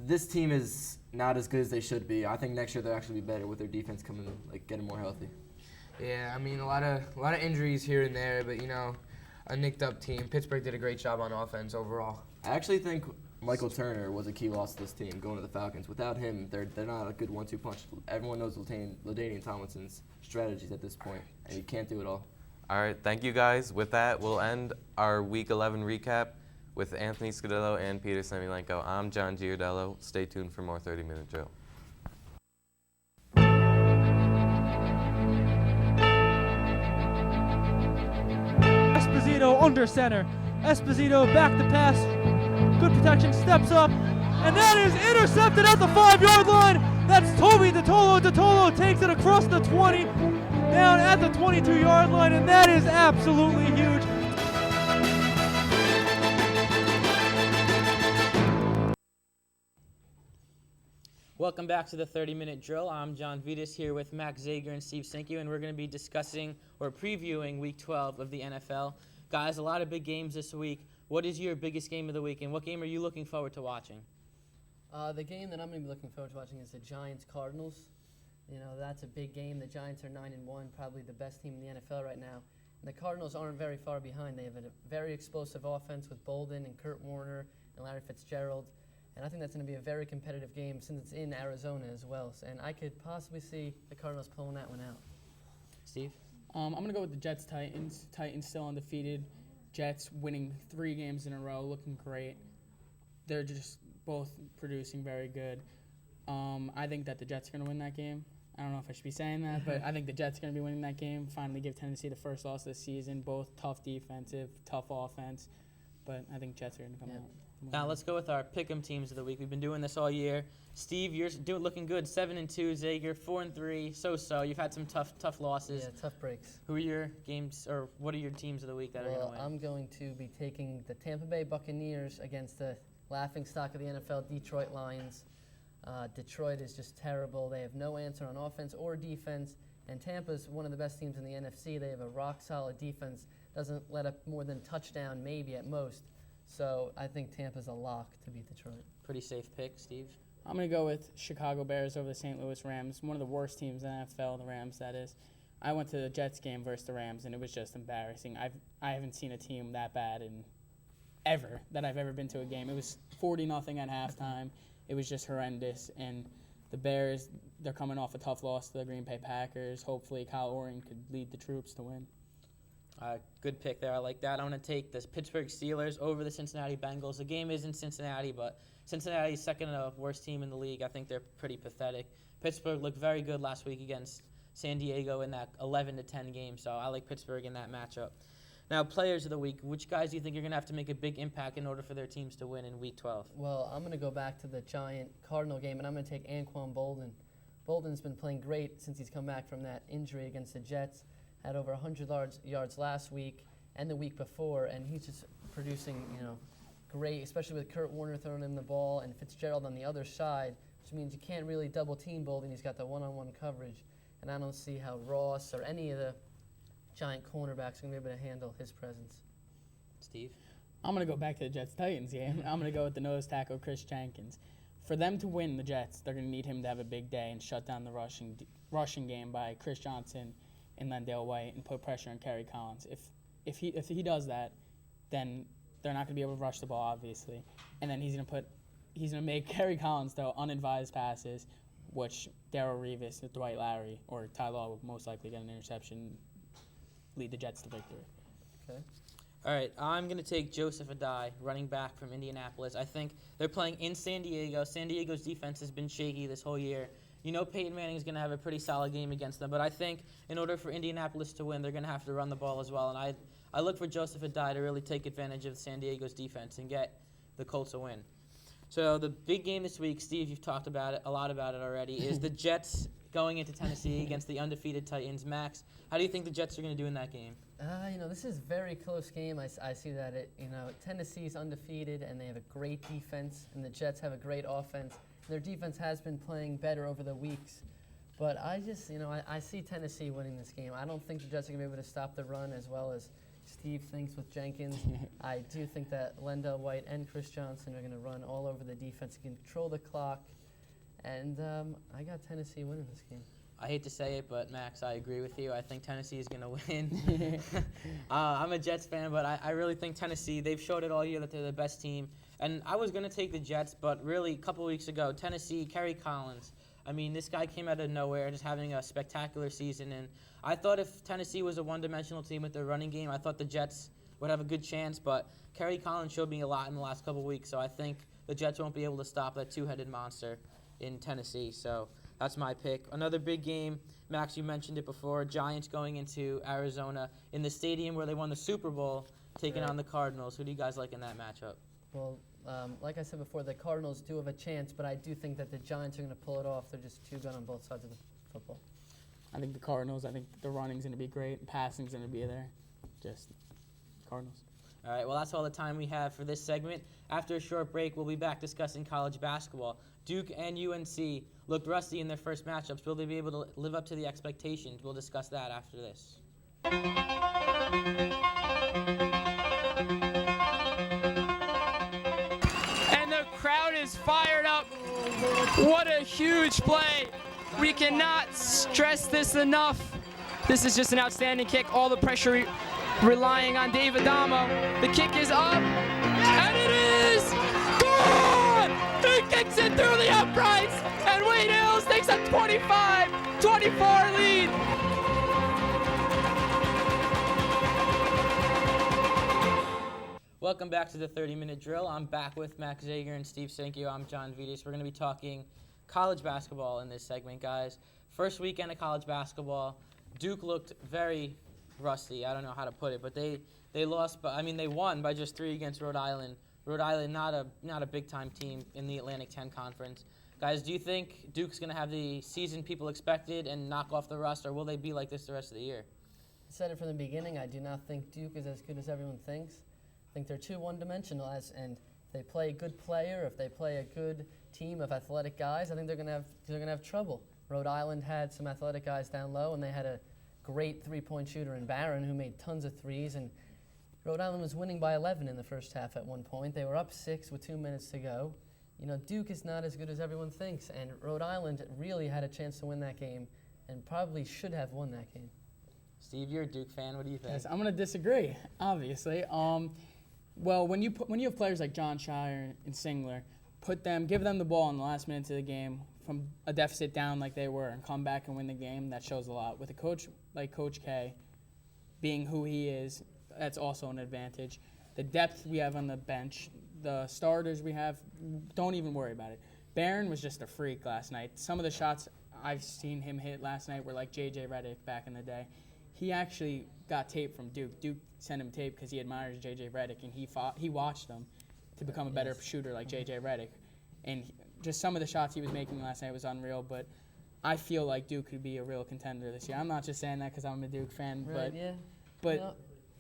This team is not as good as they should be. I think next year they'll actually be better with their defense coming, getting more healthy. Yeah, I mean, a lot of injuries here and there, but, you know, a nicked-up team. Pittsburgh did a great job on offense overall. I actually think Michael Turner was a key loss to this team going to the Falcons. Without him, they're not a good 1-2 punch. Everyone knows LaDainian Tomlinson's strategies at this point, and he can't do it all. All right, thank you guys. With that, we'll end our Week 11 recap with Anthony Scudillo and Peter Samylenko. I'm John Giardiello. Stay tuned for more 30-Minute Drill. Esposito under center. Esposito back to pass. Good protection, steps up, and that is intercepted at the 5-yard line. That's Toby DeTolo. DeTolo takes it across the 20, down at the 22-yard line, and that is absolutely huge. Welcome back to the 30-minute drill. I'm John Vittas here with Max Zager and Steve Cinque, and we're going to be discussing or previewing Week 12 of the NFL. Guys, a lot of big games this week. What is your biggest game of the week, and what game are you looking forward to watching? The game that I'm going to be looking forward to watching is the Giants-Cardinals. You know, that's a big game. The Giants are 9-1, probably the best team in the NFL right now. And the Cardinals aren't very far behind. They have a very explosive offense with Bolden and Kurt Warner and Larry Fitzgerald. And I think that's going to be a very competitive game since it's in Arizona as well. And I could possibly see the Cardinals pulling that one out. Steve? I'm going to go with the Jets-Titans. Titans still undefeated. Jets winning 3 games in a row, looking great. They're just both producing very good. I think that the Jets are going to win that game. I don't know if I should be saying that, but I think the Jets are going to be winning that game. Finally give Tennessee the first loss this season. Both tough defensive, tough offense. But I think Jets are going to come out. Now let's go with our pick'em teams of the week. We've been doing this all year. Steve, you're looking good. 7-2. Zager 4-3. So. You've had some tough losses. Yeah, tough breaks. Who are your games, or what are your teams of the week that are going to win? I'm going to be taking the Tampa Bay Buccaneers against the laughingstock of the NFL, Detroit Lions. Detroit is just terrible. They have no answer on offense or defense. And Tampa's one of the best teams in the NFC. They have a rock-solid defense. Doesn't let up more than a touchdown, maybe at most. So I think Tampa's a lock to beat Detroit. Pretty safe pick, Steve. I'm going to go with Chicago Bears over the St. Louis Rams. One of the worst teams in the NFL, the Rams, that is. I went to the Jets game versus the Rams, and it was just embarrassing. I haven't seen a team that bad that I've ever been to a game. It was 40-0 at halftime. It was just horrendous. And the Bears, they're coming off a tough loss to the Green Bay Packers. Hopefully Kyle Orton could lead the troops to win. Good pick there. I like that. I'm going to take the Pittsburgh Steelers over the Cincinnati Bengals. The game is in Cincinnati, but Cincinnati's second worst team in the league. I think they're pretty pathetic. Pittsburgh looked very good last week against San Diego in that 11-10 game, so I like Pittsburgh in that matchup. Now, players of the week, which guys do you think are going to have to make a big impact in order for their teams to win in Week 12? Well, I'm going to go back to the Giant-Cardinal game, and I'm going to take Anquan Bolden. Bolden's been playing great since he's come back from that injury against the Jets. Had over 100 yards last week and the week before, and he's just producing, great, especially with Kurt Warner throwing him the ball and Fitzgerald on the other side, which means you can't really double-team Bolden. He's got the one-on-one coverage, and I don't see how Ross or any of the Giant cornerbacks are going to be able to handle his presence. Steve? I'm going to go back to the Jets-Titans game. I'm going to go with the nose tackle, Chris Jenkins. For them to win, the Jets, they're going to need him to have a big day and shut down the rushing game by Chris Johnson and Landale White and put pressure on Kerry Collins. If he does that, then they're not going to be able to rush the ball, obviously. And then he's going to make Kerry Collins throw unadvised passes, which Darrell Revis, Dwight Larry, or Ty Law would most likely get an interception, lead the Jets to victory. Okay. All right, I'm going to take Joseph Adai, running back from Indianapolis. I think they're playing in San Diego. San Diego's defense has been shaky this whole year. Peyton Manning is going to have a pretty solid game against them, but I think in order for Indianapolis to win, they're going to have to run the ball as well. And I look for Joseph Adai to really take advantage of San Diego's defense and get the Colts a win. So the big game this week, Steve, you've talked about it, a lot about it already, is the Jets going into Tennessee against the undefeated Titans. Max, how do you think the Jets are going to do in that game? This is a very close game. I see that Tennessee's undefeated and they have a great defense, and the Jets have a great offense. Their defense has been playing better over the weeks, but I just, I see Tennessee winning this game. I don't think the Jets are going to be able to stop the run as well as Steve thinks with Jenkins. I do think that Landale White and Chris Johnson are going to run all over the defense and control the clock, and I got Tennessee winning this game. I hate to say it, but Max, I agree with you. I think Tennessee is going to win. I'm a Jets fan, but I really think Tennessee, they've showed it all year that they're the best team. And I was going to take the Jets, but really a couple weeks ago, Tennessee, Kerry Collins. I mean, this guy came out of nowhere, just having a spectacular season. And I thought if Tennessee was a one-dimensional team with their running game, I thought the Jets would have a good chance. But Kerry Collins showed me a lot in the last couple weeks, so I think the Jets won't be able to stop that two-headed monster in Tennessee. So that's my pick. Another big game, Max, you mentioned it before, Giants going into Arizona in the stadium where they won the Super Bowl, taking on the Cardinals. Who do you guys like in that matchup? Well, like I said before, the Cardinals do have a chance, but I do think that the Giants are going to pull it off. They're just too good on both sides of the football. I think the Cardinals, I think the running's going to be great, passing's going to be there. Just Cardinals. All right, well, that's all the time we have for this segment. After a short break, we'll be back discussing college basketball. Duke and UNC looked rusty in their first matchups. Will they be able to live up to the expectations? We'll discuss that after this. And the crowd is fired up. What a huge play. We cannot stress this enough. This is just an outstanding kick. All the pressure relying on Dave Adamo. The kick is up, and it is good! He kicks it through the uprights, and Wade Hills takes a 25-24 lead. Welcome back to the 30-minute drill. I'm back with Max Zager and Steve Cinque. I'm John Vittas. We're going to be talking college basketball in this segment, guys. First weekend of college basketball. Duke looked very rusty. I don't know how to put it, but they lost. But I mean, they won by just 3 against Rhode Island. Rhode Island, not a big-time team in the Atlantic 10 Conference. Guys, do you think Duke's going to have the season people expected and knock off the rust, or will they be like this the rest of the year? I said it from the beginning. I do not think Duke is as good as everyone thinks. I think they're too one-dimensional, and if they play a good player, if they play a good team of athletic guys, I think they're gonna have trouble. Rhode Island had some athletic guys down low, and they had a great three-point shooter in Barron who made tons of threes, and Rhode Island was winning by 11 in the first half at one point. They were up 6 with 2 minutes to go. You know, Duke is not as good as everyone thinks, and Rhode Island really had a chance to win that game and probably should have won that game. Steve, you're a Duke fan. What do you think? Yes, I'm going to disagree, obviously. Well, when you have players like John Shire and Singler, give them the ball in the last minutes of the game from a deficit down like they were and come back and win the game, that shows a lot. With a coach like Coach K being who he is, that's also an advantage. The depth we have on the bench, the starters we have, don't even worry about it. Barron was just a freak last night. Some of the shots I've seen him hit last night were like J.J. Redick back in the day. He actually got tape from Duke. Duke sent him tape because he admires J.J. Redick, and he watched him to become a better shooter like J.J. Redick. And just some of the shots he was making last night was unreal, but I feel like Duke could be a real contender this year. I'm not just saying that because I'm a Duke fan, Right, but yeah. but You know,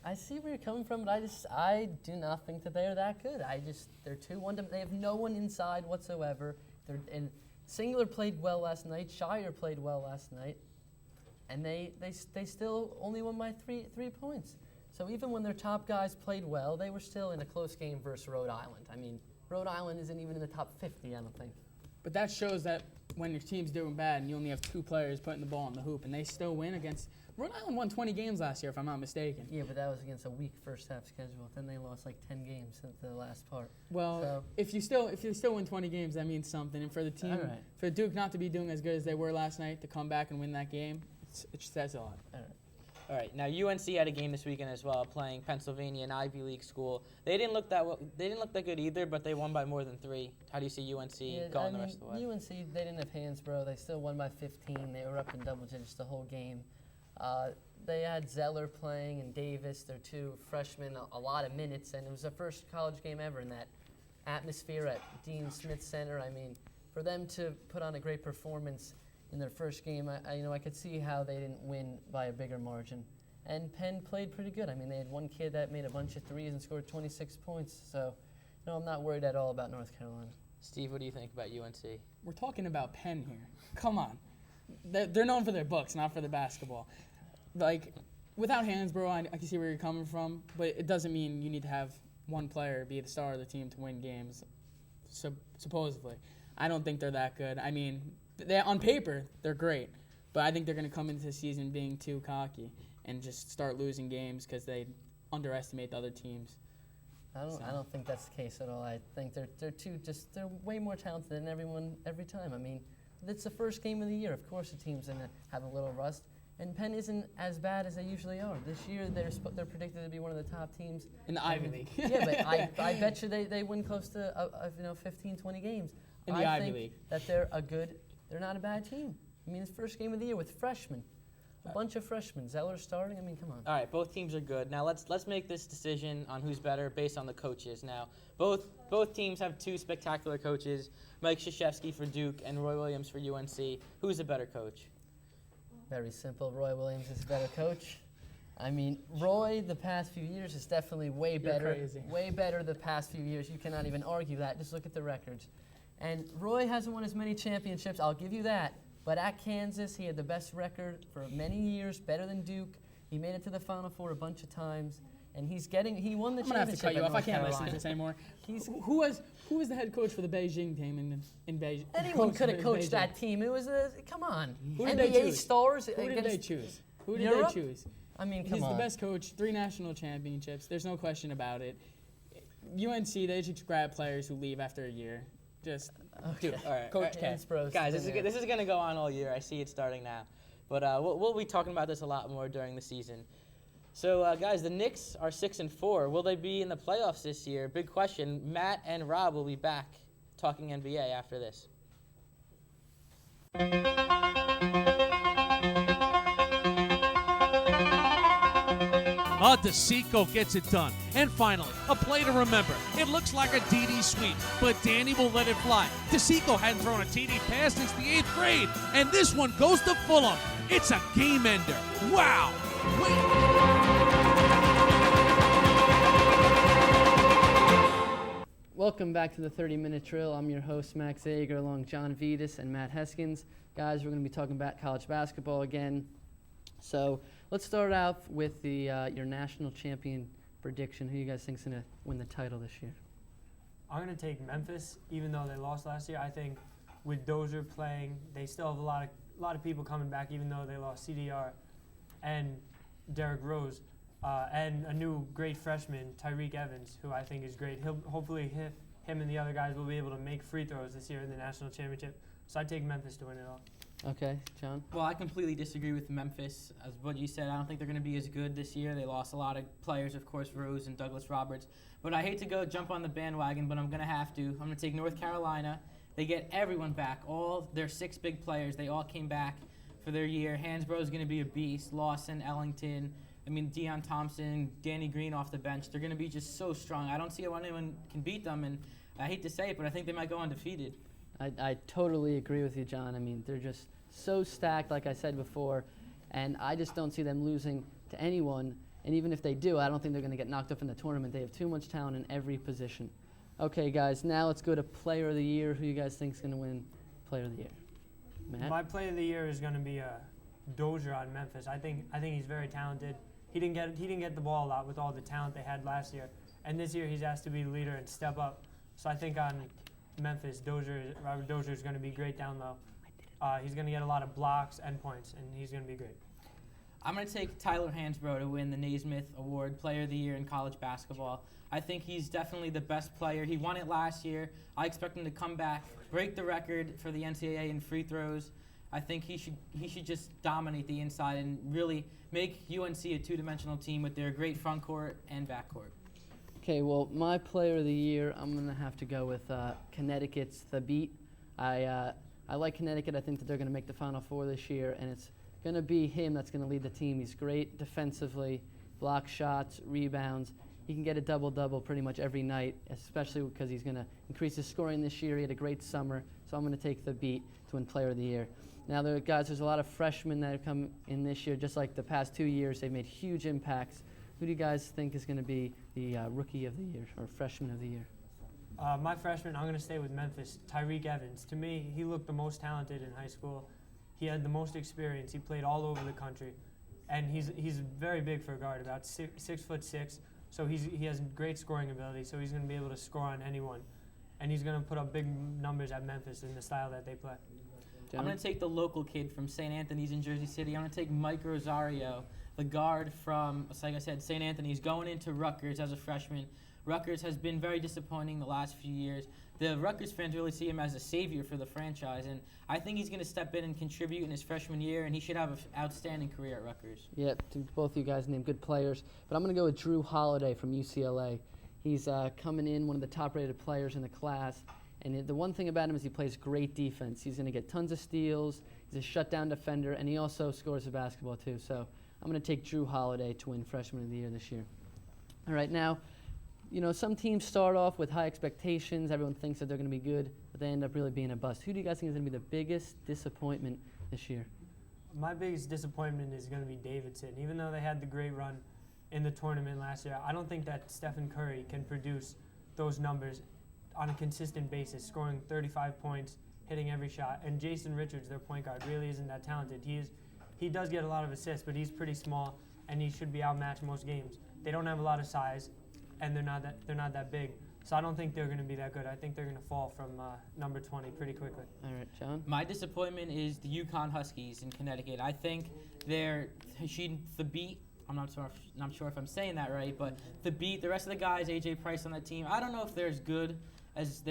I see where you're coming from, but I do not think that they're that good. They're too one-dimensional. They have no one inside whatsoever. And Singler played well last night. Shire played well last night. And they still only won by three points. So even when their top guys played well, they were still in a close game versus Rhode Island. I mean, Rhode Island isn't even in the top 50, I don't think. But that shows that when your team's doing bad and you only have 2 players putting the ball in the hoop and they still win against Rhode Island won 20 games last year, if I'm not mistaken. Yeah, but that was against a weak first half schedule. Then they lost like 10 games at the last part. Well, So- if you still win 20 games, that means something. And for the team, All right. for Duke not to be doing as good as they were last night, to come back and win that game, it says a lot. All right. Now UNC had a game this weekend as well, playing Pennsylvania, an Ivy League school. They didn't look that well. They didn't look that good either, but they won by more than 3. How do you see UNC going the rest of the way? UNC, they didn't have hands, bro. They still won by 15. They were up in double digits the whole game. They had Zeller playing and Davis, their 2 freshmen, a lot of minutes, and it was the first college game ever in that atmosphere at Dean Smith Center. I mean, for them to put on a great performance in their first game, I could see how they didn't win by a bigger margin. And Penn played pretty good. I mean, they had one kid that made a bunch of threes and scored 26 points. So, I'm not worried at all about North Carolina. Steve, what do you think about UNC? We're talking about Penn here. Come on. They're known for their books, not for the basketball. Like, without Hansbrough, I can see where you're coming from, but it doesn't mean you need to have one player be the star of the team to win games, supposedly. I don't think they're that good. I mean, on paper, they're great, but I think they're going to come into the season being too cocky and just start losing games because they underestimate the other teams. I don't think that's the case at all. I think they're way more talented than everyone every time. I mean, it's the first game of the year. Of course, the team's gonna have a little rust, and Penn isn't as bad as they usually are. This year, they're predicted to be one of the top teams in the Ivy League. Yeah, but I bet you they win close to 15, 20 games. In the Ivy think League. That they're not a bad team. I mean, it's first game of the year with freshmen. A bunch of freshmen. Zeller starting. I mean, come on. All right, both teams are good. Now let's make this decision on who's better based on the coaches. Now, both teams have 2 spectacular coaches, Mike Krzyzewski for Duke and Roy Williams for UNC. Who's a better coach? Very simple. Roy Williams is a better coach. I mean, Roy, the past few years is definitely way better. crazy. Way better the past few years. You cannot even argue that. Just look at the records. And Roy hasn't won as many championships, I'll give you that. But at Kansas, he had the best record for many years, better than Duke. He made it to the Final Four a bunch of times. And he won the I'm gonna have to championship cut you at off. I North can't listen to Carolina. this anymore. Who was the head coach for the Beijing team in Beijing? Anyone could have coached that team. It was come on. Who did they NBA choose? stars. Who did they choose? Who did Europe? they choose? I mean, come He's on. the best coach. 3 national championships. There's no question about it. UNC, they just grab players who leave after a year. Just do it. All right, Coach K. Guys, this is going to go on all year. I see it starting now. But we'll be talking about this a lot more during the season. So, guys, the Knicks are 6-4. Will they be in the playoffs this year? Big question. Matt and Rob will be back talking NBA after this. DeCicco gets it done. And finally, a play to remember. It looks like a DD sweep, but Danny will let it fly. DeCicco hadn't thrown a TD pass since the 8th grade, and this one goes to Fulham. It's a game ender. Wow. Welcome back to the 30-minute drill. I'm your host, Max Zager, along John Vittas and Matt Heskins. Guys, we're going to be talking about college basketball again. So let's start out with your national champion prediction. Who you guys think is going to win the title this year? I'm going to take Memphis, even though they lost last year. I think with Dozier playing, they still have a lot of people coming back, even though they lost CDR and Derrick Rose, and a new great freshman, Tyreke Evans, who I think is great. Hopefully him and the other guys will be able to make free throws this year in the national championship. So I take Memphis to win it all. Okay, John? Well, I completely disagree with Memphis. As what you said, I don't think they're going to be as good this year. They lost a lot of players, of course, Rose and Douglas Roberts. But I hate to jump on the bandwagon, but I'm going to have to. I'm going to take North Carolina. They get everyone back. All their 6 big players, they all came back for their year. Hansbrough is going to be a beast. Lawson, Ellington, Deion Thompson, Danny Green off the bench. They're going to be just so strong. I don't see how anyone can beat them, and I hate to say it, but I think they might go undefeated. I totally agree with you, John. I mean, they're just so stacked, like I said before, and I just don't see them losing to anyone. And even if they do, I don't think they're going to get knocked off in the tournament. They have too much talent in every position. Okay, guys, now let's go to Player of the Year. Who you guys think is going to win Player of the Year? Matt? My Player of the Year is going to be Dozier on Memphis. I think he's very talented. He didn't get the ball a lot with all the talent they had last year, and this year he's asked to be the leader and step up. So I think on Memphis, Robert Dozier is going to be great down low. He's going to get a lot of blocks and points, and he's going to be great. I'm going to take Tyler Hansbrough to win the Naismith Award, Player of the Year in college basketball. I think he's definitely the best player. He won it last year. I expect him to come back, break the record for the NCAA in free throws. I think he should just dominate the inside and really make UNC a two-dimensional team with their great front court and back court. Okay, well, my Player of the Year, I'm going to have to go with Connecticut's The Beat. I like Connecticut. I think that they're going to make the Final Four this year, and it's going to be him that's going to lead the team. He's great defensively, block shots, rebounds. He can get a double-double pretty much every night, especially because he's going to increase his scoring this year. He had a great summer, so I'm going to take The Beat to win Player of the Year. Now, there's a lot of freshmen that have come in this year, just like the past 2 years. They've made huge impacts. Who do you guys think is going to be the Rookie of the Year or Freshman of the Year? My freshman, I'm going to stay with Memphis, Tyreke Evans. To me, he looked the most talented in high school. He had the most experience. He played all over the country. And he's very big for a guard, about 6'6". So he has great scoring ability, so he's going to be able to score on anyone. And he's going to put up big numbers at Memphis in the style that they play. I'm going to take the local kid from St. Anthony's in Jersey City. I'm going to take Mike Rosario, the guard from, like I said, St. Anthony's, going into Rutgers as a freshman. Rutgers has been very disappointing the last few years. The Rutgers fans really see him as a savior for the franchise, and I think he's going to step in and contribute in his freshman year, and he should have an outstanding career at Rutgers. Yeah, both of you guys named good players, but I'm going to go with Drew Holiday from UCLA. He's coming in, one of the top-rated players in the class, and the one thing about him is he plays great defense. He's going to get tons of steals. He's a shutdown defender, and he also scores the basketball too. So I'm going to take Drew Holiday to win Freshman of the Year this year. All right, now, some teams start off with high expectations. Everyone thinks that they're going to be good, but they end up really being a bust. Who do you guys think is going to be the biggest disappointment this year? My biggest disappointment is going to be Davidson. Even though they had the great run in the tournament last year, I don't think that Stephen Curry can produce those numbers on a consistent basis, scoring 35 points, hitting every shot. And Jason Richards, their point guard, really isn't that talented. He does get a lot of assists, but he's pretty small, and he should be outmatched most games. They don't have a lot of size, and they're not that big. So I don't think they're going to be that good. I think they're going to fall from number 20 pretty quickly. All right, John? My disappointment is the UConn Huskies in Connecticut. I think the beat. I'm not sure if I'm saying that right, but the beat, the rest of the guys, AJ Price on that team, I don't know if they're as good as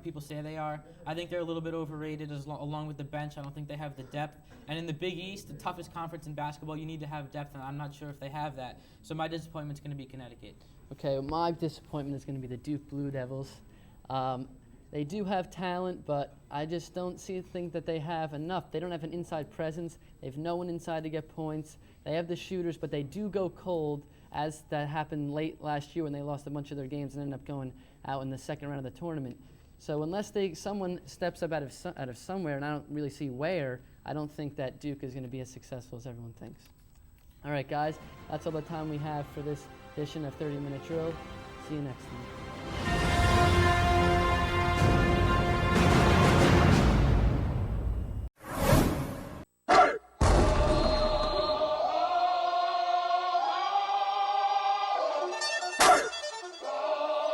people say they are. I think they're a little bit overrated along with the bench. I don't think they have the depth. And in the Big East, the toughest conference in basketball, you need to have depth, and I'm not sure if they have that. So my disappointment's going to be Connecticut. Okay, well, my disappointment is going to be the Duke Blue Devils. They do have talent, but I just don't think that they have enough. They don't have an inside presence. They have no one inside to get points. They have the shooters, but they do go cold, as that happened late last year when they lost a bunch of their games and ended up going out in the second round of the tournament. So unless someone steps up out of somewhere, and I don't really see where, I don't think that Duke is going to be as successful as everyone thinks. All right, guys, that's all the time we have for this edition of 30-Minute Drill. See you next time.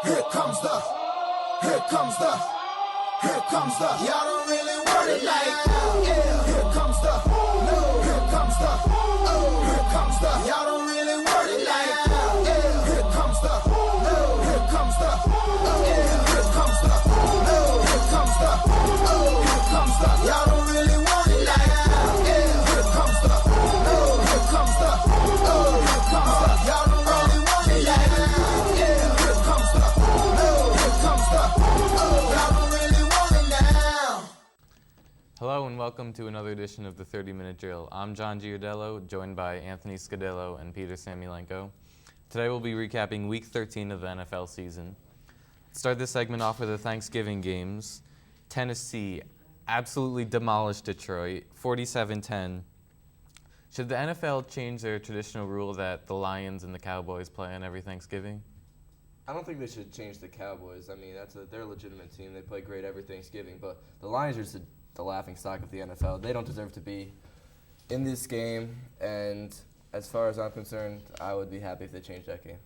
Here comes the, y'all don't really want it like that. Yeah, here comes the, no, here comes the, oh, here comes the, y'all don't really want it like that. Yeah, here comes the, no, here comes the, oh, yeah, here comes the, no, here comes the, oh, here comes the, y'all don't really want it like that. Yeah, here comes the, no, here comes the, oh, here comes the, y'all don't really want it like that. Yeah, here comes the, no, here comes the, oh, y'all don't really want it now. Hello and welcome to another edition of the 30-Minute Drill. I'm John Giardiello, joined by Anthony Scudillo and Peter Samylenko. Today we'll be recapping Week 13 of the NFL season. Start this segment off with the Thanksgiving games. Tennessee absolutely demolished Detroit, 47-10. Should the NFL change their traditional rule that the Lions and the Cowboys play on every Thanksgiving? I don't think they should change the Cowboys. I mean, they're a legitimate team. They play great every Thanksgiving, but the Lions are just the laughing stock of the NFL. They don't deserve to be in this game, and as far as I'm concerned, I would be happy if they changed that game.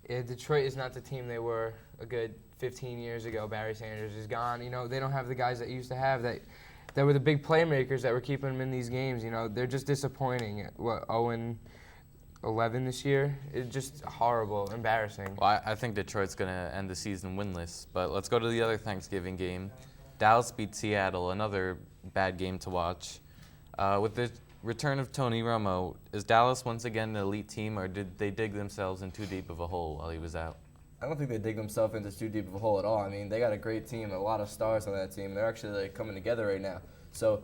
Yeah, Detroit is not the team they were a good 15 years ago. Barry Sanders is gone. You know, they don't have the guys that used to have that were the big playmakers that were keeping them in these games. You know, they're just disappointing. What, 0-11 this year? It's just horrible, embarrassing. Well, I think Detroit's going to end the season winless, but let's go to the other Thanksgiving game. Dallas beat Seattle, another bad game to watch. With the return of Tony Romo, is Dallas once again an elite team, or did they dig themselves in too deep of a hole while he was out? I don't think they dig themselves into too deep of a hole at all. I mean, they got a great team, a lot of stars on that team. They're actually coming together right now. So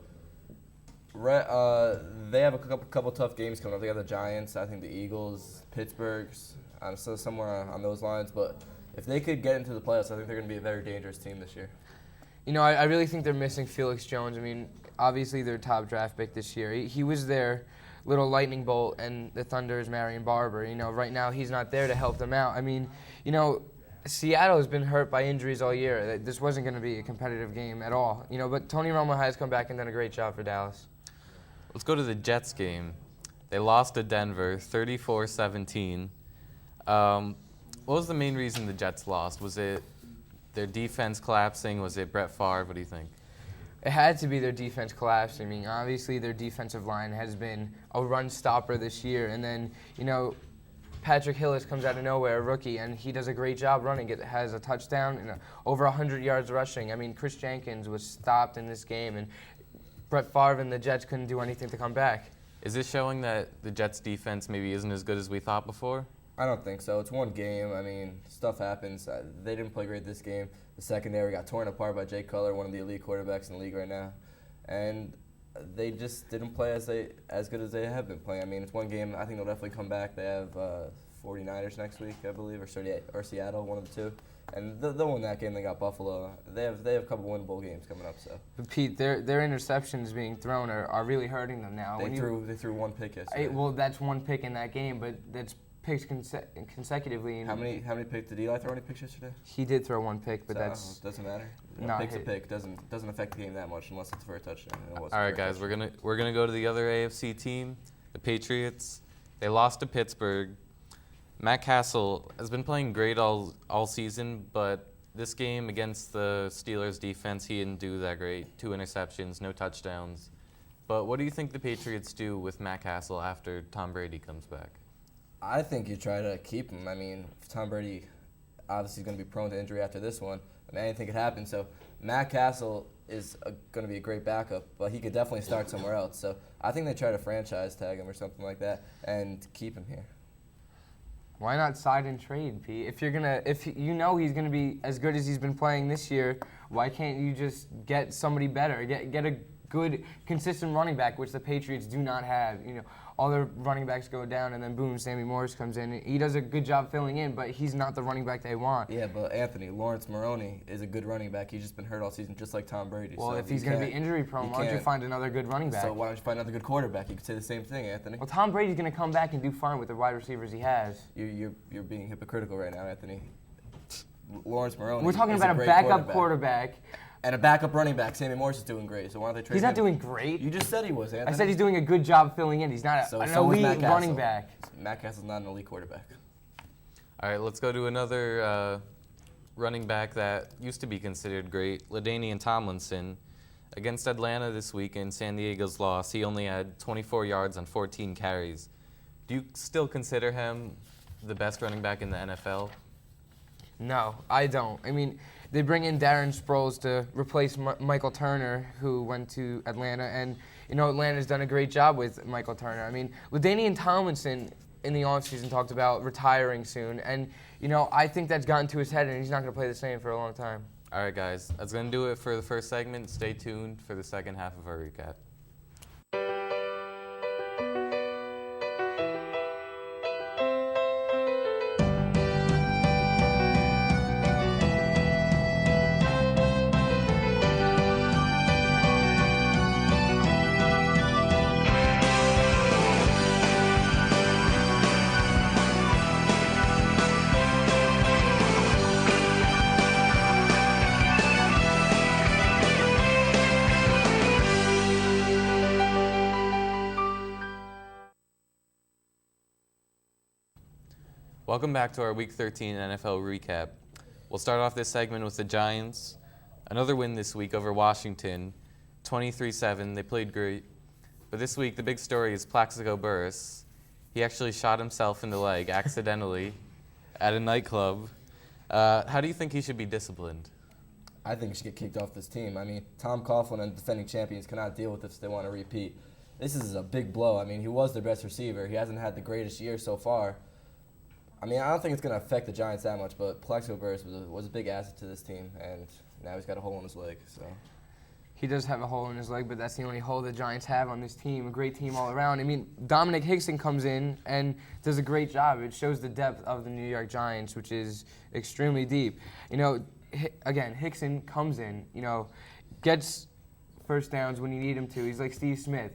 they have a couple tough games coming up. They got the Giants, I think the Eagles, Pittsburgh's, so somewhere on those lines. But if they could get into the playoffs, I think they're going to be a very dangerous team this year. You know, I really think they're missing Felix Jones. I mean, obviously their top draft pick this year. He was their little lightning bolt, and the Thunder is Marion Barber. You know, right now he's not there to help them out. I mean, you know, Seattle has been hurt by injuries all year. This wasn't going to be a competitive game at all. You know, but Tony Romo has come back and done a great job for Dallas. Let's go to the Jets game. They lost to Denver, 34-17. What was the main reason the Jets lost? Was it their defense collapsing? Was it Brett Favre? What do you think? It had to be their defense collapsing. I mean, obviously their defensive line has been a run stopper this year. And then, you know, Patrick Hillis comes out of nowhere, a rookie, and he does a great job running. It has a touchdown and over 100 yards rushing. I mean, Chris Jenkins was stopped in this game, and Brett Favre and the Jets couldn't do anything to come back. Is this showing that the Jets' defense maybe isn't as good as we thought before? I don't think so. It's one game. I mean, stuff happens. They didn't play great this game. The secondary got torn apart by Jay Cutler, one of the elite quarterbacks in the league right now. And they just didn't play as good as they have been playing. I mean, it's one game. I think they'll definitely come back. They have 49ers next week, I believe, or Seattle, one of the two. And they'll win that game. They got Buffalo. They have a couple winnable games coming up. So. But Pete, their interceptions being thrown are really hurting them now. They threw one pick yesterday. Well, that's one pick in that game, but that's picks consecutively. How many picks did Eli throw? Any picks yesterday? He did throw one pick, but it doesn't matter. Not pick's a pick. Doesn't affect the game that much unless it's for a touchdown. All right, guys, we're gonna go to the other AFC team, the Patriots. They lost to Pittsburgh. Matt Castle has been playing great all season, but this game against the Steelers defense, he didn't do that great. 2 interceptions, no touchdowns. But what do you think the Patriots do with Matt Castle after Tom Brady comes back? I think you try to keep him. I mean, Tom Brady obviously is going to be prone to injury after this one. I mean, anything could happen. So Matt Castle is going to be a great backup, but he could definitely start somewhere else. So I think they try to franchise tag him or something like that and keep him here. Why not side and trade, Pete? If you know he's gonna be as good as he's been playing this year, why can't you just get somebody better? Get a good, consistent running back, which the Patriots do not have. You know, all their running backs go down, and then boom, Sammy Morris comes in. He does a good job filling in, but he's not the running back they want. Yeah, but Anthony, Lawrence Maroney is a good running back. He's just been hurt all season, just like Tom Brady. Well, so if he's going to be injury prone, why don't you find another good running back? So why don't you find another good quarterback? You could say the same thing, Anthony. Well, Tom Brady's going to come back and do fine with the wide receivers he has. You're being hypocritical right now, Anthony. Lawrence Maroney. We're talking about a backup quarterback. And a backup running back. Sammy Morris is doing great, so why don't they trade him? He's not doing great. You just said he was, Anthony. I said he's doing a good job filling in. He's not an elite running back. Matt Castle's not an elite quarterback. All right, let's go to another running back that used to be considered great, LaDainian Tomlinson. Against Atlanta this week in San Diego's loss, he only had 24 yards on 14 carries. Do you still consider him the best running back in the NFL? No, I don't. I mean, they bring in Darren Sproles to replace Michael Turner, who went to Atlanta, and Atlanta's done a great job with Michael Turner. I mean, LaDainian Tomlinson in the offseason talked about retiring soon, and I think that's gotten to his head, and he's not going to play the same for a long time. All right, guys, that's going to do it for the first segment. Stay tuned for the second half of our recap. Welcome back to our Week 13 NFL recap. We'll start off this segment with the Giants. Another win this week over Washington, 23-7. They played great. But this week, the big story is Plaxico Burress. He actually shot himself in the leg accidentally at a nightclub. How do you think he should be disciplined? I think he should get kicked off this team. I mean, Tom Coughlin and defending champions cannot deal with this if they want to repeat. This is a big blow. I mean, he was their best receiver. He hasn't had the greatest year so far. I mean, I don't think it's going to affect the Giants that much, but Plaxico Burress was a big asset to this team, and now he's got a hole in his leg. So he does have a hole in his leg, but that's the only hole the Giants have on this team, a great team all around. I mean, Dominic Hickson comes in and does a great job. It shows the depth of the New York Giants, which is extremely deep. Again, Hickson comes in, gets first downs when you need him to. He's like Steve Smith,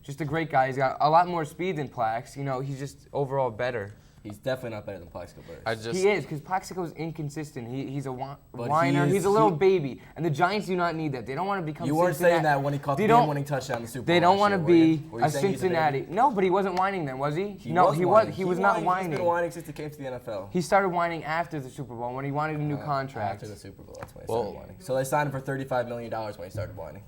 just a great guy. He's got a lot more speed than Plax. He's just overall better. He's definitely not better than Plaxico Burress. He is, because Plaxico's inconsistent. He's a whiner. He's a little baby. And the Giants do not need that. They don't want to become You weren't saying that when he caught the game-winning touchdown in the Super Bowl. They don't want to be were you a Cincinnati. No, but he wasn't whining then, was he? He no, was he whining. was. He was not whining. He's been whining since he came to the NFL. He started whining after the Super Bowl when he wanted a new contract. After the Super Bowl, that's when he started whining. So they signed him for $35 million when he started whining.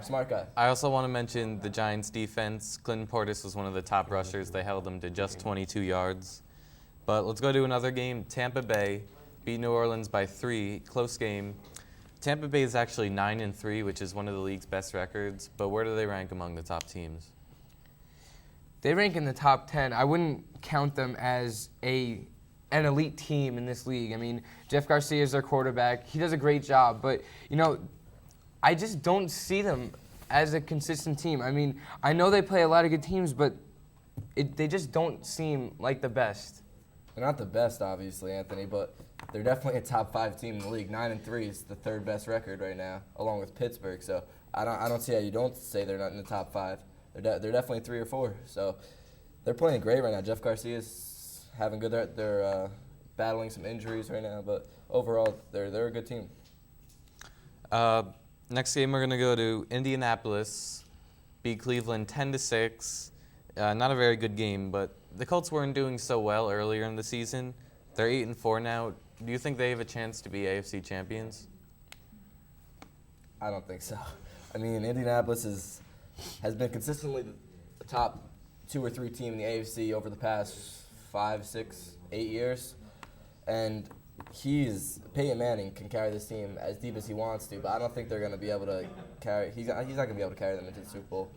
Smart guy. I also want to mention the Giants' defense. Clinton Portis was one of the top rushers. They held him to just 22 yards. But let's go to another game. Tampa Bay beat New Orleans by 3. Close game. Tampa Bay is actually 9-3, which is one of the league's best records. But where do they rank among the top teams? They rank in the top 10. I wouldn't count them as an elite team in this league. I mean, Jeff Garcia is their quarterback. He does a great job. But, I just don't see them as a consistent team. I mean, I know they play a lot of good teams, but they just don't seem like the best. They're not the best, obviously, Anthony, but they're definitely a top 5 team in the league. 9-3 is the 3rd best record right now, along with Pittsburgh. So I don't see how you don't say they're not in the top 5. They're definitely 3 or 4. So they're playing great right now. Jeff Garcia's having good. They're battling some injuries right now, but overall they're a good team. Next game we're gonna go to Indianapolis, beat Cleveland 10-6. Not a very good game, but the Colts weren't doing so well earlier in the season. They're 8-4 now. Do you think they have a chance to be AFC champions? I don't think so. I mean, Indianapolis has been consistently the top 2 or 3 team in the AFC over the past 5, 6, 8 years, and Peyton Manning can carry this team as deep as he wants to, but I don't think they're going to be able to carry. He's not going to be able to carry them into the Super Bowl.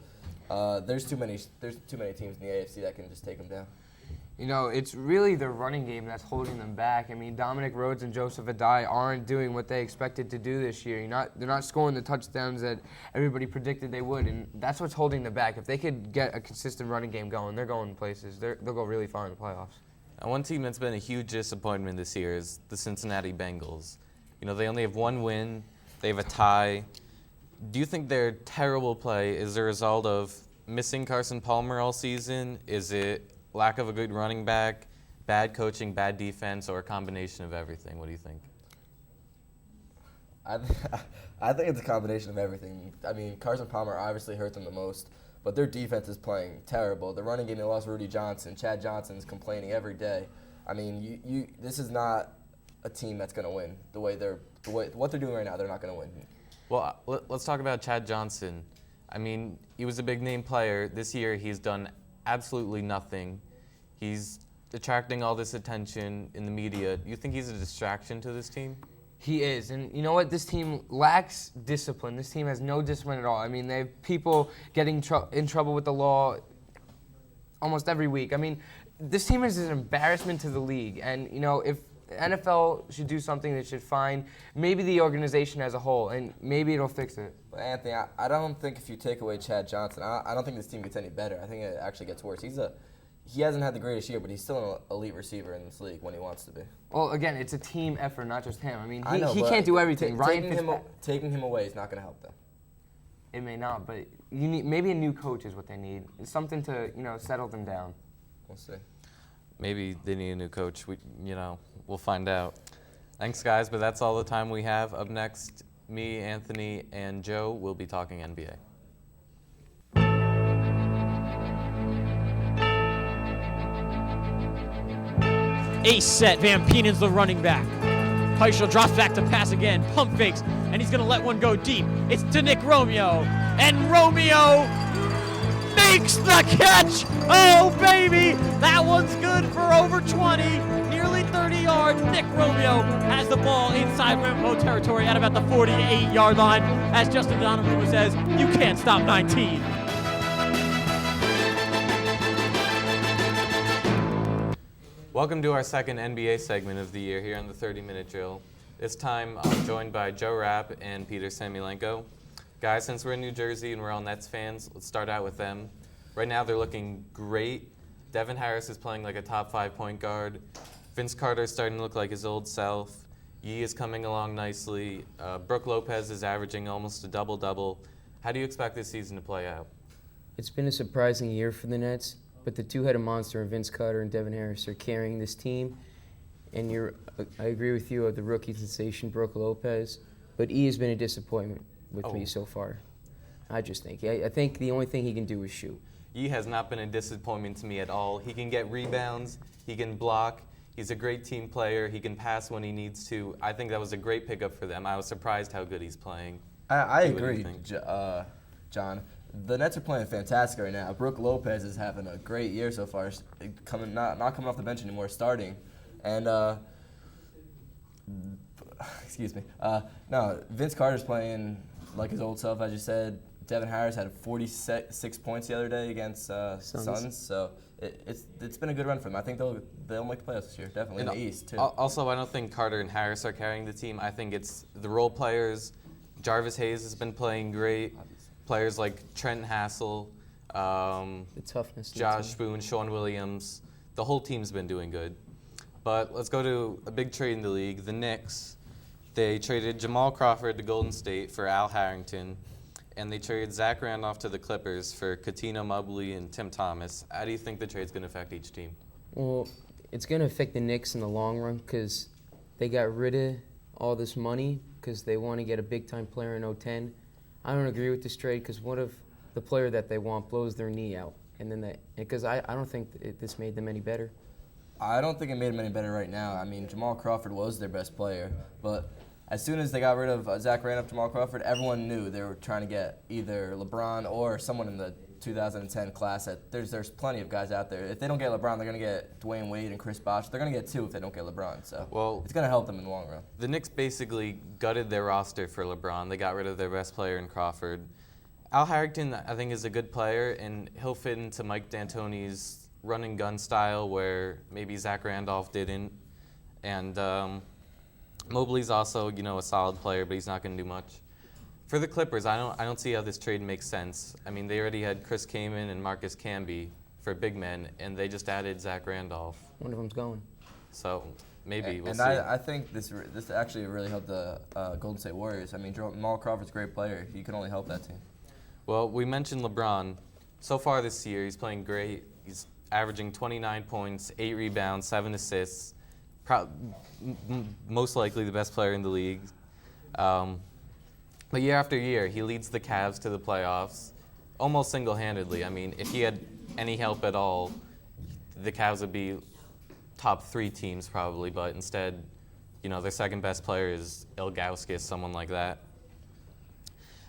There's too many teams in the AFC that can just take them down. You know, it's really the running game that's holding them back. I mean, Dominic Rhodes and Joseph Adai aren't doing what they expected to do this year. They're not scoring the touchdowns that everybody predicted they would, and that's what's holding them back. If they could get a consistent running game going, they're going places. They'll go really far in the playoffs. And one team that's been a huge disappointment this year is the Cincinnati Bengals. You know, they only have 1 win. They have a tie. Do you think their terrible play is a result of missing Carson Palmer all season? Is it lack of a good running back, bad coaching, bad defense, or a combination of everything? What do you think? I think it's a combination of everything. I mean, Carson Palmer obviously hurt them the most, but their defense is playing terrible. The running game, they lost Rudy Johnson. Chad Johnson's complaining every day. I mean, this is not a team that's going to win. What they're doing right now, they're not going to win. Well, let's talk about Chad Johnson. I mean, he was a big-name player. This year, he's done absolutely nothing. He's attracting all this attention in the media. Do you think he's a distraction to this team? He is, and you know what? This team lacks discipline. This team has no discipline at all. I mean, they have people getting in trouble with the law almost every week. I mean, this team is an embarrassment to the league, and you know, if the NFL should do something, they should find maybe the organization as a whole, and maybe it'll fix it. But Anthony, I don't think if you take away Chad Johnson, I don't think this team gets any better. I think it actually gets worse. He hasn't had the greatest year, but he's still an elite receiver in this league when he wants to be. Well, again, it's a team effort, not just him. I mean, I know, he can't do everything. Taking him away is not going to help them. It may not, but maybe a new coach is what they need. It's something to settle them down. We'll see. Maybe they need a new coach. We'll find out. Thanks, guys, but that's all the time we have. Up next, me, Anthony, and Joe will be talking NBA. Ace set, Van Peenen's the running back. Keichel drops back to pass again, pump fakes, and he's gonna let one go deep. It's to Nick Romeo, and Romeo makes the catch! Oh baby, that one's good for over 20, nearly 30 yards. Nick Romeo has the ball inside Rambo territory at about the 48-yard line. As Justin Donovan says, you can't stop 19. Welcome to our second NBA segment of the year here on the 30-Minute Drill. This time I'm joined by Joe Rapp and Peter Samylenko. Guys, since we're in New Jersey and we're all Nets fans, let's start out with them. Right now they're looking great. Devin Harris is playing like a top 5 point guard. Vince Carter is starting to look like his old self. Yee is coming along nicely. Brook Lopez is averaging almost a double-double. How do you expect this season to play out? It's been a surprising year for the Nets, but the two-headed monster, Vince Carter and Devin Harris, are carrying this team. And I agree with you of the rookie sensation, Brook Lopez, but E has been a disappointment with me so far. I just think. I think the only thing he can do is shoot. Yee has not been a disappointment to me at all. He can get rebounds, he can block, he's a great team player, he can pass when he needs to. I think that was a great pickup for them. I was surprised how good he's playing. I agree, John. The Nets are playing fantastic right now. Brook Lopez is having a great year so far, not coming off the bench anymore, starting. And, excuse me. No, Vince Carter's playing like his old self, as you said. Devin Harris had 46 points the other day against Suns. So it's been a good run for them. I think they'll make the playoffs this year, definitely in the East, too. Also, I don't think Carter and Harris are carrying the team. I think it's the role players. Jarvis Hayes has been playing great. Players like Trent Hassel, the toughness, Josh Boone, Sean Williams. The whole team's been doing good. But let's go to a big trade in the league. The Knicks, they traded Jamal Crawford to Golden State for Al Harrington, and they traded Zach Randolph to the Clippers for Coutinho Mobley and Tim Thomas. How do you think the trade's going to affect each team? Well, it's going to affect the Knicks in the long run because they got rid of all this money because they want to get a big-time player in 010. I don't agree with this trade because what if the player that they want blows their knee out? And then because I don't think this made them any better. I don't think it made them any better right now. I mean, Jamal Crawford was their best player, but as soon as they got rid of Zach Randolph, Jamal Crawford, everyone knew they were trying to get either LeBron or someone in the 2010 class. There's plenty of guys out there. If they don't get LeBron, they're going to get Dwayne Wade and Chris Bosh. They're going to get 2 if they don't get LeBron. So it's going to help them in the long run. The Knicks basically gutted their roster for LeBron. They got rid of their best player in Crawford. Al Harrington, I think, is a good player, and he'll fit into Mike D'Antoni's run and gun style where maybe Zach Randolph didn't. And Mobley's also, a solid player, but he's not going to do much. For the Clippers, I don't see how this trade makes sense. I mean, they already had Chris Kaman and Marcus Camby for big men, and they just added Zach Randolph. One of them's going. So maybe we'll see. I think this actually really helped the Golden State Warriors. I mean, Jamal Crawford's a great player. He can only help that team. Well, we mentioned LeBron. So far this year, he's playing great. He's averaging 29 points, 8 rebounds, 7 assists. Most likely the best player in the league. But year after year, he leads the Cavs to the playoffs almost single-handedly. I mean, if he had any help at all, the Cavs would be top 3 teams probably, but instead, their second best player is Ilgauskas, someone like that.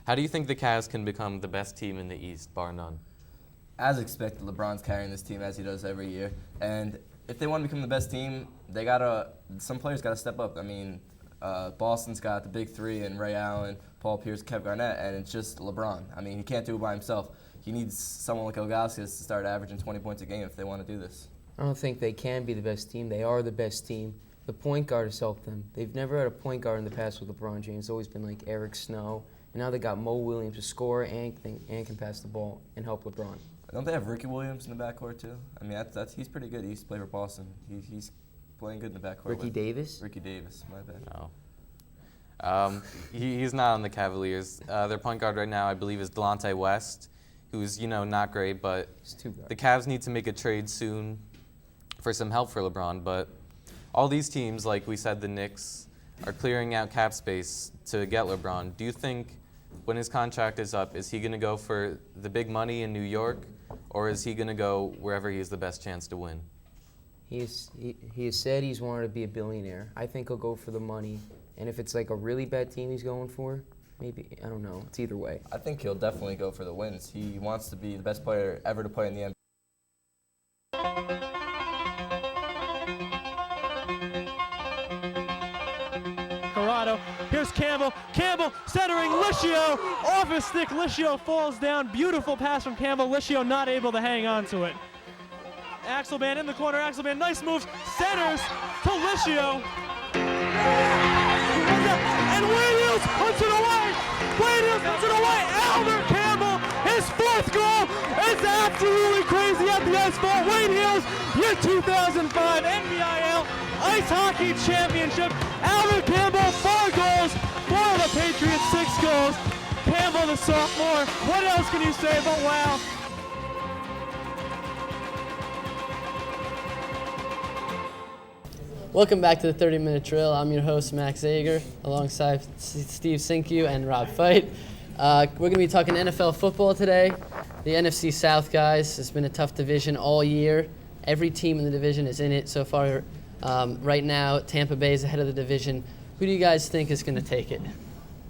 How do you think the Cavs can become the best team in the East, bar none? As expected, LeBron's carrying this team as he does every year. And if they want to become the best team, some players got to step up. I mean, Boston's got the big 3 and Ray Allen, Paul Pierce, Kevin Garnett, and it's just LeBron. I mean, he can't do it by himself. He needs someone like Ilgauskas to start averaging 20 points a game if they want to do this. I don't think they can be the best team. They are the best team. The point guard has helped them. They've never had a point guard in the past with LeBron James. It's always been like Eric Snow. And now they got Mo Williams to score and can pass the ball and help LeBron. Don't they have Ricky Williams in the backcourt too? I mean, he's pretty good. He used to play for Boston. He's playing good in the backcourt. Ricky Davis? Ricky Davis, my bad. No. He's not on the Cavaliers. Their point guard right now, I believe, is Delonte West, who's, not great, but the Cavs need to make a trade soon for some help for LeBron. But all these teams, like we said, the Knicks, are clearing out cap space to get LeBron. Do you think when his contract is up, is he going to go for the big money in New York, or is he going to go wherever he has the best chance to win? He has said he's wanted to be a billionaire. I think he'll go for the money. And if it's like a really bad team he's going for, maybe, I don't know. It's either way. I think he'll definitely go for the wins. He wants to be the best player ever to play in the NBA. Here's Campbell. Campbell centering Lischio. Off his stick, Lischio falls down. Beautiful pass from Campbell. Lischio not able to hang on to it. Axelman in the corner. Axelman, nice moves. Centers to Lischio. And Wade Hills puts it away. Wade Hills puts it away. Albert Campbell, his 4th goal. It's absolutely crazy at the asphalt. Wade Hills, your 2005 NBIL Ice Hockey Championship. Albert Campbell, 4 goals. For the Patriots, 6 goals. Campbell, the sophomore. What else can you say but wow? Welcome back to the 30-minute drill. I'm your host, Max Zager, alongside Steve Cinque and Rob Feit. We're going to be talking NFL football today. The NFC South, guys, it's been a tough division all year. Every team in the division is in it so far. Right now, Tampa Bay is ahead of the division. Who do you guys think is going to take it?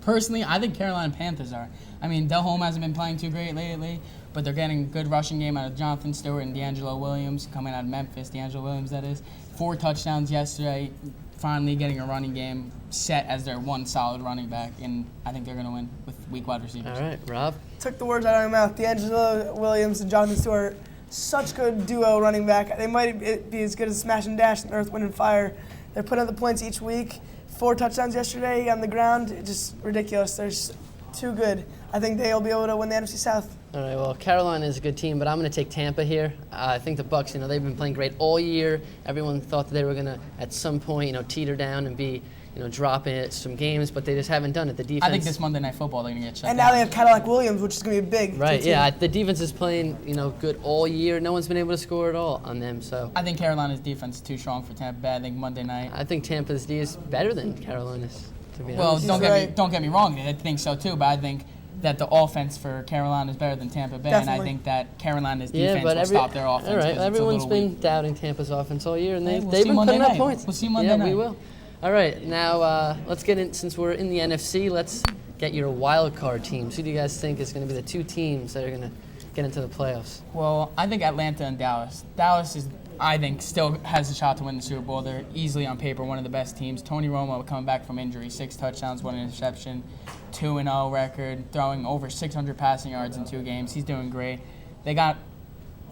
Personally, I think Carolina Panthers are. I mean, Del Holm hasn't been playing too great lately, but they're getting a good rushing game out of Jonathan Stewart and D'Angelo Williams, coming out of Memphis, D'Angelo Williams, that is. 4 touchdowns yesterday, finally getting a running game set as their one solid running back, and I think they're going to win with weak wide receivers. All right, Rob? Took the words out of my mouth. D'Angelo Williams and Jonathan Stewart, such good duo running back. They might be as good as Smash and Dash and Earth, Wind, and Fire. They're putting up the points each week. 4 touchdowns yesterday on the ground, just ridiculous. There's too good. I think they'll be able to win the NFC South. All right, well, Carolina is a good team, but I'm going to take Tampa here. I think the Bucs, they've been playing great all year. Everyone thought that they were going to, at some point, teeter down and be, dropping it some games, but they just haven't done it. The defense. I think this Monday Night Football they're going to get shut And down. now they have Cadillac Williams, which is going to be big. Right, yeah. The defense is playing, good all year. No one's been able to score at all on them, so. I think Carolina's defense is too strong for Tampa Bay. I think Monday night. I think Tampa's D is better than Carolina's, to be Well, honest. don't get me wrong. I think so too, but I think that the offense for Carolina is better than Tampa Bay, and I think that Carolina's defense will stop their offense. All right, 'cause everyone's it's a been little weak. doubting Tampa's offense all year, and Hey, we'll they've see been Monday putting up night. points. We'll see Monday yeah, night. we will. All right, now let's get in. Since we're in the NFC, let's get your wild card teams. Who do you guys think is going to be the two teams that are going to get into the playoffs? Well, I think Atlanta and Dallas. Dallas is, I think, still has a shot to win the Super Bowl. They're easily on paper one of the best teams. Tony Romo coming back from injury, 6 touchdowns, 1 interception, 2-0 record, throwing over 600 passing yards in 2 games. He's doing great. They got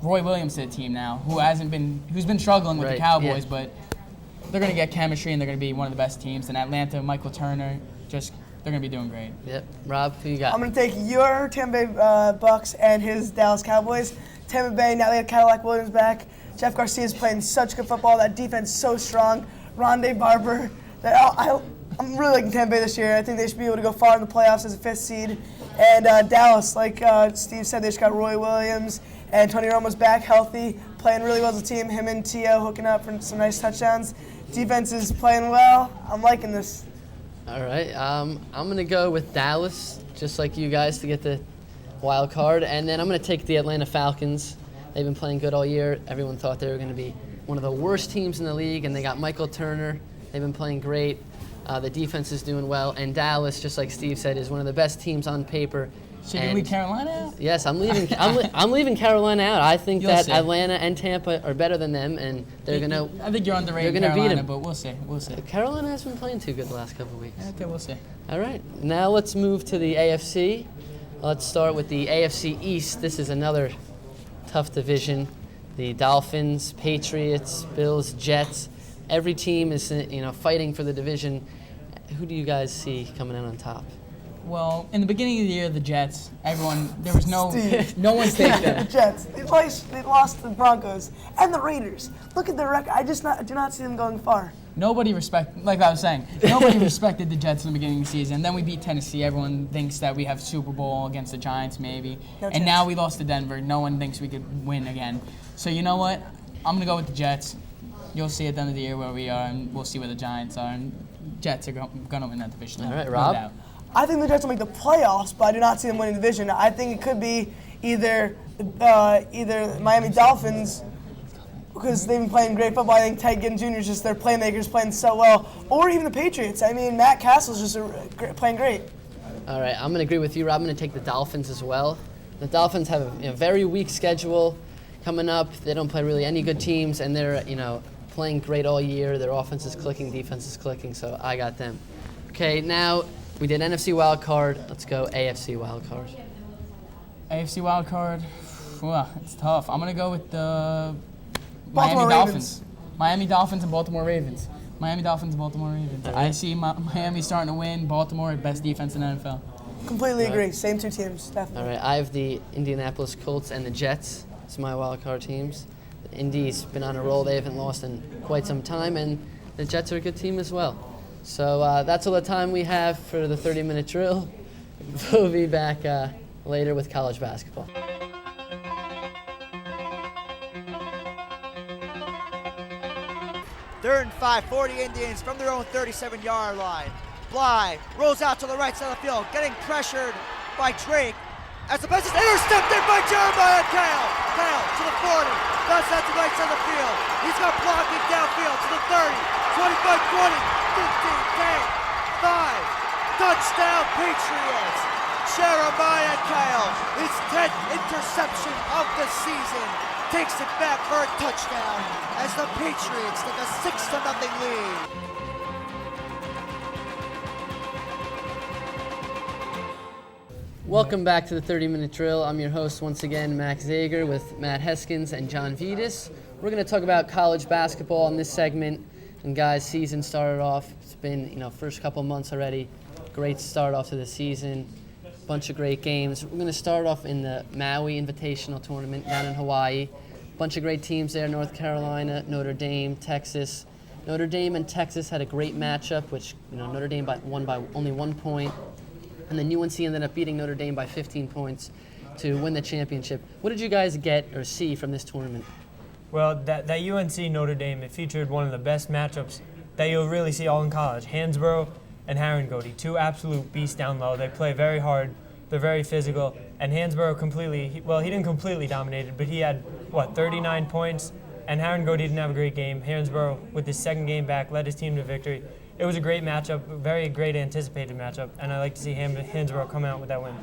Roy Williams to the team now, who's been struggling with the Cowboys, but they're going to get chemistry and they're going to be one of the best teams. And Atlanta, Michael Turner, they're going to be doing great. Yep. Rob, who you got? I'm going to take your Tampa Bay Bucks and his Dallas Cowboys. Tampa Bay, now they have Cadillac Williams back. Jeff Garcia's playing such good football. That defense is so strong. Rondé Barber. I'm really liking Tampa Bay this year. I think they should be able to go far in the playoffs as a 5th seed. And Dallas, like Steve said, they just got Roy Williams. And Tony Romo's back healthy, playing really well as a team. Him and T.O. hooking up for some nice touchdowns. Defense is playing well. I'm liking this. All right. I'm going to go with Dallas, just like you guys, to get the wild card. And then I'm going to take the Atlanta Falcons. They've been playing good all year. Everyone thought they were going to be one of the worst teams in the league, and they got Michael Turner. They've been playing great. The defense is doing well. And Dallas, just like Steve said, is one of the best teams on paper. Should you leave Carolina out? Yes, I'm leaving. I'm leaving Carolina out. I think You'll that see. Atlanta and Tampa are better than them, and they're gonna. I think you're underrated They're gonna Carolina, beat them. but we'll see. We'll see. Carolina has been playing too good the last couple of weeks. Okay, we'll see. All right, now let's move to the AFC. Let's start with the AFC East. This is another tough division. The Dolphins, Patriots, Bills, Jets. Every team is fighting for the division. Who do you guys see coming out on top? Well, in the beginning of the year, the Jets, there was no one The safe there. Jets. They lost to the Broncos and the Raiders. Look at their record. I do not see them going far. Nobody like I was saying, nobody respected the Jets in the beginning of the season. Then we beat Tennessee. Everyone thinks that we have Super Bowl against the Giants, maybe. No And chance. now we lost to Denver. No one thinks we could win again. So you know what? I'm going to go with the Jets. You'll see at the end of the year where we are, and we'll see where the Giants are. And Jets are going to win that division. All right, no Rob? doubt. I think the Jets will make the playoffs, but I do not see them winning the division. I think it could be either Miami Dolphins, because they've been playing great football. I think Ted Ginn Jr. is just their playmakers playing so well, or even the Patriots. I mean, Matt Castle's just playing great. All right, I'm going to agree with you, Rob. I'm going to take the Dolphins as well. The Dolphins have a very weak schedule coming up. They don't play really any good teams, and they're playing great all year. Their offense is clicking, defense is clicking, so I got them. Okay, now we did NFC wild card. Let's go AFC wild card. AFC wild card, it's tough. I'm going to go with the Baltimore Miami Ravens. Dolphins. Miami Dolphins and Baltimore Ravens. Miami Dolphins and Baltimore Ravens. All I right. see Miami starting to win. Baltimore, best defense in the NFL. Completely Right. agree. Same two teams, definitely. All right, I have the Indianapolis Colts and the Jets. It's my wild card teams. The Indy's been on a roll. They haven't lost in quite some time, and the Jets are a good team as well. So that's all the time we have for the 30-minute drill. We'll be back later with college basketball. Third and 5, 40 Indians from their own 37-yard line. Bly rolls out to the right side of the field, getting pressured by Drake. As the pass is intercepted by Jeremiah Kale. Kale to the 40, bounce out to the right side of the field. He's got blocking downfield to the 30, 25, 20, 15, 10, 5. Touchdown Patriots. Jeremiah Kale, his 10th interception of the season, takes it back for a touchdown as the Patriots take a 6-0 lead. Welcome back to the 30-minute drill. I'm your host once again, Max Zager, with Matt Heskins and John Vittas. We're going to talk about college basketball in this segment. And guys, season started off. It's been, first couple months already. Great start off to the season. Bunch of great games. We're going to start off in the Maui Invitational Tournament down in Hawaii. Bunch of great teams there, North Carolina, Notre Dame, Texas. Notre Dame and Texas had a great matchup, which Notre Dame won by only 1 point. And then UNC ended up beating Notre Dame by 15 points to win the championship. What did you guys get or see from this tournament? Well, that UNC Notre Dame, it featured one of the best matchups that you'll really see all in college. Hansborough and Herringody, two absolute beasts down low. They play very hard. They're very physical. And Hansborough he didn't completely dominate it, but he had, 39 points. And Herringody didn't have a great game. Hansborough, with his second game back, led his team to victory. It was a great matchup, a very great anticipated matchup, and I like to see Hansborough come out with that win.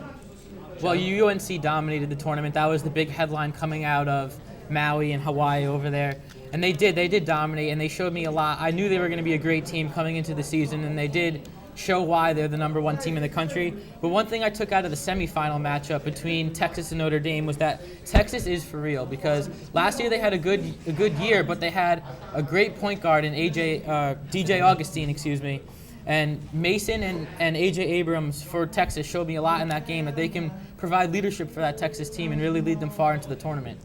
Well, UNC dominated the tournament. That was the big headline coming out of Maui and Hawaii over there. And they did dominate, and they showed me a lot. I knew they were going to be a great team coming into the season, and they did show why they're the number 1 team in the country. But one thing I took out of the semifinal matchup between Texas and Notre Dame was that Texas is for real, because last year they had a good year, but they had a great point guard in DJ Augustine, and Mason and AJ Abrams for Texas showed me a lot in that game, that they can provide leadership for that Texas team and really lead them far into the tournament.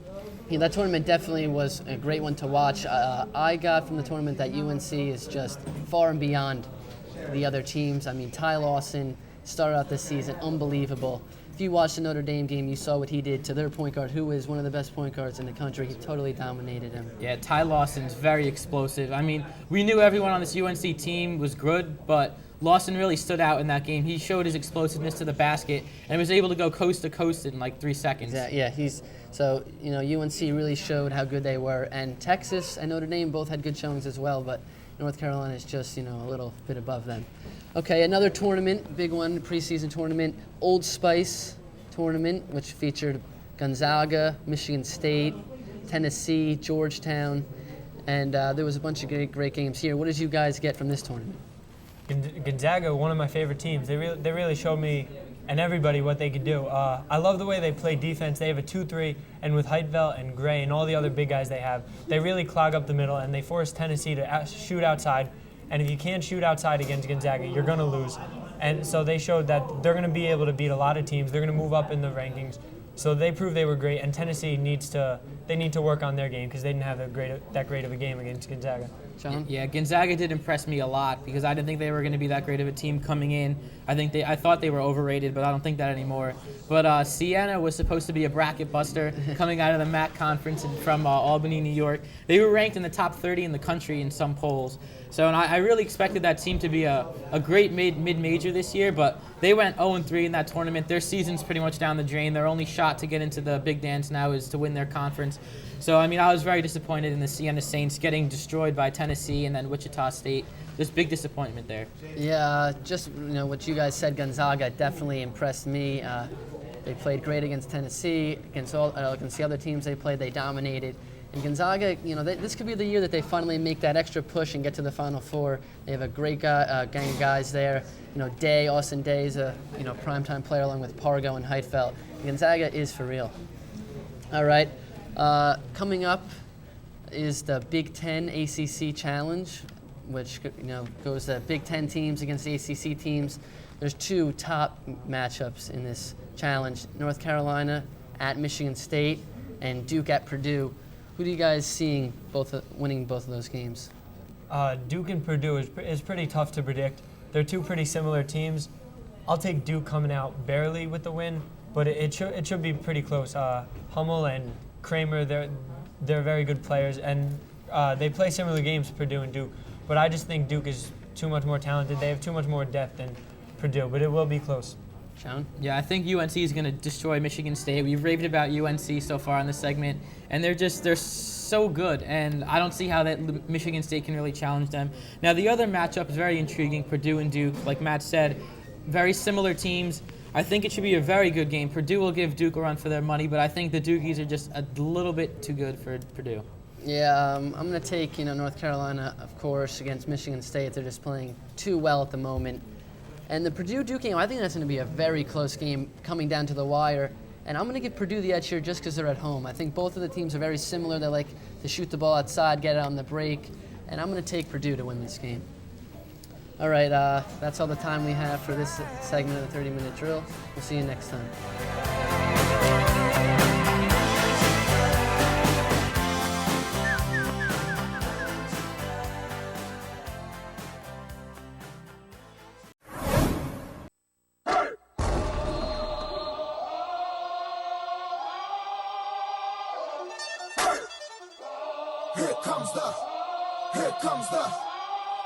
Yeah, that tournament definitely was a great one to watch. I got from the tournament that UNC is just far and beyond the other teams. I mean, Ty Lawson started out this season unbelievable. If you watched the Notre Dame game, you saw what he did to their point guard, who is one of the best point guards in the country. He totally dominated him. Yeah, Ty Lawson's very explosive. I mean, we knew everyone on this UNC team was good, but Lawson really stood out in that game. He showed his explosiveness to the basket and was able to go coast to coast in like 3 seconds. Yeah, UNC really showed how good they were, and Texas and Notre Dame both had good showings as well, but North Carolina is just, a little bit above them. Okay, another tournament, big one, preseason tournament, Old Spice tournament, which featured Gonzaga, Michigan State, Tennessee, Georgetown, and there was a bunch of great games here. What did you guys get from this tournament? Gonzaga, one of my favorite teams. They really showed me and everybody what they could do. I love the way they play defense. They have a 2-3, and with Heitveld and Gray and all the other big guys they have, they really clog up the middle, and they force Tennessee to shoot outside. And if you can't shoot outside against Gonzaga, you're going to lose. And so they showed that they're going to be able to beat a lot of teams. They're going to move up in the rankings. So they proved they were great, and Tennessee needs to work on their game because they didn't have that great of a game against Gonzaga. John? Yeah, Gonzaga did impress me a lot because I didn't think they were going to be that great of a team coming in. I thought they were overrated, but I don't think that anymore. But Siena was supposed to be a bracket buster coming out of the MAC conference from Albany, New York. They were ranked in the top 30 in the country in some polls. So I really expected that team to be a great mid-major this year, but they went 0-3 in that tournament. Their season's pretty much down the drain. Their only shot to get into the Big Dance now is to win their conference. So, I was very disappointed in the Siena Saints getting destroyed by Tennessee and then Wichita State. There's big disappointment there. Yeah, just what you guys said, Gonzaga definitely impressed me. They played great against Tennessee, against the other teams they played, they dominated. And Gonzaga, this could be the year that they finally make that extra push and get to the Final Four. They have a great gang of guys there. Austin Day is a primetime player along with Pargo and Heitveld. Gonzaga is for real. All right, coming up is the Big Ten ACC Challenge, which goes to Big Ten teams against the ACC teams. There's 2 top matchups in this challenge: North Carolina at Michigan State and Duke at Purdue. Who do you guys seeing winning both of those games? Duke and Purdue is pretty tough to predict. They're 2 pretty similar teams. I'll take Duke coming out barely with the win, but it should be pretty close. Hummel and Kramer, they're very good players, and they play similar games, Purdue and Duke. But I just think Duke is too much more talented. They have too much more depth than Purdue, but it will be close. Sean? Yeah, I think UNC is going to destroy Michigan State. We've raved about UNC so far in this segment, and they're so good, and I don't see how that Michigan State can really challenge them. Now, the other matchup is very intriguing, Purdue and Duke. Like Matt said, very similar teams. I think it should be a very good game. Purdue will give Duke a run for their money, but I think the Dukies are just a little bit too good for Purdue. Yeah, I'm going to take North Carolina, of course, against Michigan State. They're just playing too well at the moment. And the Purdue-Duke game, I think that's going to be a very close game coming down to the wire. And I'm going to give Purdue the edge here just because they're at home. I think both of the teams are very similar. They like to shoot the ball outside, get it on the break. And I'm going to take Purdue to win this game. All right, that's all the time we have for this segment of the 30-minute drill. We'll see you next time.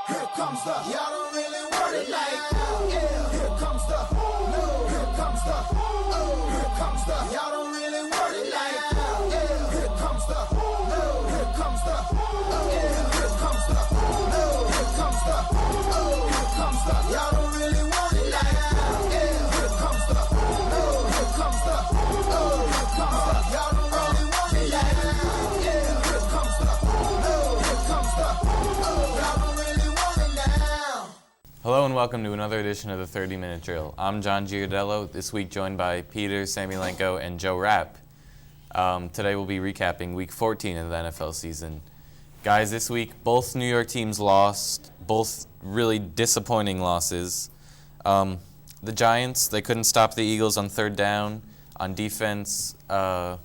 Here comes the, y'all don't really want it like that. Yeah. Here comes the, y'all don't really want it like that. Yeah. Here comes the, yeah. Here comes the, y'all don't really want it like that. Yeah. Here comes the, y'all don't really want it like that. Yeah. Hello and welcome to another edition of the 30-Minute Drill. I'm John Giardiello, this week joined by Peter, Samylenko, and Joe Rapp. Today we'll be recapping Week 14 of the NFL season. Guys, this week both New York teams lost, both really disappointing losses. The Giants, they couldn't stop the Eagles on third down. On defense and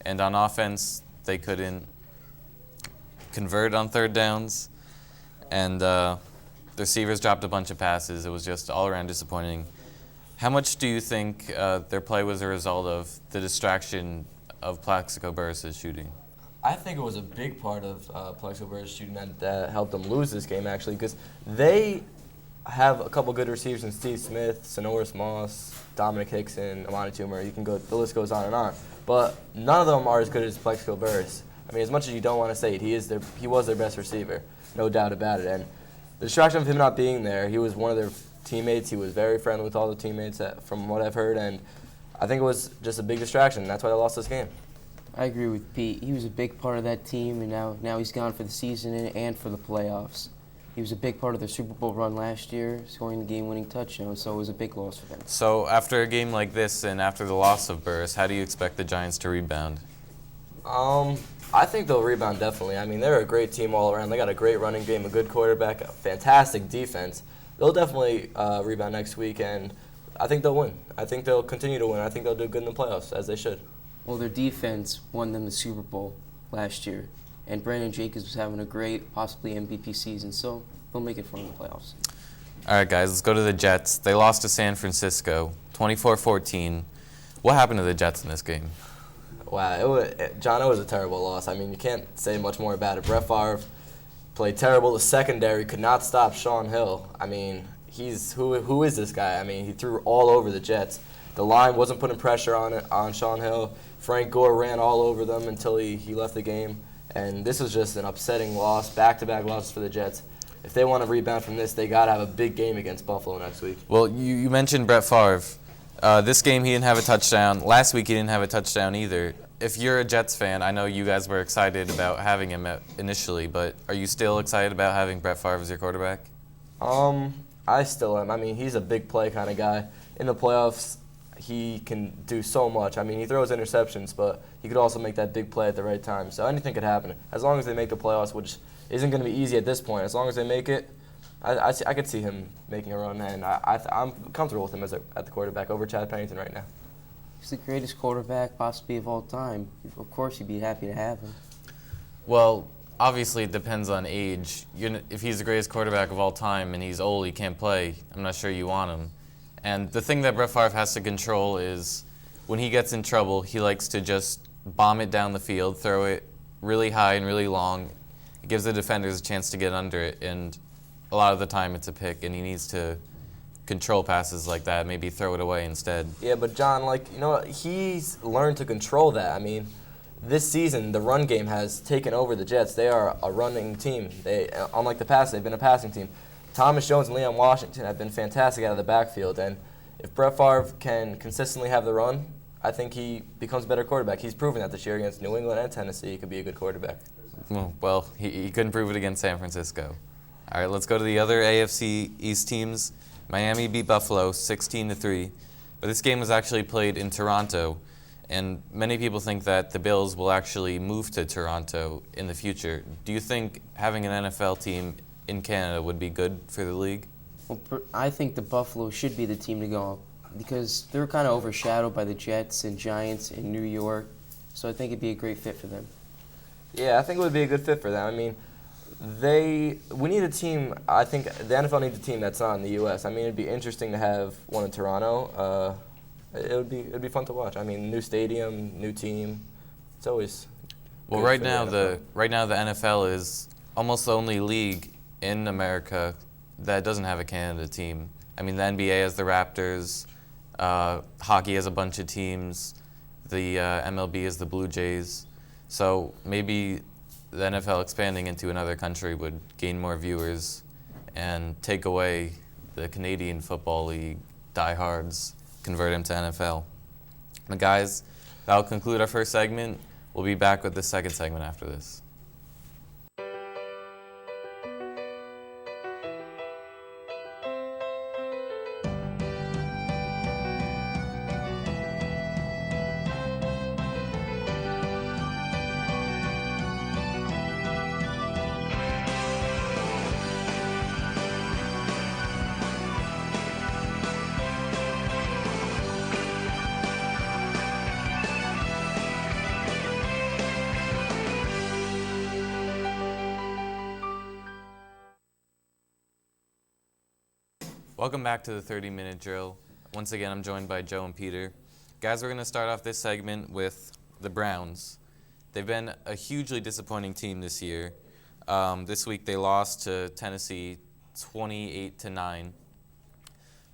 on offense, they couldn't convert on third downs. And the receivers dropped a bunch of passes. It was just all around disappointing. How much do you think their play was a result of the distraction of Plaxico Burress' shooting? I think it was a big part of Plaxico Burress' shooting that helped them lose this game, actually, because they have a couple good receivers in Steve Smith, Sonoris Moss, Dominic Hickson, Amani Toomer. You can go, the list goes on and on. But none of them are as good as Plaxico Burress. I mean, as much as you don't want to say it, he was their best receiver, no doubt about it. And the distraction of him not being there, he was one of their teammates. He was very friendly with all the teammates, from what I've heard, and I think it was just a big distraction. That's why they lost this game. I agree with Pete. He was a big part of that team, and now he's gone for the season and for the playoffs. He was a big part of their Super Bowl run last year, scoring the game-winning touchdown, so it was a big loss for them. So after a game like this and after the loss of Burress, how do you expect the Giants to rebound? I think they'll rebound, definitely. I mean, they're a great team all around. They got a great running game, a good quarterback, a fantastic defense. They'll definitely rebound next week, and I think they'll win. I think they'll continue to win. I think they'll do good in the playoffs, as they should. Well, their defense won them the Super Bowl last year, and Brandon Jacobs was having a great, possibly MVP season, so they'll make it far in the playoffs. All right, guys, let's go to the Jets. They lost to San Francisco, 24-14. What happened to the Jets in this game? Wow, John, it was a terrible loss. I mean, you can't say much more about it. Brett Favre played terrible. The secondary could not stop Sean Hill. I mean, who is this guy? I mean, he threw all over the Jets. The line wasn't putting pressure on Sean Hill. Frank Gore ran all over them until he left the game. And this was just an upsetting loss, back-to-back losses for the Jets. If they want to rebound from this, they got to have a big game against Buffalo next week. Well, you mentioned Brett Favre. This game, he didn't have a touchdown. Last week, he didn't have a touchdown either. If you're a Jets fan, I know you guys were excited about having him initially, but are you still excited about having Brett Favre as your quarterback? I still am. I mean, he's a big play kind of guy. In the playoffs, he can do so much. I mean, he throws interceptions, but he could also make that big play at the right time. So anything could happen. As long as they make the playoffs, which isn't going to be easy at this point, as long as they make it, I could see him making a run, and I'm comfortable with him at the quarterback over Chad Pennington right now. He's the greatest quarterback possibly of all time. Of course, you'd be happy to have him. Well, obviously it depends on age. If he's the greatest quarterback of all time and he's old, he can't play, I'm not sure you want him. And the thing that Brett Favre has to control is when he gets in trouble, he likes to just bomb it down the field, throw it really high and really long. It gives the defenders a chance to get under it, and a lot of the time it's a pick, and he needs to control passes like that, maybe throw it away instead. Yeah, but John, he's learned to control that. I mean, this season, the run game has taken over the Jets. They are a running team. Unlike the past, they've been a passing team. Thomas Jones and Leon Washington have been fantastic out of the backfield, and if Brett Favre can consistently have the run, I think he becomes a better quarterback. He's proven that this year against New England and Tennessee. He could be a good quarterback. Well, he couldn't prove it against San Francisco. All right, let's go to the other AFC East teams. Miami beat Buffalo 16-3, but this game was actually played in Toronto, and many people think that the Bills will actually move to Toronto in the future. Do you think having an NFL team in Canada would be good for the league? Well, I think the Buffalo should be the team to go because they're kind of overshadowed by the Jets and Giants in New York. So I think it'd be a great fit for them. Yeah, I think it would be a good fit for them. I mean, we need a team. I think the NFL needs a team that's not in the U.S. I mean, it'd be interesting to have one in Toronto. It'd be fun to watch. I mean, new stadium, new team. It's always well. Right now, the NFL is almost the only league in America that doesn't have a Canada team. I mean, the NBA has the Raptors. Hockey has a bunch of teams. The MLB has the Blue Jays. So maybe the NFL expanding into another country would gain more viewers and take away the Canadian Football League diehards, convert them to NFL. But guys, that'll conclude our first segment. We'll be back with the second segment after this. Welcome back to the 30-minute drill. Once again, I'm joined by Joe and Peter. Guys, we're going to start off this segment with the Browns. They've been a hugely disappointing team this year. This week they lost to Tennessee 28-9.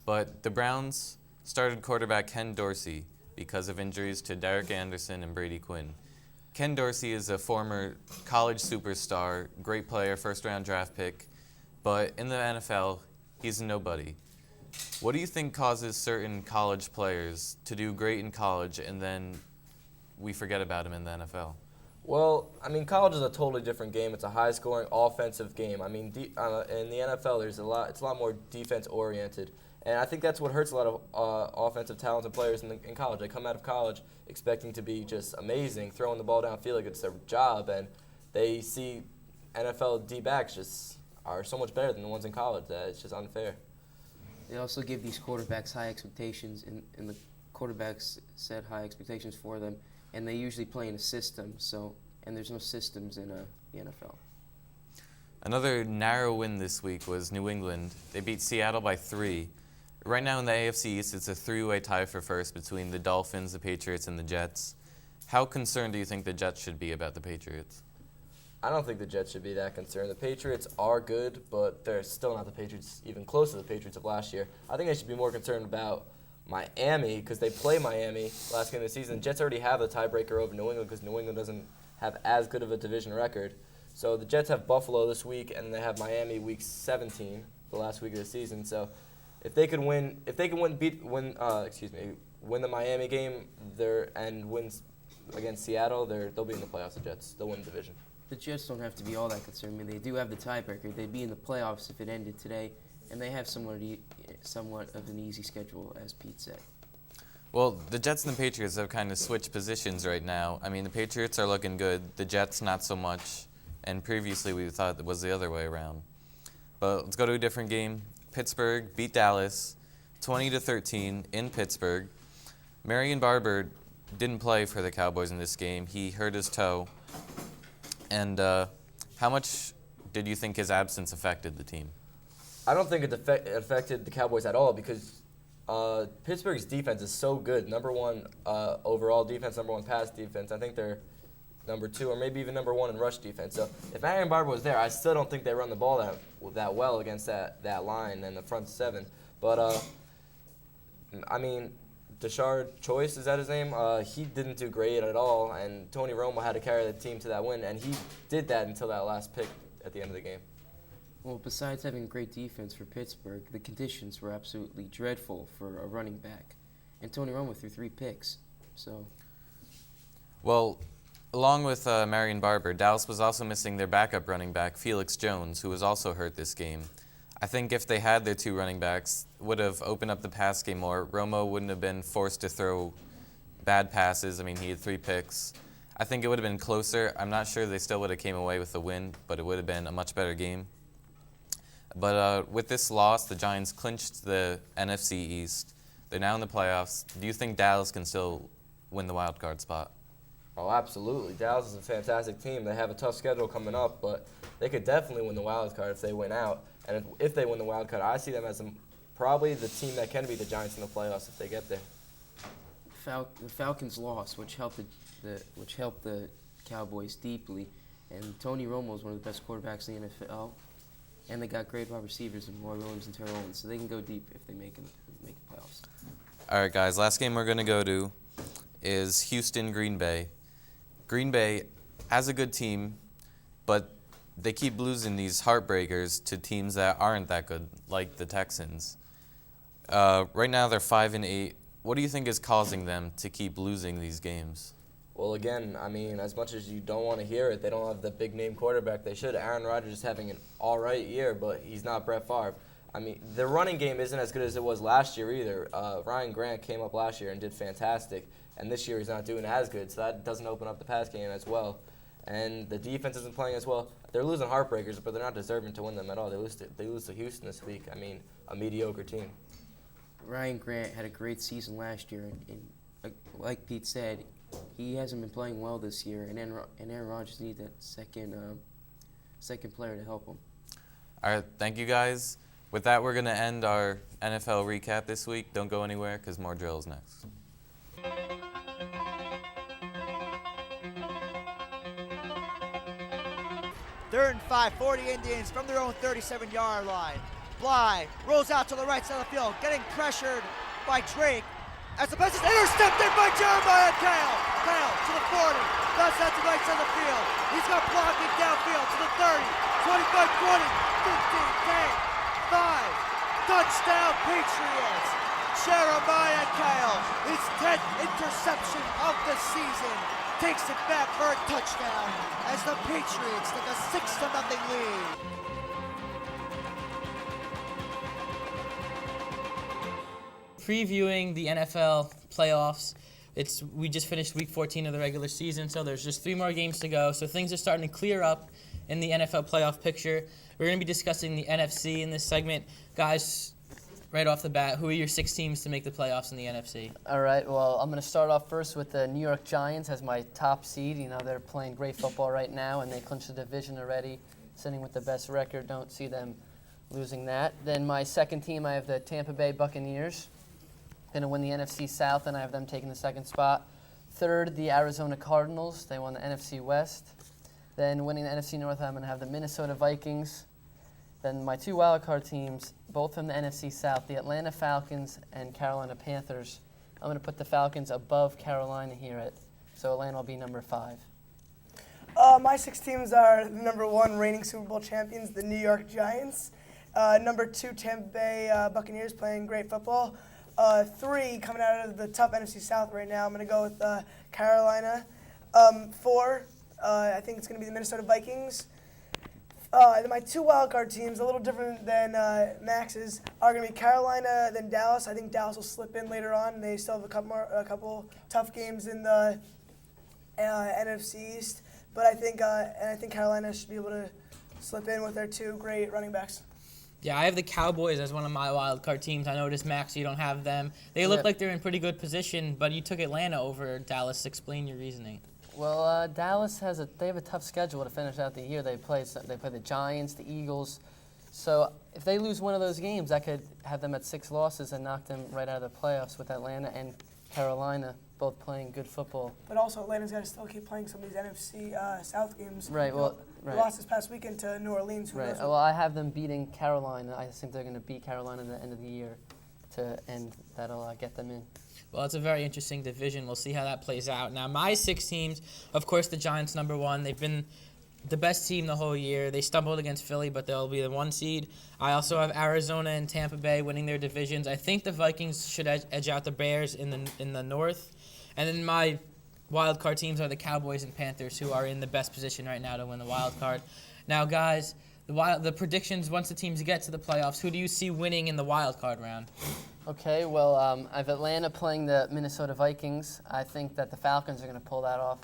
But the Browns started quarterback Ken Dorsey because of injuries to Derek Anderson and Brady Quinn. Ken Dorsey is a former college superstar, great player, first-round draft pick, but in the NFL, he's a nobody. What do you think causes certain college players to do great in college and then we forget about him in the NFL? Well, I mean, college is a totally different game. It's a high-scoring offensive game. I mean, in the NFL, it's a lot more defense-oriented, and I think that's what hurts a lot of offensive talented players in college. They come out of college expecting to be just amazing, throwing the ball downfield like it's their job, and they see NFL D-backs just are so much better than the ones in college that it's just unfair. They also give these quarterbacks high expectations, and the quarterbacks set high expectations for them, and they usually play in a system. And there's no systems in the NFL. Another narrow win this week was New England. They beat Seattle by 3. Right now in the AFC East, it's a 3-way tie for first between the Dolphins, the Patriots, and the Jets. How concerned do you think the Jets should be about the Patriots? I don't think the Jets should be that concerned. The Patriots are good, but they're still not the Patriots, even close to the Patriots of last year. I think they should be more concerned about Miami because they play Miami last game of the season. The Jets already have the tiebreaker over New England because New England doesn't have as good of a division record. So the Jets have Buffalo this week, and they have Miami week 17, the last week of the season. So if they could win the Miami game and win against Seattle, they'll be in the playoffs. The Jets, they'll win the division. The Jets don't have to be all that concerned. I mean, they do have the tiebreaker. They'd be in the playoffs if it ended today, and they have somewhat of an easy schedule, as Pete said. Well, the Jets and the Patriots have kind of switched positions right now. I mean, the Patriots are looking good, the Jets not so much, and previously we thought it was the other way around. But let's go to a different game. Pittsburgh beat Dallas 20-13 in Pittsburgh. Marion Barber didn't play for the Cowboys in this game. He hurt his toe. And how much did you think his absence affected the team? I don't think it affected the Cowboys at all because Pittsburgh's defense is so good. Number one overall defense, number one pass defense. I think they're number 2 or maybe even number 1 in rush defense. So if Marion Barber was there, I still don't think they run the ball that well against that line and the front 7. But, I mean, Deshard Choice, is that his name? He didn't do great at all, and Tony Romo had to carry the team to that win, and he did that until that last pick at the end of the game. Well, besides having great defense for Pittsburgh, the conditions were absolutely dreadful for a running back, and Tony Romo threw 3 picks. Well, along with Marion Barber, Dallas was also missing their backup running back, Felix Jones, who was also hurt this game. I think if they had their 2 running backs, would have opened up the pass game more. Romo wouldn't have been forced to throw bad passes. I mean, he had 3 picks. I think it would have been closer. I'm not sure they still would have came away with the win, but it would have been a much better game. But with this loss, the Giants clinched the NFC East. They're now in the playoffs. Do you think Dallas can still win the wild card spot? Oh, absolutely. Dallas is a fantastic team. They have a tough schedule coming up, but they could definitely win the wild card if they win out. And if they win the wild card, I see them as probably the team that can beat the Giants in the playoffs if they get there. The Falcons lost, which helped the Cowboys deeply. And Tony Romo is one of the best quarterbacks in the NFL. And they got great wide receivers in Roy Williams and Terrell Owens, so they can go deep if they make the playoffs. All right, guys, last game we're going to go to is Houston-Green Bay. Green Bay has a good team, but they keep losing these heartbreakers to teams that aren't that good, like the Texans. Right now they're 5-8. What do you think is causing them to keep losing these games? Well, again, I mean, as much as you don't want to hear it, they don't have the big-name quarterback they should. Aaron Rodgers is having an all-right year, but he's not Brett Favre. I mean, the running game isn't as good as it was last year either. Ryan Grant came up last year and did fantastic, and this year he's not doing as good, so that doesn't open up the pass game as well. And the defense isn't playing as well. They're losing heartbreakers, but they're not deserving to win them at all. They lose to Houston this week. I mean, a mediocre team. Ryan Grant had a great season last year, and like Pete said, he hasn't been playing well this year, and Aaron Rodgers needs that second player to help him. All right, thank you guys. With that, we're going to end our NFL recap this week. Don't go anywhere because more drills next. Third and 5, 40 Indians from their own 37-yard line. Bly rolls out to the right side of the field, getting pressured by Drake. As the pass is intercepted by Jeremiah Kale. Kale to the 40, that's out to the right side of the field. He's got blocking downfield to the 30, 25, 20, 15, 10, 5. Touchdown Patriots. Jeremiah Kale, his 10th interception of the season, takes it back for a touchdown as the Patriots take a 6-0 lead. Previewing the NFL playoffs. We just finished week 14 of the regular season, so there's just 3 more games to go. So things are starting to clear up in the NFL playoff picture. We're going to be discussing the NFC in this segment. Guys, right off the bat, who are your 6 teams to make the playoffs in the NFC? All right, well, I'm going to start off first with the New York Giants as my top seed. You know, they're playing great football right now, and they clinched the division already, sitting with the best record. Don't see them losing that. Then my second team, I have the Tampa Bay Buccaneers. Going to win the NFC South, and I have them taking the second spot. Third, the Arizona Cardinals. They won the NFC West. Then winning the NFC North, I'm going to have the Minnesota Vikings. Then my 2 wildcard teams, both from the NFC South, the Atlanta Falcons and Carolina Panthers. I'm going to put the Falcons above Carolina here so Atlanta will be number 5. My 6 teams are the number 1 reigning Super Bowl champions, the New York Giants. Number 2, Tampa Bay Buccaneers playing great football. 3, coming out of the tough NFC South right now, I'm going to go with Carolina. 4, I think it's going to be the Minnesota Vikings. My 2 wildcard teams, a little different than Max's, are going to be Carolina, then Dallas. I think Dallas will slip in later on. They still have a couple tough games in the NFC East. But I think Carolina should be able to slip in with their 2 great running backs. Yeah, I have the Cowboys as one of my wild card teams. I noticed, Max, you don't have them. They look like they're in pretty good position, but you took Atlanta over Dallas. Explain your reasoning. Well, Dallas have a tough schedule to finish out the year. They play the Giants, the Eagles. So if they lose one of those games, that could have them at 6 losses and knock them right out of the playoffs with Atlanta and Carolina both playing good football. But also Atlanta's got to still keep playing some of these NFC South games. Right. Well, they lost this past weekend to New Orleans. Right. Well, I have them beating Carolina. I think they're going to beat Carolina at the end of the year, and that'll get them in. Well, it's a very interesting division. We'll see how that plays out. Now, my 6 teams, of course, the Giants number 1. They've been the best team the whole year. They stumbled against Philly, but they'll be the 1 seed. I also have Arizona and Tampa Bay winning their divisions. I think the Vikings should edge out the Bears in the North. And then my wild card teams are the Cowboys and Panthers, who are in the best position right now to win the wild card. Now, guys, the predictions once the teams get to the playoffs, who do you see winning in the wild card round? Okay, well, I have Atlanta playing the Minnesota Vikings. I think that the Falcons are going to pull that off.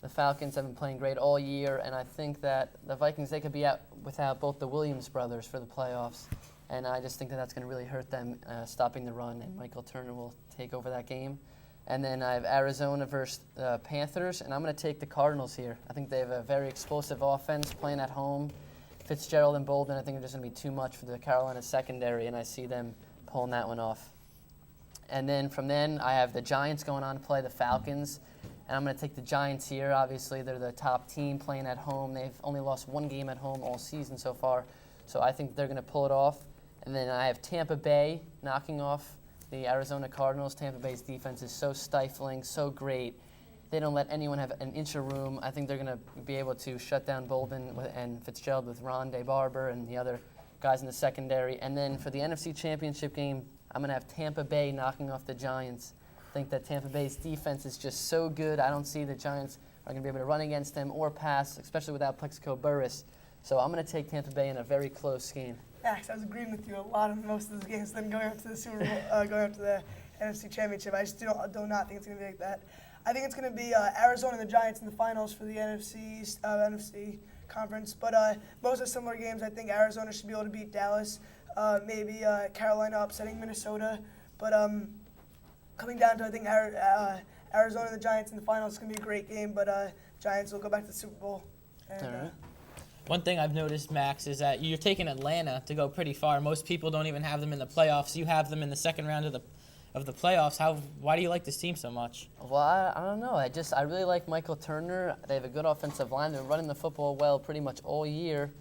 The Falcons have been playing great all year, and I think that the Vikings, they could be out without both the Williams brothers for the playoffs. And I just think that that's going to really hurt them stopping the run, and Michael Turner will take over that game. And then I have Arizona versus Panthers, and I'm going to take the Cardinals here. I think they have a very explosive offense playing at home. Fitzgerald and Bolden, I think, are just going to be too much for the Carolina secondary, and I see them pulling that one off. And then from then, I have the Giants going on to play the Falcons, and I'm going to take the Giants here. Obviously, they're the top team playing at home. They've only lost one game at home all season so far, so I think they're going to pull it off. And then I have Tampa Bay knocking off the Arizona Cardinals. Tampa Bay's defense is so stifling, so great. They don't let anyone have an inch of room. I think they're going to be able to shut down Bolden and Fitzgerald with Rondé Barber and the other guys in the secondary. And then for the NFC Championship game, I'm going to have Tampa Bay knocking off the Giants. I think that Tampa Bay's defense is just so good. I don't see the Giants are going to be able to run against them or pass, especially without Plexico Burress. So I'm going to take Tampa Bay in a very close game. Max, I was agreeing with you a lot on most of those games. Then going up to the Super Bowl, going up to the NFC Championship, I just do not think it's going to be like that. I think it's going to be Arizona and the Giants in the finals for the NFC conference. But most of the similar games, I think Arizona should be able to beat Dallas. Maybe Carolina upsetting Minnesota. But coming down to, I think, Arizona and the Giants in the finals is going to be a great game. But Giants will go back to the Super Bowl. And, All right. One thing I've noticed, Max, is that you're taking Atlanta to go pretty far. Most people don't even have them in the playoffs. You have them in the second round of the playoffs. Why do you like this team so much? Well, I don't know. I really like Michael Turner. They have a good offensive line. They're running the football well pretty much all year.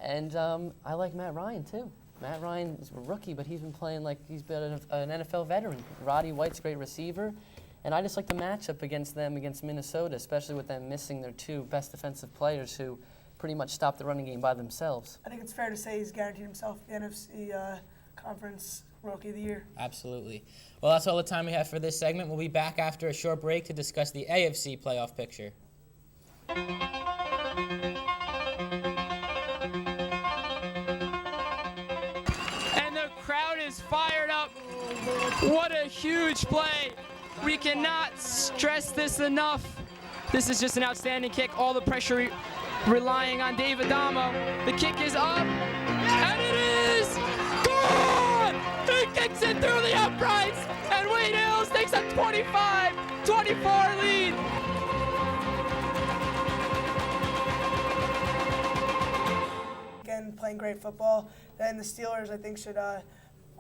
And I like Matt Ryan, too. Matt Ryan is a rookie, but he's been playing like he's been an NFL veteran. Roddy White's a great receiver. And I just like the matchup against them, against Minnesota, especially with them missing their two best defensive players who pretty much stopped the running game by themselves. I think it's fair to say he's guaranteed himself the NFC Conference Rookie of the Year. Absolutely. Well, that's all the time we have for this segment. We'll be back after a short break to discuss the AFC playoff picture. And the crowd is fired up. What a huge play. We cannot stress this enough. This is just an outstanding kick. All the pressure relying on David Adamo. The kick is up, and it is gone! He kicks it through the uprights, and Wade Hills takes a 25-24 lead. Again, playing great football. Then the Steelers, I think,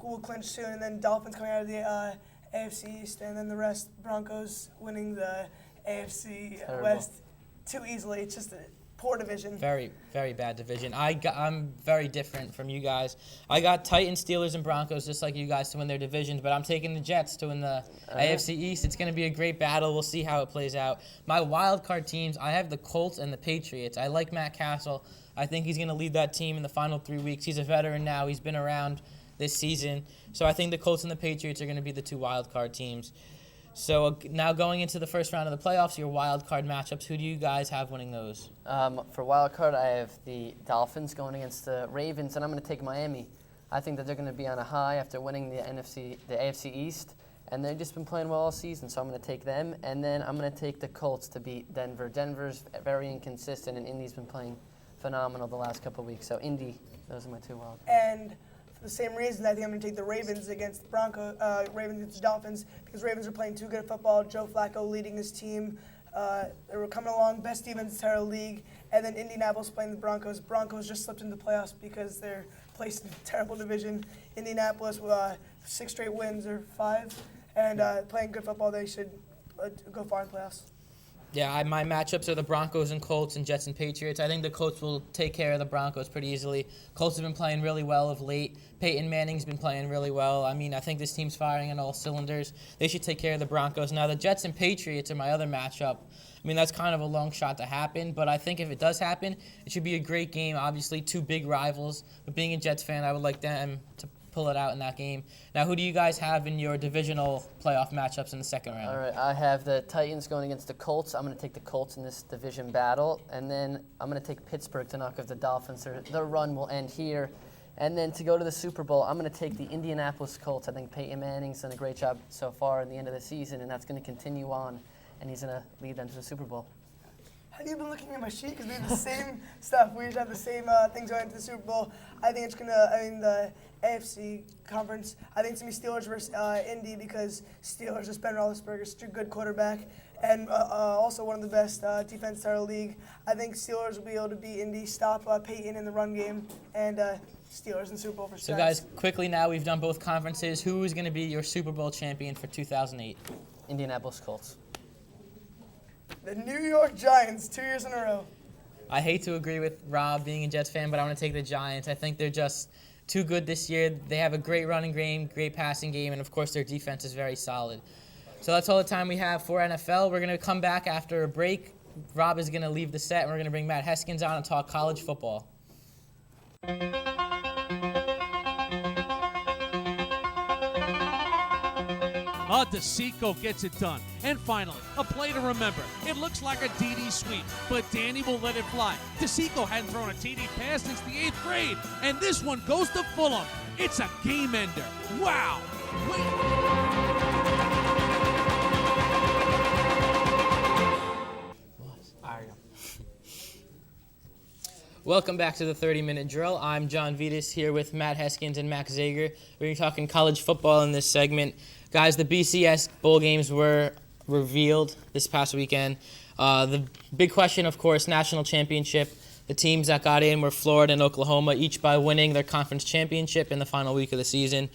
will clinch soon, and then Dolphins coming out of the AFC East, and then the rest, Broncos winning the AFC West too easily. It's just a poor division. Very, very bad division. I'm very different from you guys. I got Titans, Steelers, and Broncos just like you guys to win their divisions, but I'm taking the Jets to win the AFC East. It's going to be a great battle. We'll see how it plays out. My wild card teams, I have the Colts and the Patriots. I like Matt Castle. I think he's going to lead that team in the final 3 weeks. He's a veteran now. He's been around this season. So I think the Colts and the Patriots are going to be the two wild card teams. So now going into the first round of the playoffs, your wild card matchups, who do you guys have winning those? For wild card, I have the Dolphins going against the Ravens, and I'm going to take Miami. I think that they're going to be on a high after winning the AFC East, and they've just been playing well all season, so I'm going to take them. And then I'm going to take the Colts to beat Denver. Denver's very inconsistent, and Indy's been playing phenomenal the last couple of weeks. So Indy, those are my two wild cards. And for the same reason, I think I'm going to take the Ravens against the Ravens against the Dolphins, because Ravens are playing too good at football. Joe Flacco leading his team. They were coming along, best defense in the entire league. And then Indianapolis playing the Broncos. Broncos just slipped into the playoffs because they're placed in a terrible division. Indianapolis, 6 straight wins or 5, and playing good football, they should go far in the playoffs. Yeah, my matchups are the Broncos and Colts and Jets and Patriots. I think the Colts will take care of the Broncos pretty easily. Colts have been playing really well of late. Peyton Manning's been playing really well. I mean, I think this team's firing on all cylinders. They should take care of the Broncos. Now, the Jets and Patriots are my other matchup. I mean, that's kind of a long shot to happen, but I think if it does happen, it should be a great game. Obviously, two big rivals. But being a Jets fan, I would like them to pull it out in that game. Now, who do you guys have in your divisional playoff matchups in the second round? All right, I have the Titans going against the Colts. I'm going to take the Colts in this division battle. And then I'm going to take Pittsburgh to knock off the Dolphins. Their run will end here. And then to go to the Super Bowl, I'm going to take the Indianapolis Colts. I think Peyton Manning's done a great job so far in the end of the season, and that's going to continue on. And he's going to lead them to the Super Bowl. Have you been looking at my sheet? Because we have the same stuff. We just have the same things going into the Super Bowl. I think it's the AFC conference. I think it's going to be Steelers versus Indy because Steelers just Ben Roethlisberger's a good quarterback and also one of the best defenses in our league. I think Steelers will be able to beat Indy, stop Peyton in the run game, and Steelers in Super Bowl for So guys, quickly now, we've done both conferences. Who is going to be your Super Bowl champion for 2008? Indianapolis Colts. The New York Giants, 2 years in a row. I hate to agree with Rob being a Jets fan, but I want to take the Giants. I think they're just too good this year. They have a great running game, great passing game, and of course their defense is very solid. So that's all the time we have for NFL. We're going to come back after a break. Rob is going to leave the set, and we're going to bring Matt Heskins on and talk college football. DeCicco gets it done. And finally, a play to remember. It looks like a DD sweep, but Danny will let it fly. DeCicco hadn't thrown a TD pass since the 8th grade, and this one goes to Fulham. It's a game ender. Wow. Welcome back to the 30-minute drill. I'm John Vittas here with Matt Heskins and Max Zager. We're going to be talking college football in this segment. Guys, the BCS bowl games were revealed this past weekend. The big question, of course, national championship. The teams that got in were Florida and Oklahoma, each by winning their conference championship in the final week of the season.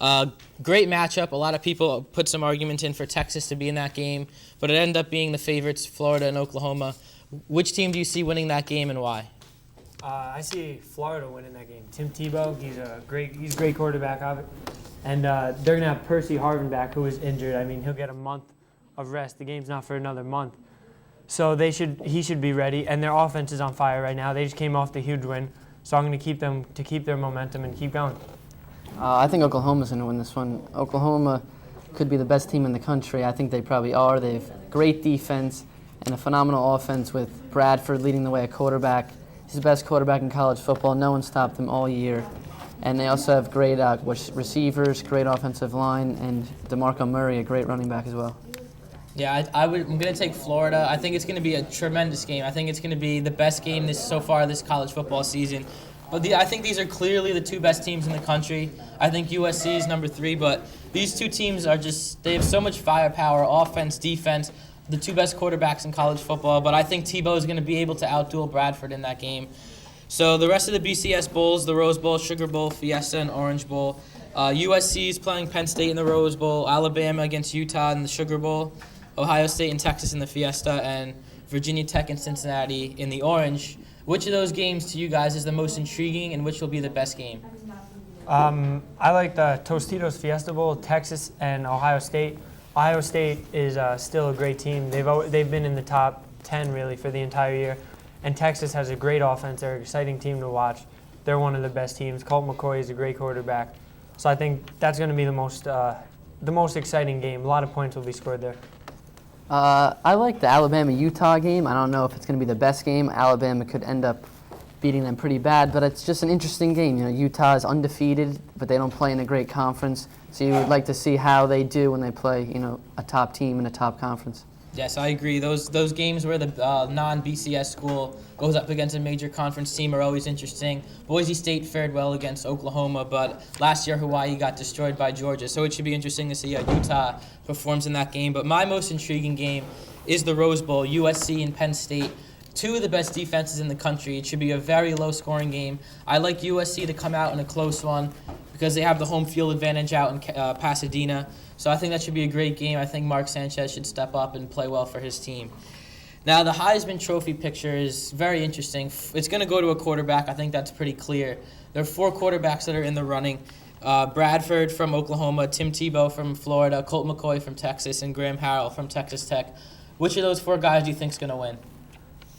Great matchup. A lot of people put some arguments in for Texas to be in that game, but it ended up being the favorites, Florida and Oklahoma. Which team do you see winning that game and why? I see Florida winning that game. Tim Tebow, he's a great quarterback of it. And they're going to have Percy Harvin back, who is injured. I mean, he'll get a month of rest. The game's not for another month. So he should be ready. And their offense is on fire right now. They just came off the huge win. So I'm going to keep them to keep their momentum and keep going. I think Oklahoma's going to win this one. Oklahoma could be the best team in the country. I think they probably are. They have great defense and a phenomenal offense with Bradford leading the way at quarterback. He's the best quarterback in college football. No one stopped him all year. And they also have great receivers, great offensive line, and DeMarco Murray, a great running back as well. Yeah, I'm going to take Florida. I think it's going to be a tremendous game. I think it's going to be the best game so far this college football season. But I think these are clearly the two best teams in the country. I think USC is number 3, but these two teams are they have so much firepower, offense, defense, the two best quarterbacks in college football. But I think Tebow is going to be able to outduel Bradford in that game. So the rest of the BCS bowls, the Rose Bowl, Sugar Bowl, Fiesta, and Orange Bowl. USC is playing Penn State in the Rose Bowl, Alabama against Utah in the Sugar Bowl, Ohio State and Texas in the Fiesta, and Virginia Tech and Cincinnati in the Orange. Which of those games to you guys is the most intriguing, and which will be the best game? I like the Tostitos Fiesta Bowl, Texas and Ohio State. Ohio State is still a great team. They've been in the top 10 really for the entire year. And Texas has a great offense. They're an exciting team to watch. They're one of the best teams. Colt McCoy is a great quarterback. So I think that's going to be the most exciting game. A lot of points will be scored there. I like the Alabama-Utah game. I don't know if it's going to be the best game. Alabama could end up beating them pretty bad, but it's just an interesting game. You know, Utah is undefeated, but they don't play in a great conference. So you would like to see how they do when they play, a top team in a top conference. Yes, I agree. Those games where the non-BCS school goes up against a major conference team are always interesting. Boise State fared well against Oklahoma, but last year Hawaii got destroyed by Georgia. So it should be interesting to see how Utah performs in that game. But my most intriguing game is the Rose Bowl, USC and Penn State. Two of the best defenses in the country. It should be a very low-scoring game. I like USC to come out in a close one because they have the home field advantage out in Pasadena. So I think that should be a great game. I think Mark Sanchez should step up and play well for his team. Now, the Heisman Trophy picture is very interesting. It's going to go to a quarterback. I think that's pretty clear. There are 4 quarterbacks that are in the running. Bradford from Oklahoma, Tim Tebow from Florida, Colt McCoy from Texas, and Graham Harrell from Texas Tech. Which of those 4 guys do you think is going to win?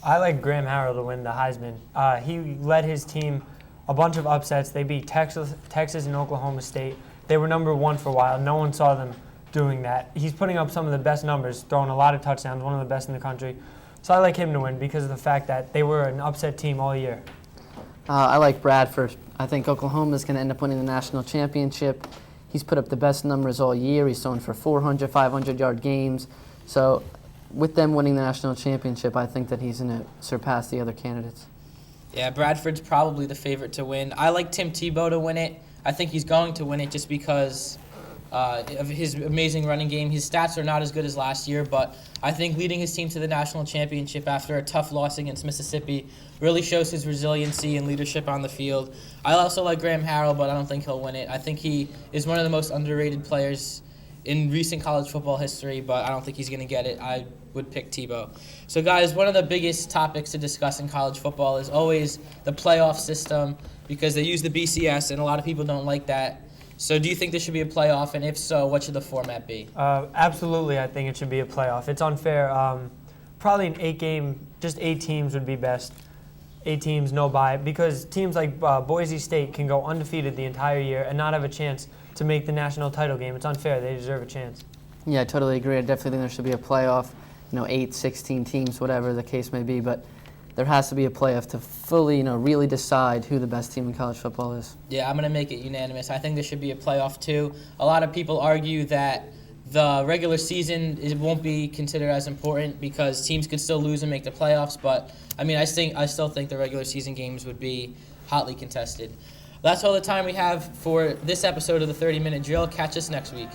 I like Graham Harrell to win the Heisman. He led his team a bunch of upsets. They beat Texas and Oklahoma State. They were number 1 for a while. No one saw them doing that. He's putting up some of the best numbers, throwing a lot of touchdowns, one of the best in the country. So I like him to win because of the fact that they were an upset team all year. I like Bradford. I think Oklahoma is going to end up winning the national championship. He's put up the best numbers all year. He's throwing for 400, 500-yard games. So with them winning the national championship, I think that he's going to surpass the other candidates. Yeah, Bradford's probably the favorite to win. I like Tim Tebow to win it. I think he's going to win it just because of his amazing running game. His stats are not as good as last year, but I think leading his team to the national championship after a tough loss against Mississippi really shows his resiliency and leadership on the field. I also like Graham Harrell, but I don't think he'll win it. I think he is one of the most underrated players in recent college football history, but I don't think he's going to get it. I would pick Tebow. So guys, one of the biggest topics to discuss in college football is always the playoff system, because they use the BCS and a lot of people don't like that. So do you think there should be a playoff, and if so, what should the format be? Absolutely, I think it should be a playoff. It's unfair. Probably an 8-game, just 8 teams would be best. 8 teams, no bye, because teams like Boise State can go undefeated the entire year and not have a chance to make the national title game. It's unfair. They deserve a chance. Yeah, I totally agree. I definitely think there should be a playoff, 8, 16 teams, whatever the case may be, but there has to be a playoff to fully, really decide who the best team in college football is. Yeah, I'm going to make it unanimous. I think there should be a playoff too. A lot of people argue that the regular season won't be considered as important because teams could still lose and make the playoffs, but I still think the regular season games would be hotly contested. That's all the time we have for this episode of the 30-Minute Drill. Catch us next week.